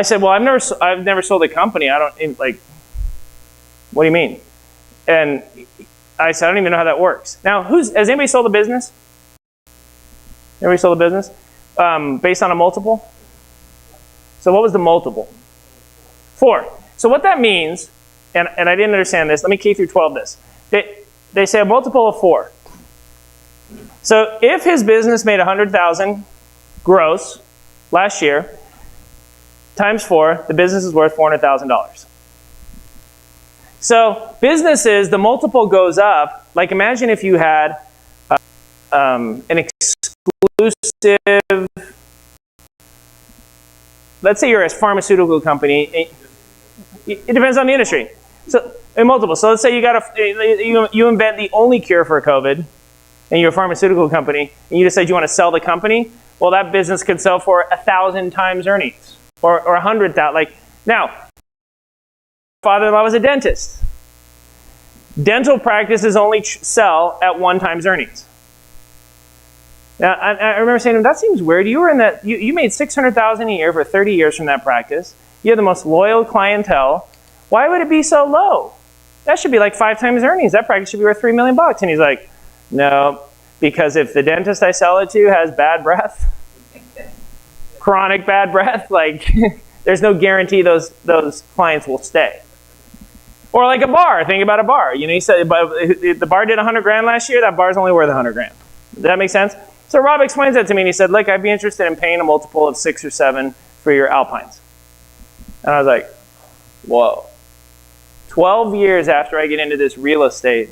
said, well, I've never sold a company. I don't, like, what do you mean? And I said, I don't even know how that works. Now, has anybody sold a business? Anybody sold a business? Based on a multiple? So what was the multiple? 4. So what that means, and I didn't understand this, let me K through 12 this. They say a multiple of 4. So if his business made $100,000 gross last year, times 4, the business is worth $400,000. So businesses, the multiple goes up. Like imagine if you had an exclusive, let's say you're a pharmaceutical company. It depends on the industry. So a multiple. So let's say you invent the only cure for COVID, and you're a pharmaceutical company, and you decide you want to sell the company. Well, that business could sell for 1,000 times earnings, or 100,000. Like now, father-in-law was a dentist. Dental practices only sell at 1 times earnings. Now, I remember saying to him, that seems weird. You were in that. You made $600,000 a year for 30 years from that practice. You have the most loyal clientele. Why would it be so low? That should be like 5 times earnings. That practice should be worth $3 million. And he's like, no, because if the dentist I sell it to has bad breath, chronic bad breath, like there's no guarantee those clients will stay. Or like a bar. Think about a bar. You know, he said the bar did $100,000 last year. That bar's only worth $100,000. Does that make sense? So Rob explains that to me, and he said, look, I'd be interested in paying a multiple of 6 or 7 for your Alpines. And I was like, whoa. 12 years after I get into this real estate,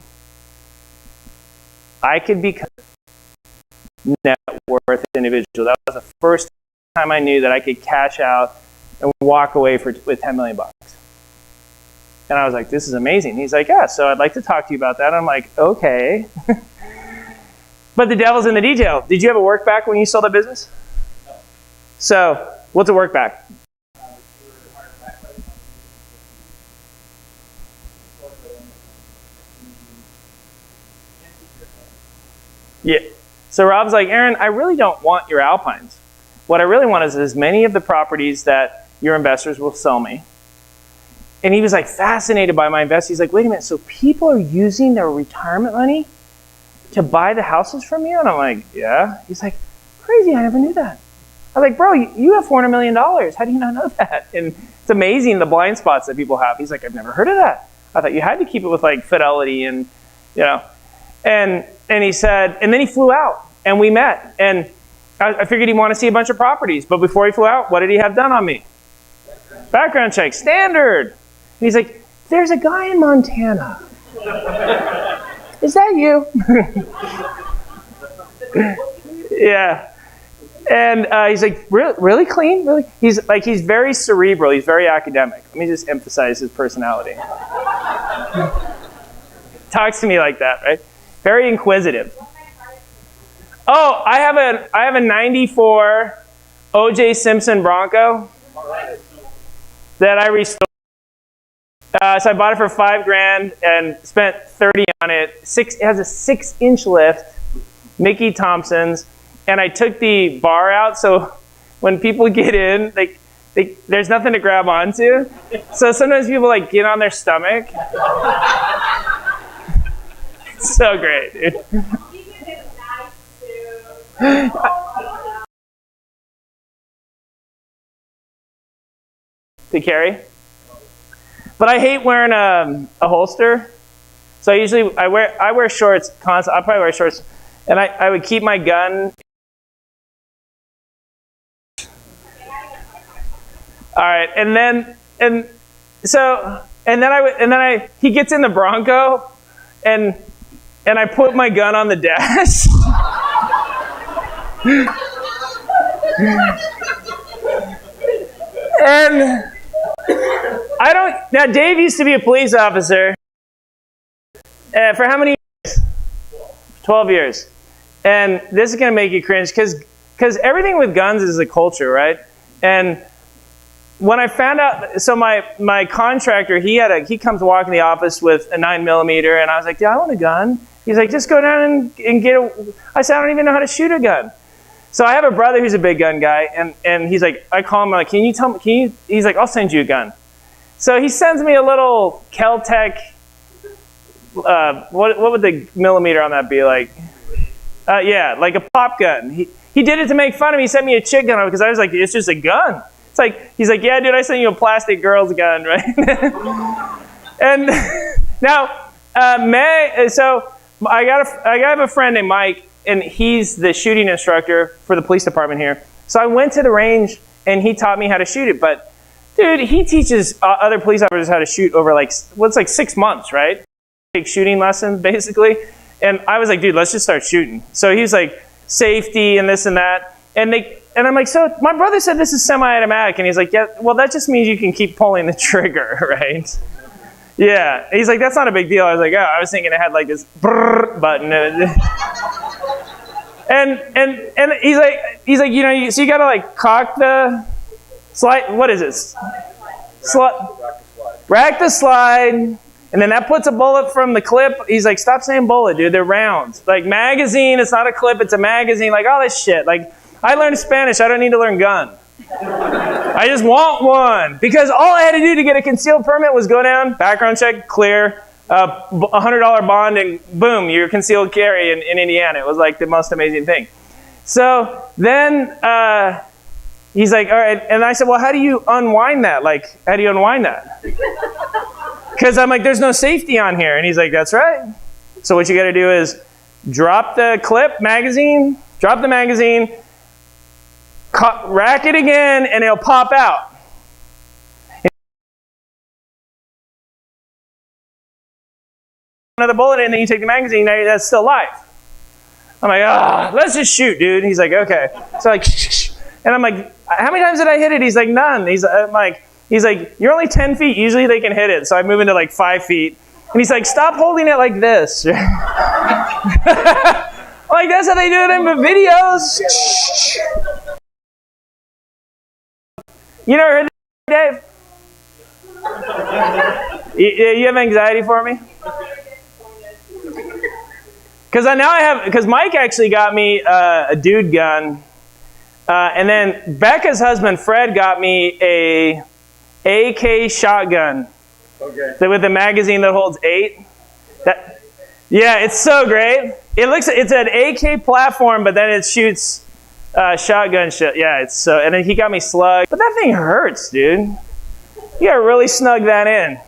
I could become a net worth individual. That was the first time I knew that I could cash out and walk away with 10 million bucks. And I was like, this is amazing. He's like, yeah, so I'd like to talk to you about that. I'm like, okay. But the devil's in the detail. Did you have a work back when you sold that business? No. So what's a work back? Yeah. So Rob's like, Aaron, I really don't want your Alpines. What I really want is as many of the properties that your investors will sell me. And he was like fascinated by my investors. He's like, wait a minute, so people are using their retirement money to buy the houses from you? And I'm like, yeah. He's like, crazy, I never knew that. I was like, bro, you have $400 million. How do you not know that? And it's amazing the blind spots that people have. He's like, I've never heard of that. I thought you had to keep it with like Fidelity and, you know. And he said, and then he flew out and we met. And I figured he'd want to see a bunch of properties. But before he flew out, what did he have done on me? Background check, standard. And he's like, there's a guy in Montana. Is that you? Yeah. And he's like, really clean? Really? He's very cerebral. He's very academic. Let me just emphasize his personality. Talks to me like that, right? Very inquisitive. Oh, I have a 94 O.J. Simpson Bronco that I restored. So I bought it for $5,000 and spent $30 on it. It has a 6-inch lift, Mickey Thompson's, and I took the bar out so when people get in, there's nothing to grab onto. So sometimes people like get on their stomach. It's so great, dude. To carry. But I hate wearing a holster. So I wear shorts constantly. I probably wear shorts. And I would keep my gun. All right, and then he gets in the Bronco and I put my gun on the dash. And now Dave used to be a police officer for how many years? 12 years. And this is going to make you cringe because everything with guns is a culture, right? And when I found out, so my contractor, he comes to walk in the office with a 9mm, and I was like, yeah, I want a gun. He's like, just go down and get a, I said, I don't even know how to shoot a gun. So I have a brother who's a big gun guy, and he's like, I call him, I'm like, he's like, I'll send you a gun. So he sends me a little Kel-Tec, what would the millimeter on that be like? Yeah, like a pop gun. He did it to make fun of me. He sent me a chick gun because I was like, it's just a gun. It's like, he's like, yeah, dude, I sent you a plastic girl's gun, right? And now, so I have a friend named Mike, and he's the shooting instructor for the police department here. So I went to the range, and he taught me how to shoot it. But, dude, he teaches other police officers how to shoot over like 6 months, right? Take shooting lessons, basically. And I was like, dude, let's just start shooting. So he's like, safety and this and that. And I'm like, so my brother said this is semi-automatic. And he's like, yeah, well, that just means you can keep pulling the trigger, right? Yeah. He's like, that's not a big deal. I was like, oh, I was thinking it had like this brrr button. And he's like, you know, so you got to like cock the slide. What is this? Rack the slide. And then that puts a bullet from the clip. He's like, stop saying bullet, dude. They're rounds. Like magazine, it's not a clip, it's a magazine. Like all this shit. Like I learned Spanish. I don't need to learn gun. I just want one. Because all I had to do to get a concealed permit was go down, background check, clear, $100 bond, and boom, you're concealed carry in Indiana. It was like the most amazing thing. So then he's like, all right. And I said, well, how do you unwind that? Like, how do you unwind that? Because I'm like, there's no safety on here. And he's like, that's right. So what you got to do is drop the clip magazine, Drop the magazine, rack it again, and it'll pop out. Another bullet, and then you take the magazine, now that's still live. I'm like, let's just shoot, dude. He's like, okay. So like, and I'm like, how many times did I hit it? He's like, none. He's like, you're only 10 feet. Usually they can hit it. So I move into like 5 feet. And he's like, stop holding it like this. Like, that's how they do it in the videos. You never heard that, Dave? You have anxiety for me? Because Mike actually got me a dude gun. And then Becca's husband, Fred, got me a AK shotgun. Okay. With a magazine that holds 8. Yeah, it's so great. It's an AK platform, but then it shoots shotgun shit. Yeah, it's so. And then he got me slug. But that thing hurts, dude. You gotta really snug that in.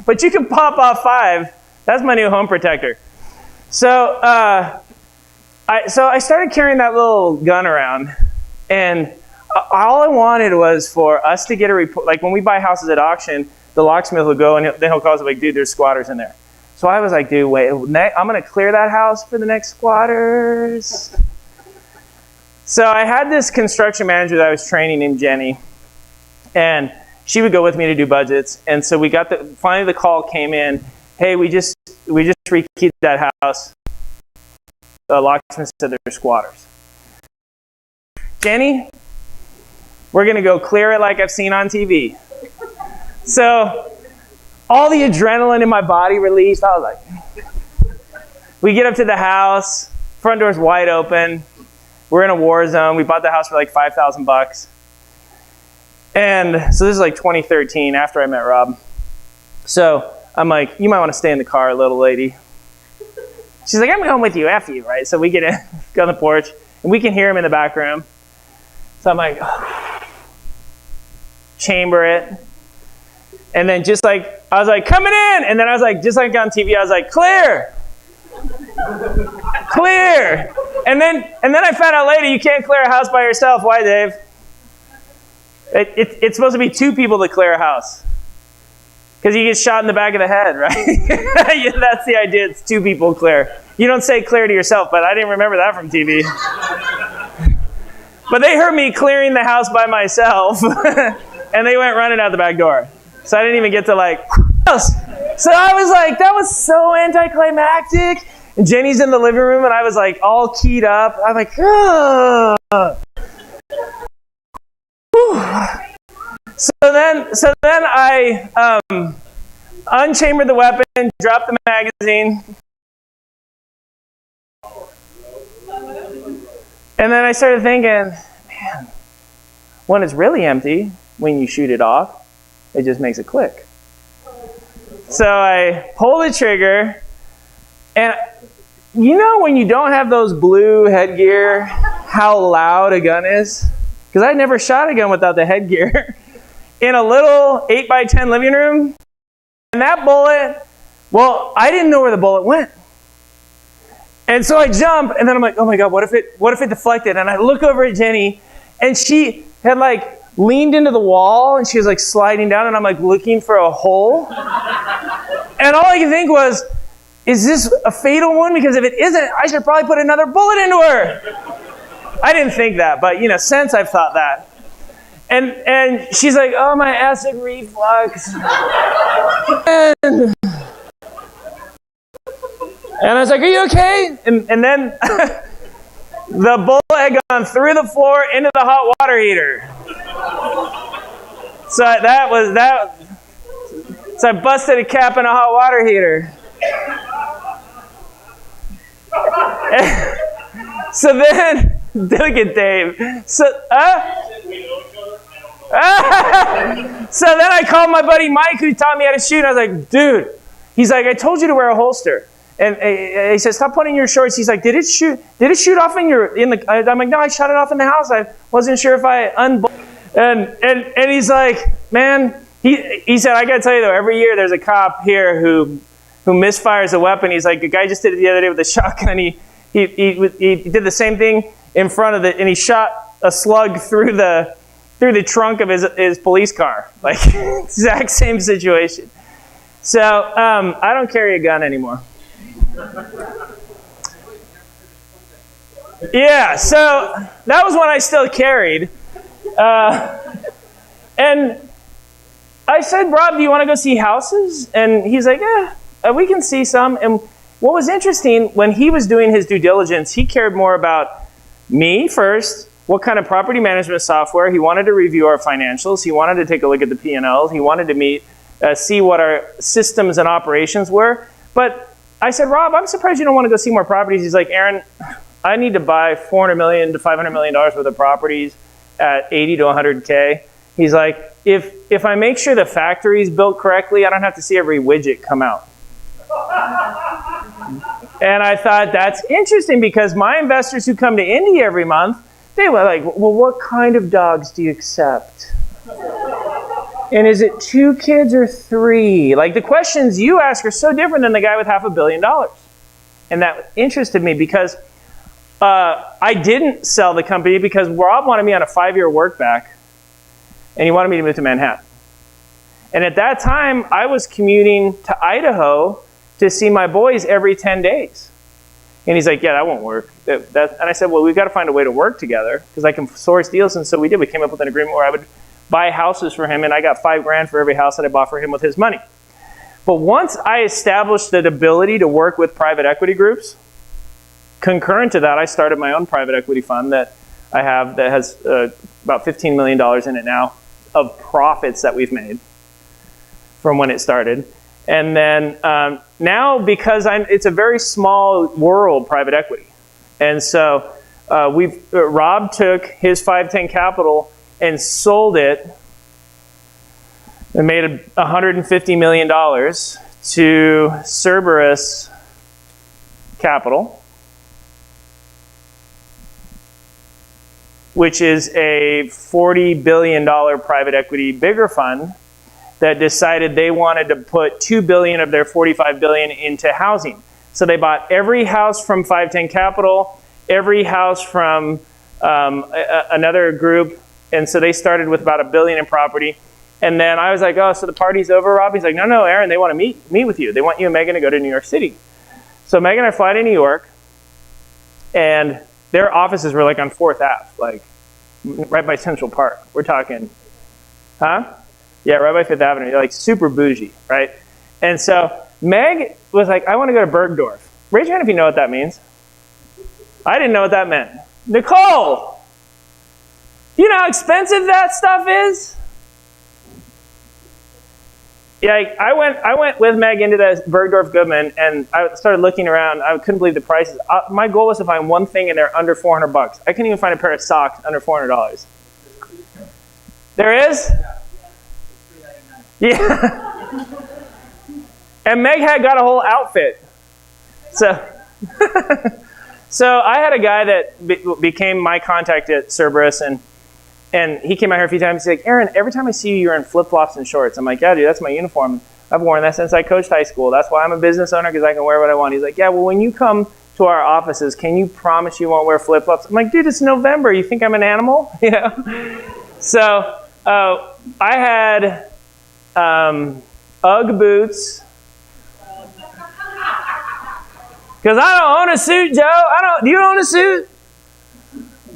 But you can pop off 5. That's my new home protector. So I started carrying that little gun around, and all I wanted was for us to get a report. Like when we buy houses at auction, the locksmith will go and then he'll call us like, dude, there's squatters in there. So I was like, dude, wait, I'm going to clear that house for the next squatters. So I had this construction manager that I was training named Jenny, and she would go with me to do budgets. And so we got finally the call came in, hey, we just rekeyed that house. The locksmith said there's squatters. Jenny, we're going to go clear it like I've seen on TV. So all the adrenaline in my body released. I was like, we get up to the house, front door's wide open. We're in a war zone. We bought the house for like $5,000. And so this is like 2013 after I met Rob. So I'm like, you might want to stay in the car, little lady. She's like, I'm going with you, F you, right? So we get in, go on the porch, and we can hear him in the back room. So I'm like, chamber it. And then just like, I was like, coming in. And then I was like, just like on TV, I was like, clear. Clear. And then I found out later, you can't clear a house by yourself. Why, Dave? It's supposed to be 2 people to clear a house. Because you get shot in the back of the head, right? Yeah, that's the idea. It's 2 people clear. You don't say clear to yourself, but I didn't remember that from TV. But they heard me clearing the house by myself, and they went running out the back door. So I didn't even get to like, so I was like, that was so anticlimactic. And Jenny's in the living room, and I was like all keyed up. I'm like, So then I unchambered the weapon, dropped the magazine, and then I started thinking, man, when it's really empty, when you shoot it off, it just makes it click. So I pull the trigger, and you know when you don't have those blue headgear, how loud a gun is? Because I never shot a gun without the headgear. In a little 8x10 living room, and that bullet, well, I didn't know where the bullet went. And so I jump, and then I'm like, oh my God, what if it deflected? And I look over at Jenny, and she had like leaned into the wall, and she was like sliding down, and I'm like looking for a hole. And all I could think was, is this a fatal one? Because if it isn't, I should probably put another bullet into her. I didn't think that, but since I've thought that. And she's like, oh, my acid reflux. And I was like, are you okay? And then the bullet had gone through the floor into the hot water heater. So that was that. So I busted a cap in a hot water heater. So then, look at Dave. So then I called my buddy Mike, who taught me how to shoot. I was like, dude, he's like, I told you to wear a holster. And he said, stop putting your shorts. He's like, did it shoot off in the, I'm like, no, I shot it off in the house. I wasn't sure if I and he's like, man, he said, I got to tell you though, every year there's a cop here who misfires a weapon. He's like, a guy just did it the other day with a shotgun. he did the same thing in front of it, and he shot a slug through the trunk of his police car. Like, exact same situation. So I don't carry a gun anymore. Yeah, so that was when I still carried. And I said, Rob, do you want to go see houses? And he's like, we can see some. And what was interesting, when he was doing his due diligence, he cared more about me first, what kind of property management software. He wanted to review our financials. He wanted to take a look at the P&Ls. He wanted to see what our systems and operations were. But I said, Rob, I'm surprised you don't want to go see more properties. He's like, Aaron, I need to buy $400 million to $500 million worth of properties at 80 to 100K. He's like, if I make sure the factory's built correctly, I don't have to see every widget come out. And I thought, that's interesting, because my investors who come to Indy every month, they were like, well, what kind of dogs do you accept? And is it 2 kids or 3? Like, the questions you ask are so different than the guy with $500 million. And that interested me, because I didn't sell the company because Rob wanted me on a 5-year work back, and he wanted me to move to Manhattan. And at that time, I was commuting to Idaho to see my boys every 10 days. And he's like, yeah, that won't work. And I said, well, we've got to find a way to work together, because I can source deals. And so we did. We came up with an agreement where I would buy houses for him, and I got $5,000 for every house that I bought for him with his money. But once I established the ability to work with private equity groups, concurrent to that, I started my own private equity fund that I have that has about $15 million in it now of profits that we've made from when it started. And then now, because it's a very small world, private equity. And so Rob took his 510 Capital and sold it and made $150 million to Cerberus Capital, which is a $40 billion private equity bigger fund that decided they wanted to put $2 billion of their $45 billion into housing. So they bought every house from 510 Capital, every house from another group, and so they started with about $1 billion in property. And then I was like, oh, so the party's over, Rob? He's like, no, Aaron, they want to meet with you. They want you and Megan to go to New York City. So Megan and I fly to New York, and their offices were like on 4th Ave, like right by Central Park. We're talking, huh? Yeah, right by 5th Avenue, like super bougie, right? And so Meg was like, I want to go to Bergdorf. Raise your hand if you know what that means. I didn't know what that meant. Nicole, you know how expensive that stuff is? Yeah, I went with Meg into the Bergdorf Goodman, and I started looking around. I couldn't believe the prices. My goal was to find one thing in there under $400. I couldn't even find a pair of socks under $400. There is? Yeah. And Meg had got a whole outfit. So I had a guy that became my contact at Cerberus, and he came out here a few times. He's like, Aaron, every time I see you, you're in flip-flops and shorts. I'm like, yeah, dude, that's my uniform. I've worn that since I coached high school. That's why I'm a business owner, because I can wear what I want. He's like, yeah, well, when you come to our offices, can you promise you won't wear flip-flops? I'm like, dude, it's November. You think I'm an animal? You know? So I had Ugg boots. Because I don't own a suit, Joe. Do you own a suit?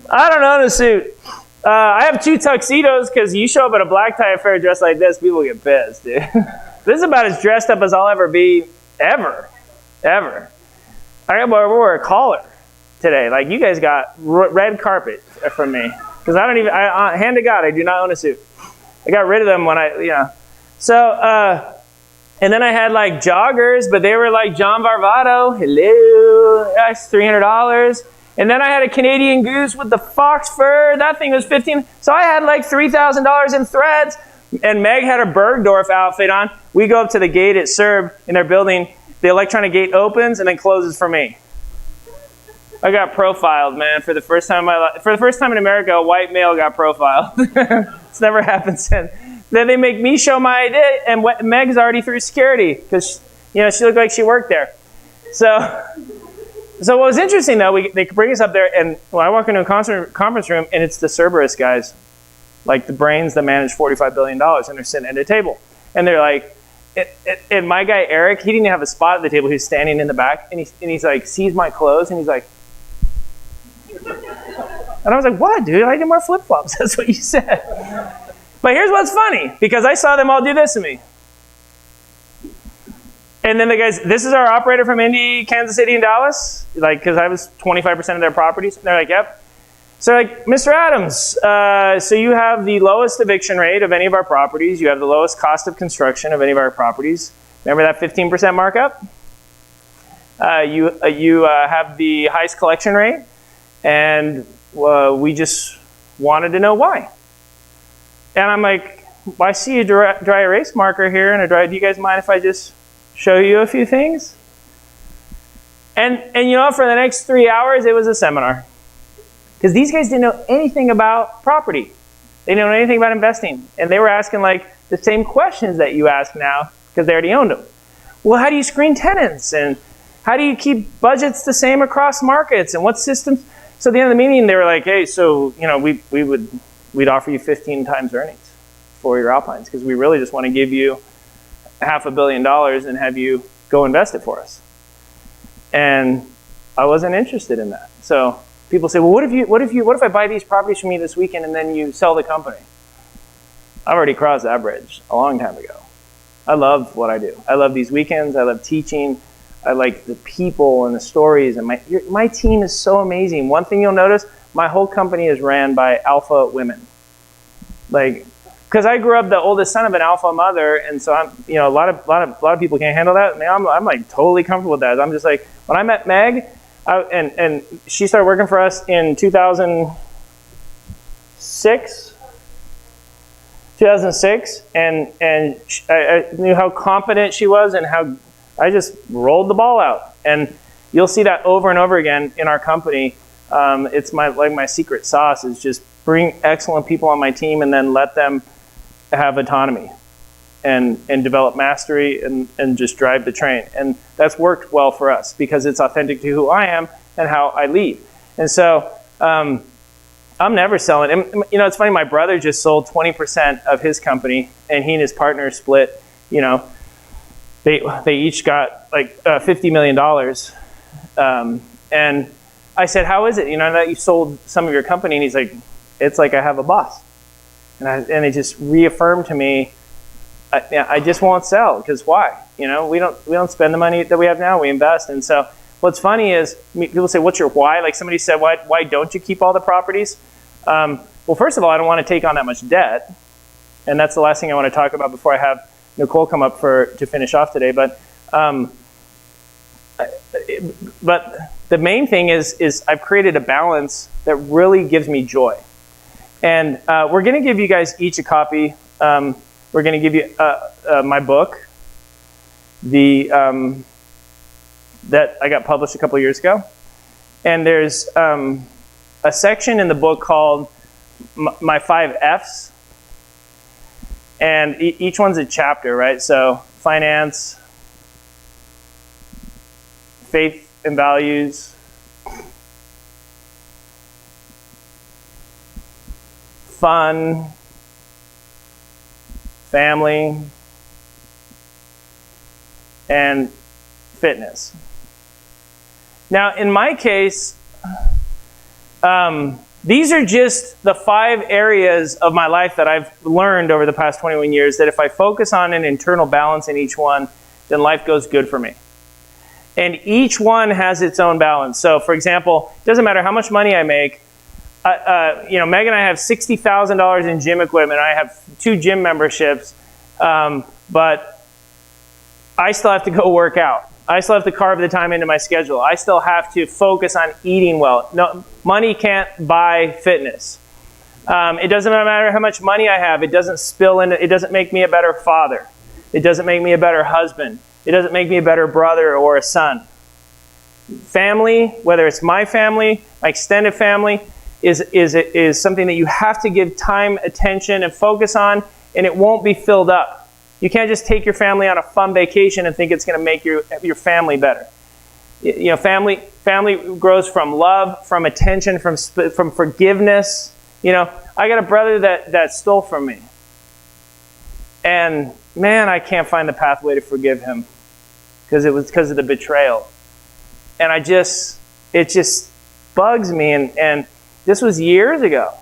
I don't own a suit. I have 2 tuxedos, because you show up at a black tie affair dressed like this, people get pissed, dude. This is about as dressed up as I'll ever be, ever. I got to wear a collar today. Like, you guys got red carpet from me. Because hand to God, I do not own a suit. I got rid of them when So, and then I had like joggers, but they were like John Varvato. Hello, that's $300. And then I had a Canadian Goose with the fox fur. That thing was $15. So I had like $3,000 in threads. And Meg had a Bergdorf outfit on. We go up to the gate at Serb in their building. The electronic gate opens and then closes for me. I got profiled, man, for the first time in my life. For the first time in America, a white male got profiled. It's never happened since. Then they make me show my ID, and Meg's already through security because she looked like she worked there. So So what was interesting though, they bring us up there, and when I walk into a conference room, and it's the Cerberus guys, like the brains that manage $45 billion, and they're sitting at a table, and they're like, and my guy Eric, he didn't have a spot at the table. He was standing in the back, and he's like, sees my clothes, and he's like, and I was like, what, dude? I did more flip flops. That's what you said. But here's what's funny, because I saw them all do this to me. And then the guys, this is our operator from Indy, Kansas City, and Dallas, like, because I was 25% of their properties. And they're like, yep. So like, Mr. Adams, so you have the lowest eviction rate of any of our properties. You have the lowest cost of construction of any of our properties. Remember that 15% markup? You have the highest collection rate, and we just wanted to know why. And I'm like, well, I see a dry erase marker here and a dry, do you guys mind if I just show you a few things? And you know, for the next 3 hours, it was a seminar. Because these guys didn't know anything about property. They didn't know anything about investing. And they were asking like the same questions that you ask now, because they already owned them. Well, how do you screen tenants? And how do you keep budgets the same across markets? And what systems? So at the end of the meeting, they were like, hey, so, you know, we'd offer you 15 times earnings for your Alpines, because we really just want to give you $500 million and have you go invest it for us. And I wasn't interested in that. So people say, well, what if I buy these properties from you this weekend and then you sell the company? I've already crossed that bridge a long time ago. I love what I do. I love these weekends. I love teaching. I like the people and the stories. And my team is so amazing. One thing you'll notice, my whole company is ran by alpha women. Like, because I grew up the oldest son of an alpha mother, and so I'm, you know, a lot of people can't handle that. Man, I'm like totally comfortable with that. I'm just like, when I met Meg, and she started working for us in 2006, and I knew how competent she was and how I just rolled the ball out. And you'll see that over and over again in our company. It's my secret sauce is just bring excellent people on my team and then let them have autonomy and develop mastery and just drive the train. And that's worked well for us because it's authentic to who I am and how I lead. And so I'm never selling. And, you know, it's funny, my brother just sold 20% of his company, and he and his partner split, you know, they each got like $50 million. And I said, how is it, you know, that you sold some of your company? And he's like, it's like I have a boss. And it just reaffirmed to me, I just won't sell, because why? You know, we don't spend the money that we have now, we invest. And so what's funny is people say, what's your why? Like somebody said, why don't you keep all the properties? Well, first of all, I don't want to take on that much debt. And that's the last thing I want to talk about before I have Nicole come up to finish off today. But the main thing is I've created a balance that really gives me joy. And we're going to give you guys each a copy. We're going to give you my book, that I got published a couple of years ago. And there's a section in the book called My 5 F's. And each one's a chapter, right? So finance, faith and values, fun, family, and fitness. Now, in my case, these are just the 5 areas of my life that I've learned over the past 21 years that if I focus on an internal balance in each one, then life goes good for me. And each one has its own balance. So, for example, it doesn't matter how much money I make. You know, Meg and I have $60,000 in gym equipment. I have 2 gym memberships, but I still have to go work out. I still have to carve the time into my schedule. I still have to focus on eating well. No, money can't buy fitness. It doesn't matter how much money I have. It doesn't spill into. It doesn't make me a better father. It doesn't make me a better husband. It doesn't make me a better brother or a son. Family, whether it's my family, my extended family, is something that you have to give time, attention, and focus on, and it won't be filled up. You can't just take your family on a fun vacation and think it's going to make your family better. You know, family family grows from love, from attention, from forgiveness. You know, I got a brother that stole from me. And man, I can't find the pathway to forgive him because it was because of the betrayal. And it just bugs me. And this was years ago.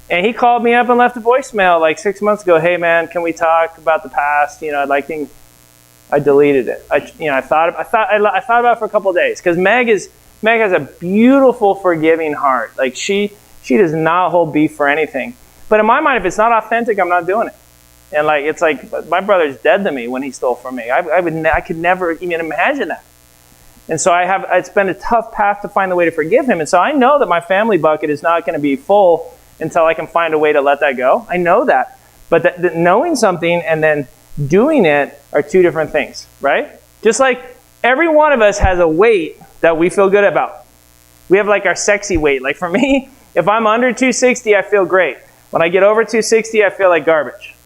And he called me up and left a voicemail like 6 months ago. Hey man, can we talk about the past? You know, I'd like things. I deleted it. I thought about it for a couple of days because Meg has a beautiful, forgiving heart. Like she does not hold beef for anything. But in my mind, if it's not authentic, I'm not doing it. And like it's like my brother's dead to me when he stole from me. I could never even imagine that. And so it's been a tough path to find the way to forgive him. And so I know that my family bucket is not going to be full until I can find a way to let that go. I know that. But that knowing something and then doing it are two different things, right? Just like every one of us has a weight that we feel good about. We have like our sexy weight. Like for me, if I'm under 260, I feel great. When I get over 260, I feel like garbage.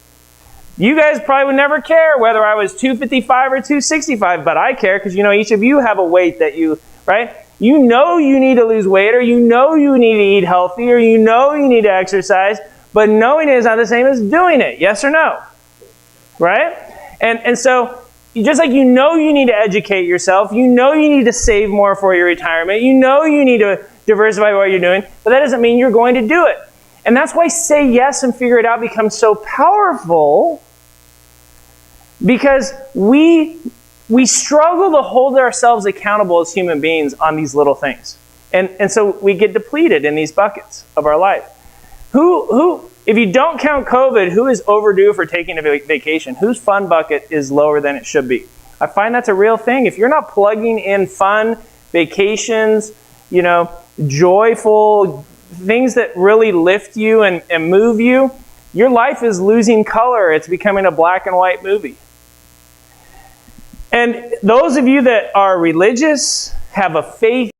You guys probably would never care whether I was 255 or 265, but I care because you know each of you have a weight that you, right? You know you need to lose weight, or you know you need to eat healthy, or you know you need to exercise, but knowing it is not the same as doing it. Yes or no? Right? And so just like you know you need to educate yourself, you know you need to save more for your retirement, you know you need to diversify what you're doing, but that doesn't mean you're going to do it. And that's why say yes and figure it out becomes so powerful, because we struggle to hold ourselves accountable as human beings on these little things. And so we get depleted in these buckets of our life. Who if you don't count COVID, who is overdue for taking a vacation? Whose fun bucket is lower than it should be? I find that's a real thing. If you're not plugging in fun, vacations, you know, joyful things that really lift you and move you, your life is losing color. It's becoming a black and white movie. And those of you that are religious have a faith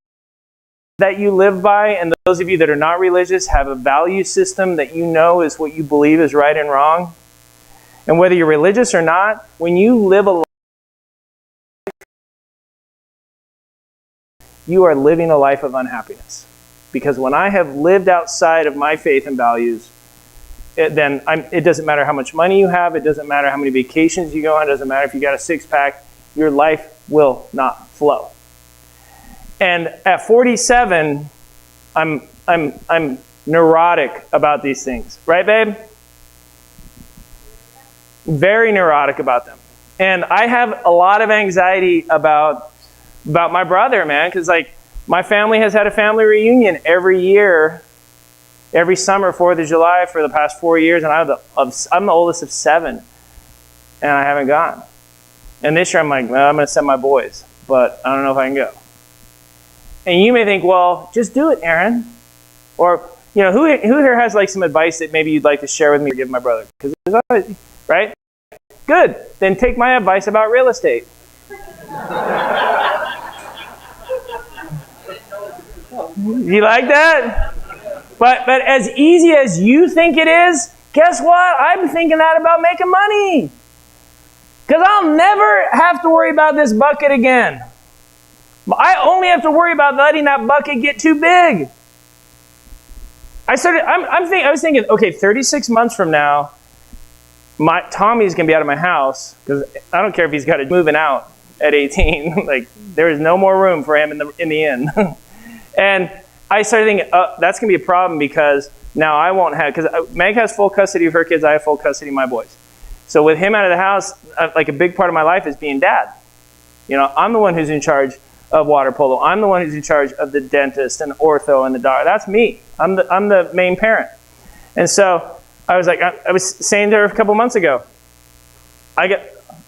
that you live by, and those of you that are not religious have a value system that you know is what you believe is right and wrong. And whether you're religious or not, when you live a life, you are living a life of unhappiness. Because when I have lived outside of my faith and values, it doesn't matter how much money you have, it doesn't matter how many vacations you go on, it doesn't matter if you got a six-pack, your life will not flow. And at 47, I'm neurotic about these things. Right, babe? Very neurotic about them. And I have a lot of anxiety about my brother, man, because like my family has had a family reunion every year, every summer, 4th of July for the past 4 years, and I'm the oldest of 7, and I haven't gone. And this year I'm like, well, I'm going to send my boys, but I don't know if I can go. And you may think, well, just do it, Aaron. Or, you know, who here has like some advice that maybe you'd like to share with me or give my brother? Because there's always, right? Good. Then take my advice about real estate. You like that? But as easy as you think it is, guess what? I'm thinking that about making money. Because I'll never have to worry about this bucket again. I only have to worry about letting that bucket get too big. I was thinking, okay, 36 months from now, Tommy's going to be out of my house, because I don't care if he's got it moving out at 18. Like, there is no more room for him in the inn. And I started thinking, that's going to be a problem, because now I won't have, because Meg has full custody of her kids, I have full custody of my boys. So with him out of the house, like a big part of my life is being dad. You know, I'm the one who's in charge of water polo. I'm the one who's in charge of the dentist and ortho and the doctor. That's me. I'm the main parent. And so I was like, I was saying to her a couple months ago,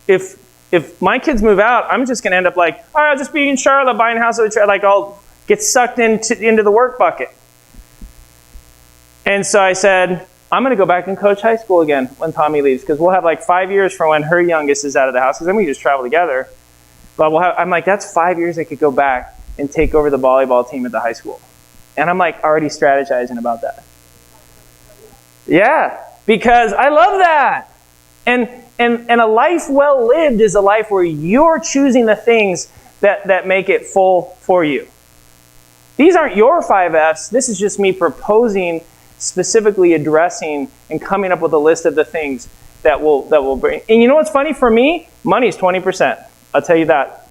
if my kids move out, I'm just going to end up like, all right, I'll just be in Charlotte buying a house, like I'll get sucked into the work bucket. And so I said, I'm going to go back and coach high school again when Tommy leaves, because we'll have like 5 years from when her youngest is out of the house, because then we just travel together. But I'm like, that's 5 years I could go back and take over the volleyball team at the high school. And I'm like already strategizing about that. Yeah, because I love that. And a life well lived is a life where you're choosing the things that make it full for you. These aren't your 5 Fs. This is just me proposing, specifically addressing, and coming up with a list of the things that will bring. And you know what's funny for me? Money is 20%. I'll tell you that.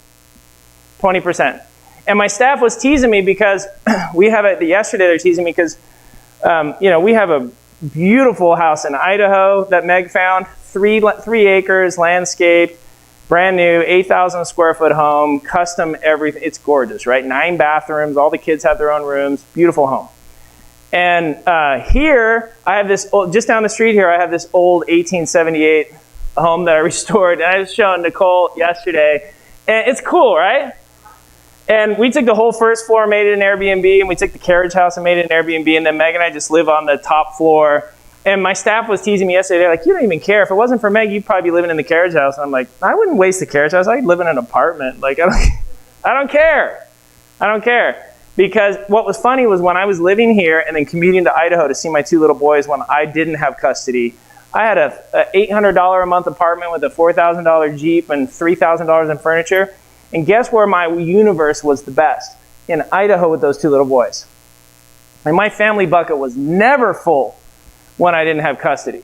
20%. And my staff was teasing me because we have it. Yesterday they're teasing me because we have a beautiful house in Idaho that Meg found. 3 acres, landscaped, brand new, 8,000 square foot home, custom everything. It's gorgeous, right? 9 bathrooms. All the kids have their own rooms. Beautiful home. And here, I have this, just down the street here, I have this old 1878 home that I restored. And I was showing Nicole yesterday. And it's cool, right? And we took the whole first floor, made it an Airbnb, and we took the carriage house and made it an Airbnb. And then Meg and I just live on the top floor. And my staff was teasing me yesterday. They're like, you don't even care. If it wasn't for Meg, you'd probably be living in the carriage house. And I'm like, I wouldn't waste the carriage house. I'd live in an apartment. Like, I don't care. I don't care. Because what was funny was when I was living here and then commuting to Idaho to see my 2 little boys when I didn't have custody, I had a $800 a month apartment with a $4,000 Jeep and $3,000 in furniture. And guess where my universe was the best? In Idaho with those 2 little boys. And my family bucket was never full when I didn't have custody.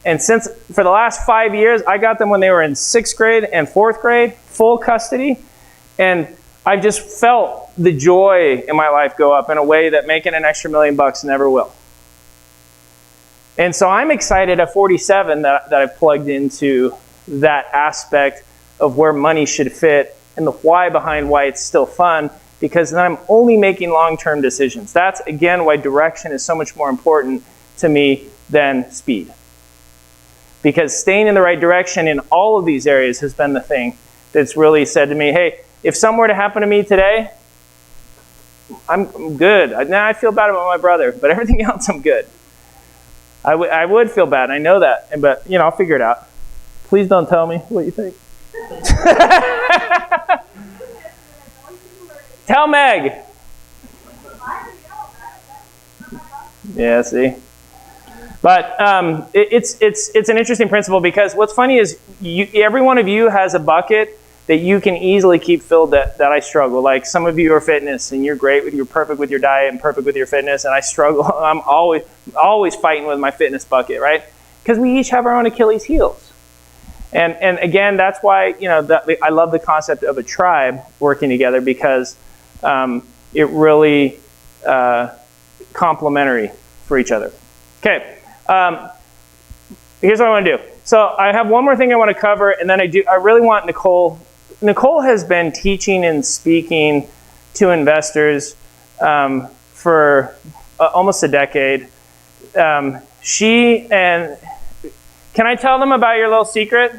And since for the last 5 years, I got them when they were in 6th grade and 4th grade, full custody. And I've just felt the joy in my life go up in a way that making an extra $1 million never will. And so I'm excited at 47 that I've plugged into that aspect of where money should fit and the why behind why it's still fun, because then I'm only making long-term decisions. That's, again, why direction is so much more important to me than speed. Because staying in the right direction in all of these areas has been the thing that's really said to me, hey, if something were to happen to me today, I'm good. Now I feel bad about my brother, but everything else I'm good. I would feel bad. I know that, but I'll figure it out. Please don't tell me what you think. Tell Meg. Yeah, see. But it's an interesting principle because what's funny is every one of you has a bucket that you can easily keep filled that I struggle. Like some of you are fitness and you're perfect with your diet and perfect with your fitness, and I struggle. I'm always fighting with my fitness bucket, right? Because we each have our own Achilles heels. And again, that's why I love the concept of a tribe working together because it really complementary for each other. Okay, here's what I want to do. So I have one more thing I want to cover, and then I really want Nicole. Nicole has been teaching and speaking to investors for almost a decade. Can I tell them about your little secret?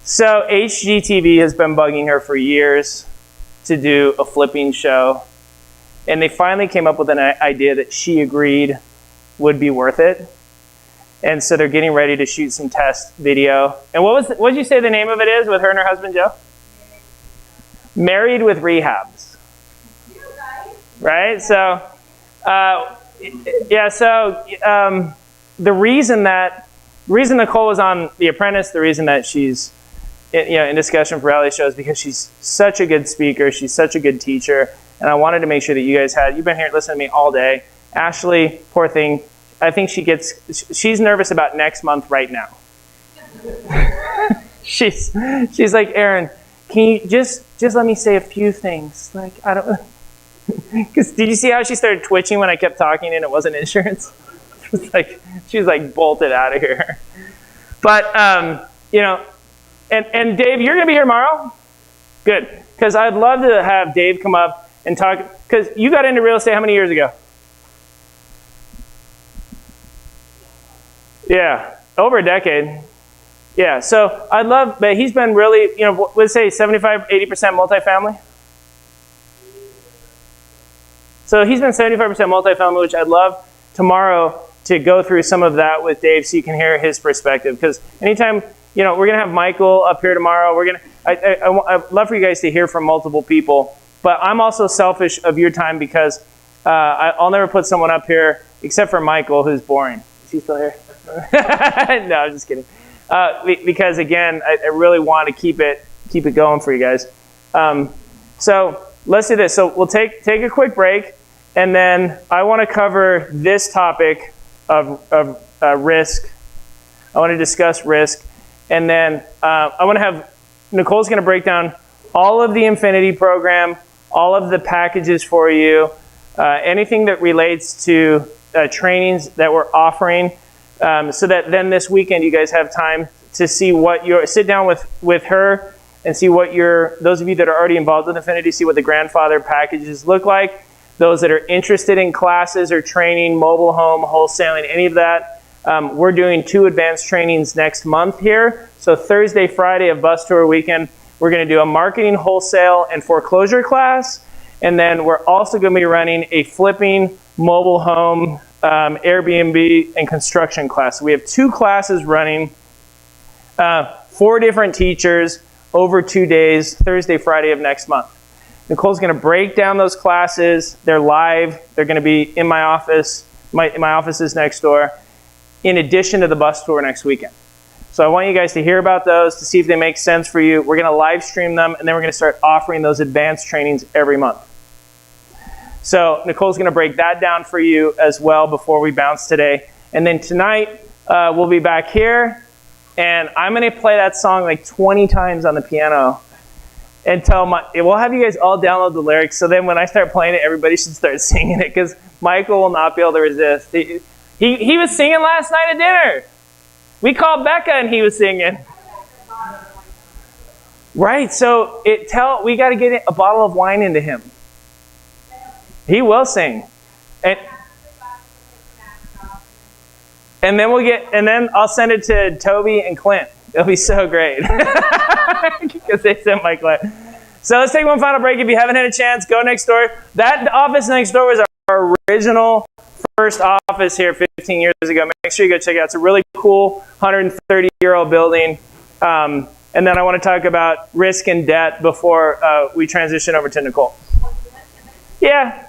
So HGTV has been bugging her for years to do a flipping show. And they finally came up with an idea that she agreed would be worth it. And so they're getting ready to shoot some test video. And what did you say the name of it is with her and her husband, Joe? Married with Rehabs. Right? So, the reason Nicole was on The Apprentice, the reason that she's in discussion for reality shows, because she's such a good speaker, she's such a good teacher, and I wanted to make sure that you guys you've been here listening to me all day. Ashley, poor thing, I think she's nervous about next month right now. she's like, Aaron, can you just let me say a few things? Like, I don't, because did you see how she started twitching when I kept talking and it wasn't insurance? She was like bolted out of here. But, and Dave, you're going to be here tomorrow? Good. Because I'd love to have Dave come up and talk, because you got into real estate how many years ago? Yeah, over a decade. Yeah, so I'd love, but he's been really, let's say 75, 80% multifamily. So he's been 75% multifamily, which I'd love tomorrow to go through some of that with Dave so you can hear his perspective. Because anytime, we're going to have Michael up here tomorrow. I'd love for you guys to hear from multiple people. But I'm also selfish of your time because I'll never put someone up here except for Michael, who's boring. Is he still here? No, I'm just kidding. Because again, I really want to keep it going for you guys. So let's do this. So we'll take a quick break, and then I want to cover this topic of risk. I want to discuss risk, and then I want to have Nicole's going to break down all of the Infinity program, all of the packages for you, anything that relates to trainings that we're offering, so that then this weekend you guys have time to see what sit down with her and see what those of you that are already involved with Infinity, see what the grandfather packages look like. Those that are interested in classes or training, mobile home, wholesaling, any of that, we're doing 2 advanced trainings next month here. So Thursday, Friday of bus tour weekend, we're going to do a marketing, wholesale, and foreclosure class. And then we're also going to be running a flipping mobile home, Airbnb, and construction class. So we have 2 classes running, 4 different teachers over 2 days, Thursday, Friday of next month. Nicole's going to break down those classes. They're live. They're going to be in my office. My office is next door, in addition to the bus tour next weekend. So I want you guys to hear about those, to see if they make sense for you. We're going to live stream them, and then we're going to start offering those advanced trainings every month. So Nicole's going to break that down for you as well before we bounce today. And then tonight, we'll be back here, and I'm going to play that song like 20 times on the piano until we'll have you guys all download the lyrics. So then when I start playing it, everybody should start singing it, because Michael will not be able to resist. He was singing last night at dinner. We called Becca and he was singing. Right, so we got to get a bottle of wine into him. He will sing. And then I'll send it to Toby and Clint. It'll be so great. Because they sent my Clint. So let's take one final break. If you haven't had a chance, go next door. That office next door was our original first office here 15 years ago. Make sure you go check it out. It's a really cool 130-year-old building. And then I want to talk about risk and debt before we transition over to Nicole. Yeah.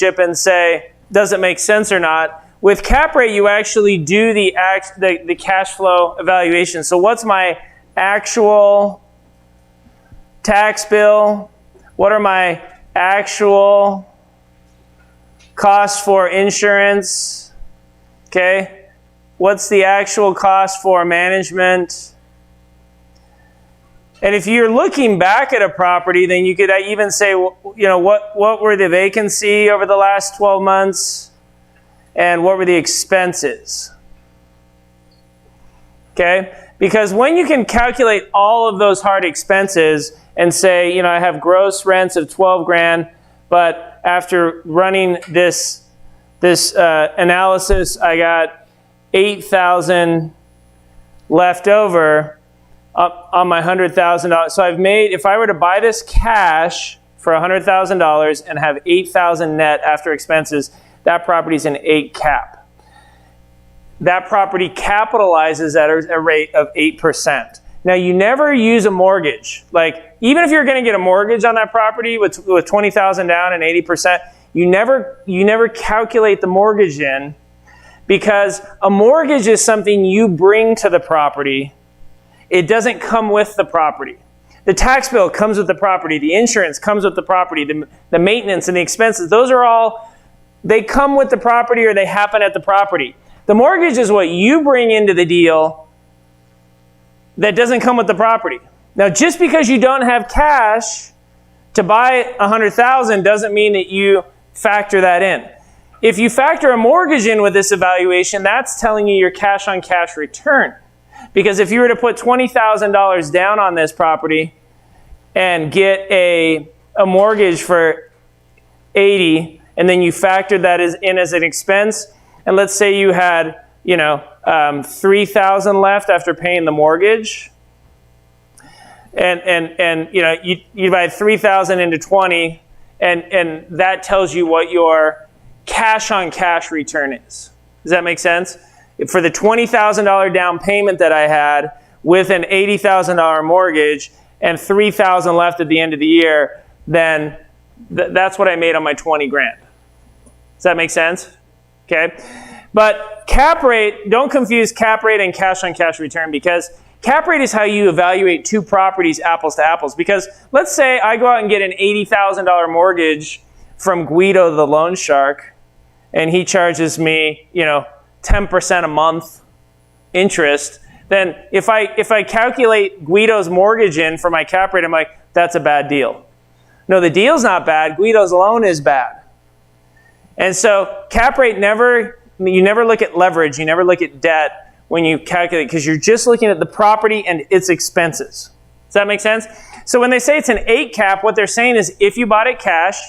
and say, does it make sense or not? With cap rate, you actually do the cash flow evaluation. So what's my actual tax bill? What are my actual costs for insurance? Okay. What's the actual cost for management? And if you're looking back at a property, then you could even say, you know, what were the vacancy over the last 12 months? And what were the expenses? Okay? Because when you can calculate all of those hard expenses and say, you know, I have gross rents of 12 grand, but after running this analysis, I got 8,000 left over on my $100,000. So I've made, if I were to buy this cash for $100,000 and have 8,000 net after expenses, that property's an 8 cap. That property capitalizes at a rate of 8%. Now, you never use a mortgage. Like, even if you're going to get a mortgage on that property with $20,000 down and 80%, you never calculate the mortgage in, because a mortgage is something you bring to the property. It doesn't come with the property. The tax bill comes with the property. The insurance comes with the property. The maintenance and the expenses, those are all, they come with the property or they happen at the property. The mortgage is what you bring into the deal that doesn't come with the property. Now, just because you don't have cash to buy $100,000 doesn't mean that you factor that in. If you factor a mortgage in with this evaluation, that's telling you your cash on cash return. Because if you were to put $20,000 down on this property and get a mortgage for $80,000, and then you factored that in as an expense, and let's say you had, you know, $3,000 left after paying the mortgage, and you know, you divide $3,000 into 20, and that tells you what your cash on cash return is. Does that make sense? For the $20,000 down payment that I had with an $80,000 mortgage and $3,000 left at the end of the year, then that's what I made on my 20 grand. Does that make sense? Okay. But cap rate, don't confuse cap rate and cash on cash return, because cap rate is how you evaluate two properties apples to apples. Because let's say I go out and get an $80,000 mortgage from Guido the loan shark, and he charges me, you know, 10% a month interest. Then if I calculate Guido's mortgage in for my cap rate, I'm like, that's a bad deal. No, the deal's not bad. Guido's loan is bad. And so cap rate you never look at leverage. You never look at debt when you calculate, because you're just looking at the property and its expenses. Does that make sense? So when they say it's an 8 cap, what they're saying is if you bought it cash,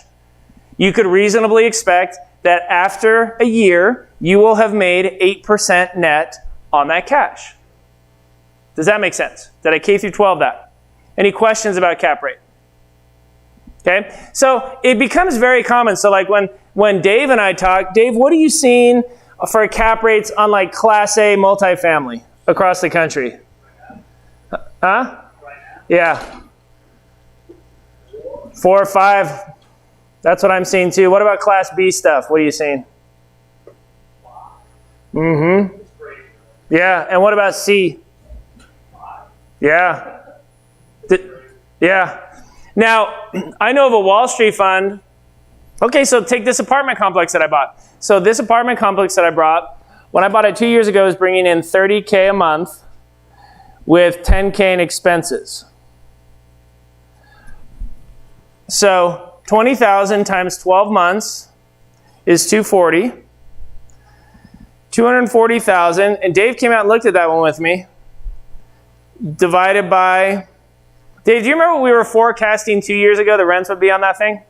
you could reasonably expect that after a year, you will have made 8% net on that cash. Does that make sense? Did I K through 12 that? Any questions about cap rate? Okay, so it becomes very common. So like when Dave and I talk, Dave, what are you seeing for cap rates on like Class A multifamily across the country? Huh? Yeah. 4 or 5. That's what I'm seeing too. What about Class B stuff? What are you seeing? Mm-hmm. Yeah, and what about C? Yeah. Yeah. Now, I know of a Wall Street fund. Okay, so take this apartment complex that I bought. So this apartment complex that I bought, when I bought it 2 years ago, was bringing in $30K a month with $10K in expenses. So $20,000 times 12 months is $240,000. $240,000, and Dave came out and looked at that one with me. Divided by, Dave, do you remember what we were forecasting 2 years ago the rents would be on that thing?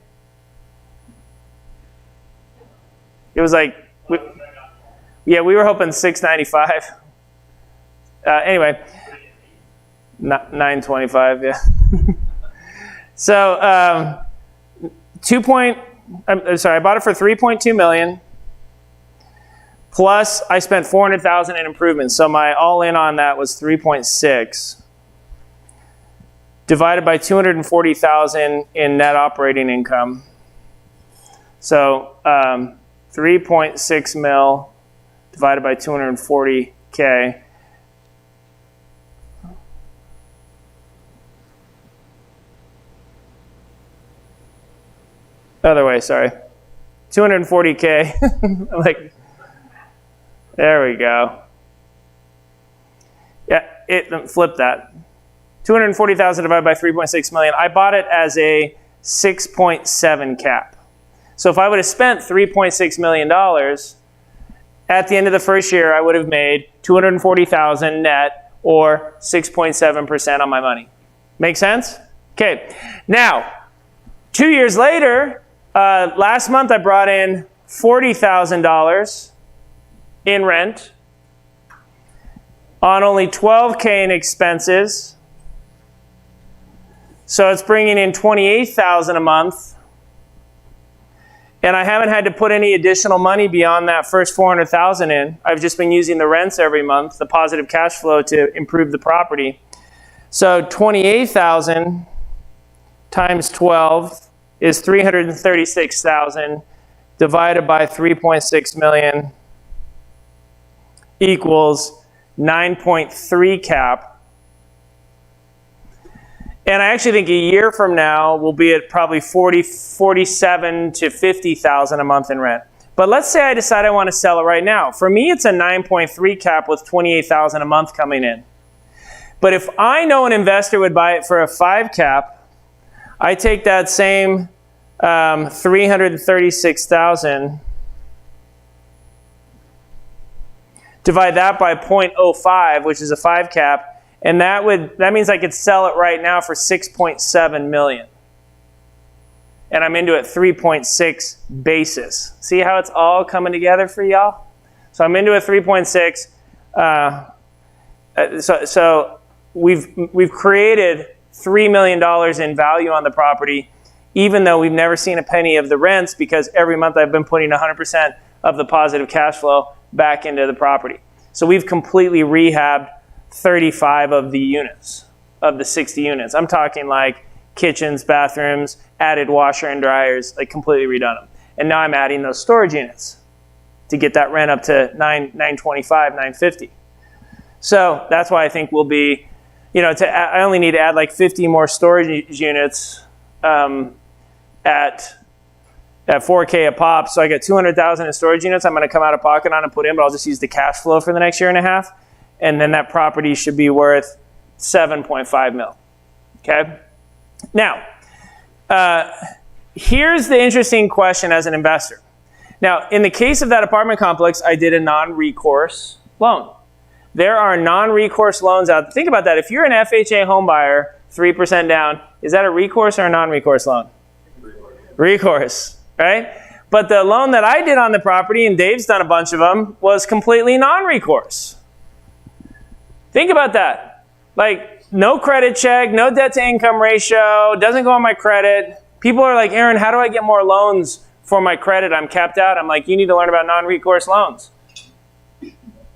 It was like, we were hoping $695. Anyway, 925, yeah. So, I bought it for $3.2 million. Plus, I spent $400,000 in improvements. So my all-in on that was 3.6. Divided by $240,000 in net operating income. So 3.6 mil divided by 240K. Other way, sorry. 240K. Like, there we go. Yeah, flip that. 240,000 divided by 3.6 million. I bought it as a 6.7 cap. So if I would have spent $3.6 million, at the end of the first year, I would have made 240,000 net, or 6.7% on my money. Make sense? Okay. Now, 2 years later, last month I brought in $40,000 in rent on only $12K in expenses. So it's bringing in $28,000 a month. And I haven't had to put any additional money beyond that first $400,000 in. I've just been using the rents every month, the positive cash flow, to improve the property. So 28,000 times 12 is 336,000 divided by 3.6 million equals 9.3 cap. And I actually think a year from now we'll be at probably 47 to 50,000 a month in rent. But let's say I decide I want to sell it right now. For me, it's a 9.3 cap with 28,000 a month coming in. But if I know an investor would buy it for a 5 cap, I take that same 336,000, divide that by 0.05, which is a 5 cap, and that means I could sell it right now for 6.7 million. And I'm into it 3.6 basis. See how it's all coming together for y'all? So I'm into it 3.6. So we've created $3 million in value on the property, even though we've never seen a penny of the rents, because every month I've been putting 100% of the positive cash flow back into the property. So we've completely rehabbed 35 of the units, of the 60 units. I'm talking like kitchens, bathrooms, added washer and dryers, like completely redone them. And now I'm adding those storage units to get that rent up to $925, $950. So that's why I think we'll be, I only need to add like 50 more storage units at 4K a pop. So I got 200,000 in storage units I'm going to come out of pocket on and put in, but I'll just use the cash flow for the next year and a half. And then that property should be worth 7.5 mil. Okay? Now, here's the interesting question as an investor. Now, in the case of that apartment complex, I did a non-recourse loan. There are non-recourse loans out. Think about that. If you're an FHA home buyer, 3% down, is that a recourse or a non-recourse loan? Recourse, right? But the loan that I did on the property, and Dave's done a bunch of them, was completely non-recourse. Think about that. Like, no credit check, no debt to income ratio, doesn't go on my credit. People are like, Aaron, how do I get more loans for my credit? I'm capped out. I'm like, you need to learn about non-recourse loans.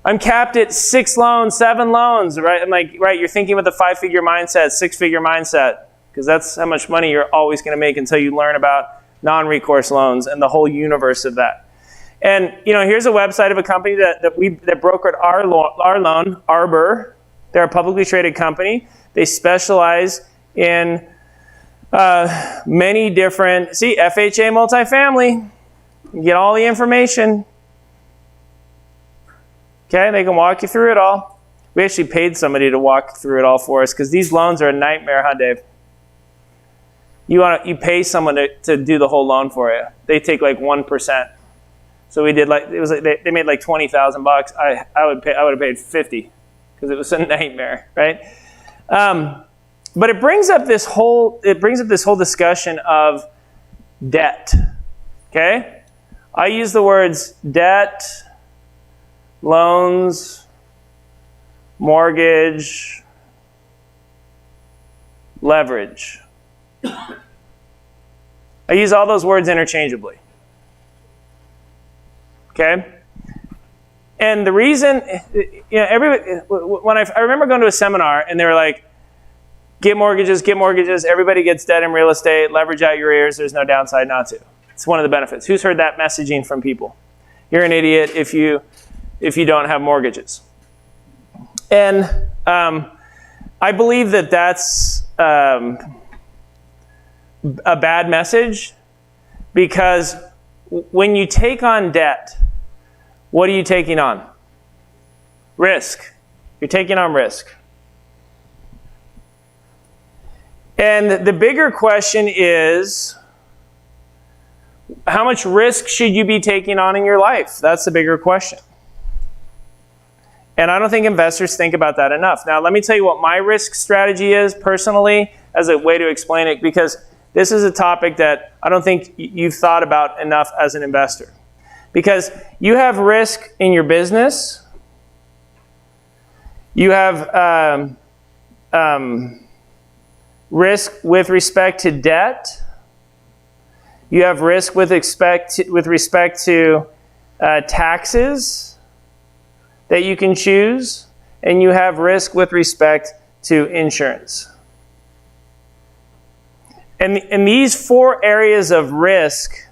I'm capped at 6 loans, 7 loans, right? I'm like, right, you're thinking with a 5-figure mindset, 6-figure mindset, because that's how much money you're always going to make until you learn about non-recourse loans and the whole universe of that. And here's a website of a company that brokered our loan, Arbor. They're a publicly traded company. They specialize in many different, FHA multifamily. You get all the information. Okay, they can walk you through it all. We actually paid somebody to walk through it all for us because these loans are a nightmare, huh, Dave? You pay someone to do the whole loan for you. They take like 1%. So we did they made like $20,000. I would have paid 50 because it was a nightmare, right? But it brings up this whole discussion of debt. Okay, I use the words debt, loans, mortgage, leverage. I use all those words interchangeably. Okay? And the reason, I remember going to a seminar and they were like, get mortgages, everybody gets debt in real estate, leverage out your ears, there's no downside not to. It's one of the benefits. Who's heard that messaging from people? You're an idiot if you don't have mortgages. And I believe that that's a bad message, because when you take on debt, what are you taking on? Risk. You're taking on risk. And the bigger question is, how much risk should you be taking on in your life? That's the bigger question. And I don't think investors think about that enough. Now, let me tell you what my risk strategy is personally as a way to explain it, because this is a topic that I don't think you've thought about enough as an investor. Because you have risk in your business. You have risk with respect to debt. You have risk with respect to taxes that you can choose. And you have risk with respect to insurance. And these 4 areas of risk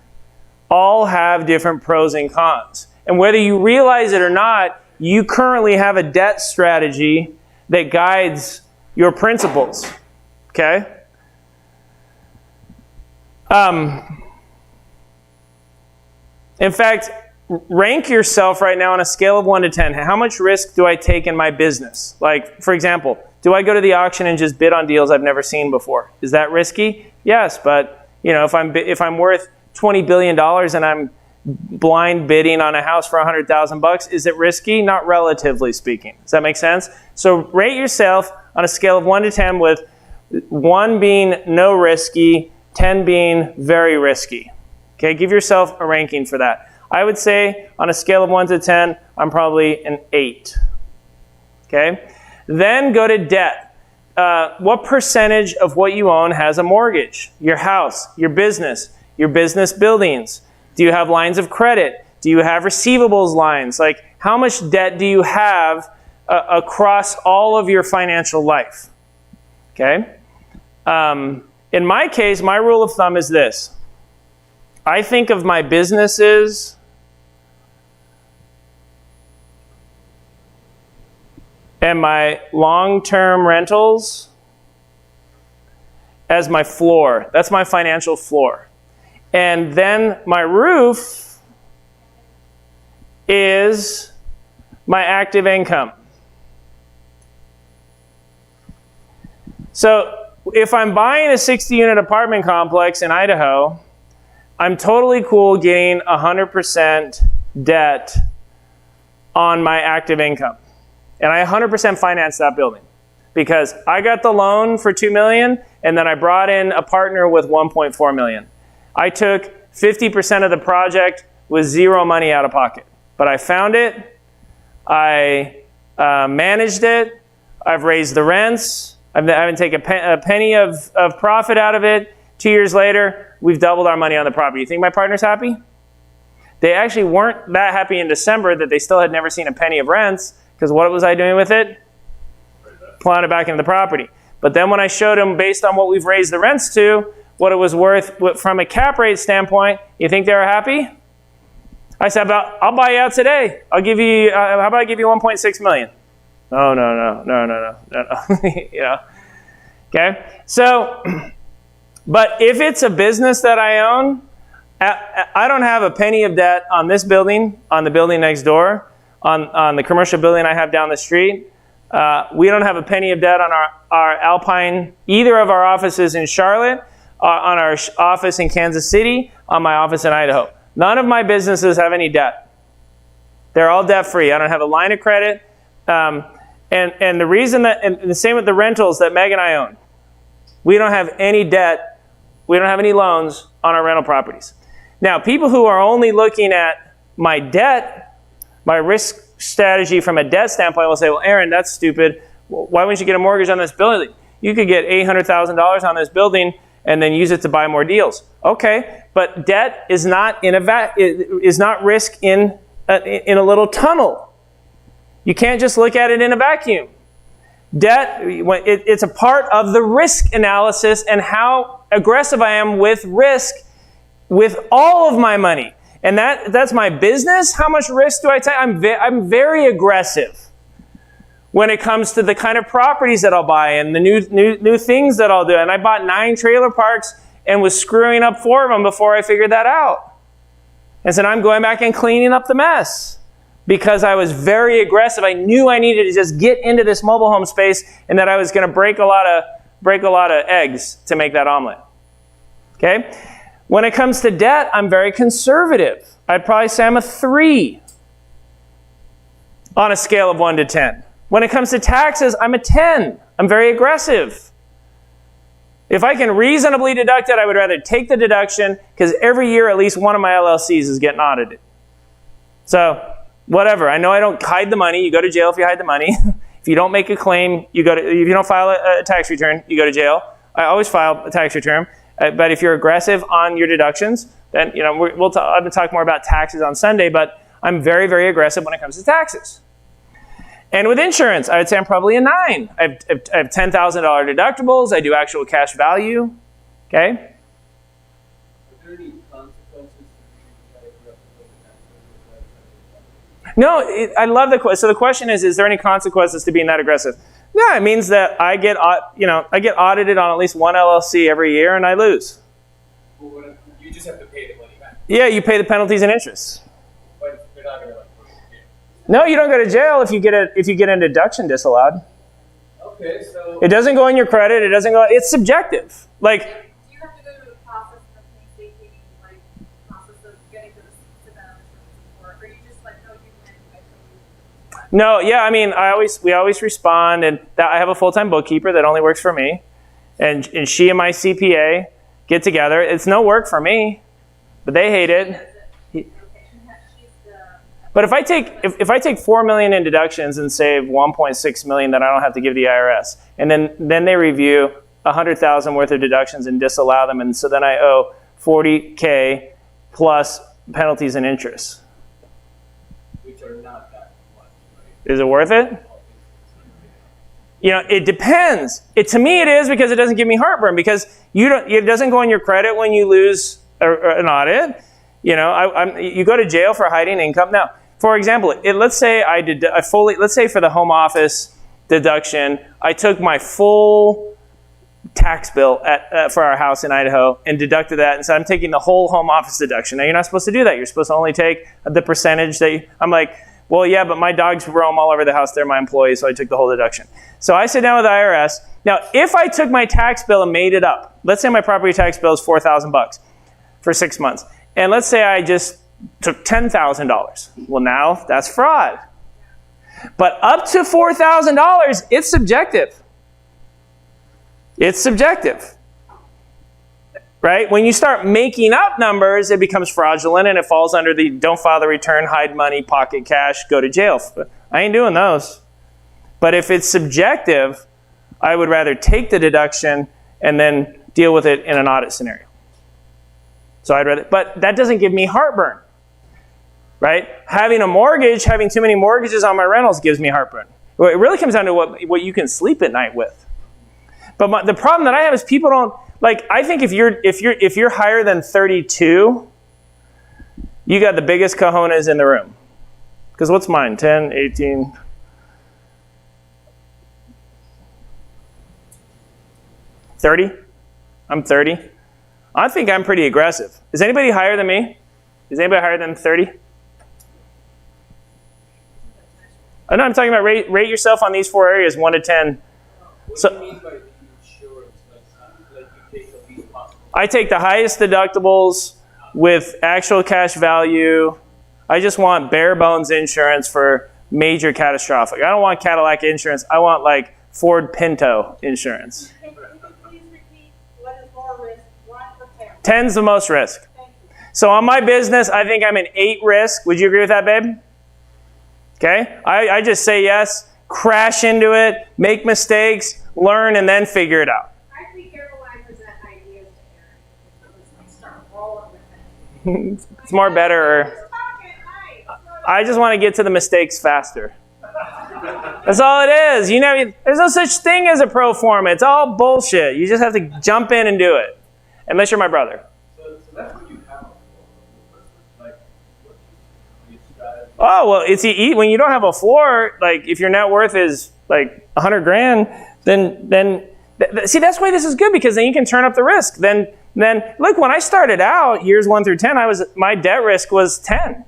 all have different pros and cons. And whether you realize it or not, you currently have a debt strategy that guides your principles. Okay? In fact, rank yourself right now on a scale of 1 to 10. How much risk do I take in my business? Like, for example, do I go to the auction and just bid on deals I've never seen before? Is that risky? Yes, but if I'm worth $20 billion and I'm blind bidding on a house for $100,000, is it risky? Not relatively speaking. Does that make sense? So rate yourself on a scale of 1 to 10, with 1 being no risky, 10 being very risky. Okay, give yourself a ranking for that. I would say on a scale of 1 to 10, I'm probably an 8. Okay? Then go to debt. What percentage of what you own has a mortgage? Your house, your business buildings. Do you have lines of credit? Do you have receivables lines? Like, how much debt do you have across all of your financial life? Okay? In my case, my rule of thumb is this. I think of my businesses and my long-term rentals as my floor. That's my financial floor. And then my roof is my active income. So if I'm buying a 60-unit apartment complex in Idaho, I'm totally cool getting 100% debt on my active income. And I 100% finance that building because I got the loan for $2 million and then I brought in a partner with $1.4 million. I took 50% of the project with zero money out of pocket. But I found it, I managed it, I've raised the rents, I haven't taken a penny of profit out of it. 2 years later, we've doubled our money on the property. You think my partner's happy? They actually weren't that happy in December that they still had never seen a penny of rents, because what was I doing with it? Plowing it back into the property. But then when I showed them, based on what we've raised the rents to, what it was worth from a cap rate standpoint, you think they were happy? I said, I'll buy you out today. I'll give you, how about I give you $1.6 million? Oh, no. You know? Okay? So, but if it's a business that I own, I don't have a penny of debt on this building, on the building next door, on the commercial building I have down the street. We don't have a penny of debt on our Alpine, either of our offices in Charlotte, on our office in Kansas City, on my office in Idaho. None of my businesses have any debt. They're all debt-free. I don't have a line of credit. And the reason that, and the same with the rentals that Meg and I own. We don't have any debt. We don't have any loans on our rental properties. Now, people who are only looking at my debt, my risk strategy from a debt standpoint will say, well, Aaron, that's stupid. Why wouldn't you get a mortgage on this building? You could get $800,000 on this building and then use it to buy more deals. Okay, but debt is not is not risk in a little tunnel. You can't just look at it in a vacuum. Debt, it's a part of the risk analysis and how aggressive I am with risk with all of my money. And that's my business. How much risk do I take? I'm very aggressive when it comes to the kind of properties that I'll buy and the new things that I'll do. And I bought 9 trailer parks and was screwing up 4 of them before I figured that out. And so I'm going back and cleaning up the mess because I was very aggressive. I knew I needed to just get into this mobile home space and that I was going to break a lot of eggs to make that omelet. Okay? When it comes to debt, I'm very conservative. I'd probably say I'm a 3 on a scale of 1 to 10. When it comes to taxes, I'm a 10. I'm very aggressive. If I can reasonably deduct it, I would rather take the deduction because every year at least one of my LLCs is getting audited. So, whatever. I know I don't hide the money. You go to jail if you hide the money. If you don't make a claim, if you don't file a tax return, you go to jail. I always file a tax return. But if you're aggressive on your deductions, then I'm going to talk more about taxes on Sunday, but I'm very, very aggressive when it comes to taxes. And with insurance, I would say I'm probably a 9. I have $10,000 deductibles. I do actual cash value. Okay? Are there any consequences? No, I love the question. So the question is there any consequences to being that aggressive? Yeah, it means that I get audited on at least one LLC every year, and I lose. Well, you just have to pay the money back. Yeah, you pay the penalties and interest. But you're not going to put it in jail. No, you don't go to jail if you get a deduction disallowed. Okay, so It doesn't go in your credit. It doesn't go. It's subjective. Like. Do you have to go through the process of making, like, process of getting to them, or are you just like, no, you can? No, yeah, I mean, we always respond, and I have a full-time bookkeeper that only works for me, and she and my CPA get together. It's no work for me, but they hate it. But if I take $4 million in deductions and save $1.6 million that I don't have to give the IRS, and then they review $100,000 worth of deductions and disallow them, and so then I owe $40K plus penalties and interest. Which are not that much, right? Is it worth it? It depends. To me, it is because it doesn't give me heartburn because it doesn't go on your credit when you lose an audit. You go to jail for hiding income. Now, for example, let's say let's say for the home office deduction, I took my full tax bill for our house in Idaho and deducted that, and so I'm taking the whole home office deduction. Now, you're not supposed to do that. You're supposed to only take the percentage I'm like, well, yeah, but my dogs roam all over the house. They're my employees, so I took the whole deduction. So I sit down with the IRS. Now, if I took my tax bill and made it up, let's say my property tax bill is $4,000 for 6 months, and let's say I just took $10,000. Well, now that's fraud. But up to $4,000, it's subjective. It's subjective. Right? When you start making up numbers, it becomes fraudulent and it falls under the don't file the return, hide money, pocket cash, go to jail. I ain't doing those. But if it's subjective, I would rather take the deduction and then deal with it in an audit scenario. So but that doesn't give me heartburn. Right? Having too many mortgages on my rentals gives me heartburn. Well, it really comes down to what you can sleep at night with. But the problem that I have is people don't. I think if you're higher than 32, you got the biggest cojones in the room. Because what's mine? 10, 18. 30? I'm 30. I think I'm pretty aggressive. Is anybody higher than me? Is anybody higher than 30? I know I'm talking about rate yourself on these 4 areas, 1 to 10. What do you mean by insurance? Like you take the least possible? I take the highest deductibles with actual cash value. I just want bare bones insurance for major catastrophic. I don't want Cadillac insurance. I want Ford Pinto insurance. Can you please repeat what is more risk, 1 or 10? 10's the most risk. So on my business, I think I'm an 8 risk. Would you agree with that, babe? Okay? I just say yes, crash into it, make mistakes, learn, and then figure it out. I have to be careful when I present ideas to Aaron because I start rolling with it. It's more better. I just want to get to the mistakes faster. That's all it is. There's no such thing as a pro forma. It's all bullshit. You just have to jump in and do it. Unless you're my brother. So that's what you have Oh, well, it's when you don't have a floor, like if your net worth is like 100 grand, then see, that's why this is good, because then you can turn up the risk. Then look, when I started out, years 1 through 10, my debt risk was 10.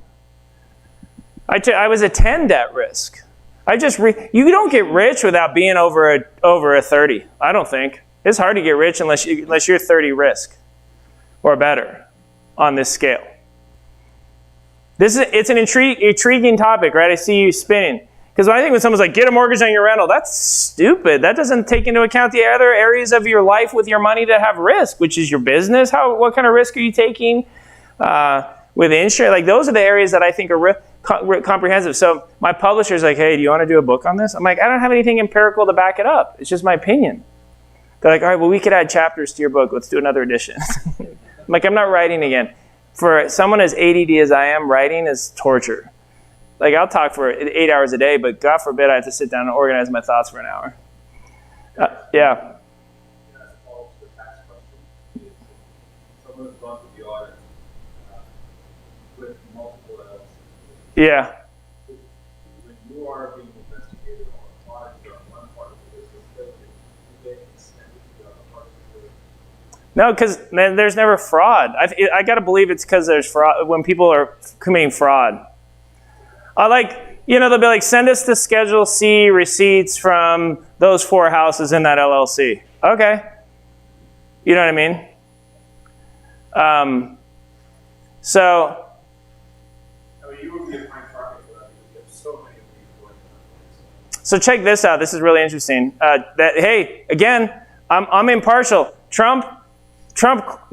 I was a 10 debt risk. You don't get rich without being over a 30. I don't think. It's hard to get rich unless you're 30 risk or better on this scale. It's an intriguing topic, right? I see you spinning. Because I think when someone's like, get a mortgage on your rental, that's stupid. That doesn't take into account the other areas of your life with your money that have risk, which is your business. What kind of risk are you taking with insurance? Like, those are the areas that I think are comprehensive. So my publisher's like, hey, do you want to do a book on this? I'm like, I don't have anything empirical to back it up. It's just my opinion. They're like, all right, well, we could add chapters to your book. Let's do another edition. I'm like, I'm not writing again. For someone as ADD as I am, writing is torture. Like, I'll talk for 8 hours a day, but God forbid I have to sit down and organize my thoughts for an hour. Yeah. Someone has gone through the audit with multiple LLCs. Yeah. When you are being investigated on audit on one part of the business, you get extended to the other part of the business. No, because there's never fraud. I got to believe it's because there's fraud when people are committing fraud. They'll be like, send us the Schedule C receipts from those 4 houses in that LLC. Okay. You know what I mean? So. I mean, you would be a prime target for that because you have so many people. So check this out. This is really interesting. Hey, again, I'm impartial. Trump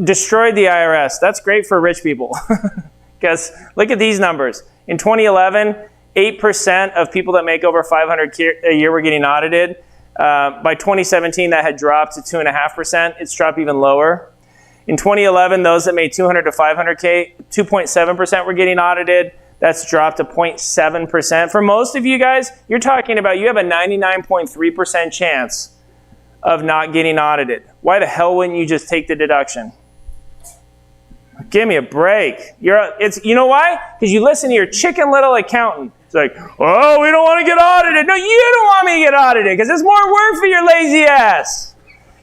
destroyed the IRS. That's great for rich people. Because look at these numbers. In 2011, 8% of people that make over $500 a year were getting audited. By 2017, that had dropped to 2.5%. It's dropped even lower. In 2011, those that made $200 to $500K, 2.7% were getting audited. That's dropped to 0.7%. For most of you guys, you're talking about you have a 99.3% chance of not getting audited. Why the hell wouldn't you just take the deduction? Give me a break. You know why? Because you listen to your chicken little accountant. It's like, oh, we don't want to get audited. No, you don't want me to get audited because it's more work for your lazy ass.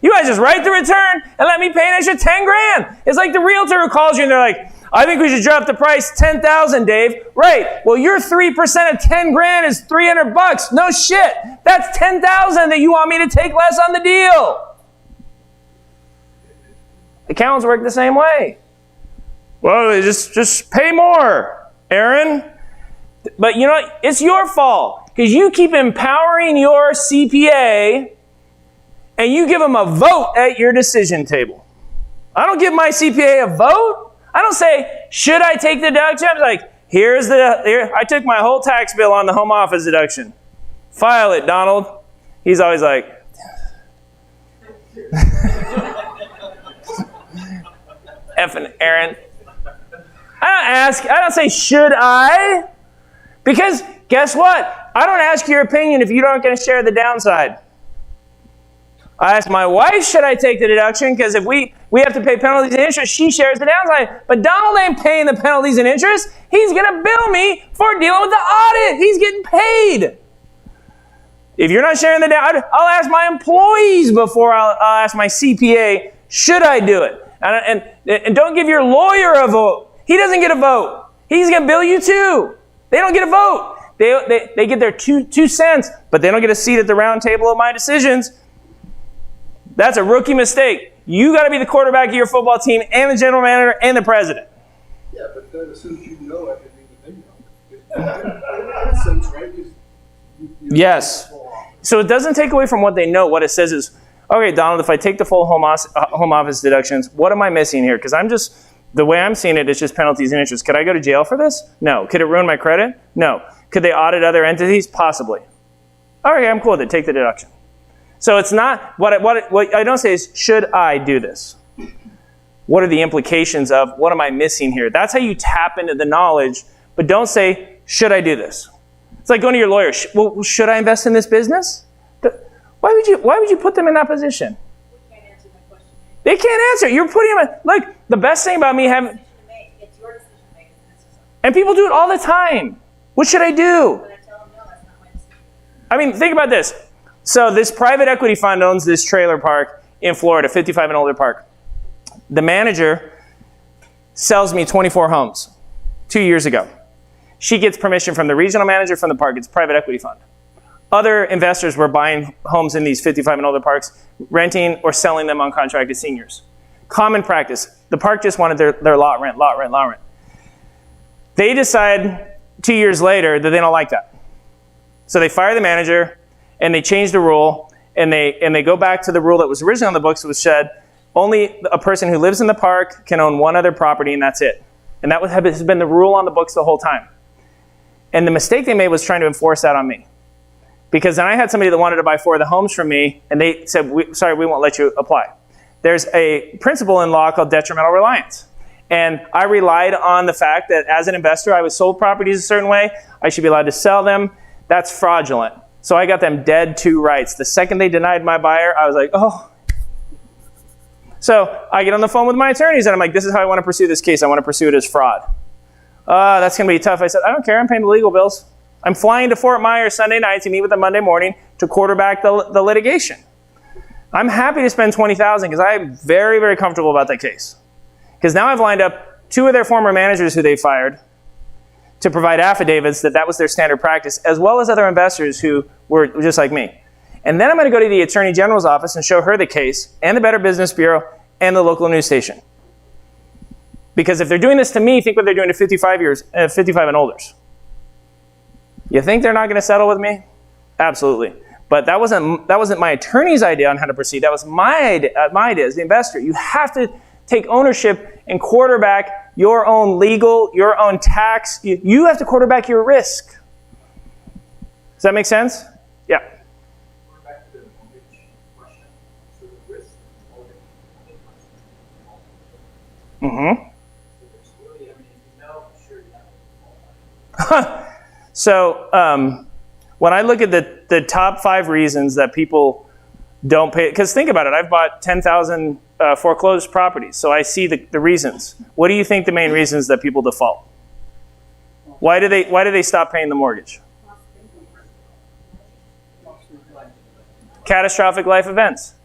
You guys just write the return and let me pay an extra 10 grand. It's like the realtor who calls you and they're like, I think we should drop the price $10,000, Dave. Right. Well, your 3% of 10 grand is $300. No shit. That's $10,000 that you want me to take less on the deal. Accountants work the same way. Well, just pay more, Aaron. But you know what? It's your fault because you keep empowering your CPA and you give them a vote at your decision table. I don't give my CPA a vote. I don't say, should I take the deduction? I'm like, I took my whole tax bill on the home office deduction. File it, Donald. He's always like, effing Aaron. I don't say, should I? Because guess what? I don't ask your opinion if you aren't going to share the downside. I ask my wife, should I take the deduction? Because if we have to pay penalties and interest, she shares the downside. But Donald ain't paying the penalties and interest. He's going to bill me for dealing with the audit. He's getting paid. If you're not sharing the downside, I'll ask my employees before I'll ask my CPA, should I do it? And don't give your lawyer a vote. He doesn't get a vote. He's going to bill you too. They don't get a vote. They get their 2 cents, but they don't get a seat at the round table of my decisions. That's a rookie mistake. You got to be the quarterback of your football team and the general manager and the president. Yeah, but then as soon as you know everything that they know, it sounds right. Yes. So it doesn't take away from what they know. What it says is, okay, Donald, if I take the full home office deductions, what am I missing here? Because the way I'm seeing it is just penalties and interest. Could I go to jail for this? No. Could it ruin my credit? No. Could they audit other entities? Possibly. All right, I'm cool with it. Take the deduction. So it's not, what I don't say is, should I do this? What are the implications of, what am I missing here? That's how you tap into the knowledge, but don't say, should I do this? It's like going to your lawyer, well, should I invest in this business? Why would you put them in that position? They can't answer. You're putting them in, look, the best thing about me having, and people do it all the time. What should I do? I mean, think about this. So this private equity fund owns this trailer park in Florida, 55 and older park. The manager sells me 24 homes 2 years ago. She gets permission from the regional manager from the park. It's a private equity fund. Other investors were buying homes in these 55 and older parks, renting or selling them on contract to seniors. Common practice. The park just wanted their lot rent. They decide 2 years later that they don't like that. So they fire the manager and they change the rule and they go back to the rule that was originally on the books, which said only a person who lives in the park can own one other property and that's it. And that has been the rule on the books the whole time. And the mistake they made was trying to enforce that on me. Because then I had somebody that wanted to buy 4 of the homes from me, and they said, sorry, we won't let you apply. There's a principle in law called detrimental reliance. And I relied on the fact that as an investor, I was sold properties a certain way. I should be allowed to sell them. That's fraudulent. So I got them dead to rights. The second they denied my buyer, I was like, oh. So I get on the phone with my attorneys, and I'm like, this is how I want to pursue this case. I want to pursue it as fraud. That's going to be tough. I said, I don't care. I'm paying the legal bills. I'm flying to Fort Myers Sunday night to meet with them Monday morning to quarterback the litigation. I'm happy to spend $20,000 because I'm very, very comfortable about that case. Because now I've lined up 2 of their former managers who they fired to provide affidavits that was their standard practice, as well as other investors who were just like me. And then I'm going to go to the Attorney General's office and show her the case, and the Better Business Bureau, and the local news station. Because if they're doing this to me, think what they're doing to 55 and olders. You think they're not going to settle with me? Absolutely. But that wasn't my attorney's idea on how to proceed. That was my idea as the investor. You have to take ownership and quarterback your own legal, your own tax. You have to quarterback your risk. Does that make sense? Yeah. Mm-hmm. So when I look at the top 5 reasons that people don't pay, because think about it, I've bought 10,000 foreclosed properties, so I see the reasons. What do you think the main reasons that people default? Why do they stop paying the mortgage? Catastrophic life events.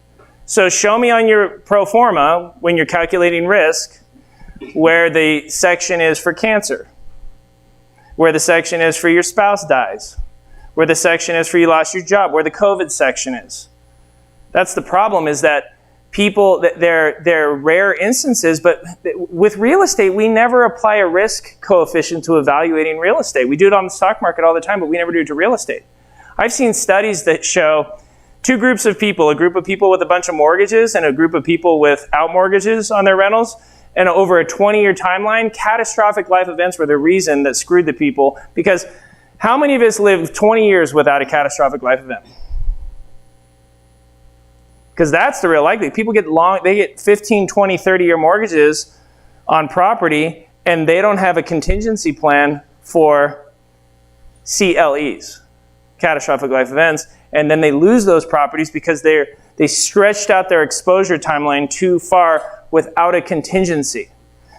So show me on your pro forma, when you're calculating risk, where the section is for cancer, where the section is for your spouse dies, where the section is for you lost your job, where the COVID section is. That's the problem, is that people, they're rare instances, but with real estate, we never apply a risk coefficient to evaluating real estate. We do it on the stock market all the time, but we never do it to real estate. I've seen studies that show 2 groups of people, a group of people with a bunch of mortgages and a group of people without mortgages on their rentals. And over a 20-year timeline, catastrophic life events were the reason that screwed the people. Because how many of us live 20 years without a catastrophic life event? Because that's the real likely. People get 15, 20, 30-year mortgages on property, and they don't have a contingency plan for CLEs, catastrophic life events, and then they lose those properties because they stretched out their exposure timeline too far without a contingency.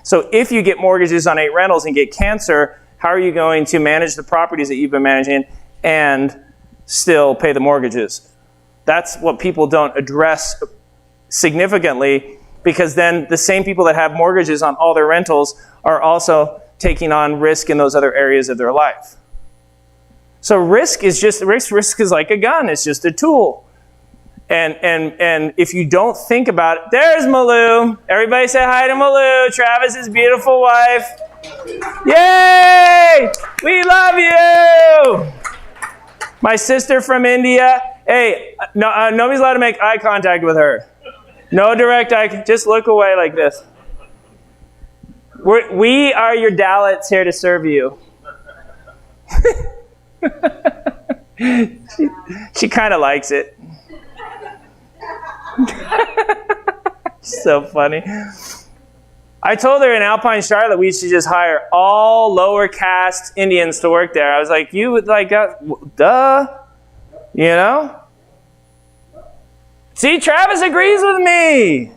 So if you get mortgages on 8 rentals and get cancer, how are you going to manage the properties that you've been managing and still pay the mortgages? That's what people don't address significantly, because then the same people that have mortgages on all their rentals are also taking on risk in those other areas of their life. So risk is like a gun. It's just a tool. And if you don't think about it, there's Malou. Everybody say hi to Malou, Travis's beautiful wife. Yay! We love you! My sister from India. Hey, no, nobody's allowed to make eye contact with her. No direct eye, just look away like this. We are your Dalits here to serve you. She kind of likes it. So funny. I told her in Alpine Charlotte we should just hire all lower caste Indians to work there. I was like, you would like, duh, you know? See, Travis agrees with me.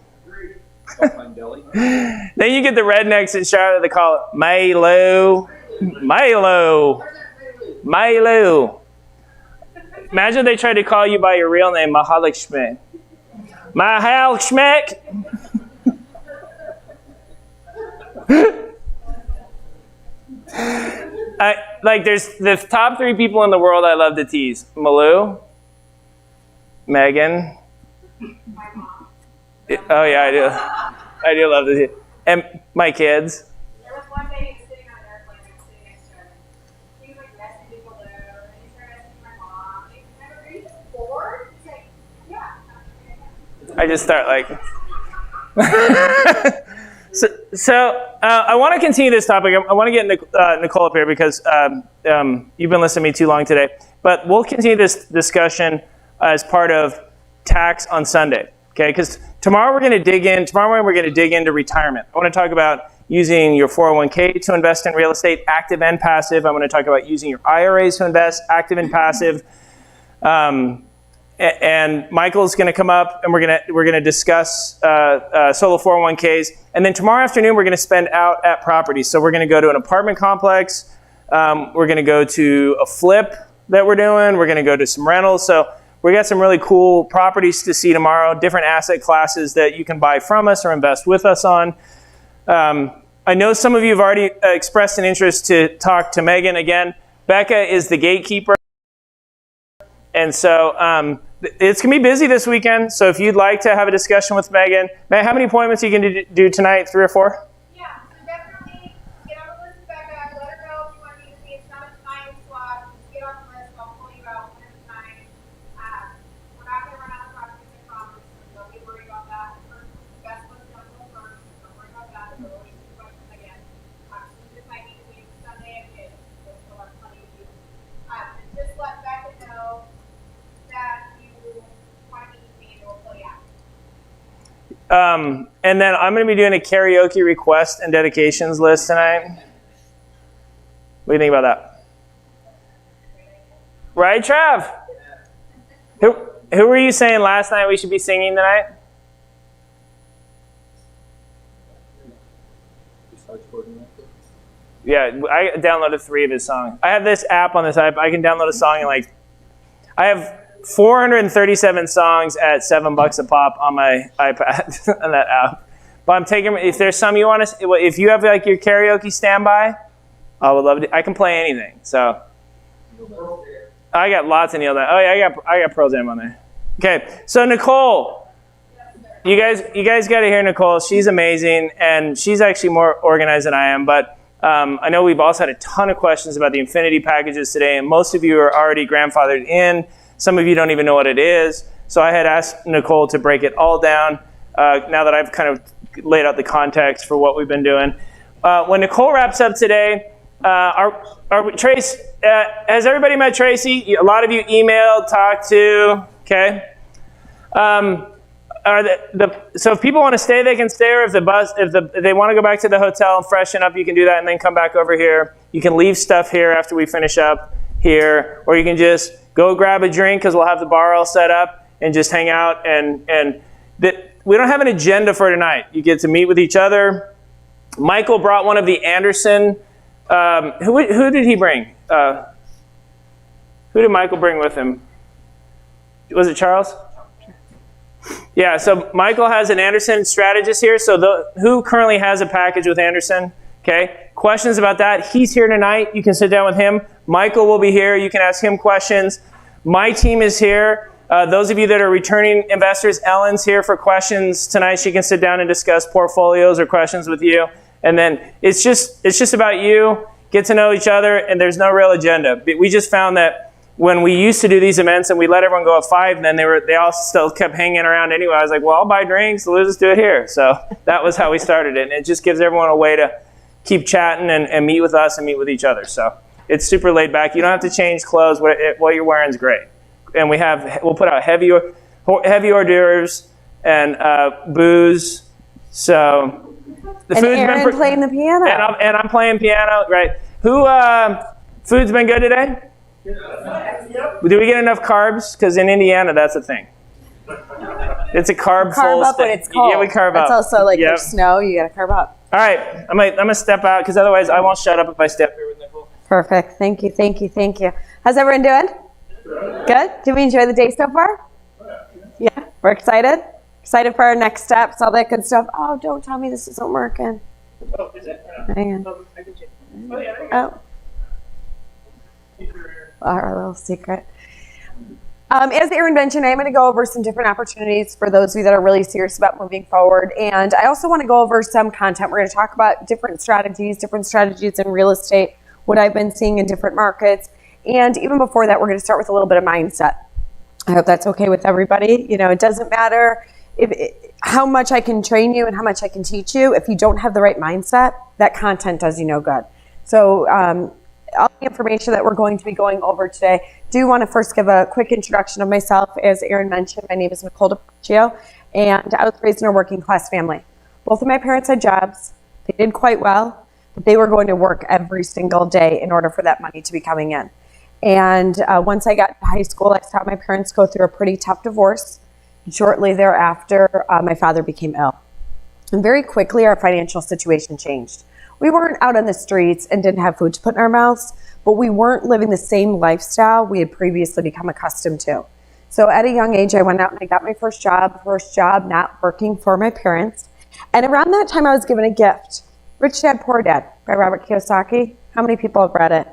Then you get the rednecks in Charlotte that call it Milo. Milo. Milo. Imagine they tried to call you by your real name, Mahalik Schmidt. Mahal Schmidt. There's the top 3 people in the world I love to tease. Malou, Megan. Oh yeah, I do. I do love to tease. And my kids. There was one day he was sitting on an airplane, I was sitting next to him. He was like messaging people there, and he started messaging my mom. And he was like, "Are you just bored?" He's like, "Yeah." I just start like. So I want to continue this topic. I want to get Nicole up here because you've been listening to me too long today. But we'll continue this discussion as part of tax on Sunday. Okay, because tomorrow we're going to dig into retirement. I want to talk about using your 401k to invest in real estate, active and passive. I'm going to talk about using your IRAs to invest, active and passive. And Michael's going to come up, and we're going to discuss solo 401ks. And then tomorrow afternoon, we're going to spend out at properties. So we're going to go to an apartment complex. We're going to go to a flip that we're doing. We're going to go to some rentals. So we got some really cool properties to see tomorrow, different asset classes that you can buy from us or invest with us on. I know some of you have already expressed an interest to talk to Megan again. Becca is the gatekeeper. And so it's going to be busy this weekend. So if you'd like to have a discussion with Megan, how many appointments you can do tonight? 3 or 4? Yeah, so definitely get on the list with Becca. Let her know if you want to meet with me. It's not a time slot. Just get on the list. I'll pull you out one at a time. We're not going to run out of properties at conference, so don't be worried about that. First, the best one's going to go first. Don't worry about that. We'll always do questions again. So this might need to be Sunday at noon. We'll still have plenty of you. Just let Becca know that you want to meet with me, and we'll pull you out. And then I'm going to be doing a karaoke request and dedications list tonight. What do you think about that? Right, Trav? Who were you saying last night we should be singing tonight? Yeah, I downloaded 3 of his songs. I have this app on this iPad. I can download a song and I have 437 songs at $7 a pop on my iPad on that app. But I'm taking, if there's some you want to, if you have your karaoke standby, I would love to. I can play anything. So I got lots of Neil. Oh yeah, I got Pearl Jam on there. Okay, so Nicole, you guys got to hear Nicole. She's amazing, and she's actually more organized than I am. But I know we've also had a ton of questions about the Infinity packages today, and most of you are already grandfathered in. Some of you don't even know what it is. So I had asked Nicole to break it all down now that I've kind of laid out the context for what we've been doing. When Nicole wraps up today, Trace, has everybody met Tracy? A lot of you emailed, talked to, okay? So if people want to stay, they can stay, or if they want to go back to the hotel and freshen up, you can do that and then come back over here. You can leave stuff here after we finish up here, or you can just go grab a drink because we'll have the bar all set up and just hang out. And we don't have an agenda for tonight. You get to meet with each other. Michael brought one of the Anderson. Who did he bring? Who did Michael bring with him? Was it Charles? Yeah, so Michael has an Anderson strategist here. So who currently has a package with Anderson? Okay, questions about that? He's here tonight. You can sit down with him. Michael will be here. You can ask him questions. My team is here. Those of you that are returning investors, Ellen's here for questions tonight. She can sit down and discuss portfolios or questions with you. And then it's just about you. Get to know each other, and there's no real agenda. We just found that when we used to do these events and we let everyone go at 5, and then they all still kept hanging around anyway. I was like, well, I'll buy drinks. So let's just do it here. So that was how we started it. And it just gives everyone a way to keep chatting and meet with us and meet with each other. So it's super laid back. You don't have to change clothes. What you're wearing is great. And we'll put out heavy hors d'oeuvres and booze. So the and food's Aaron been playing the piano. And I'm playing piano. Right? Food's been good today? Do we get enough carbs? Because in Indiana, that's a thing. It's a carb full up when it's cold. Yeah, we carb up. It's also like there's snow. You got to carb up. All right, I'm gonna step out because otherwise I won't shut up if I step here with Nicole. Perfect. Thank you, thank you, thank you. How's everyone doing? Good? Did we enjoy the day so far? Yeah, we're excited? Excited for our next steps, all that good stuff. Oh, don't tell me this isn't working. Oh, is it? Hang on. Oh. Our little secret. As Aaron mentioned, I'm going to go over some different opportunities for those of you that are really serious about moving forward. And I also want to go over some content. We're going to talk about different strategies in real estate, what I've been seeing in different markets. And even before that, we're going to start with a little bit of mindset. I hope that's okay with everybody. You know, it doesn't matter how much I can train you and how much I can teach you. If you don't have the right mindset, that content does you no good. So all the information that we're going to be going over today, do want to first give a quick introduction of myself. As Aaron mentioned, my name is Nicole DiPaccio, and I was raised in a working class family. Both of my parents had jobs. They did quite well, but they were going to work every single day in order for that money to be coming in. And once I got to high school, I saw my parents go through a pretty tough divorce. Shortly thereafter, my father became ill. And very quickly, our financial situation changed. We weren't out on the streets and didn't have food to put in our mouths, but we weren't living the same lifestyle we had previously become accustomed to. So at a young age, I went out and I got my first job not working for my parents. And around that time, I was given a gift, Rich Dad, Poor Dad by Robert Kiyosaki. How many people have read it?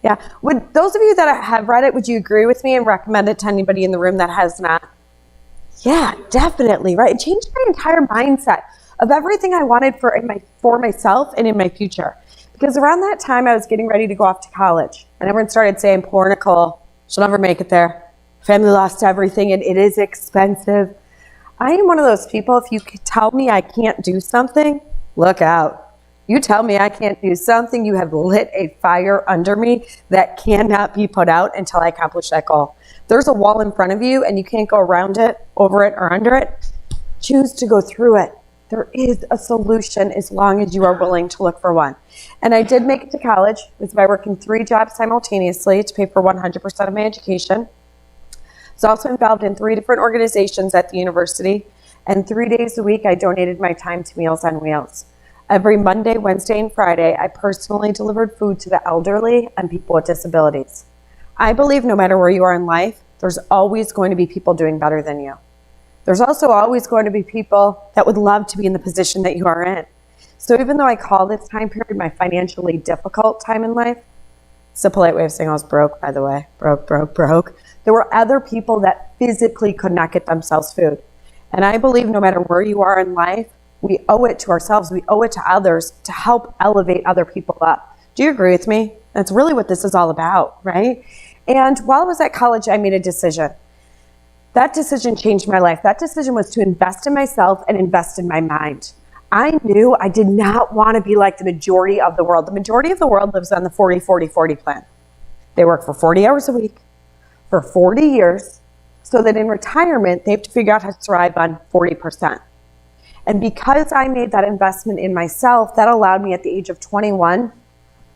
Yeah. Would those of you that have read it, would you agree with me and recommend it to anybody in the room that has not? Yeah, definitely, right? It changed my entire mindset of everything I wanted for myself and in my future. Because around that time, I was getting ready to go off to college. And everyone started saying, poor Nicole, she'll never make it there. Family lost everything and it is expensive. I am one of those people, if you tell me I can't do something, look out. You tell me I can't do something, you have lit a fire under me that cannot be put out until I accomplish that goal. There's a wall in front of you and you can't go around it, over it, or under it. Choose to go through it. There is a solution as long as you are willing to look for one. And I did make it to college. It was by working 3 jobs simultaneously to pay for 100% of my education. I was also involved in 3 different organizations at the university. And 3 days a week, I donated my time to Meals on Wheels. Every Monday, Wednesday, and Friday, I personally delivered food to the elderly and people with disabilities. I believe no matter where you are in life, there's always going to be people doing better than you. There's also always going to be people that would love to be in the position that you are in. So even though I call this time period my financially difficult time in life, it's a polite way of saying I was broke, by the way. Broke. There were other people that physically could not get themselves food. And I believe no matter where you are in life, we owe it to ourselves, we owe it to others to help elevate other people up. Do you agree with me? That's really what this is all about, right? And while I was at college, I made a decision. That decision changed my life. That decision was to invest in myself and invest in my mind. I knew I did not want to be like the majority of the world. The majority of the world lives on the 40-40-40 plan. They work for 40 hours a week for 40 years so that in retirement, they have to figure out how to thrive on 40%. And because I made that investment in myself, that allowed me at the age of 21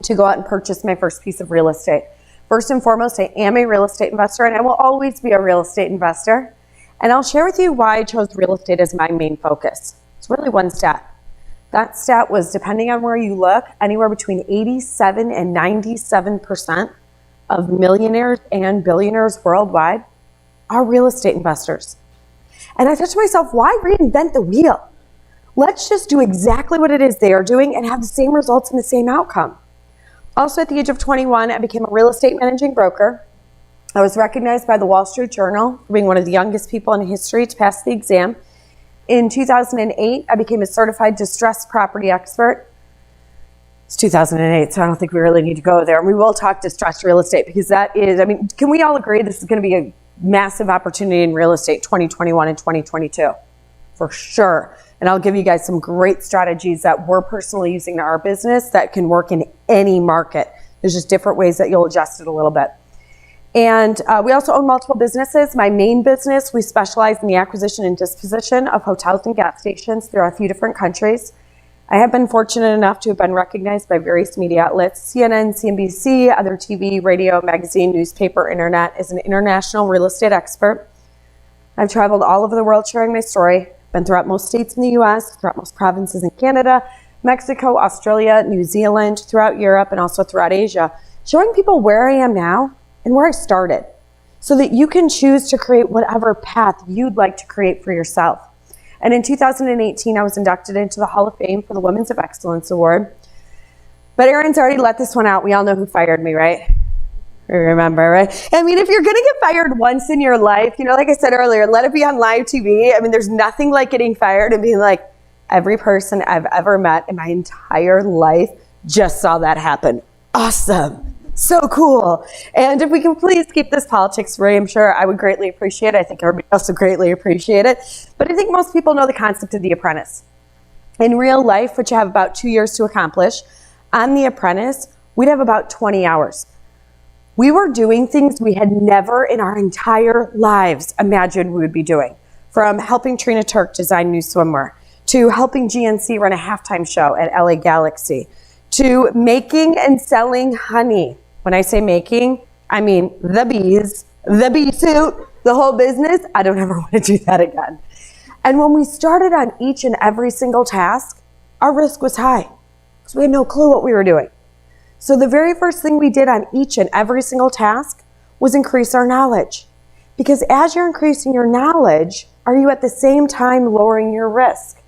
to go out and purchase my first piece of real estate. First and foremost, I am a real estate investor and I will always be a real estate investor. And I'll share with you why I chose real estate as my main focus. It's really one stat. That stat was, depending on where you look, anywhere between 87 and 97% of millionaires and billionaires worldwide are real estate investors. And I thought to myself, why reinvent the wheel? Let's just do exactly what it is they are doing and have the same results and the same outcome. Also, at the age of 21, I became a real estate managing broker. I was recognized by the Wall Street Journal for being one of the youngest people in history to pass the exam. In 2008, I became a certified distressed property expert. It's 2008, so I don't think we really need to go there. And we will talk distressed real estate because that is, I mean, can we all agree this is going to be a massive opportunity in real estate 2021 and 2022? For sure. And I'll give you guys some great strategies that we're personally using in our business that can work in any market. There's just different ways that you'll adjust it a little bit. And we also own multiple businesses. My main business, we specialize in the acquisition and disposition of hotels and gas stations through a few different countries. I have been fortunate enough to have been recognized by various media outlets, CNN, CNBC, other TV, radio, magazine, newspaper, internet, as an international real estate expert. I've traveled all over the world sharing my story. Been throughout most states in the US, throughout most provinces in Canada, Mexico, Australia, New Zealand, throughout Europe, and also throughout Asia, showing people where I am now and where I started, so that you can choose to create whatever path you'd like to create for yourself. And in 2018, I was inducted into the Hall of Fame for the Women's of Excellence Award. But Erin's already let this one out. We all know who fired me, right? Remember, right? I mean, if you're going to get fired once in your life, you know, like I said earlier, let it be on live TV. I mean, there's nothing like getting fired and being like, every person I've ever met in my entire life just saw that happen. Awesome. So cool. And if we can please keep this politics free, I'm sure I would greatly appreciate it. I think everybody else would greatly appreciate it. But I think most people know the concept of The Apprentice. In real life, which you have about 2 years to accomplish, on The Apprentice, we'd have about 20 hours. We were doing things we had never in our entire lives imagined we would be doing. From helping Trina Turk design new swimwear, to helping GNC run a halftime show at LA Galaxy, to making and selling honey. When I say making, I mean the bees, the bee suit, the whole business. I don't ever want to do that again. And when we started on each and every single task, our risk was high because we had no clue what we were doing. So the very first thing we did on each and every single task was increase our knowledge. Because as you're increasing your knowledge, are you at the same time lowering your risk?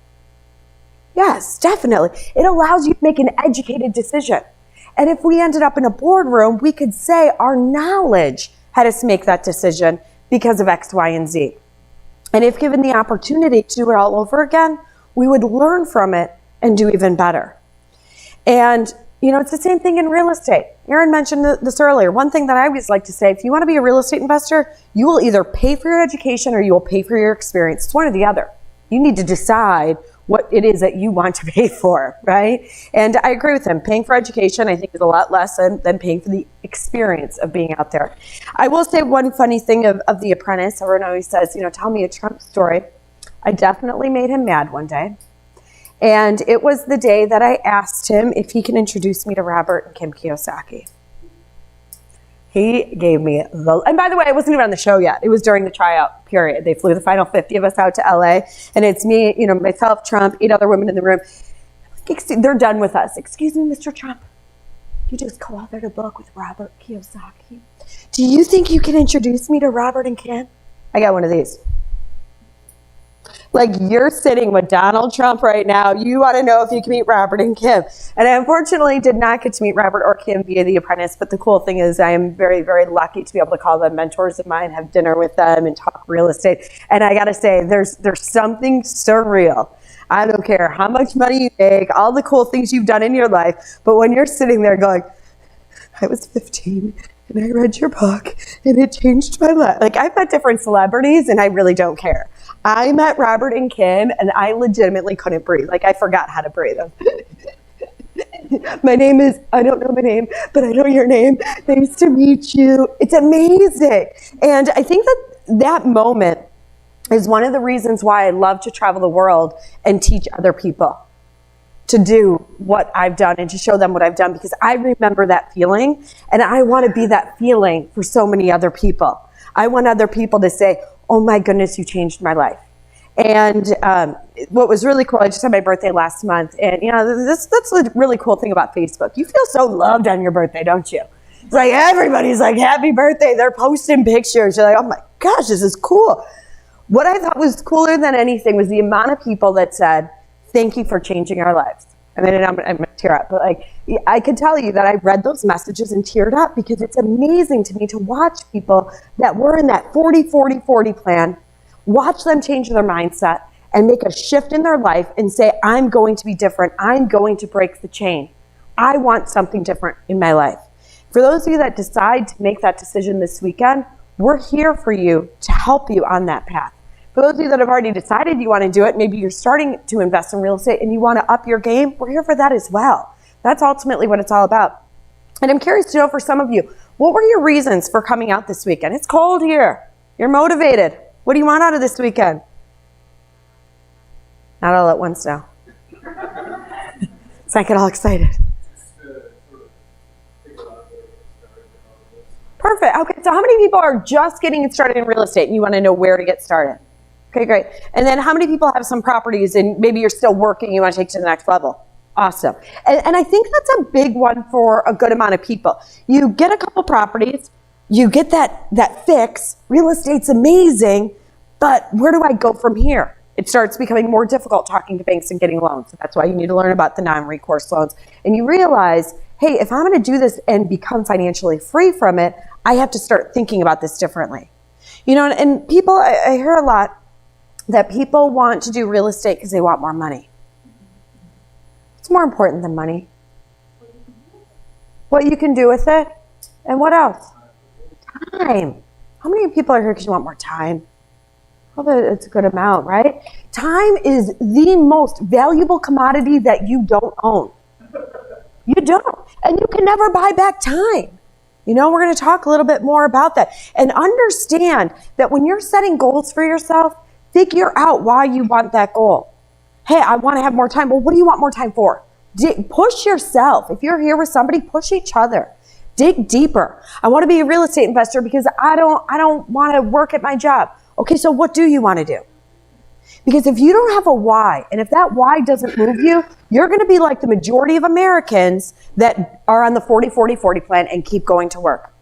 Yes, definitely. It allows you to make an educated decision. And if we ended up in a boardroom, we could say our knowledge had us make that decision because of X, Y, and Z. And if given the opportunity to do it all over again, we would learn from it and do even better. And, you know, it's the same thing in real estate. Erin mentioned this earlier. One thing that I always like to say, if you want to be a real estate investor, you will either pay for your education or you will pay for your experience. It's one or the other. You need to decide what it is that you want to pay for, right? And I agree with him. Paying for education, I think, is a lot less than paying for the experience of being out there. I will say one funny thing of The Apprentice. Everyone always says, you know, tell me a Trump story. I definitely made him mad one day. And it was the day that I asked him if he can introduce me to Robert and Kim Kiyosaki. He gave me and by the way, I wasn't even on the show yet. It was during the tryout period. They flew the final 50 of us out to LA, and it's me, you know, myself, Trump, 8 other women in the room. They're done with us. Excuse me, Mr. Trump. You just co-authored a book with Robert Kiyosaki. Do you think you can introduce me to Robert and Kim? I got one of these. Like, you're sitting with Donald Trump right now. You want to know if you can meet Robert and Kim. And I unfortunately did not get to meet Robert or Kim via The Apprentice. But the cool thing is I am very, very lucky to be able to call them mentors of mine, have dinner with them, and talk real estate. And I got to say, there's something surreal. I don't care how much money you make, all the cool things you've done in your life. But when you're sitting there going, I was 15 and I read your book and it changed my life. Like, I've met different celebrities and I really don't care. I met Robert and Kim and I legitimately couldn't breathe. Like, I forgot how to breathe. My name is, I don't know my name, but I know your name. Nice to meet you. It's amazing. And I think that moment is one of the reasons why I love to travel the world and teach other people to do what I've done and to show them what I've done, because I remember that feeling and I want to be that feeling for so many other people. I want other people to say, oh my goodness, you changed my life. And what was really cool, I just had my birthday last month, and you know, that's the really cool thing about Facebook. You feel so loved on your birthday, don't you? It's like everybody's like, happy birthday. They're posting pictures. You're like, oh my gosh, this is cool. What I thought was cooler than anything was the amount of people that said, thank you for changing our lives. I mean, I'm going to tear up, but like, I can tell you that I read those messages and teared up, because it's amazing to me to watch people that were in that 40-40-40 plan, watch them change their mindset and make a shift in their life and say, I'm going to be different. I'm going to break the chain. I want something different in my life. For those of you that decide to make that decision this weekend, we're here for you to help you on that path. For those of you that have already decided you want to do it, maybe you're starting to invest in real estate and you want to up your game, we're here for that as well. That's ultimately what it's all about. And I'm curious to know, for some of you, what were your reasons for coming out this weekend? It's cold here. You're motivated. What do you want out of this weekend? Not all at once now. Let's not get all excited. Perfect. Okay, so how many people are just getting started in real estate and you want to know where to get started? Okay, great. And then how many people have some properties and maybe you're still working, you want to take to the next level? Awesome. And I think that's a big one for a good amount of people. You get a couple properties, you get that fix, real estate's amazing, but where do I go from here? It starts becoming more difficult talking to banks and getting loans. So that's why you need to learn about the non-recourse loans. And you realize, hey, if I'm going to do this and become financially free from it, I have to start thinking about this differently. You know, and people, I hear a lot that people want to do real estate because they want more money. It's more important than money. What you can do with it, and what else? Time. How many people are here because you want more time? Well, it's a good amount, right? Time is the most valuable commodity that you don't own. You don't. And you can never buy back time. You know, we're going to talk a little bit more about that. And understand that when you're setting goals for yourself, figure out why you want that goal. Hey, I want to have more time. Well, what do you want more time for? Push yourself. If you're here with somebody, push each other. Dig deeper. I want to be a real estate investor because I don't want to work at my job. Okay, so what do you want to do? Because if you don't have a why, and if that why doesn't move you, you're going to be like the majority of Americans that are on the 40-40-40 plan and keep going to work.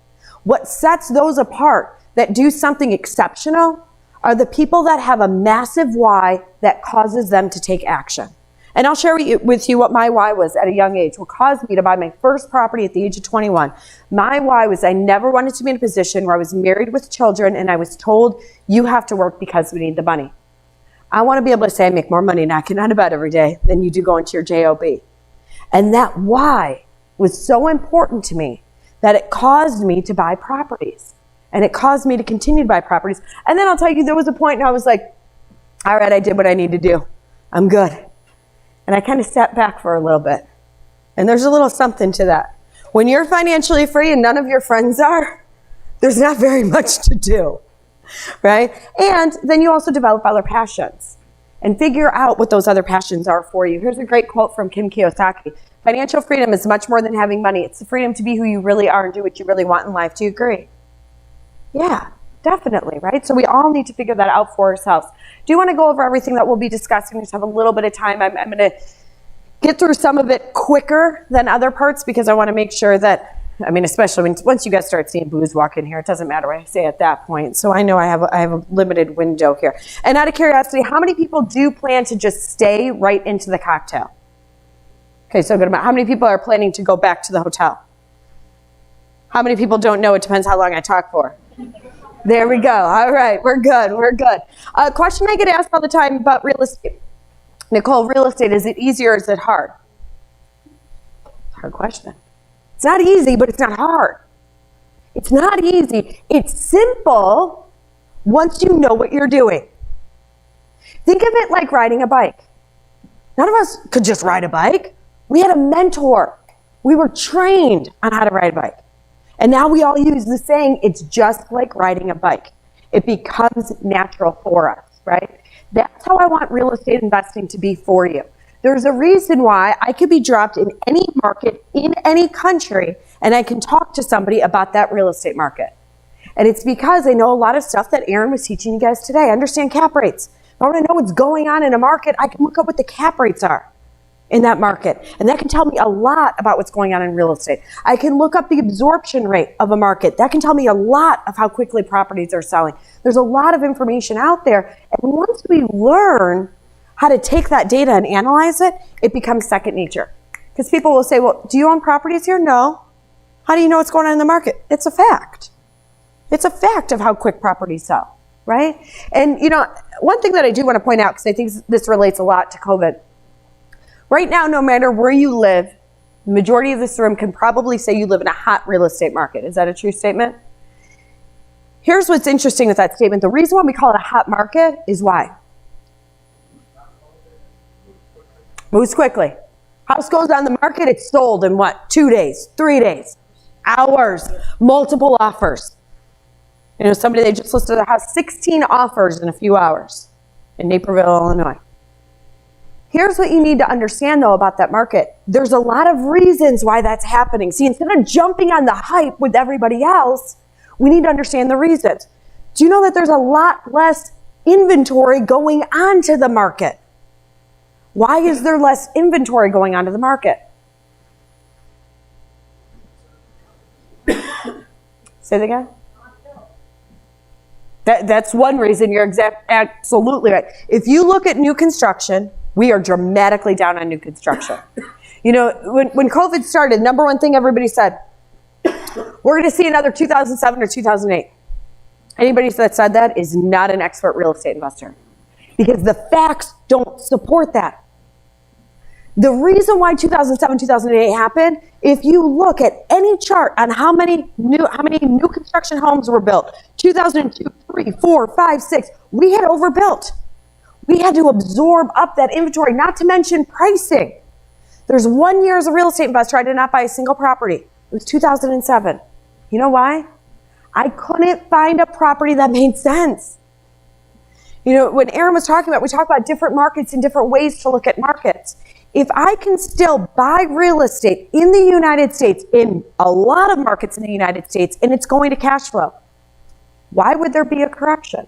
What sets those apart that do something exceptional are the people that have a massive why that causes them to take action. And I'll share with you what my why was at a young age, what caused me to buy my first property at the age of 21. My why was I never wanted to be in a position where I was married with children and I was told, you have to work because we need the money. I want to be able to say I make more money knocking out of bed every day than you do going to your job. And that why was so important to me that it caused me to buy properties. And it caused me to continue to buy properties. And then I'll tell you, there was a point and I was like, all right, I did what I need to do. I'm good. And I kind of stepped back for a little bit. And there's a little something to that. When you're financially free and none of your friends are, there's not very much to do, right? And then you also develop other passions and figure out what those other passions are for you. Here's a great quote from Kim Kiyosaki. Financial freedom is much more than having money. It's the freedom to be who you really are and do what you really want in life. Do you agree? Yeah, definitely, right? So we all need to figure that out for ourselves. Do you want to go over everything that we'll be discussing? We just have a little bit of time. I'm going to get through some of it quicker than other parts because I want to make sure that, I mean, especially once you guys start seeing booze walk in here, it doesn't matter what I say at that point. So I know I have a limited window here. And out of curiosity, how many people do plan to just stay right into the cocktail? Okay, so good amount. How many people are planning to go back to the hotel? How many people don't know? It depends how long I talk for. There we go. All right, we're good. We're good. A question I get asked all the time about real estate. Nicole, real estate, is it easy or is it hard? Hard question. It's not easy, but it's not hard. It's not easy. It's simple once you know what you're doing. Think of it like riding a bike. None of us could just ride a bike. We had a mentor. We were trained on how to ride a bike. And now we all use the saying, it's just like riding a bike. It becomes natural for us, right? That's how I want real estate investing to be for you. There's a reason why I could be dropped in any market, in any country, and I can talk to somebody about that real estate market. And it's because I know a lot of stuff that Aaron was teaching you guys today. I understand cap rates. If I want to know what's going on in a market, I can look up what the cap rates are in that market. And that can tell me a lot about what's going on in real estate. I can look up the absorption rate of a market. That can tell me a lot of how quickly properties are selling. There's a lot of information out there. And once we learn how to take that data and analyze it, it becomes second nature. Because people will say, well, do you own properties here? No. How do you know what's going on in the market? It's a fact. It's a fact of how quick properties sell, right? And, you know, one thing that I do want to point out, because I think this relates a lot to COVID. Right now, no matter where you live, the majority of this room can probably say you live in a hot real estate market. Is that a true statement? Here's what's interesting with that statement. The reason why we call it a hot market is why? Moves quickly. House goes on the market, it's sold in what? 2 days, 3 days, hours, multiple offers. You know, somebody, they just listed their house, 16 offers in a few hours in Naperville, Illinois. Here's what you need to understand, though, about that market. There's a lot of reasons why that's happening. See, instead of jumping on the hype with everybody else, we need to understand the reasons. Do you know that there's a lot less inventory going onto the market? Why is there less inventory going onto the market? Say that again? That's one reason. You're absolutely right. If you look at new construction, we are dramatically down on new construction. You know, when COVID started, number one thing everybody said, we're going to see another 2007 or 2008. Anybody that said that is not an expert real estate investor, because the facts don't support that. The reason why 2007, 2008 happened, if you look at any chart on how many new construction homes were built, 2002, 3, 4, 5, 6, we had overbuilt. We had to absorb up that inventory, not to mention pricing. There's 1 year as a real estate investor, I did not buy a single property. It was 2007. You know why? I couldn't find a property that made sense. You know, when Aaron was talking about, we talk about different markets and different ways to look at markets. If I can still buy real estate in the United States, in a lot of markets in the United States, and it's going to cash flow, why would there be a correction?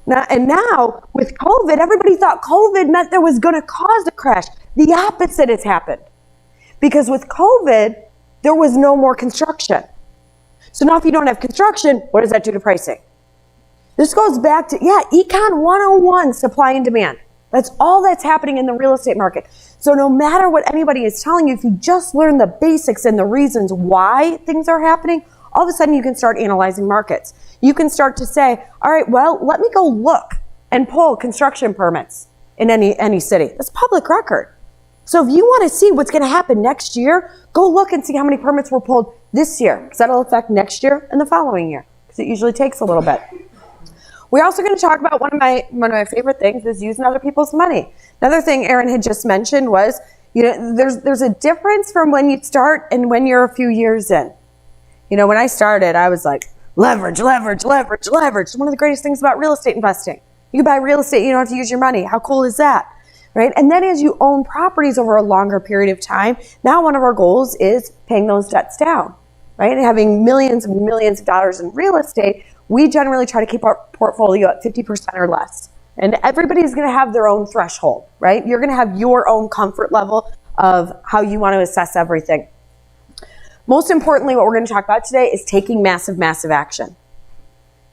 Now, with COVID, everybody thought COVID meant there was going to cause a crash. The opposite has happened. Because with COVID, there was no more construction. So now if you don't have construction, what does that do to pricing? This goes back to, Econ 101, supply and demand. That's all that's happening in the real estate market. So no matter what anybody is telling you, if you just learn the basics and the reasons why things are happening, all of a sudden you can start analyzing markets. You can start to say, all right, well, let me go look and pull construction permits in any city. That's public record. So if you want to see what's going to happen next year, go look and see how many permits were pulled this year, because that'll affect next year and the following year, because it usually takes a little bit. We're also going to talk about one of my favorite things is using other people's money. Another thing Aaron had just mentioned was, you know, there's a difference from when you start and when you're a few years in. You know, when I started, I was like, leverage, leverage, leverage, leverage. One of the greatest things about real estate investing. You can buy real estate, you don't have to use your money. How cool is that? Right? And then as you own properties over a longer period of time, now one of our goals is paying those debts down, right? And having millions and millions of dollars in real estate, we generally try to keep our portfolio at 50% or less. And everybody's going to have their own threshold, right? You're going to have your own comfort level of how you want to assess everything. Most importantly, what we're going to talk about today is taking massive, massive action.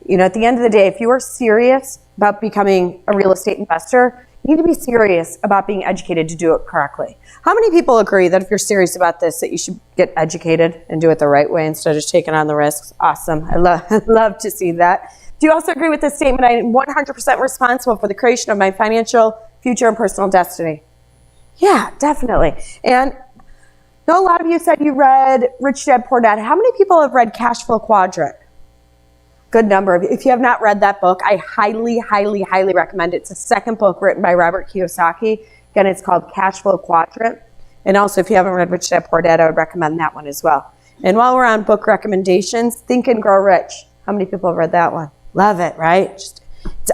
You know, at the end of the day, if you are serious about becoming a real estate investor, you need to be serious about being educated to do it correctly. How many people agree that if you're serious about this, that you should get educated and do it the right way instead of just taking on the risks? Awesome. I love to see that. Do you also agree with this statement? I am 100% responsible for the creation of my financial future and personal destiny. Yeah, definitely. And I know a lot of you said you read Rich Dad Poor Dad. How many people have read Cash Flow Quadrant? Good number of you. If you have not read that book, I highly, highly, highly recommend it. It's the second book written by Robert Kiyosaki. Again, it's called Cash Flow Quadrant. And also, if you haven't read Rich Dad Poor Dad, I would recommend that one as well. And while we're on book recommendations, Think and Grow Rich. How many people have read that one? Love it, right? It's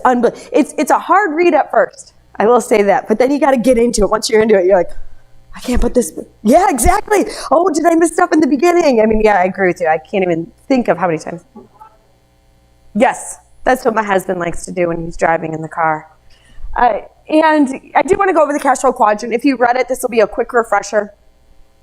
unbelievable. It's a hard read at first. I will say that. But then you got to get into it. Once you're into it, you're like, I can't put this. Yeah, exactly. Oh, did I miss stuff in the beginning? I mean, yeah, I agree with you. I can't even think of how many times. Yes, that's what my husband likes to do when he's driving in the car. And I do want to go over the cash flow quadrant. If you read it, this will be a quick refresher.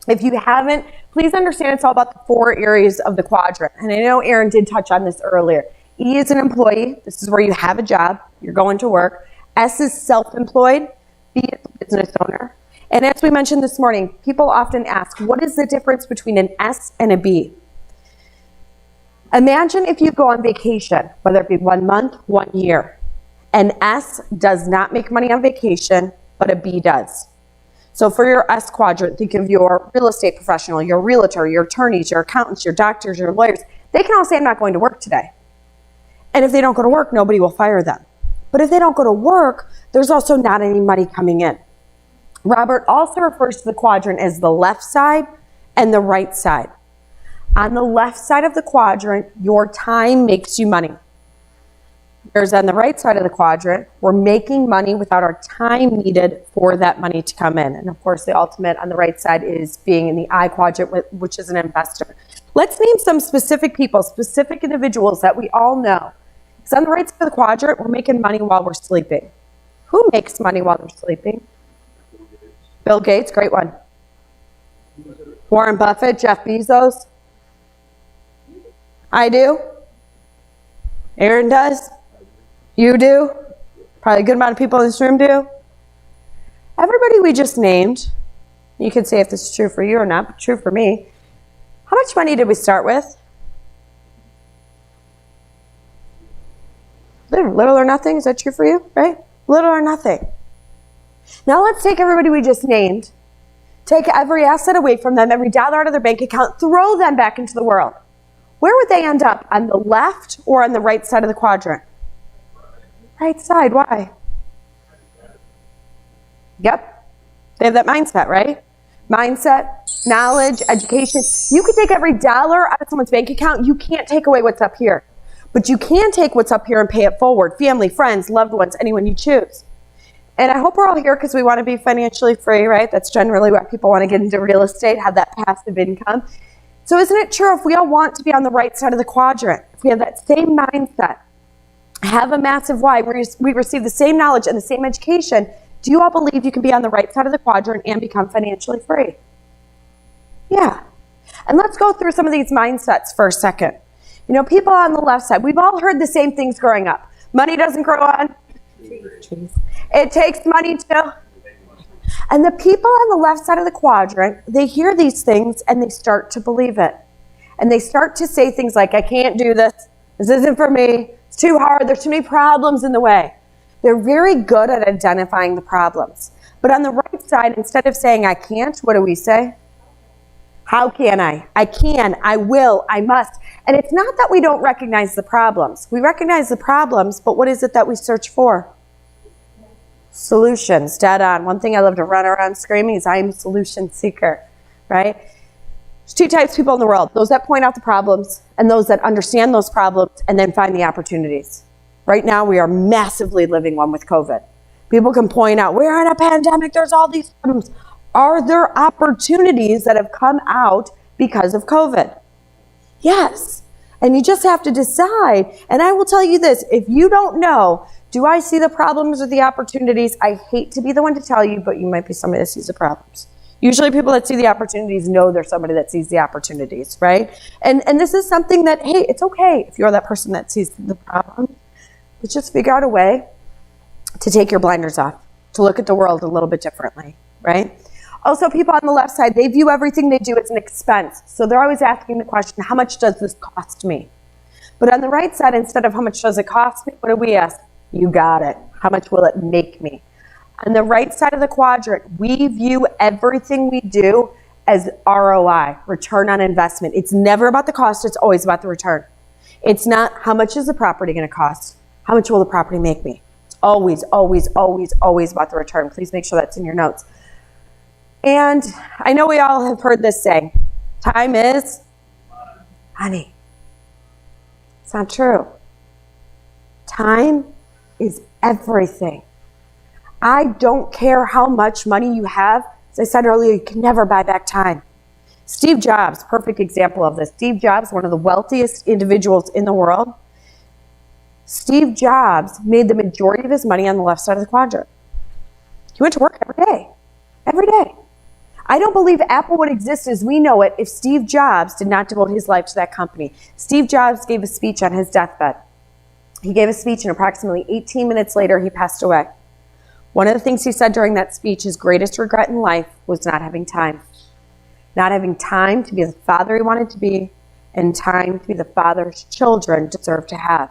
If you haven't, please understand it's all about the 4 areas of the quadrant. And I know Aaron did touch on this earlier. E is an employee. This is where you have a job. You're going to work. S is self-employed. B is a business owner. And as we mentioned this morning, people often ask, what is the difference between an S and a B? Imagine if you go on vacation, whether it be 1 month, 1 year. An S does not make money on vacation, but a B does. So for your S quadrant, think of your real estate professional, your realtor, your attorneys, your accountants, your doctors, your lawyers. They can all say, I'm not going to work today. And if they don't go to work, nobody will fire them. But if they don't go to work, there's also not any money coming in. Robert also refers to the quadrant as the left side and the right side. On the left side of the quadrant, your time makes you money. Whereas on the right side of the quadrant, we're making money without our time needed for that money to come in. And of course, the ultimate on the right side is being in the I quadrant, which is an investor. Let's name some specific people, specific individuals that we all know. Because on the right side of the quadrant, we're making money while we're sleeping. Who makes money while they're sleeping? Bill Gates, great one. Warren Buffett, Jeff Bezos. I do. Aaron does. You do. Probably a good amount of people in this room do. Everybody we just named, you could say if this is true for you or not, but true for me. How much money did we start with? Little or nothing. Is that true for you? Right? Little or nothing. Now let's take everybody we just named, take every asset away from them, every dollar out of their bank account, throw them back into the world. Where would they end up? On the left or on the right side of the quadrant? Right side. Why? Yep. They have that mindset, right? Mindset, knowledge, education. You could take every dollar out of someone's bank account. You can't take away what's up here. But you can take what's up here and pay it forward. Family, friends, loved ones, anyone you choose. And I hope we're all here because we want to be financially free, right? That's generally why people want to get into real estate, have that passive income. So isn't it true if we all want to be on the right side of the quadrant, if we have that same mindset, have a massive why, we receive the same knowledge and the same education, do you all believe you can be on the right side of the quadrant and become financially free? Yeah. And let's go through some of these mindsets for a second. You know, people on the left side, we've all heard the same things growing up. Money doesn't grow on trees. It takes money to. And the people on the left side of the quadrant, they hear these things and they start to believe it. And they start to say things like, I can't do this. This isn't for me. It's too hard. There's too many problems in the way. They're very good at identifying the problems. But on the right side, instead of saying, I can't, what do we say? How can I? I can, I will, I must. And it's not that we don't recognize the problems. We recognize the problems, but what is it that we search for? Solutions, dead on. One thing I love to run around screaming is I'm a solution seeker, right? There's two types of people in the world. Those that point out the problems and those that understand those problems and then find the opportunities. Right now, we are massively living one with COVID. People can point out, we're in a pandemic, there's all these problems. Are there opportunities that have come out because of COVID? Yes. And you just have to decide. And I will tell you this, if you don't know, do I see the problems or the opportunities? I hate to be the one to tell you, but you might be somebody that sees the problems. Usually people that see the opportunities know they're somebody that sees the opportunities, right? And this is something that, hey, it's okay if you're that person that sees the problem. But just figure out a way to take your blinders off, to look at the world a little bit differently, right? Also, people on the left side, they view everything they do as an expense. So they're always asking the question, how much does this cost me? But on the right side, instead of how much does it cost me, what do we ask? You got it. How much will it make me? On the right side of the quadrant, we view everything we do as ROI, return on investment. It's never about the cost, it's always about the return. It's not how much is the property going to cost? How much will the property make me? It's always, always, always, always about the return. Please make sure that's in your notes. And I know we all have heard this saying, time is money. It's not true. Time is everything. I don't care how much money you have. As I said earlier, you can never buy back time. Steve Jobs, perfect example of this. Steve Jobs, one of the wealthiest individuals in the world. Steve Jobs made the majority of his money on the left side of the quadrant. He went to work every day. Every day. I don't believe Apple would exist as we know it if Steve Jobs did not devote his life to that company. Steve Jobs gave a speech on his deathbed. He gave a speech and approximately 18 minutes later, he passed away. One of the things he said during that speech, his greatest regret in life was not having time. Not having time to be the father he wanted to be and time to be the father his children deserve to have.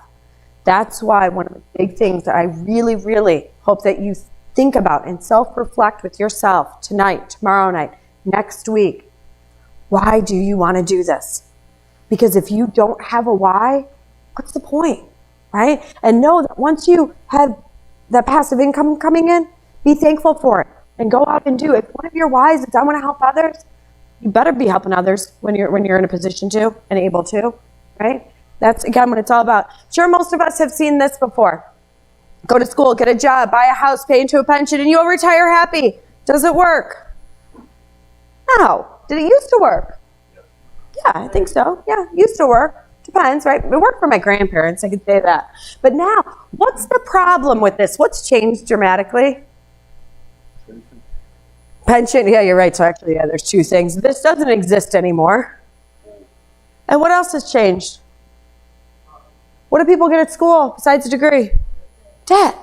That's why one of the big things that I really, really hope that you think about and self-reflect with yourself tonight, tomorrow night, next week. Why do you want to do this? Because if you don't have a why, what's the point, right? And know that once you have that passive income coming in, be thankful for it and go out and do it. If one of your whys is I want to help others, you better be helping others when you're in a position to and able to, right? That's, again, what it's all about. Sure, most of us have seen this before. Go to school, get a job, buy a house, pay into a pension, and you'll retire happy. Does it work? No. Did it used to work? Yeah, I think so. Yeah, used to work. Depends, right? It worked for my grandparents, I could say that. But now, what's the problem with this? What's changed dramatically? Pension, yeah, you're right. So actually, yeah, there's two things. This doesn't exist anymore. And what else has changed? What do people get at school besides a degree? Debt.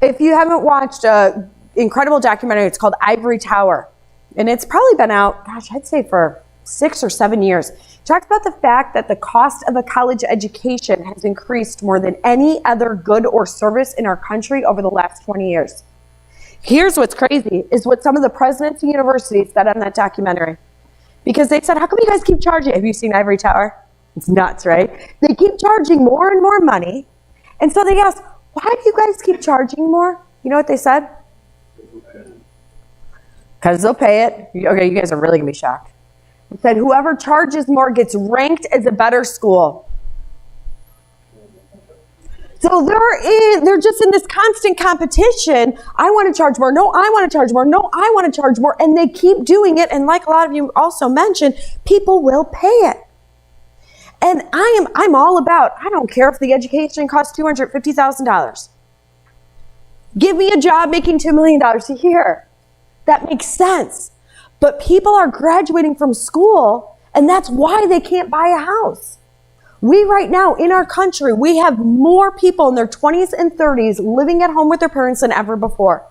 If you haven't watched an incredible documentary, it's called Ivory Tower. And it's probably been out, gosh, I'd say for 6 or 7 years. It talks about the fact that the cost of a college education has increased more than any other good or service in our country over the last 20 years. Here's what's crazy, is what some of the presidents of universities said on that documentary. Because they said, how come you guys keep charging? Have you seen Ivory Tower? It's nuts, right? They keep charging more and more money. And so they asked, why do you guys keep charging more? You know what they said? Because they'll pay it. Okay, you guys are really going to be shocked. They said, whoever charges more gets ranked as a better school. So they're just in this constant competition. I want to charge more. No, I want to charge more. No, I want to charge more. And they keep doing it. And like a lot of you also mentioned, people will pay it. And I'm all about, I don't care if the education costs $250,000. Give me a job making $2 million a year. That makes sense. But people are graduating from school, and that's why they can't buy a house. We right now in our country, we have more people in their 20s and 30s living at home with their parents than ever before.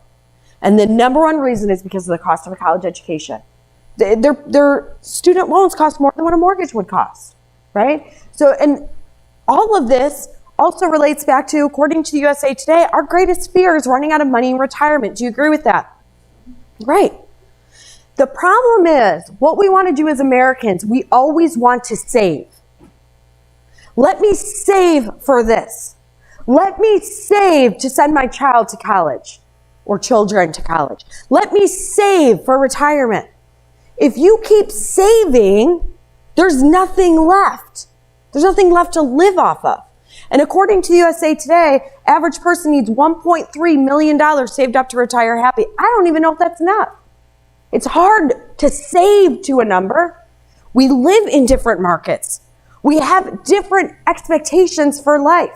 And the number one reason is because of the cost of a college education. Their student loans cost more than what a mortgage would cost, right? So, and all of this also relates back to, according to USA Today, our greatest fear is running out of money in retirement. Do you agree with that? Right. The problem is, what we want to do as Americans, we always want to save. Let me save for this. Let me save to send my child to college or children to college. Let me save for retirement. If you keep saving, there's nothing left. There's nothing left to live off of. And according to USA Today, average person needs $1.3 million saved up to retire happy. I don't even know if that's enough. It's hard to save to a number. We live in different markets. We have different expectations for life.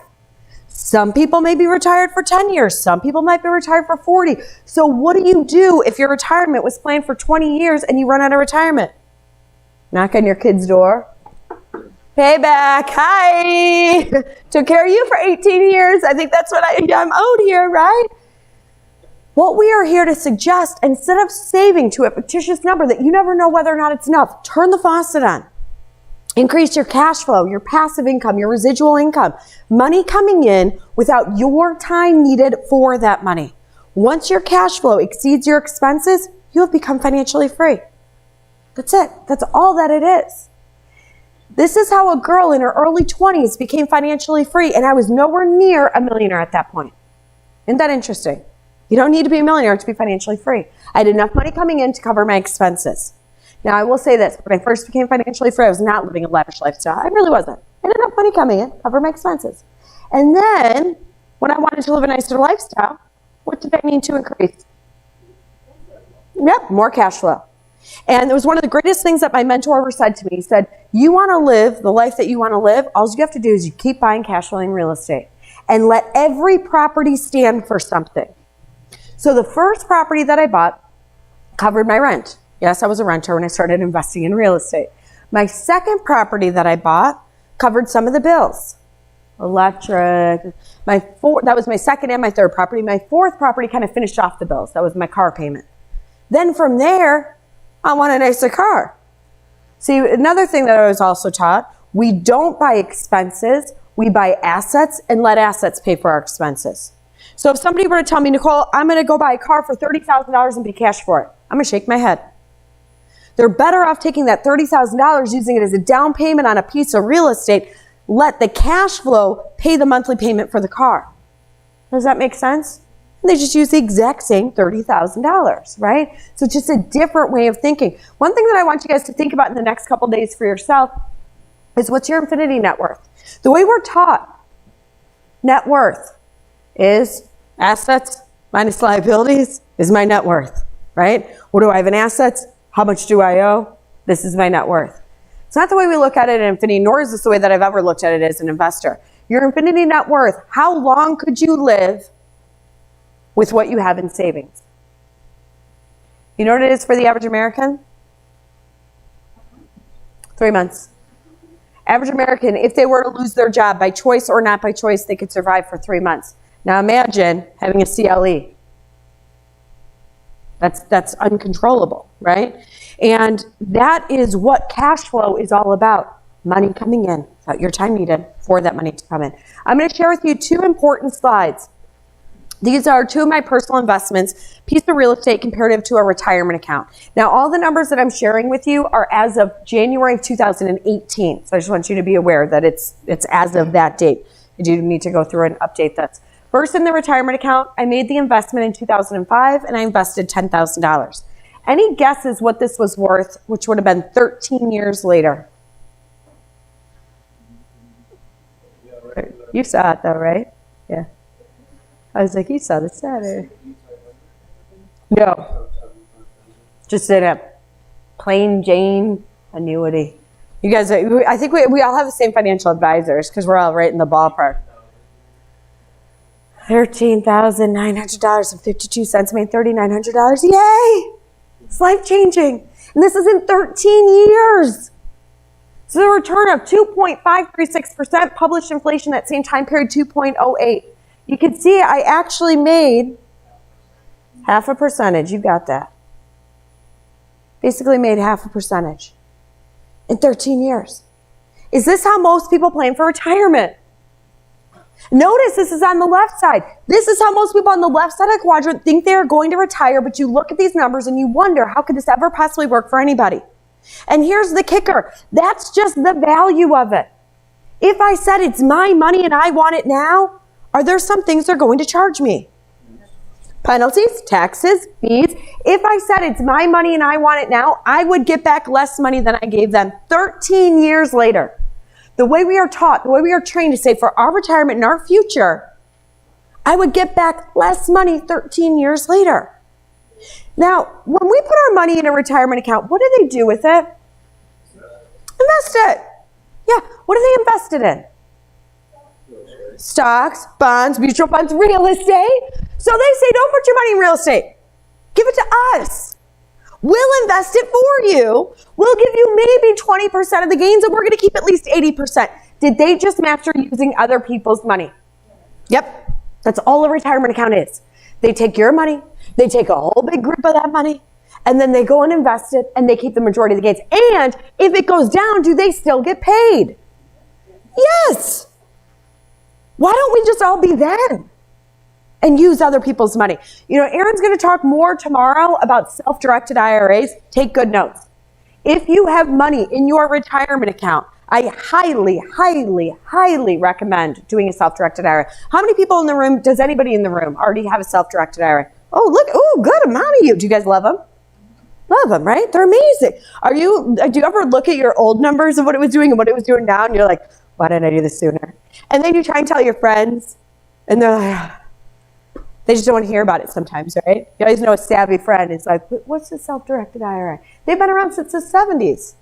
Some people may be retired for 10 years. Some people might be retired for 40. So what do you do if your retirement was planned for 20 years and you run out of retirement? Knock on your kid's door. Payback. Hi. Took care of you for 18 years. I think that's what I'm owed here, right? What we are here to suggest, instead of saving to a fictitious number that you never know whether or not it's enough, turn the faucet on. Increase your cash flow, your passive income, your residual income. Money coming in without your time needed for that money. Once your cash flow exceeds your expenses, you have become financially free. That's it. That's all that it is. This is how a girl in her early 20s became financially free, and I was nowhere near a millionaire at that point. Isn't that interesting? You don't need to be a millionaire to be financially free. I had enough money coming in to cover my expenses. Now, I will say this. When I first became financially free, I was not living a lavish lifestyle. I really wasn't. I had enough money coming in to cover my expenses. And then, when I wanted to live a nicer lifestyle, what did I need to increase? Yep, more cash flow. And it was one of the greatest things that my mentor ever said to me. He said, you want to live the life that you want to live, all you have to do is you keep buying cash flowing real estate and let every property stand for something. So the first property that I bought covered my rent. Yes, I was a renter when I started investing in real estate. My second property that I bought covered some of the bills. Electric. That was my second and my third property. My fourth property kind of finished off the bills. That was my car payment. Then from there, I want a nicer car. See, another thing that I was also taught, we don't buy expenses, we buy assets and let assets pay for our expenses. So if somebody were to tell me, Nicole, I'm going to go buy a car for $30,000 and pay cash for it, I'm going to shake my head. They're better off taking that $30,000, using it as a down payment on a piece of real estate, let the cash flow pay the monthly payment for the car. Does that make sense? And they just use the exact same $30,000, right? So it's just a different way of thinking. One thing that I want you guys to think about in the next couple days for yourself is, what's your infinity net worth? The way we're taught, net worth is assets minus liabilities is my net worth, right? What do I have in assets? How much do I owe? This is my net worth. It's not the way we look at it in infinity, nor is this the way that I've ever looked at it as an investor. Your infinity net worth, how long could you live with what you have in savings? You know what it is for the average American? 3 months. Average American, if they were to lose their job by choice or not by choice, they could survive for 3 months. Now imagine having a CLE. That's uncontrollable, right? And that is what cash flow is all about. Money coming in, without your time needed for that money to come in. I'm going to share with you 2 important slides. These are 2 of my personal investments, piece of real estate comparative to a retirement account. Now, all the numbers that I'm sharing with you are as of January of 2018. So I just want you to be aware that it's as of that date. I do need to go through and update this. First, in the retirement account, I made the investment in 2005 and I invested $10,000. Any guesses what this was worth, which would have been 13 years later? You saw it though, right? Yeah. I was like, you saw the Saturday. No. Just in a plain Jane annuity. You guys, I think we all have the same financial advisors because we're all right in the ballpark. $13,900.52. I made $3,900. Yay! It's life-changing. And this is in 13 years. So the return of 2.536%, published inflation that same time period, 2.08. You can see I actually made 0.5%. You got that. Basically made 0.5% in 13 years. Is this how most people plan for retirement? Notice this is on the left side. This is how most people on the left side of the quadrant think they are going to retire, but you look at these numbers and you wonder, how could this ever possibly work for anybody? And here's the kicker. That's just the value of it. If I said it's my money and I want it now, are there some things they're going to charge me? Penalties, taxes, fees. If I said it's my money and I want it now, I would get back less money than I gave them 13 years later. The way we are taught, the way we are trained to save for our retirement and our future, I would get back less money 13 years later. Now, when we put our money in a retirement account, what do they do with it? Invest it. Yeah, what are they invested in? Stocks, bonds, mutual funds, real estate. So they say, don't put your money in real estate. Give it to us. We'll invest it for you. We'll give you maybe 20% of the gains, and we're going to keep at least 80%. Did they just master using other people's money? Yep. That's all a retirement account is. They take your money, they take a whole big group of that money, and then they go and invest it, and they keep the majority of the gains. And if it goes down, do they still get paid? Yes. Why don't we just all be them and use other people's money? You know, Aaron's going to talk more tomorrow about self-directed IRAs. Take good notes. If you have money in your retirement account, I highly, highly, highly recommend doing a self-directed IRA. How many people in the room, does anybody in the room already have a self-directed IRA? Oh, look, oh, good amount of you. Do you guys love them? Love them, right? They're amazing. Do you ever look at your old numbers of what it was doing and what it was doing now, and you're like, why didn't I do this sooner? And then you try and tell your friends, and they're like, they just don't want to hear about it sometimes, right? You always know a savvy friend is like, what's a self-directed IRA? They've been around since the 70s.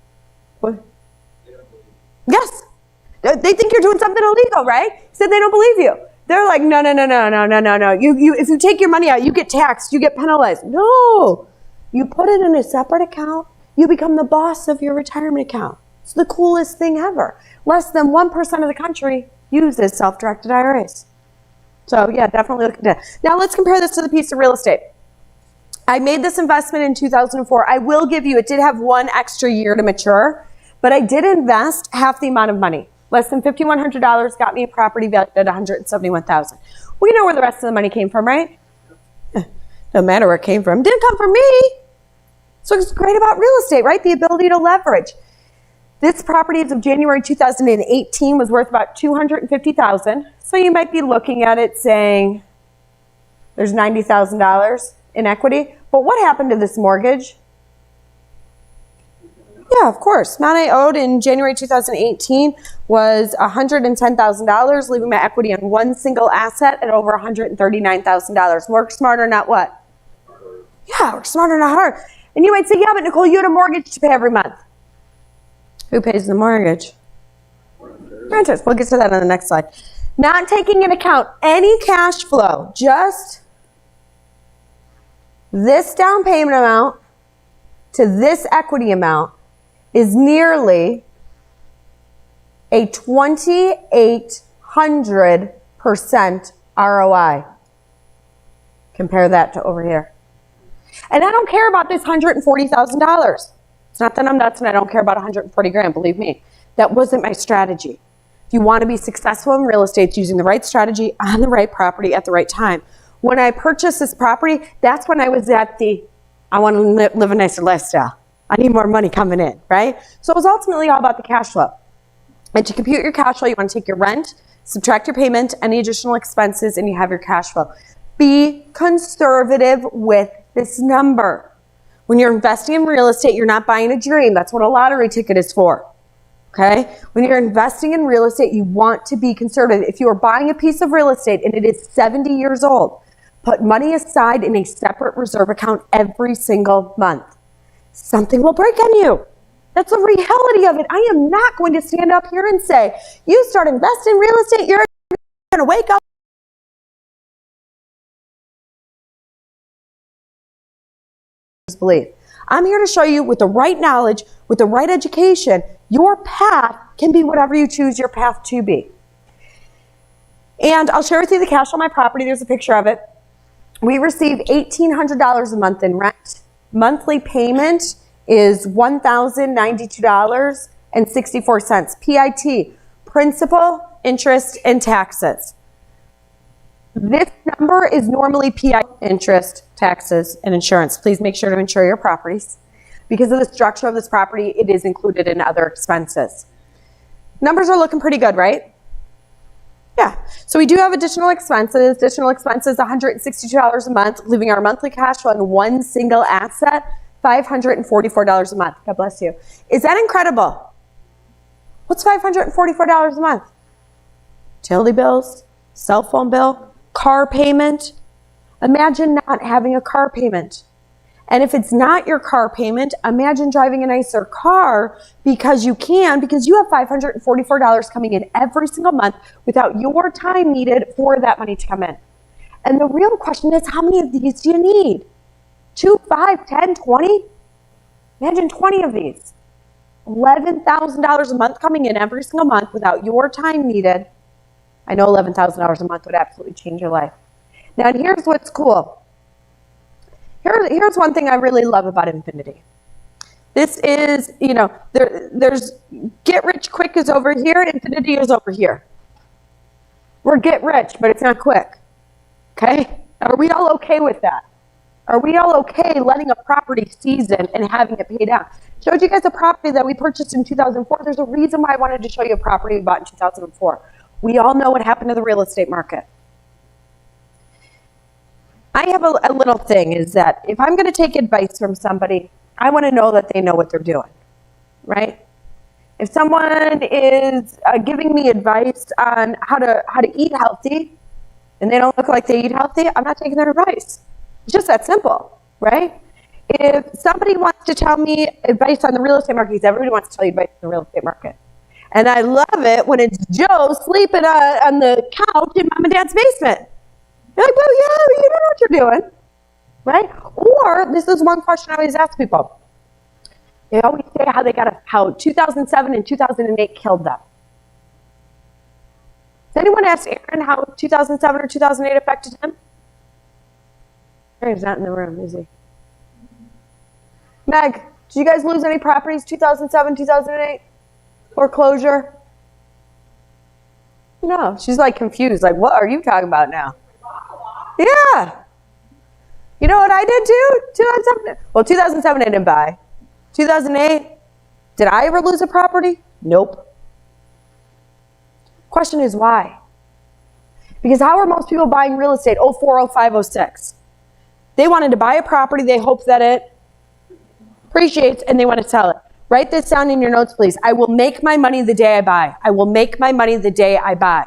What? Yes. They think you're doing something illegal, right? So they don't believe you. They're like, no. If you take your money out, you get taxed, you get penalized. No. You put it in a separate account, you become the boss of your retirement account. It's the coolest thing ever. Less than 1% of the country uses self-directed IRAs. So yeah, definitely look at that. Now let's compare this to the piece of real estate. I made this investment in 2004. I will give you, it did have 1 extra year to mature, but I did invest half the amount of money. Less than $5,100 got me a property valued at $171,000. We know where the rest of the money came from, right? No matter where it came from. It didn't come from me. So it's great about real estate, right? The ability to leverage. This property as of January 2018 was worth about $250,000. So you might be looking at it saying there's $90,000 in equity. But what happened to this mortgage? Yeah, of course. Amount I owed in January 2018 was $110,000, leaving my equity on one single asset at over $139,000. Work smarter, not what? Yeah, work smarter, not hard. And you might say, yeah, but Nicole, you had a mortgage to pay every month. Who pays the mortgage? Renters. We'll get to that on the next slide. Not taking into account any cash flow, just this down payment amount to this equity amount is nearly a 2,800% ROI. Compare that to over here. And I don't care about this $140,000. It's not that I'm nuts and I don't care about 140 grand, believe me. That wasn't my strategy. If you want to be successful in real estate, it's using the right strategy on the right property at the right time. When I purchased this property, that's when I was at I want to live a nicer lifestyle. I need more money coming in, right? So it was ultimately all about the cash flow. And to compute your cash flow, you want to take your rent, subtract your payment, any additional expenses, and you have your cash flow. Be conservative with this number. When you're investing in real estate, you're not buying a dream. That's what a lottery ticket is for. Okay? When you're investing in real estate, you want to be conservative. If you are buying a piece of real estate and it is 70 years old, put money aside in a separate reserve account every single month. Something will break on you. That's the reality of it. I am not going to stand up here and say, you start investing in real estate, you're going to wake up. Believe. I'm here to show you with the right knowledge, with the right education, your path can be whatever you choose your path to be. And I'll share with you the cash on my property. There's a picture of it. We receive $1,800 a month in rent. Monthly payment is $1,092.64. PIT, principal, interest, and taxes. This number is normally PIT, interest, taxes, and insurance. Please make sure to insure your properties. Because of the structure of this property, it is included in other expenses. Numbers are looking pretty good, right? Yeah. So we do have additional expenses. Additional expenses, $162 a month, leaving our monthly cash flow in one single asset, $544 a month. God bless you. Is that incredible? What's $544 a month? Utility bills, cell phone bill, car payment. Imagine not having a car payment. And if it's not your car payment, imagine driving a nicer car because you have $544 coming in every single month without your time needed for that money to come in. And the real question is, how many of these do you need? 2, 5, 10, 20? Imagine 20 of these. $11,000 a month coming in every single month without your time needed. I know $11,000 a month would absolutely change your life. Now, here's what's cool. Here's one thing I really love about Infinity. This is, there's get rich quick is over here, Infinity is over here. We're get rich, but it's not quick. Okay? Are we all okay with that? Are we all okay letting a property season and having it pay down? Showed you guys a property that we purchased in 2004. There's a reason why I wanted to show you a property we bought in 2004. We all know what happened to the real estate market. I have a little thing is that if I'm going to take advice from somebody, I want to know that they know what they're doing, right? If someone is giving me advice on how to eat healthy and they don't look like they eat healthy, I'm not taking their advice. It's just that simple, right? If somebody wants to tell me advice on the real estate market, because everybody wants to tell you advice on the real estate market. And I love it when it's Joe sleeping on the couch in mom and dad's basement. You're like, well, yeah, you don't know what you're doing, right? Or this is one question I always ask people. They always say how 2007 and 2008 killed them. Has anyone asked Aaron how 2007 or 2008 affected him? Aaron's not in the room, is he? Meg, did you guys lose any properties 2007, 2008? Foreclosure? No, she's like confused. Like, what are you talking about now? Yeah. You know what I did too? 2007. Well, 2007 I didn't buy. 2008, did I ever lose a property? Nope. Question is why? Because how are most people buying real estate 04, 05, 06? They wanted to buy a property, they hope that it appreciates, and they want to sell it. Write this down in your notes, please. I will make my money the day I buy. I will make my money the day I buy.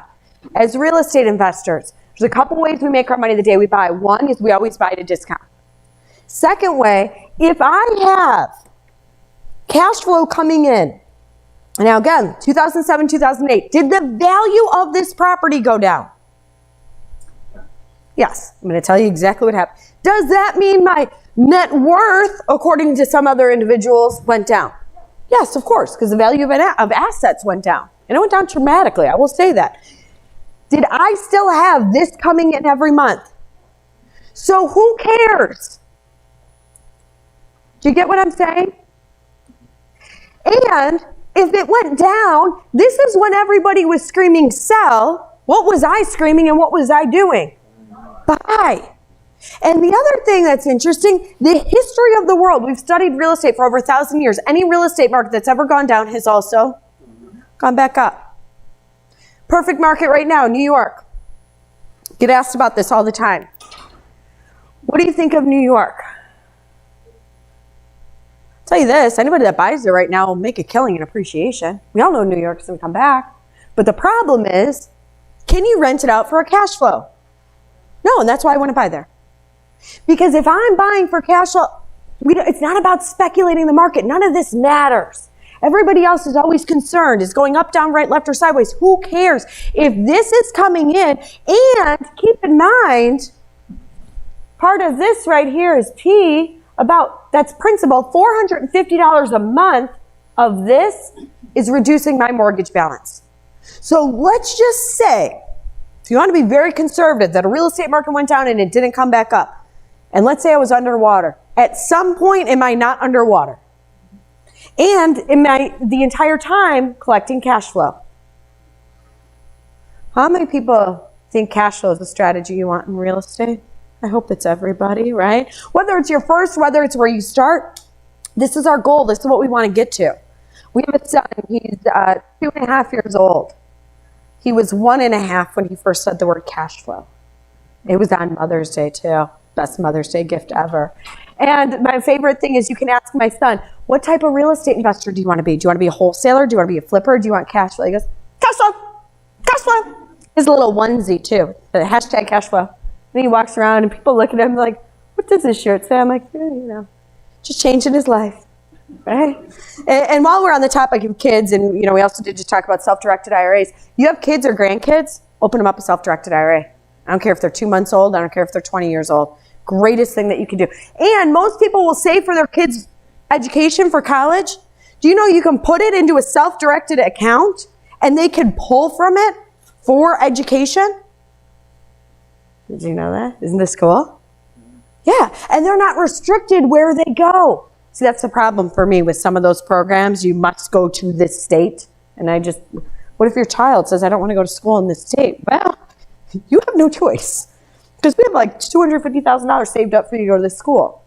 As real estate investors, there's a couple ways we make our money the day we buy. One is we always buy at a discount. Second way, if I have cash flow coming in, now again, 2007, 2008, did the value of this property go down? Yes, I'm going to tell you exactly what happened. Does that mean my Net worth, according to some other individuals, went down. Yes, of course, because the value of assets went down. And it went down dramatically, I will say that. Did I still have this coming in every month? So who cares? Do you get what I'm saying? And if it went down, this is when everybody was screaming sell. What was I screaming and what was I doing? Buy. And the other thing that's interesting, the history of the world, we've studied real estate for over 1,000 years. Any real estate market that's ever gone down has also gone back up. Perfect market right now, New York. Get asked about this all the time. What do you think of New York? I'll tell you this, anybody that buys it right now will make a killing in appreciation. We all know New York's going to come back. But the problem is, can you rent it out for a cash flow? No, and that's why I want to buy there. Because if I'm buying for cash flow, it's not about speculating the market. None of this matters. Everybody else is always concerned. Is going up, down, right, left, or sideways? Who cares? If this is coming in, and keep in mind, part of this right here is P, that's principal, $450 a month of this is reducing my mortgage balance. So let's just say, if you want to be very conservative, that a real estate market went down and it didn't come back up. And let's say I was underwater. At some point, am I not underwater? And am I the entire time collecting cash flow? How many people think cash flow is the strategy you want in real estate? I hope it's everybody, right? Whether it's your first, whether it's where you start, this is our goal. This is what we want to get to. We have a son. He's 2.5 years old. He was 1.5 when he first said the word cash flow. It was on Mother's Day, too. Best Mother's Day gift ever. And my favorite thing is you can ask my son, what type of real estate investor do you want to be? Do you want to be a wholesaler? Do you want to be a flipper? Do you want cash flow? He goes, cash flow, cash flow. His little onesie, too. The hashtag cash flow. And he walks around and people look at him like, what does his shirt say? I'm like, just changing his life, right? And while we're on the topic of kids, and we also did just talk about self-directed IRAs. You have kids or grandkids, open them up a self-directed IRA. I don't care if they're 2 months old. I don't care if they're 20 years old. Greatest thing that you can do. And most people will save for their kids' education for college. Do you know you can put it into a self-directed account and they can pull from it for education? Did you know that? Isn't this cool? Yeah, and they're not restricted where they go. See, that's the problem for me with some of those programs. You must go to this state. And what if your child says, I don't want to go to school in this state? Well, you have no choice. Because we have like $250,000 saved up for you to go to this school.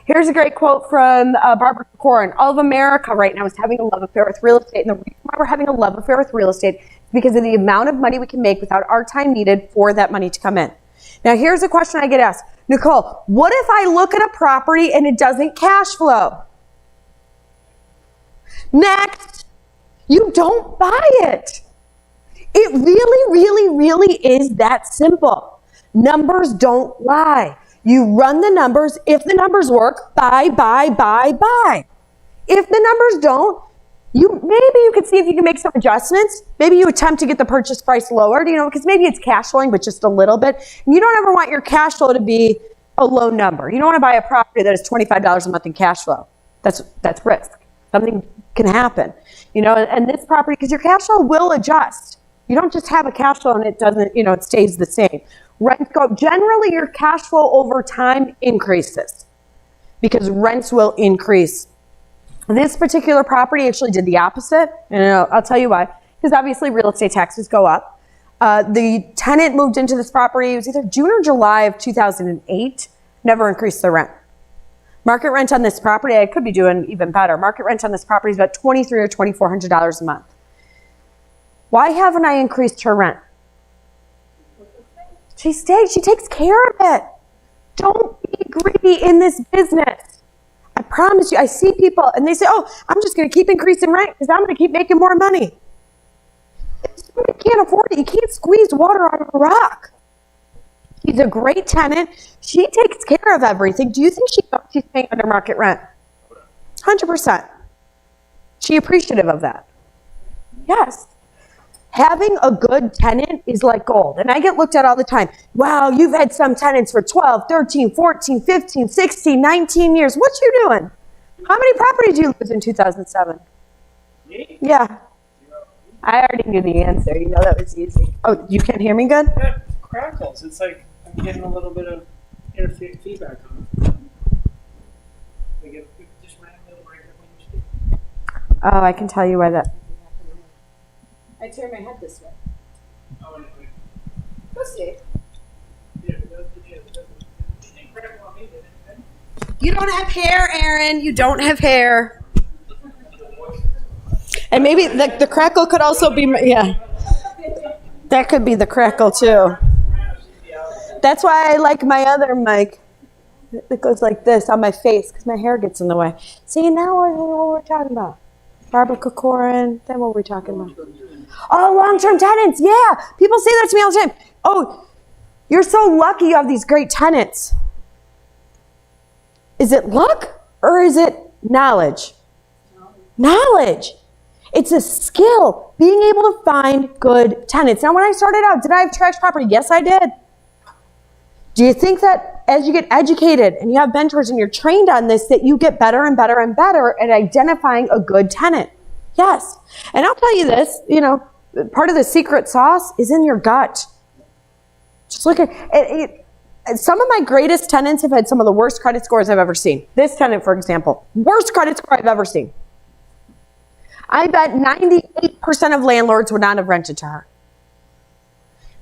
Here's a great quote from Barbara Corcoran. All of America right now is having a love affair with real estate. And the reason why we're having a love affair with real estate is because of the amount of money we can make without our time needed for that money to come in. Now, here's a question I get asked. Nicole, what if I look at a property and it doesn't cash flow? Next, you don't buy it. It really, really, really is that simple. Numbers don't lie. You run the numbers. If the numbers work, buy, buy, buy, buy. If the numbers don't, maybe you could see if you can make some adjustments. Maybe you attempt to get the purchase price lowered, because maybe it's cash flowing, but just a little bit. And you don't ever want your cash flow to be a low number. You don't want to buy a property that is $25 a month in cash flow. That's risk. Something can happen. And this property, because your cash flow will adjust. You don't just have a cash flow and it doesn't, it stays the same. Rents go up. Generally, your cash flow over time increases because rents will increase. This particular property actually did the opposite, and I'll tell you why. Because obviously real estate taxes go up. The tenant moved into this property, it was either June or July of 2008, never increased the rent. Market rent on this property, I could be doing even better. Market rent on this property is about $2,300 or $2,400 a month. Why haven't I increased her rent? She stayed. She takes care of it. Don't be greedy in this business. I promise you, I see people and they say, oh, I'm just going to keep increasing rent because I'm going to keep making more money. If somebody can't afford it, you can't squeeze water out of a rock. She's a great tenant. She takes care of everything. Do you think she's paying under market rent? 100%. She appreciative of that. Yes. Having a good tenant is like gold. And I get looked at all the time. Wow, you've had some tenants for 12, 13, 14, 15, 16, 19 years. What you doing? How many properties did you lose in 2007? Me? Yeah. I already knew the answer. You know that was easy. Oh, you can't hear me good? Yeah, crackles. It's like I'm getting a little bit of feedback on it. Just randomly right when you speak. Oh, I can tell you why that. I turn my head this way. Oh, wait. Let's see. You don't have hair, Aaron. You don't have hair. And maybe the crackle could also be, yeah. That could be the crackle too. That's why I like my other mic. It goes like this on my face because my hair gets in the way. See, now what we're talking about. Barbara Kokorin. Then what were we talking about? Oh, long-term tenants. Yeah. People say that to me all the time. Oh, you're so lucky you have these great tenants. Is it luck or is it knowledge? Knowledge. It's a skill, being able to find good tenants. Now, when I started out, did I have trash property? Yes, I did. Do you think that as you get educated and you have mentors and you're trained on this, that you get better and better and better at identifying a good tenant? Yes. And I'll tell you this, part of the secret sauce is in your gut. Just look at it. Some of my greatest tenants have had some of the worst credit scores I've ever seen. This tenant, for example, worst credit score I've ever seen. I bet 98% of landlords would not have rented to her.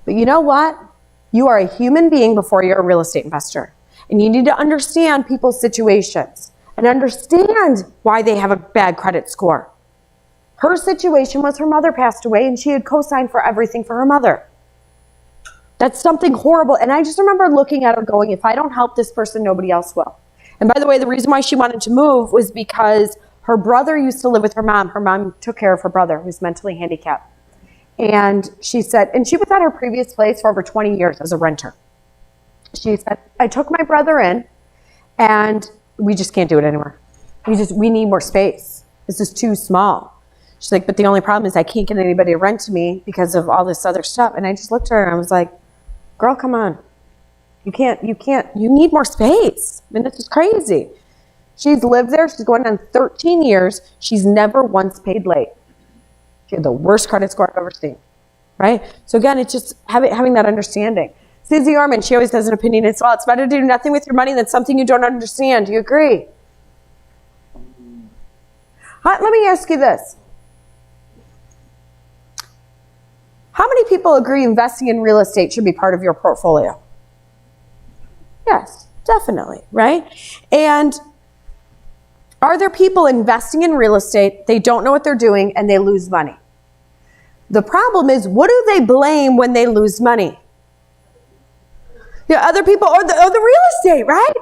But you know what? You are a human being before you're a real estate investor. And you need to understand people's situations and understand why they have a bad credit score. Her situation was her mother passed away and she had co-signed for everything for her mother. That's something horrible. And I just remember looking at her going, if I don't help this person, nobody else will. And by the way, the reason why she wanted to move was because her brother used to live with her mom. Her mom took care of her brother who was mentally handicapped. And she said, and she was at her previous place for over 20 years as a renter. She said, I took my brother in and we just can't do it anymore. We need more space. This is too small. She's like, but the only problem is I can't get anybody to rent to me because of all this other stuff. And I just looked at her and I was like, girl, come on. You need more space. I mean, this is crazy. She's lived there. She's going on 13 years. She's never once paid late. She had the worst credit score I've ever seen, right? So again, it's just having that understanding. Susie Orman, she always has an opinion as well. It's better to do nothing with your money than something you don't understand. Do you agree? Let me ask you this. How many people agree investing in real estate should be part of your portfolio? Yes, definitely, right? And are there people investing in real estate, they don't know what they're doing, and they lose money? The problem is, what do they blame when they lose money? Other people or the real estate, right?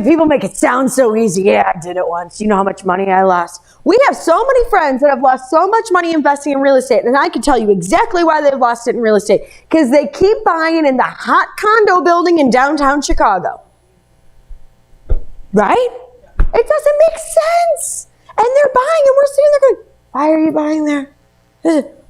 People make it sound so easy. Yeah, I did it once. You know how much money I lost? We have so many friends that have lost so much money investing in real estate, and I can tell you exactly why they've lost it in real estate. Because they keep buying in the hot condo building in downtown Chicago. Right? It doesn't make sense. And they're buying, and we're sitting there going, why are you buying there?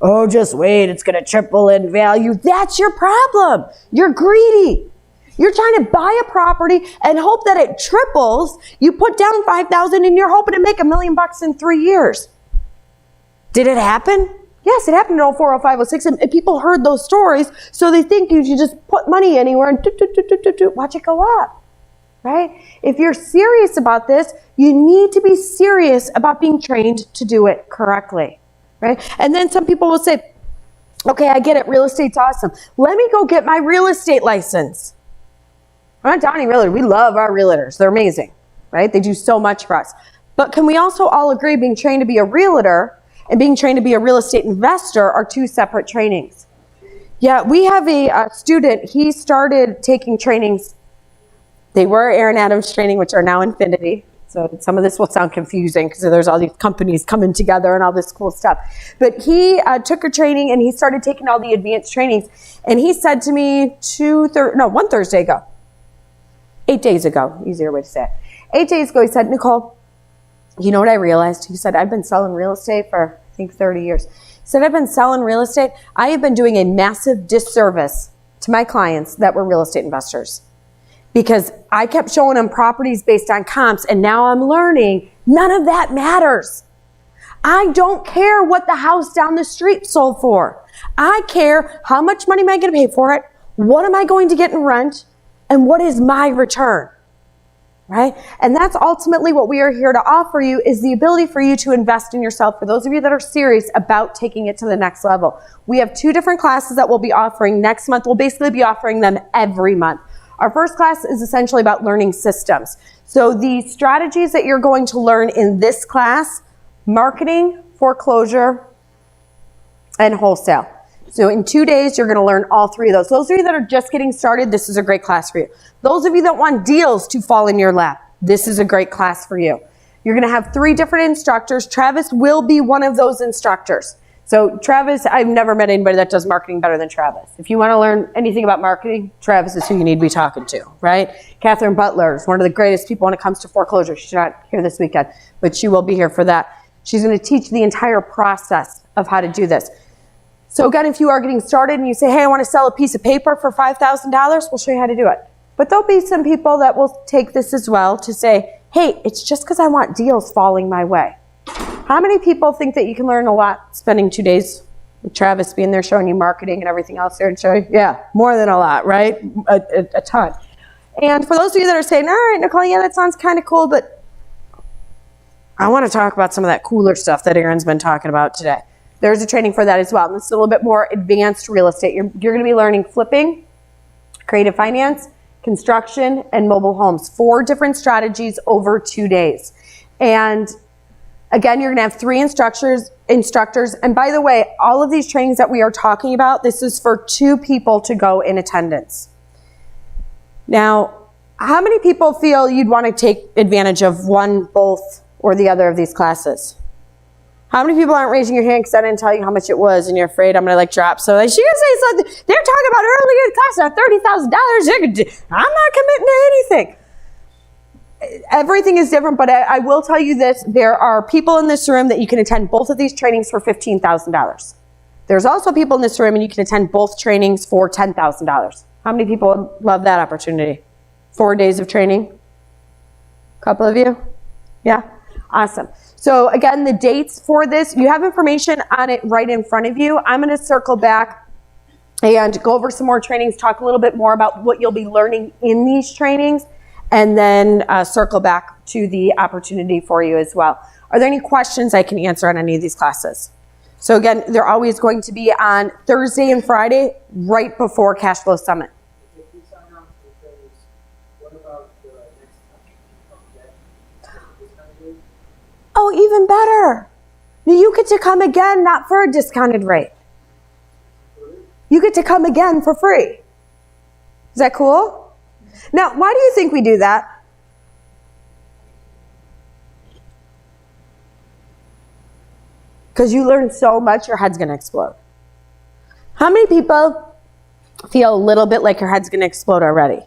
Oh, just wait, it's going to triple in value. That's your problem. You're greedy. You're trying to buy a property and hope that it triples. You put down $5,000 and you're hoping to make $1 million in 3 years. Did it happen? Yes, it happened in 04, 05, 06, and people heard those stories, so they think you should just put money anywhere and watch it go up. Right? If you're serious about this, you need to be serious about being trained to do it correctly. Right? And then some people will say, okay, I get it. Real estate's awesome. Let me go get my real estate license. I'm not downing realtor. We love our realtors. They're amazing. Right? They do so much for us. But can we also all agree being trained to be a realtor and being trained to be a real estate investor are two separate trainings? Yeah, we have a student. He started taking trainings. They were Aaron Adams training, which are now Infinity. So some of this will sound confusing because there's all these companies coming together and all this cool stuff. But he took a training and he started taking all the advanced trainings. And he said to me one Thursday ago, 8 days ago, easier way to say it. 8 days ago, he said, Nicole, you know what I realized? He said, I've been selling real estate for, I think, 30 years. Since I've been selling real estate, I have been doing a massive disservice to my clients that were real estate investors. Because I kept showing them properties based on comps, and now I'm learning none of that matters. I don't care what the house down the street sold for. I care how much money am I going to pay for it, what am I going to get in rent, and what is my return, right? And that's ultimately what we are here to offer you, is the ability for you to invest in yourself. For those of you that are serious about taking it to the next level, we have 2 different classes that we'll be offering next month. We'll basically be offering them every month. Our first class is essentially about learning systems. So the strategies that you're going to learn in this class: marketing, foreclosure, and wholesale. So in 2 days, you're going to learn all 3 of those. Those of you that are just getting started, this is a great class for you. Those of you that want deals to fall in your lap, this is a great class for you. You're going to have 3 different instructors. Travis will be one of those instructors. So Travis, I've never met anybody that does marketing better than Travis. If you want to learn anything about marketing, Travis is who you need to be talking to, right? Catherine Butler is one of the greatest people when it comes to foreclosure. She's not here this weekend, but she will be here for that. She's going to teach the entire process of how to do this. So again, if you are getting started and you say, hey, I want to sell a piece of paper for $5,000, we'll show you how to do it. But there'll be some people that will take this as well to say, hey, it's just because I want deals falling my way. How many people think that you can learn a lot spending 2 days with Travis being there showing you marketing and everything else there and show you? Yeah, more than a lot, right? A ton. And for those of you that are saying, all right, Nicole, yeah, that sounds kind of cool, but I want to talk about some of that cooler stuff that Aaron's been talking about today. There's a training for that as well. And it's a little bit more advanced real estate. You're going to be learning flipping, creative finance, construction, and mobile homes. 4 different strategies over 2 days. And again, you're going to have 3 instructors. And by the way, all of these trainings that we are talking about, this is for 2 people to go in attendance. Now, how many people feel you'd want to take advantage of one, both, or the other of these classes? How many people aren't raising your hand because I didn't tell you how much it was and you're afraid I'm going to drop? So she going to say something. They're talking about earlier in the class at $30,000. I'm not committing to anything. Everything is different, but I will tell you this. There are people in this room that you can attend both of these trainings for $15,000. There's also people in this room and you can attend both trainings for $10,000. How many people love that opportunity? 4 days of training? A couple of you? Yeah? Awesome. So again, the dates for this, you have information on it right in front of you. I'm going to circle back and go over some more trainings, talk a little bit more about what you'll be learning in these trainings, and then circle back to the opportunity for you as well. Are there any questions I can answer on any of these classes? So again, they're always going to be on Thursday and Friday, right before Cash Flow Summit. Oh, even better. You get to come again, not for a discounted rate. You get to come again for free. Is that cool? Now, why do you think we do that? Because you learn so much, your head's going to explode. How many people feel a little bit like your head's going to explode already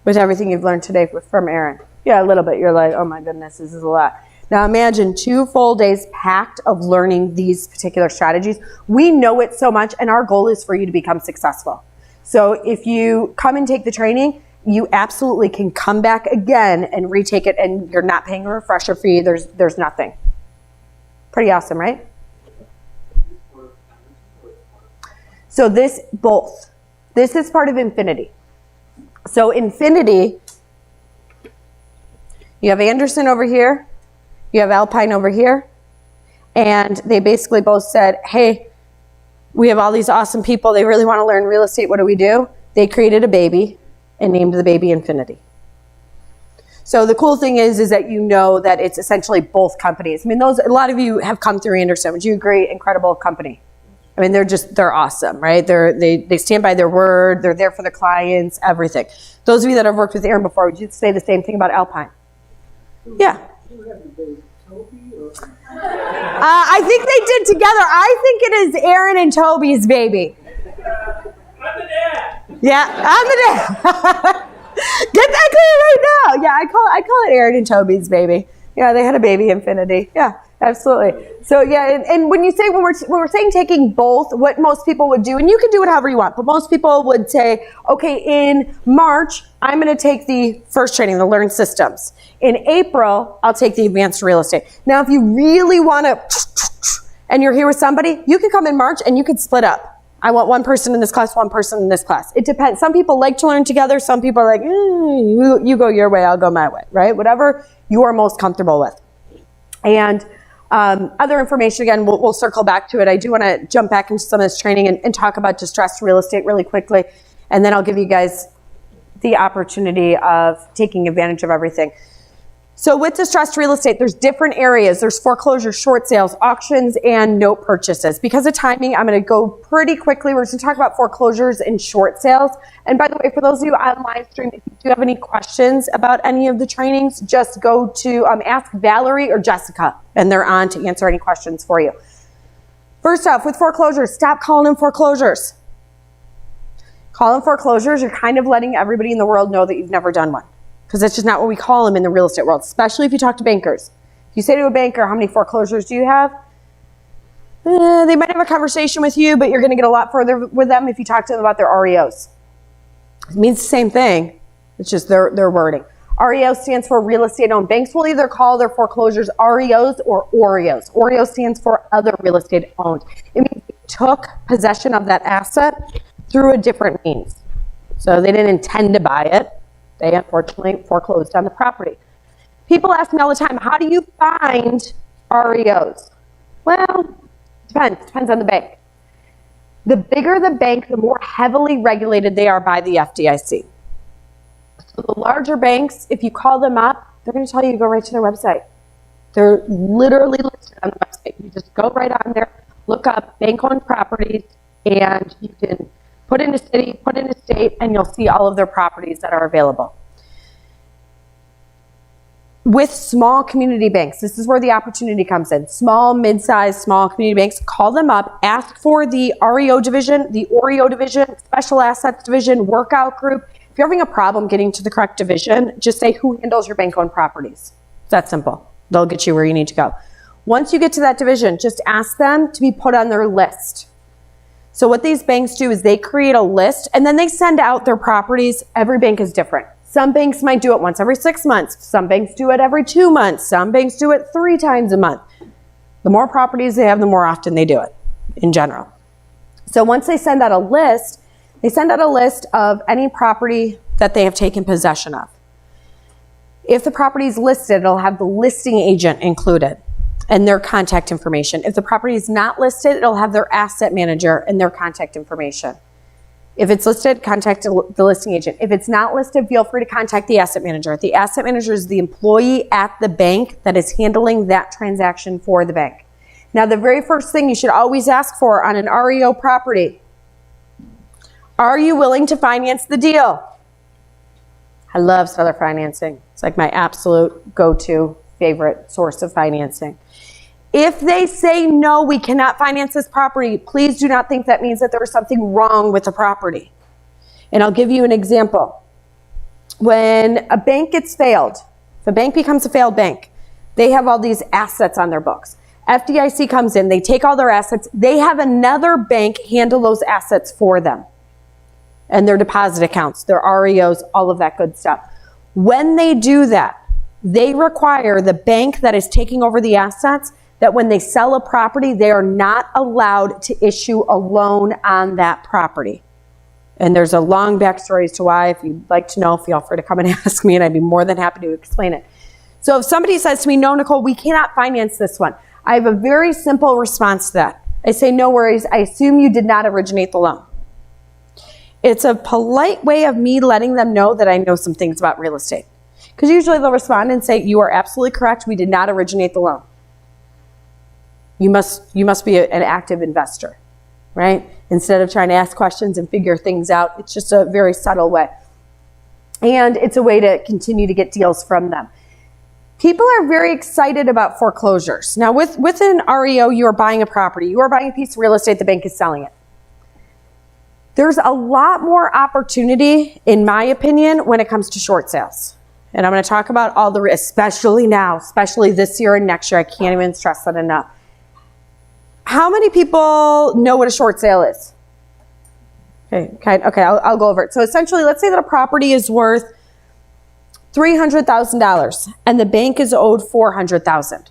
with everything you've learned today from Aaron? Yeah, a little bit. You're like, oh my goodness, this is a lot. Now imagine 2 full days packed of learning these particular strategies. We know it so much, and our goal is for you to become successful. So if you come and take the training, you absolutely can come back again and retake it, and you're not paying a refresher fee. There's nothing. Pretty awesome, right? So this is part of Infinity. So Infinity, you have Anderson over here. You have Alpine over here, and they basically both said, hey, we have all these awesome people. They really want to learn real estate. What do? They created a baby and named the baby Infinity. So the cool thing is that you know that it's essentially both companies. I mean, a lot of you have come through Anderson. Would you agree? Incredible company. I mean, they're awesome, right? They stand by their word. They're there for the clients, everything. Those of you that have worked with Aaron before, would you say the same thing about Alpine? Yeah. I think they did together. I think it is Aaron and Toby's baby. I'm the dad. Yeah, I'm the dad. Get that clear right now. Yeah, I call it Aaron and Toby's baby. Yeah, they had a baby infinity. Yeah, absolutely. So yeah, and when we're saying taking both, what most people would do, and you can do it however you want, but most people would say, okay, in March, I'm going to take the first training, the Learn Systems. In April, I'll take the Advanced Real Estate. Now, if you really want to, and you're here with somebody, you can come in March and you can split up. I want one person in this class, one person in this class. It depends. Some people like to learn together. Some people are like, you go your way, I'll go my way, right? Whatever you are most comfortable with. And other information, again, we'll circle back to it. I do want to jump back into some of this training and talk about distressed real estate really quickly. And then I'll give you guys the opportunity of taking advantage of everything. So with distressed real estate, there's different areas. There's foreclosures, short sales, auctions, and note purchases. Because of timing, I'm going to go pretty quickly. We're going to talk about foreclosures and short sales. And by the way, for those of you on live stream, if you do have any questions about any of the trainings, just go to ask Valerie or Jessica, and they're on to answer any questions for you. First off, with foreclosures, stop calling them foreclosures. Call them foreclosures. You're kind of letting everybody in the world know that you've never done one. Because that's just not what we call them in the real estate world, especially if you talk to bankers. If you say to a banker, how many foreclosures do you have? They might have a conversation with you, but you're going to get a lot further with them if you talk to them about their REOs. It means the same thing. It's just their wording. REO stands for real estate owned. Banks will either call their foreclosures REOs or OREOs. OREO stands for other real estate owned. It means they took possession of that asset through a different means. So they didn't intend to buy it. They unfortunately foreclosed on the property. People ask me all the time, how do you find REOs? Well, depends on the bank. The bigger the bank, the more heavily regulated they are by the FDIC. So the larger banks, if you call them up, they're going to tell you to go right to their website. They're literally listed on the website. You just go right on there, look up bank-owned properties, and you can put in a city, put in a state, and you'll see all of their properties that are available. With small community banks, this is where the opportunity comes in. Small, mid-sized, small community banks, call them up, ask for the REO division, the OREO division, special assets division, workout group. If you're having a problem getting to the correct division, just say who handles your bank-owned properties. It's that simple. They'll get you where you need to go. Once you get to that division, just ask them to be put on their list. So what these banks do is they create a list and then they send out their properties. Every bank is different. Some banks might do it once every 6 months. Some banks do it every 2 months. Some banks do it 3 times a month. The more properties they have, the more often they do it in general. So once they send out a list, they send out a list of any property that they have taken possession of. If the property is listed, it'll have the listing agent included and their contact information. If the property is not listed, it'll have their asset manager and their contact information. If it's listed, contact the listing agent. If it's not listed, feel free to contact the asset manager. The asset manager is the employee at the bank that is handling that transaction for the bank. Now, the very first thing you should always ask for on an REO property, are you willing to finance the deal? I love seller financing. It's like my absolute go-to favorite source of financing. If they say, no, we cannot finance this property, please do not think that means that there is something wrong with the property. And I'll give you an example. When a bank gets failed, if a bank becomes a failed bank, they have all these assets on their books. FDIC comes in, they take all their assets, they have another bank handle those assets for them. And their deposit accounts, their REOs, all of that good stuff. When they do that, they require the bank that is taking over the assets that when they sell a property, they are not allowed to issue a loan on that property. And there's a long backstory as to why. If you'd like to know, feel free to come and ask me, and I'd be more than happy to explain it. So if somebody says to me, no, Nicole, we cannot finance this one, I have a very simple response to that. I say, no worries. I assume you did not originate the loan. It's a polite way of me letting them know that I know some things about real estate. Because usually they'll respond and say, you are absolutely correct. We did not originate the loan. You must be an active investor, right? Instead of trying to ask questions and figure things out, it's just a very subtle way. And it's a way to continue to get deals from them. People are very excited about foreclosures. Now, with an REO, you are buying a property. You are buying a piece of real estate. The bank is selling it. There's a lot more opportunity, in my opinion, when it comes to short sales. and I'm going to talk about all the, especially now, especially this year and next year, I can't even stress that enough. How many people know what a short sale is? Okay, I'll go over it. So essentially, let's say that a property is worth $300,000 and the bank is owed $400,000.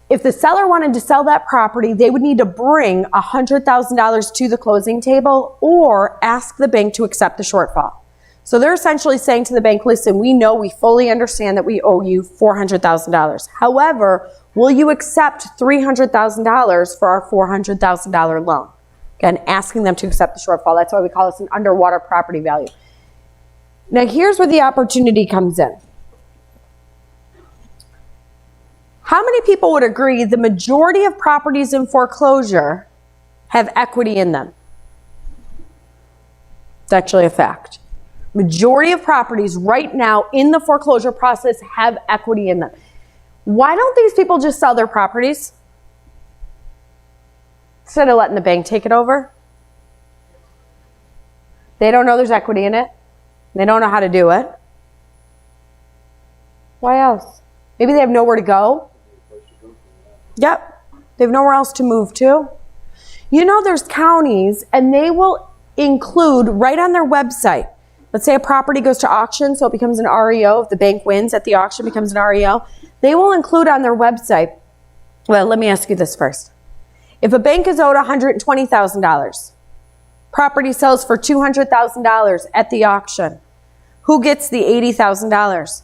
If the seller wanted to sell that property, they would need to bring $100,000 to the closing table or ask the bank to accept the shortfall. So they're essentially saying to the bank, listen, we know, we fully understand that we owe you $400,000. However, will you accept $300,000 for our $400,000 loan? Again, asking them to accept the shortfall. That's why we call this an underwater property value. Now, here's where the opportunity comes in. How many people would agree the majority of properties in foreclosure have equity in them? It's actually a fact. Majority of properties right now in the foreclosure process have equity in them. Why don't these people just sell their properties instead of letting the bank take it over? They don't know there's equity in it. They don't know how to do it. Why else? Maybe they have nowhere to go. Yep. They have nowhere else to move to. You know, there's counties and they will include right on their website. Let's say a property goes to auction, so it becomes an REO. If the bank wins at the auction, it becomes an REO. They will include on their website, well, let me ask you this first. If a bank is owed $120,000, property sells for $200,000 at the auction, who gets the $80,000?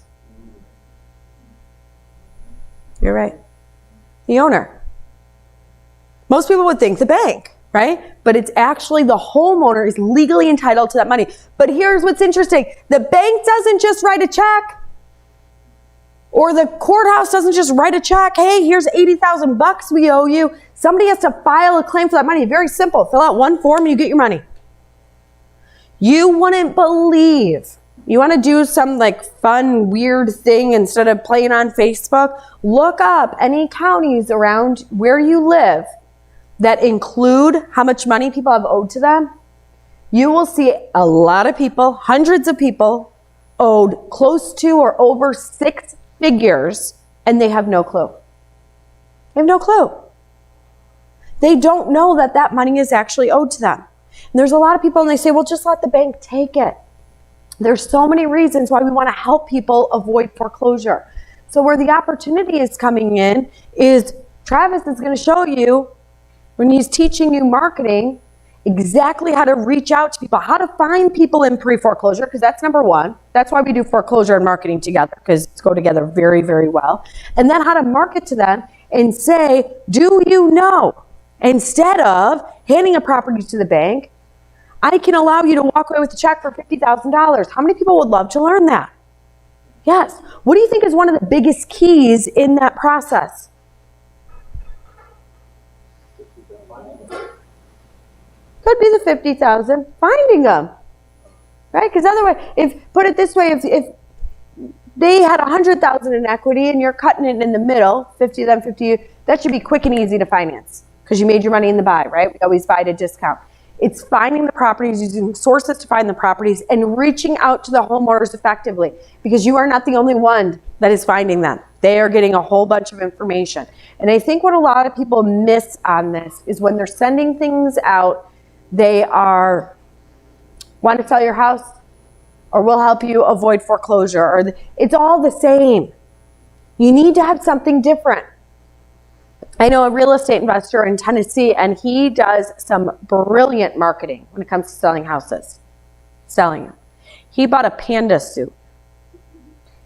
You're right. The owner. Most people would think the bank, right? But it's actually the homeowner is legally entitled to that money. But here's what's interesting. The bank doesn't just write a check, or the courthouse doesn't just write a check. Hey, here's $80,000 we owe you. Somebody has to file a claim for that money. Very simple. Fill out one form and you get your money. You wouldn't believe. You want to do some like fun, weird thing instead of playing on Facebook? Look up any counties around where you live that include how much money people have owed to them. You will see a lot of people, hundreds of people, owed close to or over 6 figures, and they have no clue. They have no clue. They don't know that that money is actually owed to them. And there's a lot of people, and they say, well, just let the bank take it. There's so many reasons why we want to help people avoid foreclosure. So where the opportunity is coming in is Travis is going to show you, when he's teaching you marketing, exactly how to reach out to people, how to find people in pre-foreclosure, because that's number one. That's why we do foreclosure and marketing together, because it's go together very, very well. And then how to market to them and say, do you know, instead of handing a property to the bank, I can allow you to walk away with a check for $50,000. How many people would love to learn that? Yes. What do you think is one of the biggest keys in that process? Could be the $50,000, finding them, right? Because otherwise, put it this way, if they had $100,000 in equity and you're cutting it in the middle, 50 them, 50 you, that should be quick and easy to finance because you made your money in the buy, right? We always buy at a discount. It's finding the properties, using sources to find the properties, and reaching out to the homeowners effectively, because you are not the only one that is finding them. They are getting a whole bunch of information. And I think what a lot of people miss on this is when they're sending things out, they are, want to sell your house, or we'll help you avoid foreclosure, or it's all the same. You need to have something different. I know a real estate investor in Tennessee, and he does some brilliant marketing when it comes to selling houses. Selling them. He bought a panda suit.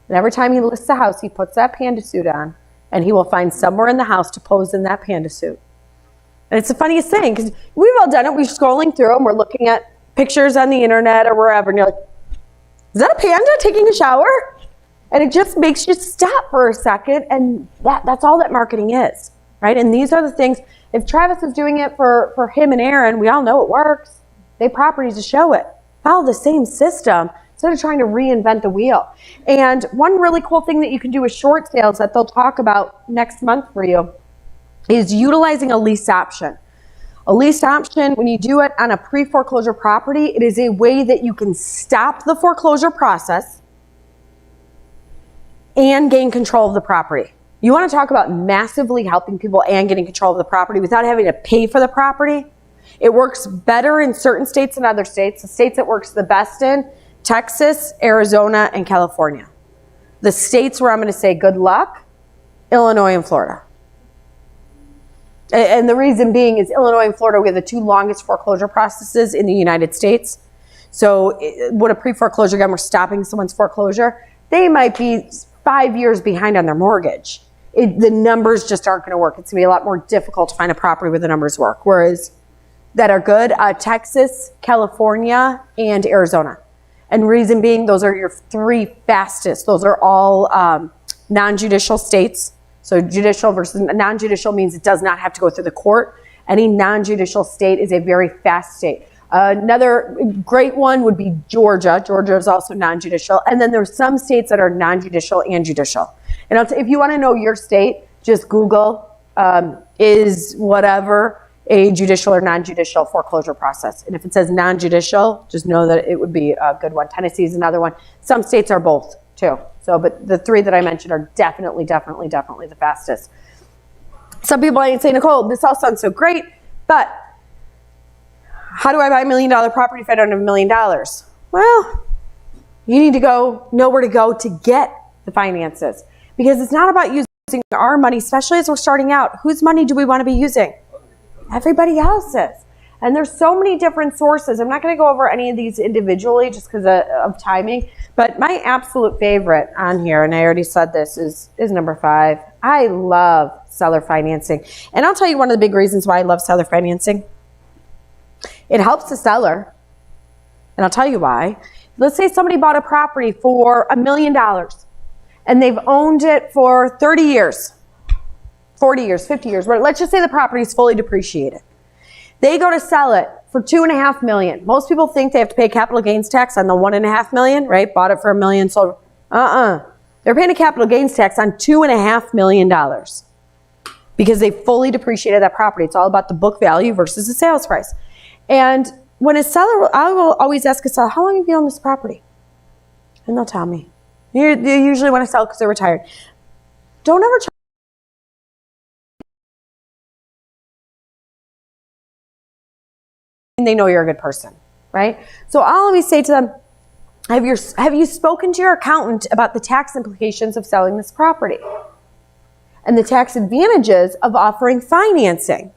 And every time he lists a house, he puts that panda suit on, and he will find somewhere in the house to pose in that panda suit. And it's the funniest thing, because we've all done it. We're scrolling through and we're looking at pictures on the internet or wherever, and you're like, is that a panda taking a shower? And it just makes you stop for a second, and that's all that marketing is. Right? And these are the things, if Travis is doing it for him and Aaron, we all know it works. They have properties to show it. Follow the same system instead of trying to reinvent the wheel. And one really cool thing that you can do with short sales that they'll talk about next month for you is utilizing a lease option. A leased option, when you do it on a pre-foreclosure property, it is a way that you can stop the foreclosure process and gain control of the property. You want to talk about massively helping people and getting control of the property without having to pay for the property? It works better in certain states than other states. The states it works the best in, Texas, Arizona, and California. The states where I'm going to say good luck, Illinois and Florida. And the reason being is Illinois and Florida, we have the two longest foreclosure processes in the United States. So what a pre-foreclosure, again, we're stopping someone's foreclosure. They might be 5 years behind on their mortgage. The numbers just aren't going to work. It's going to be a lot more difficult to find a property where the numbers work. Whereas that are good, Texas, California, and Arizona. And reason being, those are your three fastest. Those are all non-judicial states. So judicial versus non-judicial means it does not have to go through the court. Any non-judicial state is a very fast state. Another great one would be Georgia. Georgia is also non-judicial. And then there's some states that are non-judicial and judicial. And if you want to know your state, just Google is whatever a judicial or non-judicial foreclosure process. And if it says non-judicial, just know that it would be a good one. Tennessee is another one. Some states are both too. So, but the three that I mentioned are definitely the fastest. Some people might say, Nicole, this all sounds so great, but how do I buy $1 million property if I don't have $1 million? Well, you need to know where to go to get the finances, because it's not about using our money, especially as we're starting out. Whose money do we want to be using? Everybody else's. And there's so many different sources. I'm not going to go over any of these individually just because of timing, but my absolute favorite on here, and I already said this, is number 5. I love seller financing. And I'll tell you one of the big reasons why I love seller financing. It helps the seller, and I'll tell you why. Let's say somebody bought a property for $1 million, and they've owned it for 30 years, 40 years, 50 years. Let's just say the property is fully depreciated. They go to sell it for $2.5 million. Most people think they have to pay capital gains tax on the $1.5 million, right? Bought it for $1 million, sold. They're paying a capital gains tax on $2.5 million because they fully depreciated that property. It's all about the book value versus the sales price. And when a seller, I will always ask a seller, how long have you owned this property? And they'll tell me. They usually want to sell because they're retired. Don't ever try. They know you're a good person, right? So I'll always say to them, have you spoken to your accountant about the tax implications of selling this property and the tax advantages of offering financing?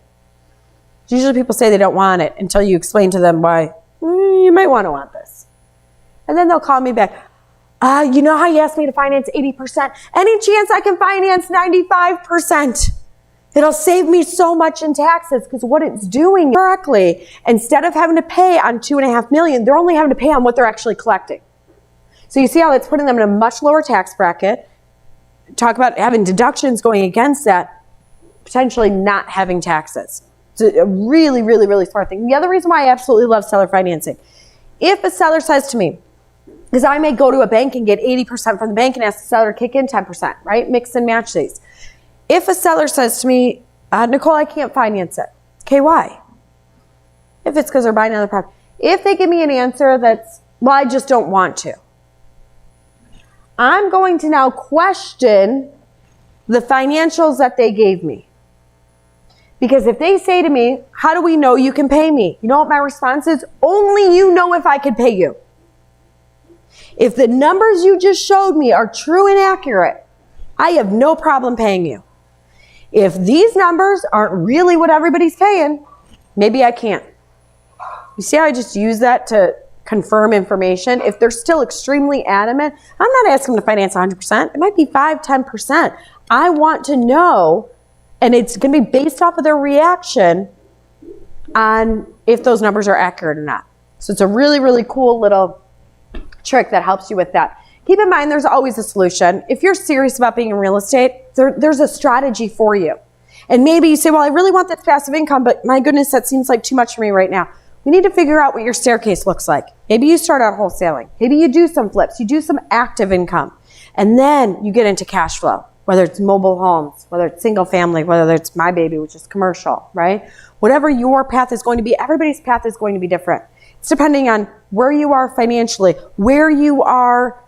Usually people say they don't want it until you explain to them why you might want this. And then they'll call me back. You know how you asked me to finance 80%? Any chance I can finance 95%? It'll save me so much in taxes, because what it's doing correctly, instead of having to pay on $2.5 million, they're only having to pay on what they're actually collecting. So you see how it's putting them in a much lower tax bracket. Talk about having deductions going against that, potentially not having taxes. It's a really, really, really smart thing. The other reason why I absolutely love seller financing, if a seller says to me, because I may go to a bank and get 80% from the bank and ask the seller to kick in 10%, right? Mix and match these. If a seller says to me, Nicole, I can't finance it. Okay, why? If it's because they're buying another property. If they give me an answer that's, well, I just don't want to, I'm going to now question the financials that they gave me. Because if they say to me, how do we know you can pay me? You know what my response is? Only you know if I could pay you. If the numbers you just showed me are true and accurate, I have no problem paying you. If these numbers aren't really what everybody's paying, maybe I can't. You see how I just use that to confirm information? If they're still extremely adamant, I'm not asking them to finance 100%. It might be 5, 10%. I want to know, and it's going to be based off of their reaction on if those numbers are accurate or not. So it's a really, really cool little trick that helps you with that. Keep in mind, there's always a solution. If you're serious about being in real estate, there's a strategy for you. And maybe you say, well, I really want this passive income, but my goodness, that seems like too much for me right now. We need to figure out what your staircase looks like. Maybe you start out wholesaling. Maybe you do some flips. You do some active income. And then you get into cash flow. whether it's mobile homes, whether it's single family, whether it's my baby, which is commercial, right? Whatever your path is going to be, everybody's path is going to be different. It's depending on where you are financially, where you are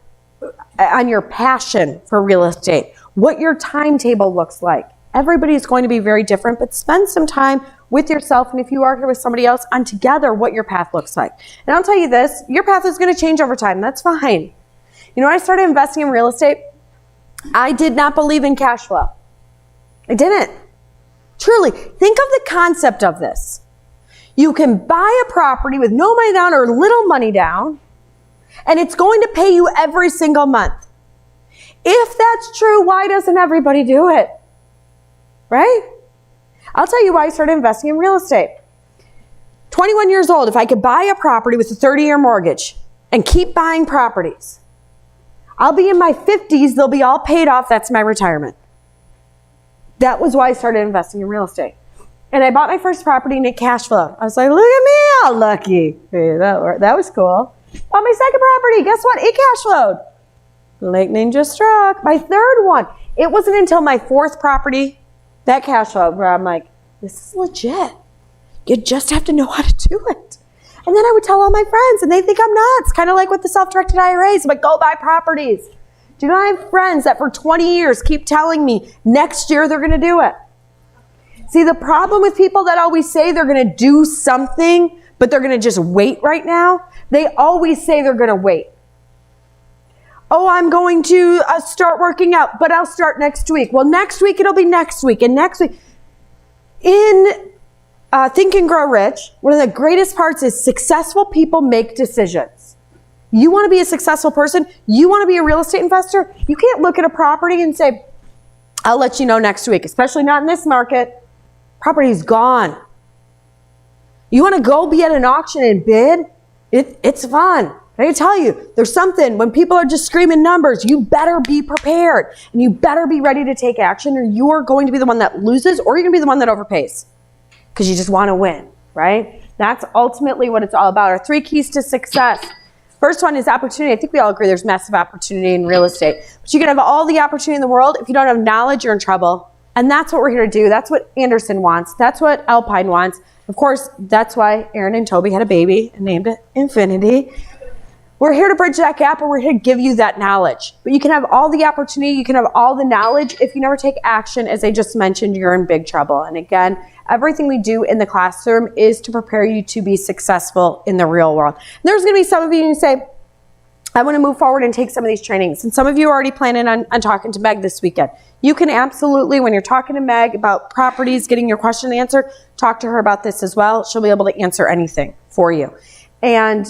on your passion for real estate, what your timetable looks like. Everybody's going to be very different, but spend some time with yourself, and if you are here with somebody else, on together what your path looks like. And I'll tell you this, your path is going to change over time. That's fine. You know, when I started investing in real estate, I did not believe in cash flow. I didn't. Truly, think of the concept of this. You can buy a property with no money down or little money down, and it's going to pay you every single month. If that's true, why doesn't everybody do it? Right? I'll tell you why I started investing in real estate. 21 years old, if I could buy a property with a 30-year mortgage and keep buying properties, I'll be in my 50s, they'll be all paid off, that's my retirement. That was why I started investing in real estate. And I bought my first property and it cash flowed. I was like, look at me, all lucky. Hey, that was cool. Bought my second property, guess what? It cash flowed. Lightning just struck. My third one. It wasn't until my fourth property that cash flowed where I'm like, this is legit. You just have to know how to do it. And then I would tell all my friends and they think I'm nuts. Kind of like with the self-directed IRAs. I'm like, go buy properties. Do you know I have friends that for 20 years keep telling me next year they're going to do it? See, the problem with people that always say they're going to do something, but they're going to just wait right now, they always say they're going to wait. Oh, I'm going to start working out, but I'll start next week. Well, next week it'll be next week, and next week. In Think and Grow Rich, one of the greatest parts is successful people make decisions. You want to be a successful person? You want to be a real estate investor? You can't look at a property and say, I'll let you know next week, especially not in this market. Property's gone. You want to go be at an auction and bid? It's fun. I can tell you, there's something, when people are just screaming numbers, you better be prepared and you better be ready to take action, or you are going to be the one that loses, or you're going to be the one that overpays because you just want to win, right? That's ultimately what it's all about. Our 3 keys to success. First one is opportunity. I think we all agree there's massive opportunity in real estate, but you can have all the opportunity in the world. If you don't have knowledge, you're in trouble. And that's what we're here to do. That's what Anderson wants. That's what Alpine wants. Of course, that's why Aaron and Toby had a baby and named it Infinity. We're here to bridge that gap, and we're here to give you that knowledge. But you can have all the opportunity, you can have all the knowledge. If you never take action, as I just mentioned, you're in big trouble. And again, everything we do in the classroom is to prepare you to be successful in the real world. And there's going to be some of you who say, I want to move forward and take some of these trainings. And some of you are already planning on talking to Meg this weekend. You can absolutely, when you're talking to Meg about properties, getting your question answered, talk to her about this as well. She'll be able to answer anything for you. And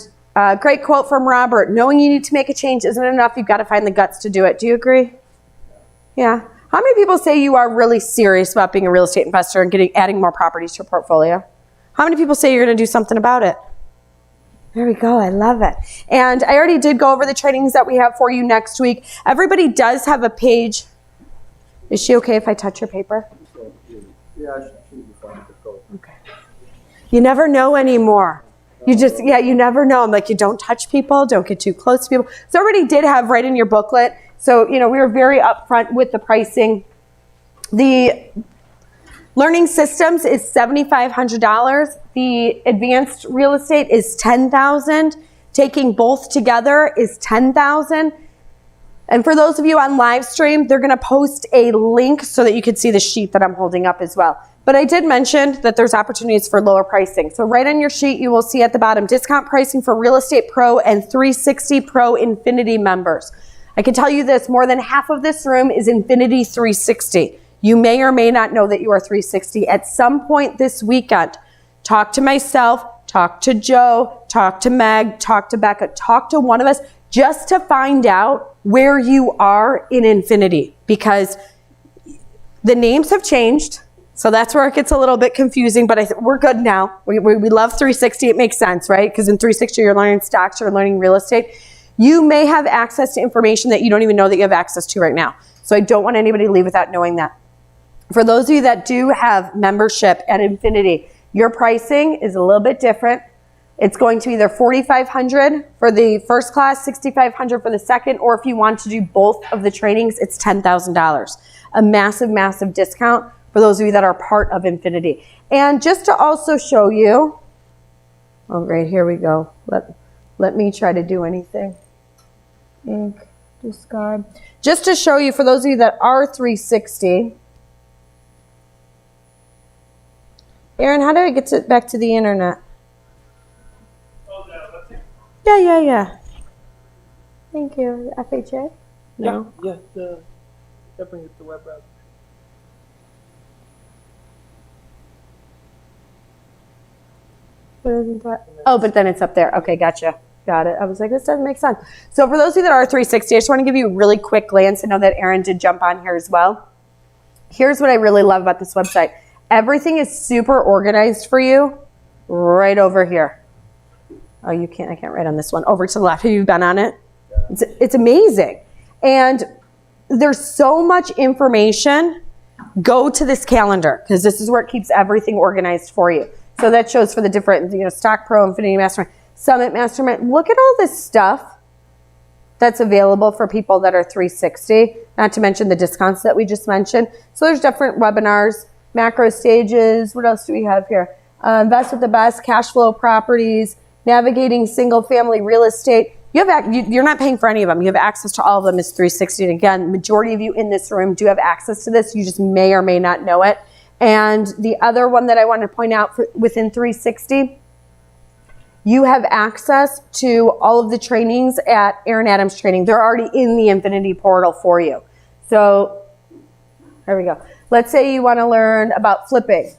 great quote from Robert, knowing you need to make a change isn't enough. You've got to find the guts to do it. Do you agree? Yeah. How many people say you are really serious about being a real estate investor and adding more properties to your portfolio? How many people say you're going to do something about it? There we go. I love it. And I already did go over the trainings that we have for you next week. Everybody does have a page. Is she okay if I touch her paper? Yeah, she'll be fine. Okay. You never know anymore. You never know. I'm like, you don't touch people, don't get too close to people. So everybody did have right in your booklet. So, we were very upfront with the pricing. The learning systems is $7,500. The advanced real estate is $10,000. Taking both together is $10,000. And for those of you on live stream, they're going to post a link so that you can see the sheet that I'm holding up as well. But I did mention that there's opportunities for lower pricing. So right on your sheet, you will see at the bottom, discount pricing for Real Estate Pro and 360 Pro Infinity members. I can tell you this, more than half of this room is Infinity 360. You may or may not know that you are 360. At some point this weekend, talk to myself, talk to Joe, talk to Meg, talk to Becca, talk to one of us just to find out where you are in Infinity, because the names have changed. So that's where it gets a little bit confusing, but we're good now. We love 360. It makes sense, right? Because in 360, you're learning stocks, you're learning real estate. You may have access to information that you don't even know that you have access to right now. So I don't want anybody to leave without knowing that. For those of you that do have membership at Infinity, your pricing is a little bit different. It's going to be either $4,500 for the first class, $6,500 for the second, or if you want to do both of the trainings, it's $10,000. A massive, massive discount for those of you that are part of Infinity. And just to also show you, oh great, here we go. Let me try to do anything. Ink, discard. Just to show you, for those of you that are 360, Aaron, how do I get back to the internet? Yeah. Thank you. FHA? No. Yeah, bring it to the web browser. What isn't that? Oh, but then it's up there. Okay, gotcha. Got it. I was like, this doesn't make sense. So for those of you that are 360, I just want to give you a really quick glance. I know that Aaron did jump on here as well. Here's what I really love about this website. Everything is super organized for you right over here. Oh, I can't write on this one. Over to the left. Have you been on it? It's amazing. And there's so much information. Go to this calendar because this is where it keeps everything organized for you. So that shows for the different, Stock Pro, Infinity Mastermind, Summit Mastermind. Look at all this stuff that's available for people that are 360, not to mention the discounts that we just mentioned. So there's different webinars, macro stages. What else do we have here? Invest with the best, cash flow properties, navigating single family real estate. You're not paying for any of them. You have access to all of them as 360. And again, majority of you in this room do have access to this. You just may or may not know it. And the other one that I want to point out within 360, you have access to all of the trainings at Aaron Adams Training. They're already in the Infinity portal for you. So there we go. Let's say you want to learn about flipping.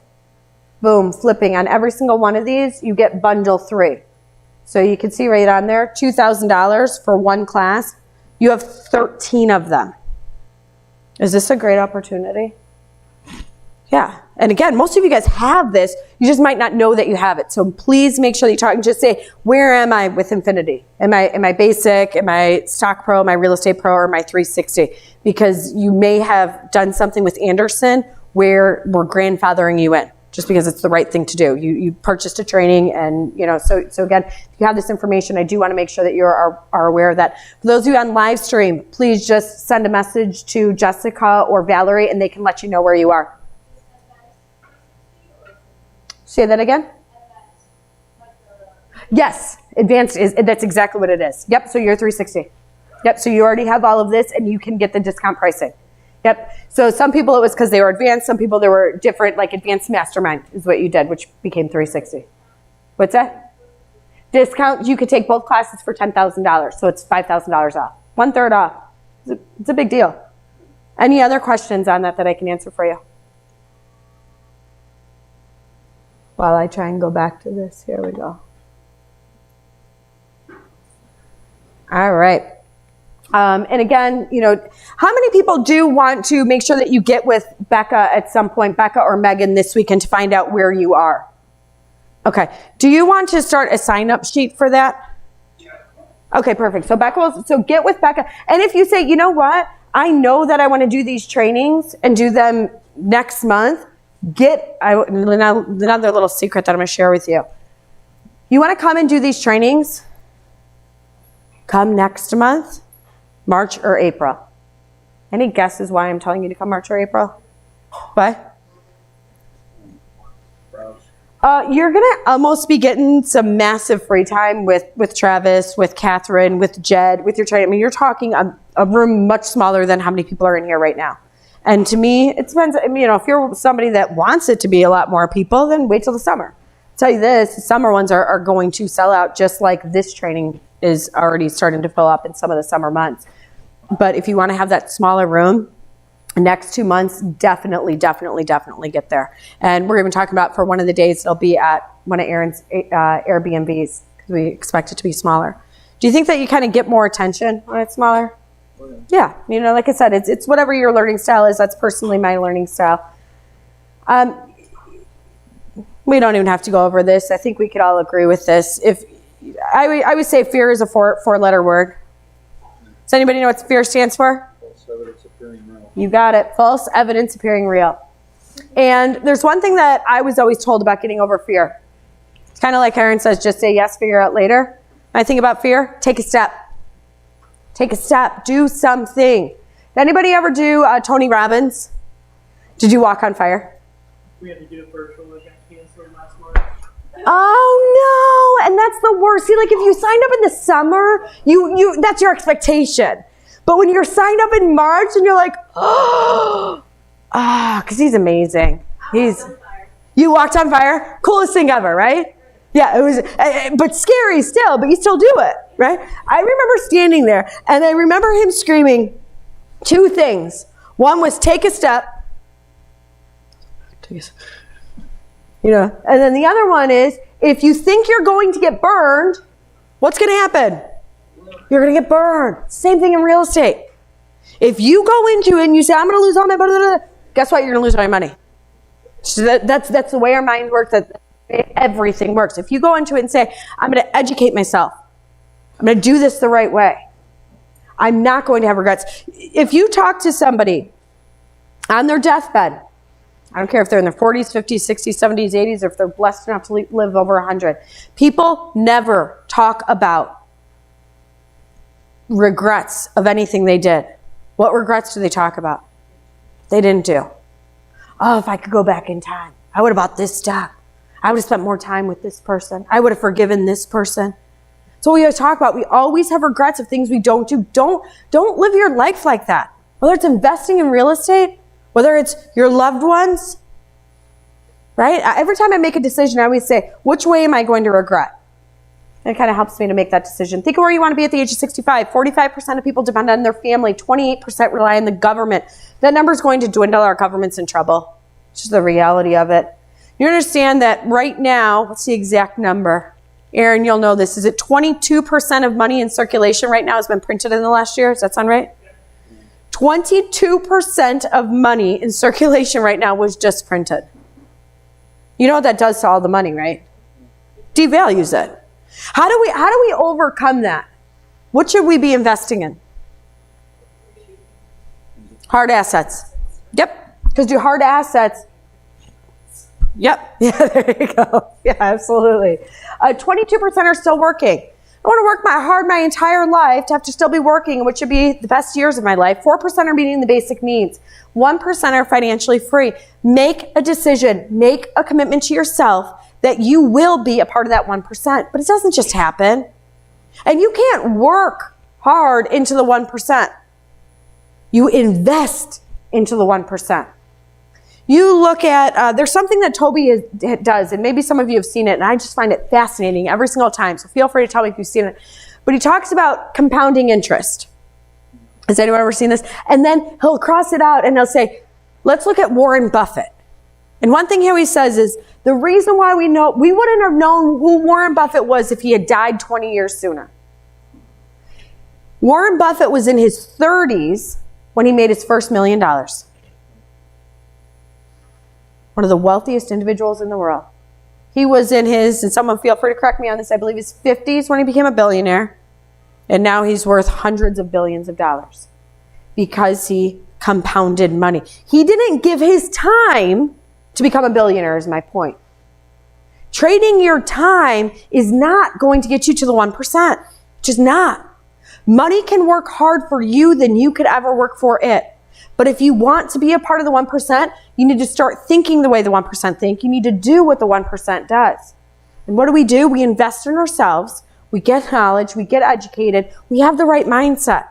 Boom, flipping. On every single one of these, you get bundle 3. So you can see right on there, $2,000 for one class. You have 13 of them. Is this a great opportunity? Yeah. And again, most of you guys have this. You just might not know that you have it. So please make sure that you talk and just say, where am I with Infinity? Am I basic? Am I Stock Pro? Am I Real Estate Pro? Or am I 360? Because you may have done something with Anderson where we're grandfathering you in, just because it's the right thing to do. You purchased a training and, so again, if you have this information, I do want to make sure that you are aware of that. For those of you on live stream, please just send a message to Jessica or Valerie and they can let you know where you are. Say that again? Yes, advanced that's exactly what it is. Yep, so you're 360. Yep, so you already have all of this and you can get the discount pricing. Yep, so some people it was because they were advanced, some people they were different, like advanced mastermind is what you did, which became 360. What's that? Discount, you could take both classes for $10,000, so it's $5,000 off. 1/3 off. It's a big deal. Any other questions on that I can answer for you? While I try and go back to this, here we go. All right. And again, how many people do want to make sure that you get with Becca at some point, Becca or Megan this weekend to find out where you are? Okay. Do you want to start a sign-up sheet for that? Yeah. Okay, perfect. So get with Becca. And if you say, you know what, I know that I want to do these trainings and do them next month, another little secret that I'm going to share with you. You want to come and do these trainings? Come next month, March or April. Any guesses why I'm telling you to come March or April? What? You're going to almost be getting some massive free time with Travis, with Catherine, with Jed, with your training. I mean, you're talking a room much smaller than how many people are in here right now. And to me, it depends. I mean, if you're somebody that wants it to be a lot more people, then wait till the summer. I'll tell you this, the summer ones are going to sell out just like this training is already starting to fill up in some of the summer months. But if you want to have that smaller room, next 2 months, definitely get there. And we're even talking about for one of the days, it'll be at one of Aaron's Airbnbs because we expect it to be smaller. Do you think that you kind of get more attention when it's smaller? Yeah, like I said, it's whatever your learning style is. That's personally my learning style. We don't even have to go over this. I think we could all agree with this. If I would say fear is a four-letter word. Does anybody know what fear stands for? False evidence appearing real. You got it. False evidence appearing real. And there's one thing that I was always told about getting over fear. It's kind of like Aaron says, just say yes, figure out later. When I think about fear, take a step. Take a step. Do something. Did anybody ever do Tony Robbins? Did you walk on fire? We had to do a virtual event canceled last March. Oh no, and that's the worst. See, like if you signed up in the summer, you that's your expectation. But when you're signed up in March and you're like, because he's amazing. You walked on fire? Coolest thing ever, right? Yeah, it was, but scary still, but you still do it, right? I remember standing there and I remember him screaming two things. One was take a step. You know, and then the other one is, if you think you're going to get burned, what's going to happen? You're going to get burned. Same thing in real estate. If you go into it and you say, I'm going to lose all my money, guess what? You're going to lose all your money. So that's the way our mind works. That everything works. If you go into it and say, I'm going to educate myself. I'm going to do this the right way. I'm not going to have regrets. If you talk to somebody on their deathbed, I don't care if they're in their 40s, 50s, 60s, 70s, 80s, or if they're blessed enough to live over 100. People never talk about regrets of anything they did. What regrets do they talk about? They didn't do. Oh, if I could go back in time, I would have bought this stock. I would have spent more time with this person. I would have forgiven this person. So we always talk about, we always have regrets of things we don't do. Don't live your life like that. Whether it's investing in real estate, whether it's your loved ones, right? Every time I make a decision, I always say, which way am I going to regret? And it kind of helps me to make that decision. Think of where you want to be at the age of 65. 45% of people depend on their family. 28% rely on the government. That number is going to dwindle. Our government's in trouble. It's just the reality of it. You understand that right now, what's the exact number? Aaron, you'll know this. Is it 22% of money in circulation right now has been printed in the last year? Does that sound right? 22% of money in circulation right now was just printed. You know what that does to all the money, right? Devalues it. How do we overcome that? What should we be investing in? Hard assets. Yep. Because your hard assets. Yep. Yeah, there you go. Yeah, absolutely. 22% are still working. I want to work hard my entire life to have to still be working, which should be the best years of my life. 4% are meeting the basic needs. 1% are financially free. Make a decision. Make a commitment to yourself that you will be a part of that 1%. But it doesn't just happen. And you can't work hard into the 1%. You invest into the 1%. You look at, there's something that Toby does, and maybe some of you have seen it, and I just find it fascinating every single time, so feel free to tell me if you've seen it. But he talks about compounding interest. Has anyone ever seen this? And then he'll cross it out, and he'll say, let's look at Warren Buffett. And one thing he always says is, the reason why we wouldn't have known who Warren Buffett was if he had died 20 years sooner. Warren Buffett was in his 30s when he made his first $1 million. One of the wealthiest individuals in the world. He was in his, and someone feel free to correct me on this, I believe his 50s when he became a billionaire. And now he's worth hundreds of billions of dollars because he compounded money. He didn't give his time to become a billionaire, is my point. Trading your time is not going to get you to the 1%. Just not. Money can work hard for you than you could ever work for it. But if you want to be a part of the 1%, you need to start thinking the way the 1% think. You need to do what the 1% does. And what do? We invest in ourselves. We get knowledge. We get educated. We have the right mindset.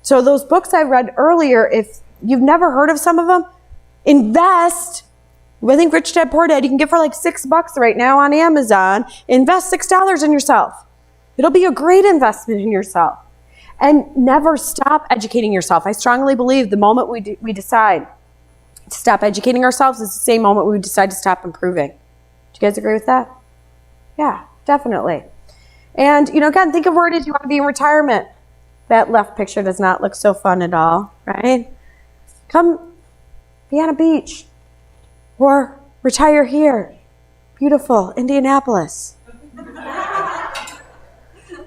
So those books I read earlier, if you've never heard of some of them, invest. I think Rich Dad Poor Dad, you can get for like $6 right now on Amazon. Invest $6 in yourself. It'll be a great investment in yourself. And never stop educating yourself. I strongly believe the moment we decide to stop educating ourselves is the same moment we decide to stop improving. Do you guys agree with that? Yeah, definitely. And, again, think of where it is you want to be in retirement. That left picture does not look so fun at all, right? Come be on a beach or retire here. Beautiful Indianapolis.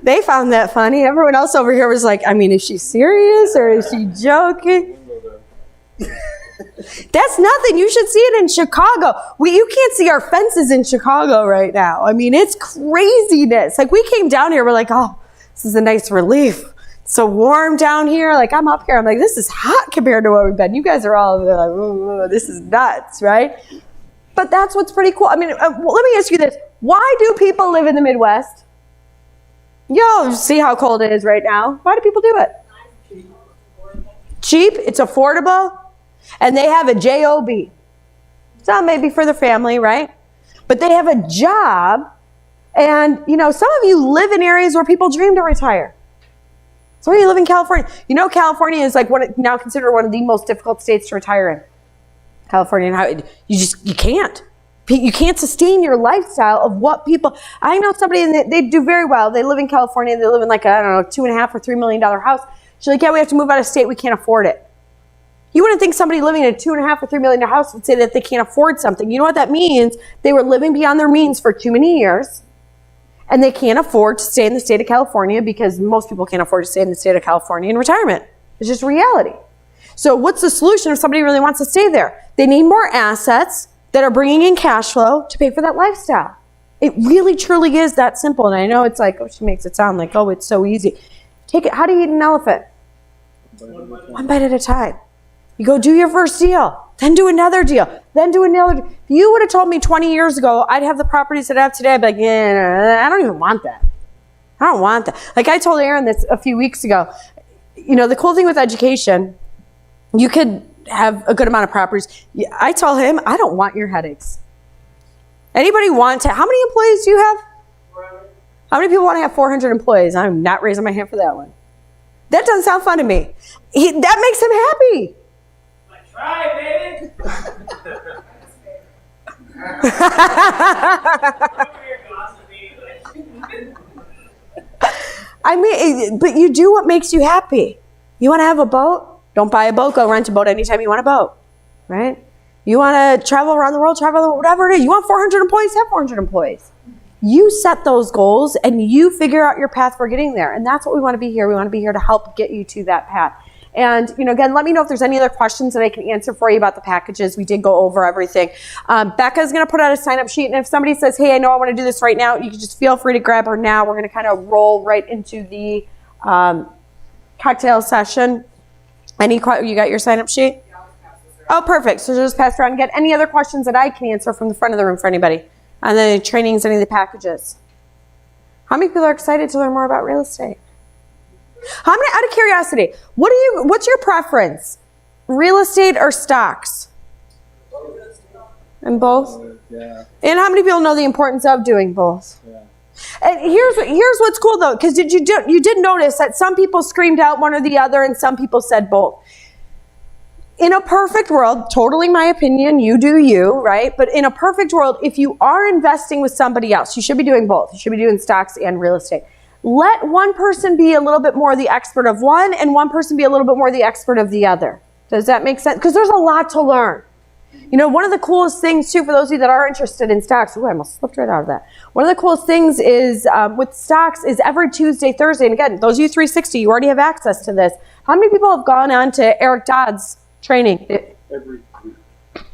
They found that funny. Everyone else over here was like, is she serious or is she joking? That's nothing. You should see it in Chicago. You can't see our fences in Chicago right now. I mean, it's craziness. Like, we came down here, we're like, oh, this is a nice relief. It's so warm down here. Like, I'm up here, I'm like, this is hot compared to where we've been. You guys are all like, oh, this is nuts, right? But that's what's pretty cool. I mean, let me ask you this. Why do people live in the Midwest? Yo, see how cold it is right now. Why do people do it? Cheap, it's affordable, and they have a job. Some maybe for their family, right? But they have a job, and you know, some of you live in areas where people dream to retire. So you live in California. You know, California is like now considered one of the most difficult states to retire in. California, and how you can't. You can't sustain your lifestyle of what people. I know somebody, and they do very well. They live in California. They live in like I don't know, $2.5 or $3 million house. She's like, yeah, we have to move out of state. We can't afford it. You wouldn't think somebody living in a $2.5 or $3 million house would say that they can't afford something. You know what that means? They were living beyond their means for too many years, and they can't afford to stay in the state of California because most people can't afford to stay in the state of California in retirement. It's just reality. So what's the solution if somebody really wants to stay there? They need more assets that are bringing in cash flow to pay for that lifestyle. It really, truly is that simple. And I know it's like, oh, she makes it sound like, oh, it's so easy. Take it. How do you eat an elephant? One bite at a time. You go do your first deal, then do another deal, then do another. If you would have told me 20 years ago I'd have the properties that I have today, I'd be like, yeah, I don't even want that. I don't want that. Like I told Aaron this a few weeks ago. You know, the cool thing with education, you could have a good amount of properties. I tell him, I don't want your headaches. Anybody want to? How many employees do you have? 400. How many people want to have 400 employees? I'm not raising my hand for that one. That doesn't sound fun to me. That makes him happy. Try, baby. I mean, but you do what makes you happy. You want to have a boat? Don't buy a boat. Go rent a boat anytime you want a boat, right? You want to travel around the world, whatever it is. You want 400 employees? Have 400 employees. You set those goals and you figure out your path for getting there. And that's what we want to be here. We want to be here to help get you to that path. And, you know, again, let me know if there's any other questions that I can answer for you about the packages. We did go over everything. Becca's going to put out a sign-up sheet. And if somebody says, hey, I know I want to do this right now, you can just feel free to grab her now. We're going to kind of roll right into the cocktail session. You got your sign-up sheet? Oh, perfect. So just pass around and get any other questions that I can answer from the front of the room for anybody. And then trainings, any of the packages. How many people are excited to learn more about real estate? How many, out of curiosity, what's your preference? Real estate or stocks? And both? Yeah. And how many people know the importance of doing both? Yeah. And here's what's cool though, because you did notice that some people screamed out one or the other and some people said both. In a perfect world, totally my opinion, you do you, right? But in a perfect world, if you are investing with somebody else, you should be doing both. You should be doing stocks and real estate. Let one person be a little bit more the expert of one and one person be a little bit more the expert of the other. Does that make sense? Because there's a lot to learn. You know, one of the coolest things too, for those of you that are interested in stocks, I almost slipped right out of that. One of the coolest things is with stocks is every Tuesday, Thursday, and again, those of you 360, you already have access to this. How many people have gone on to Eric Dodd's training? Every week.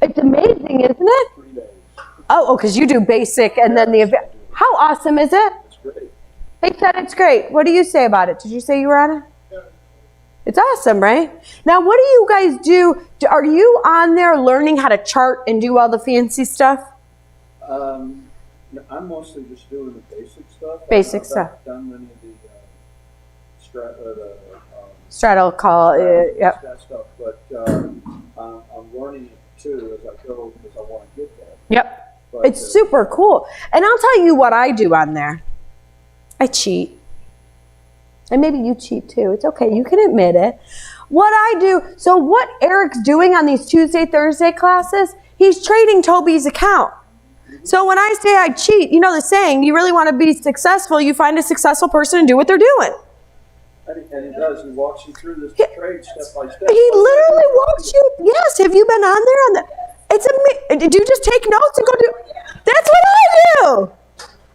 It's amazing, isn't it? 3 days. Oh, because you do basic and then the event. How awesome is it? It's great. They said it's great. What do you say about it? Did you say you were on it? Yeah. It's awesome, right? Now, what do you guys do? Are you on there learning how to chart and do all the fancy stuff? I'm mostly just doing the basic stuff. Basic I've stuff. done many of the Straddle call, yep. that stuff, but I'm learning it too as I go because I want to get there. Yep. But, It's super cool. And I'll tell you what I do on there. I cheat. And maybe you cheat too. It's okay. You can admit it. What I do, so what Eric's doing on these Tuesday, Thursday classes, he's trading Toby's account. So when I say I cheat, you know the saying, you really want to be successful, you find a successful person and do what they're doing. And he does. He walks you through this trade step by step. He literally walks you. Yes. Have you been on there? It's amazing. Did you just take notes and go do? That's what I do.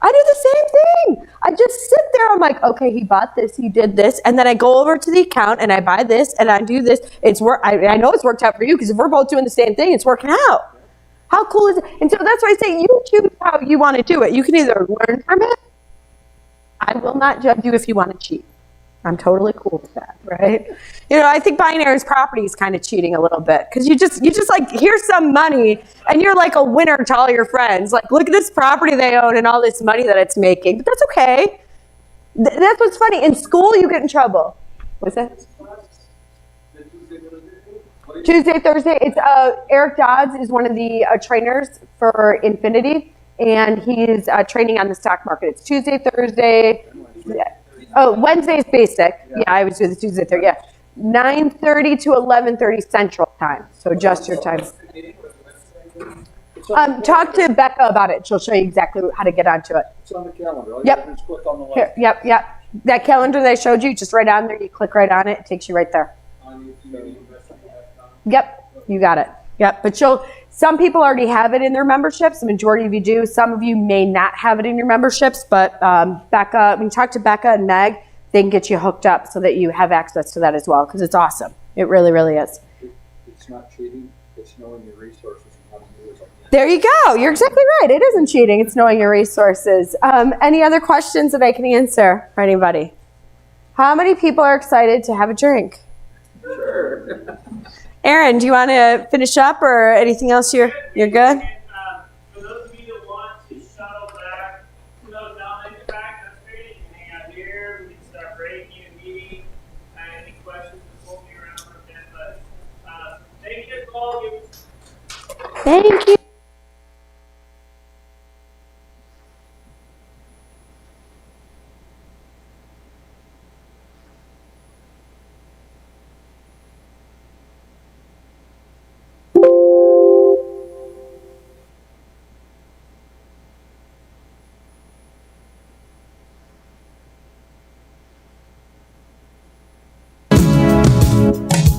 I do the same thing. I just sit there. I'm like, okay, he bought this, he did this, and then I go over to the account and I buy this and I do this. I know it's worked out for you because if we're both doing the same thing, it's working out. How cool is it? And so that's why I say you choose how you want to do it. You can either learn from it. I will not judge you if you want to cheat. I'm totally cool with that, right? You know, I think buying Aaron's property is kind of cheating a little bit because you just like, here's some money and you're like a winner to all your friends. Like, look at this property they own and all this money that it's making. But that's okay. That's what's funny. In school, you get in trouble. What's that? Tuesday, Thursday. It's Eric Dodds is one of the trainers for Infinity, and he's training on the stock market. It's Tuesday, Thursday. Oh, Wednesday is basic. Yeah, I was doing the Tuesday, Thursday. Yeah, 9:30 to 11:30 Central Time. So adjust your time. Talk to Becca about it. She'll show you exactly how to get onto it. It's on the calendar. Yep. Just click on the link. Here, yep. That calendar they showed you, just right on there. You click right on it. It takes you right there. Yep, you got it. Yep, but some people already have it in their memberships. The majority of you do. Some of you may not have it in your memberships, but Becca, when you talk to Becca and Meg, they can get you hooked up so that you have access to that as well, because it's awesome. It really, really is. It's not cheating. It's knowing your resources and how to use them. There you go. You're exactly right. It isn't cheating. It's knowing your resources. Any other questions that I can answer for anybody? How many people are excited to have a drink? Sure. Aaron, do you want to finish up or anything else? You're good? For those of you that want to shuttle back to those down in the back, that's great. You can hang out here. We can start breaking and meeting. Any questions, pull me around for a bit. But thank you, Nicole. Thank you.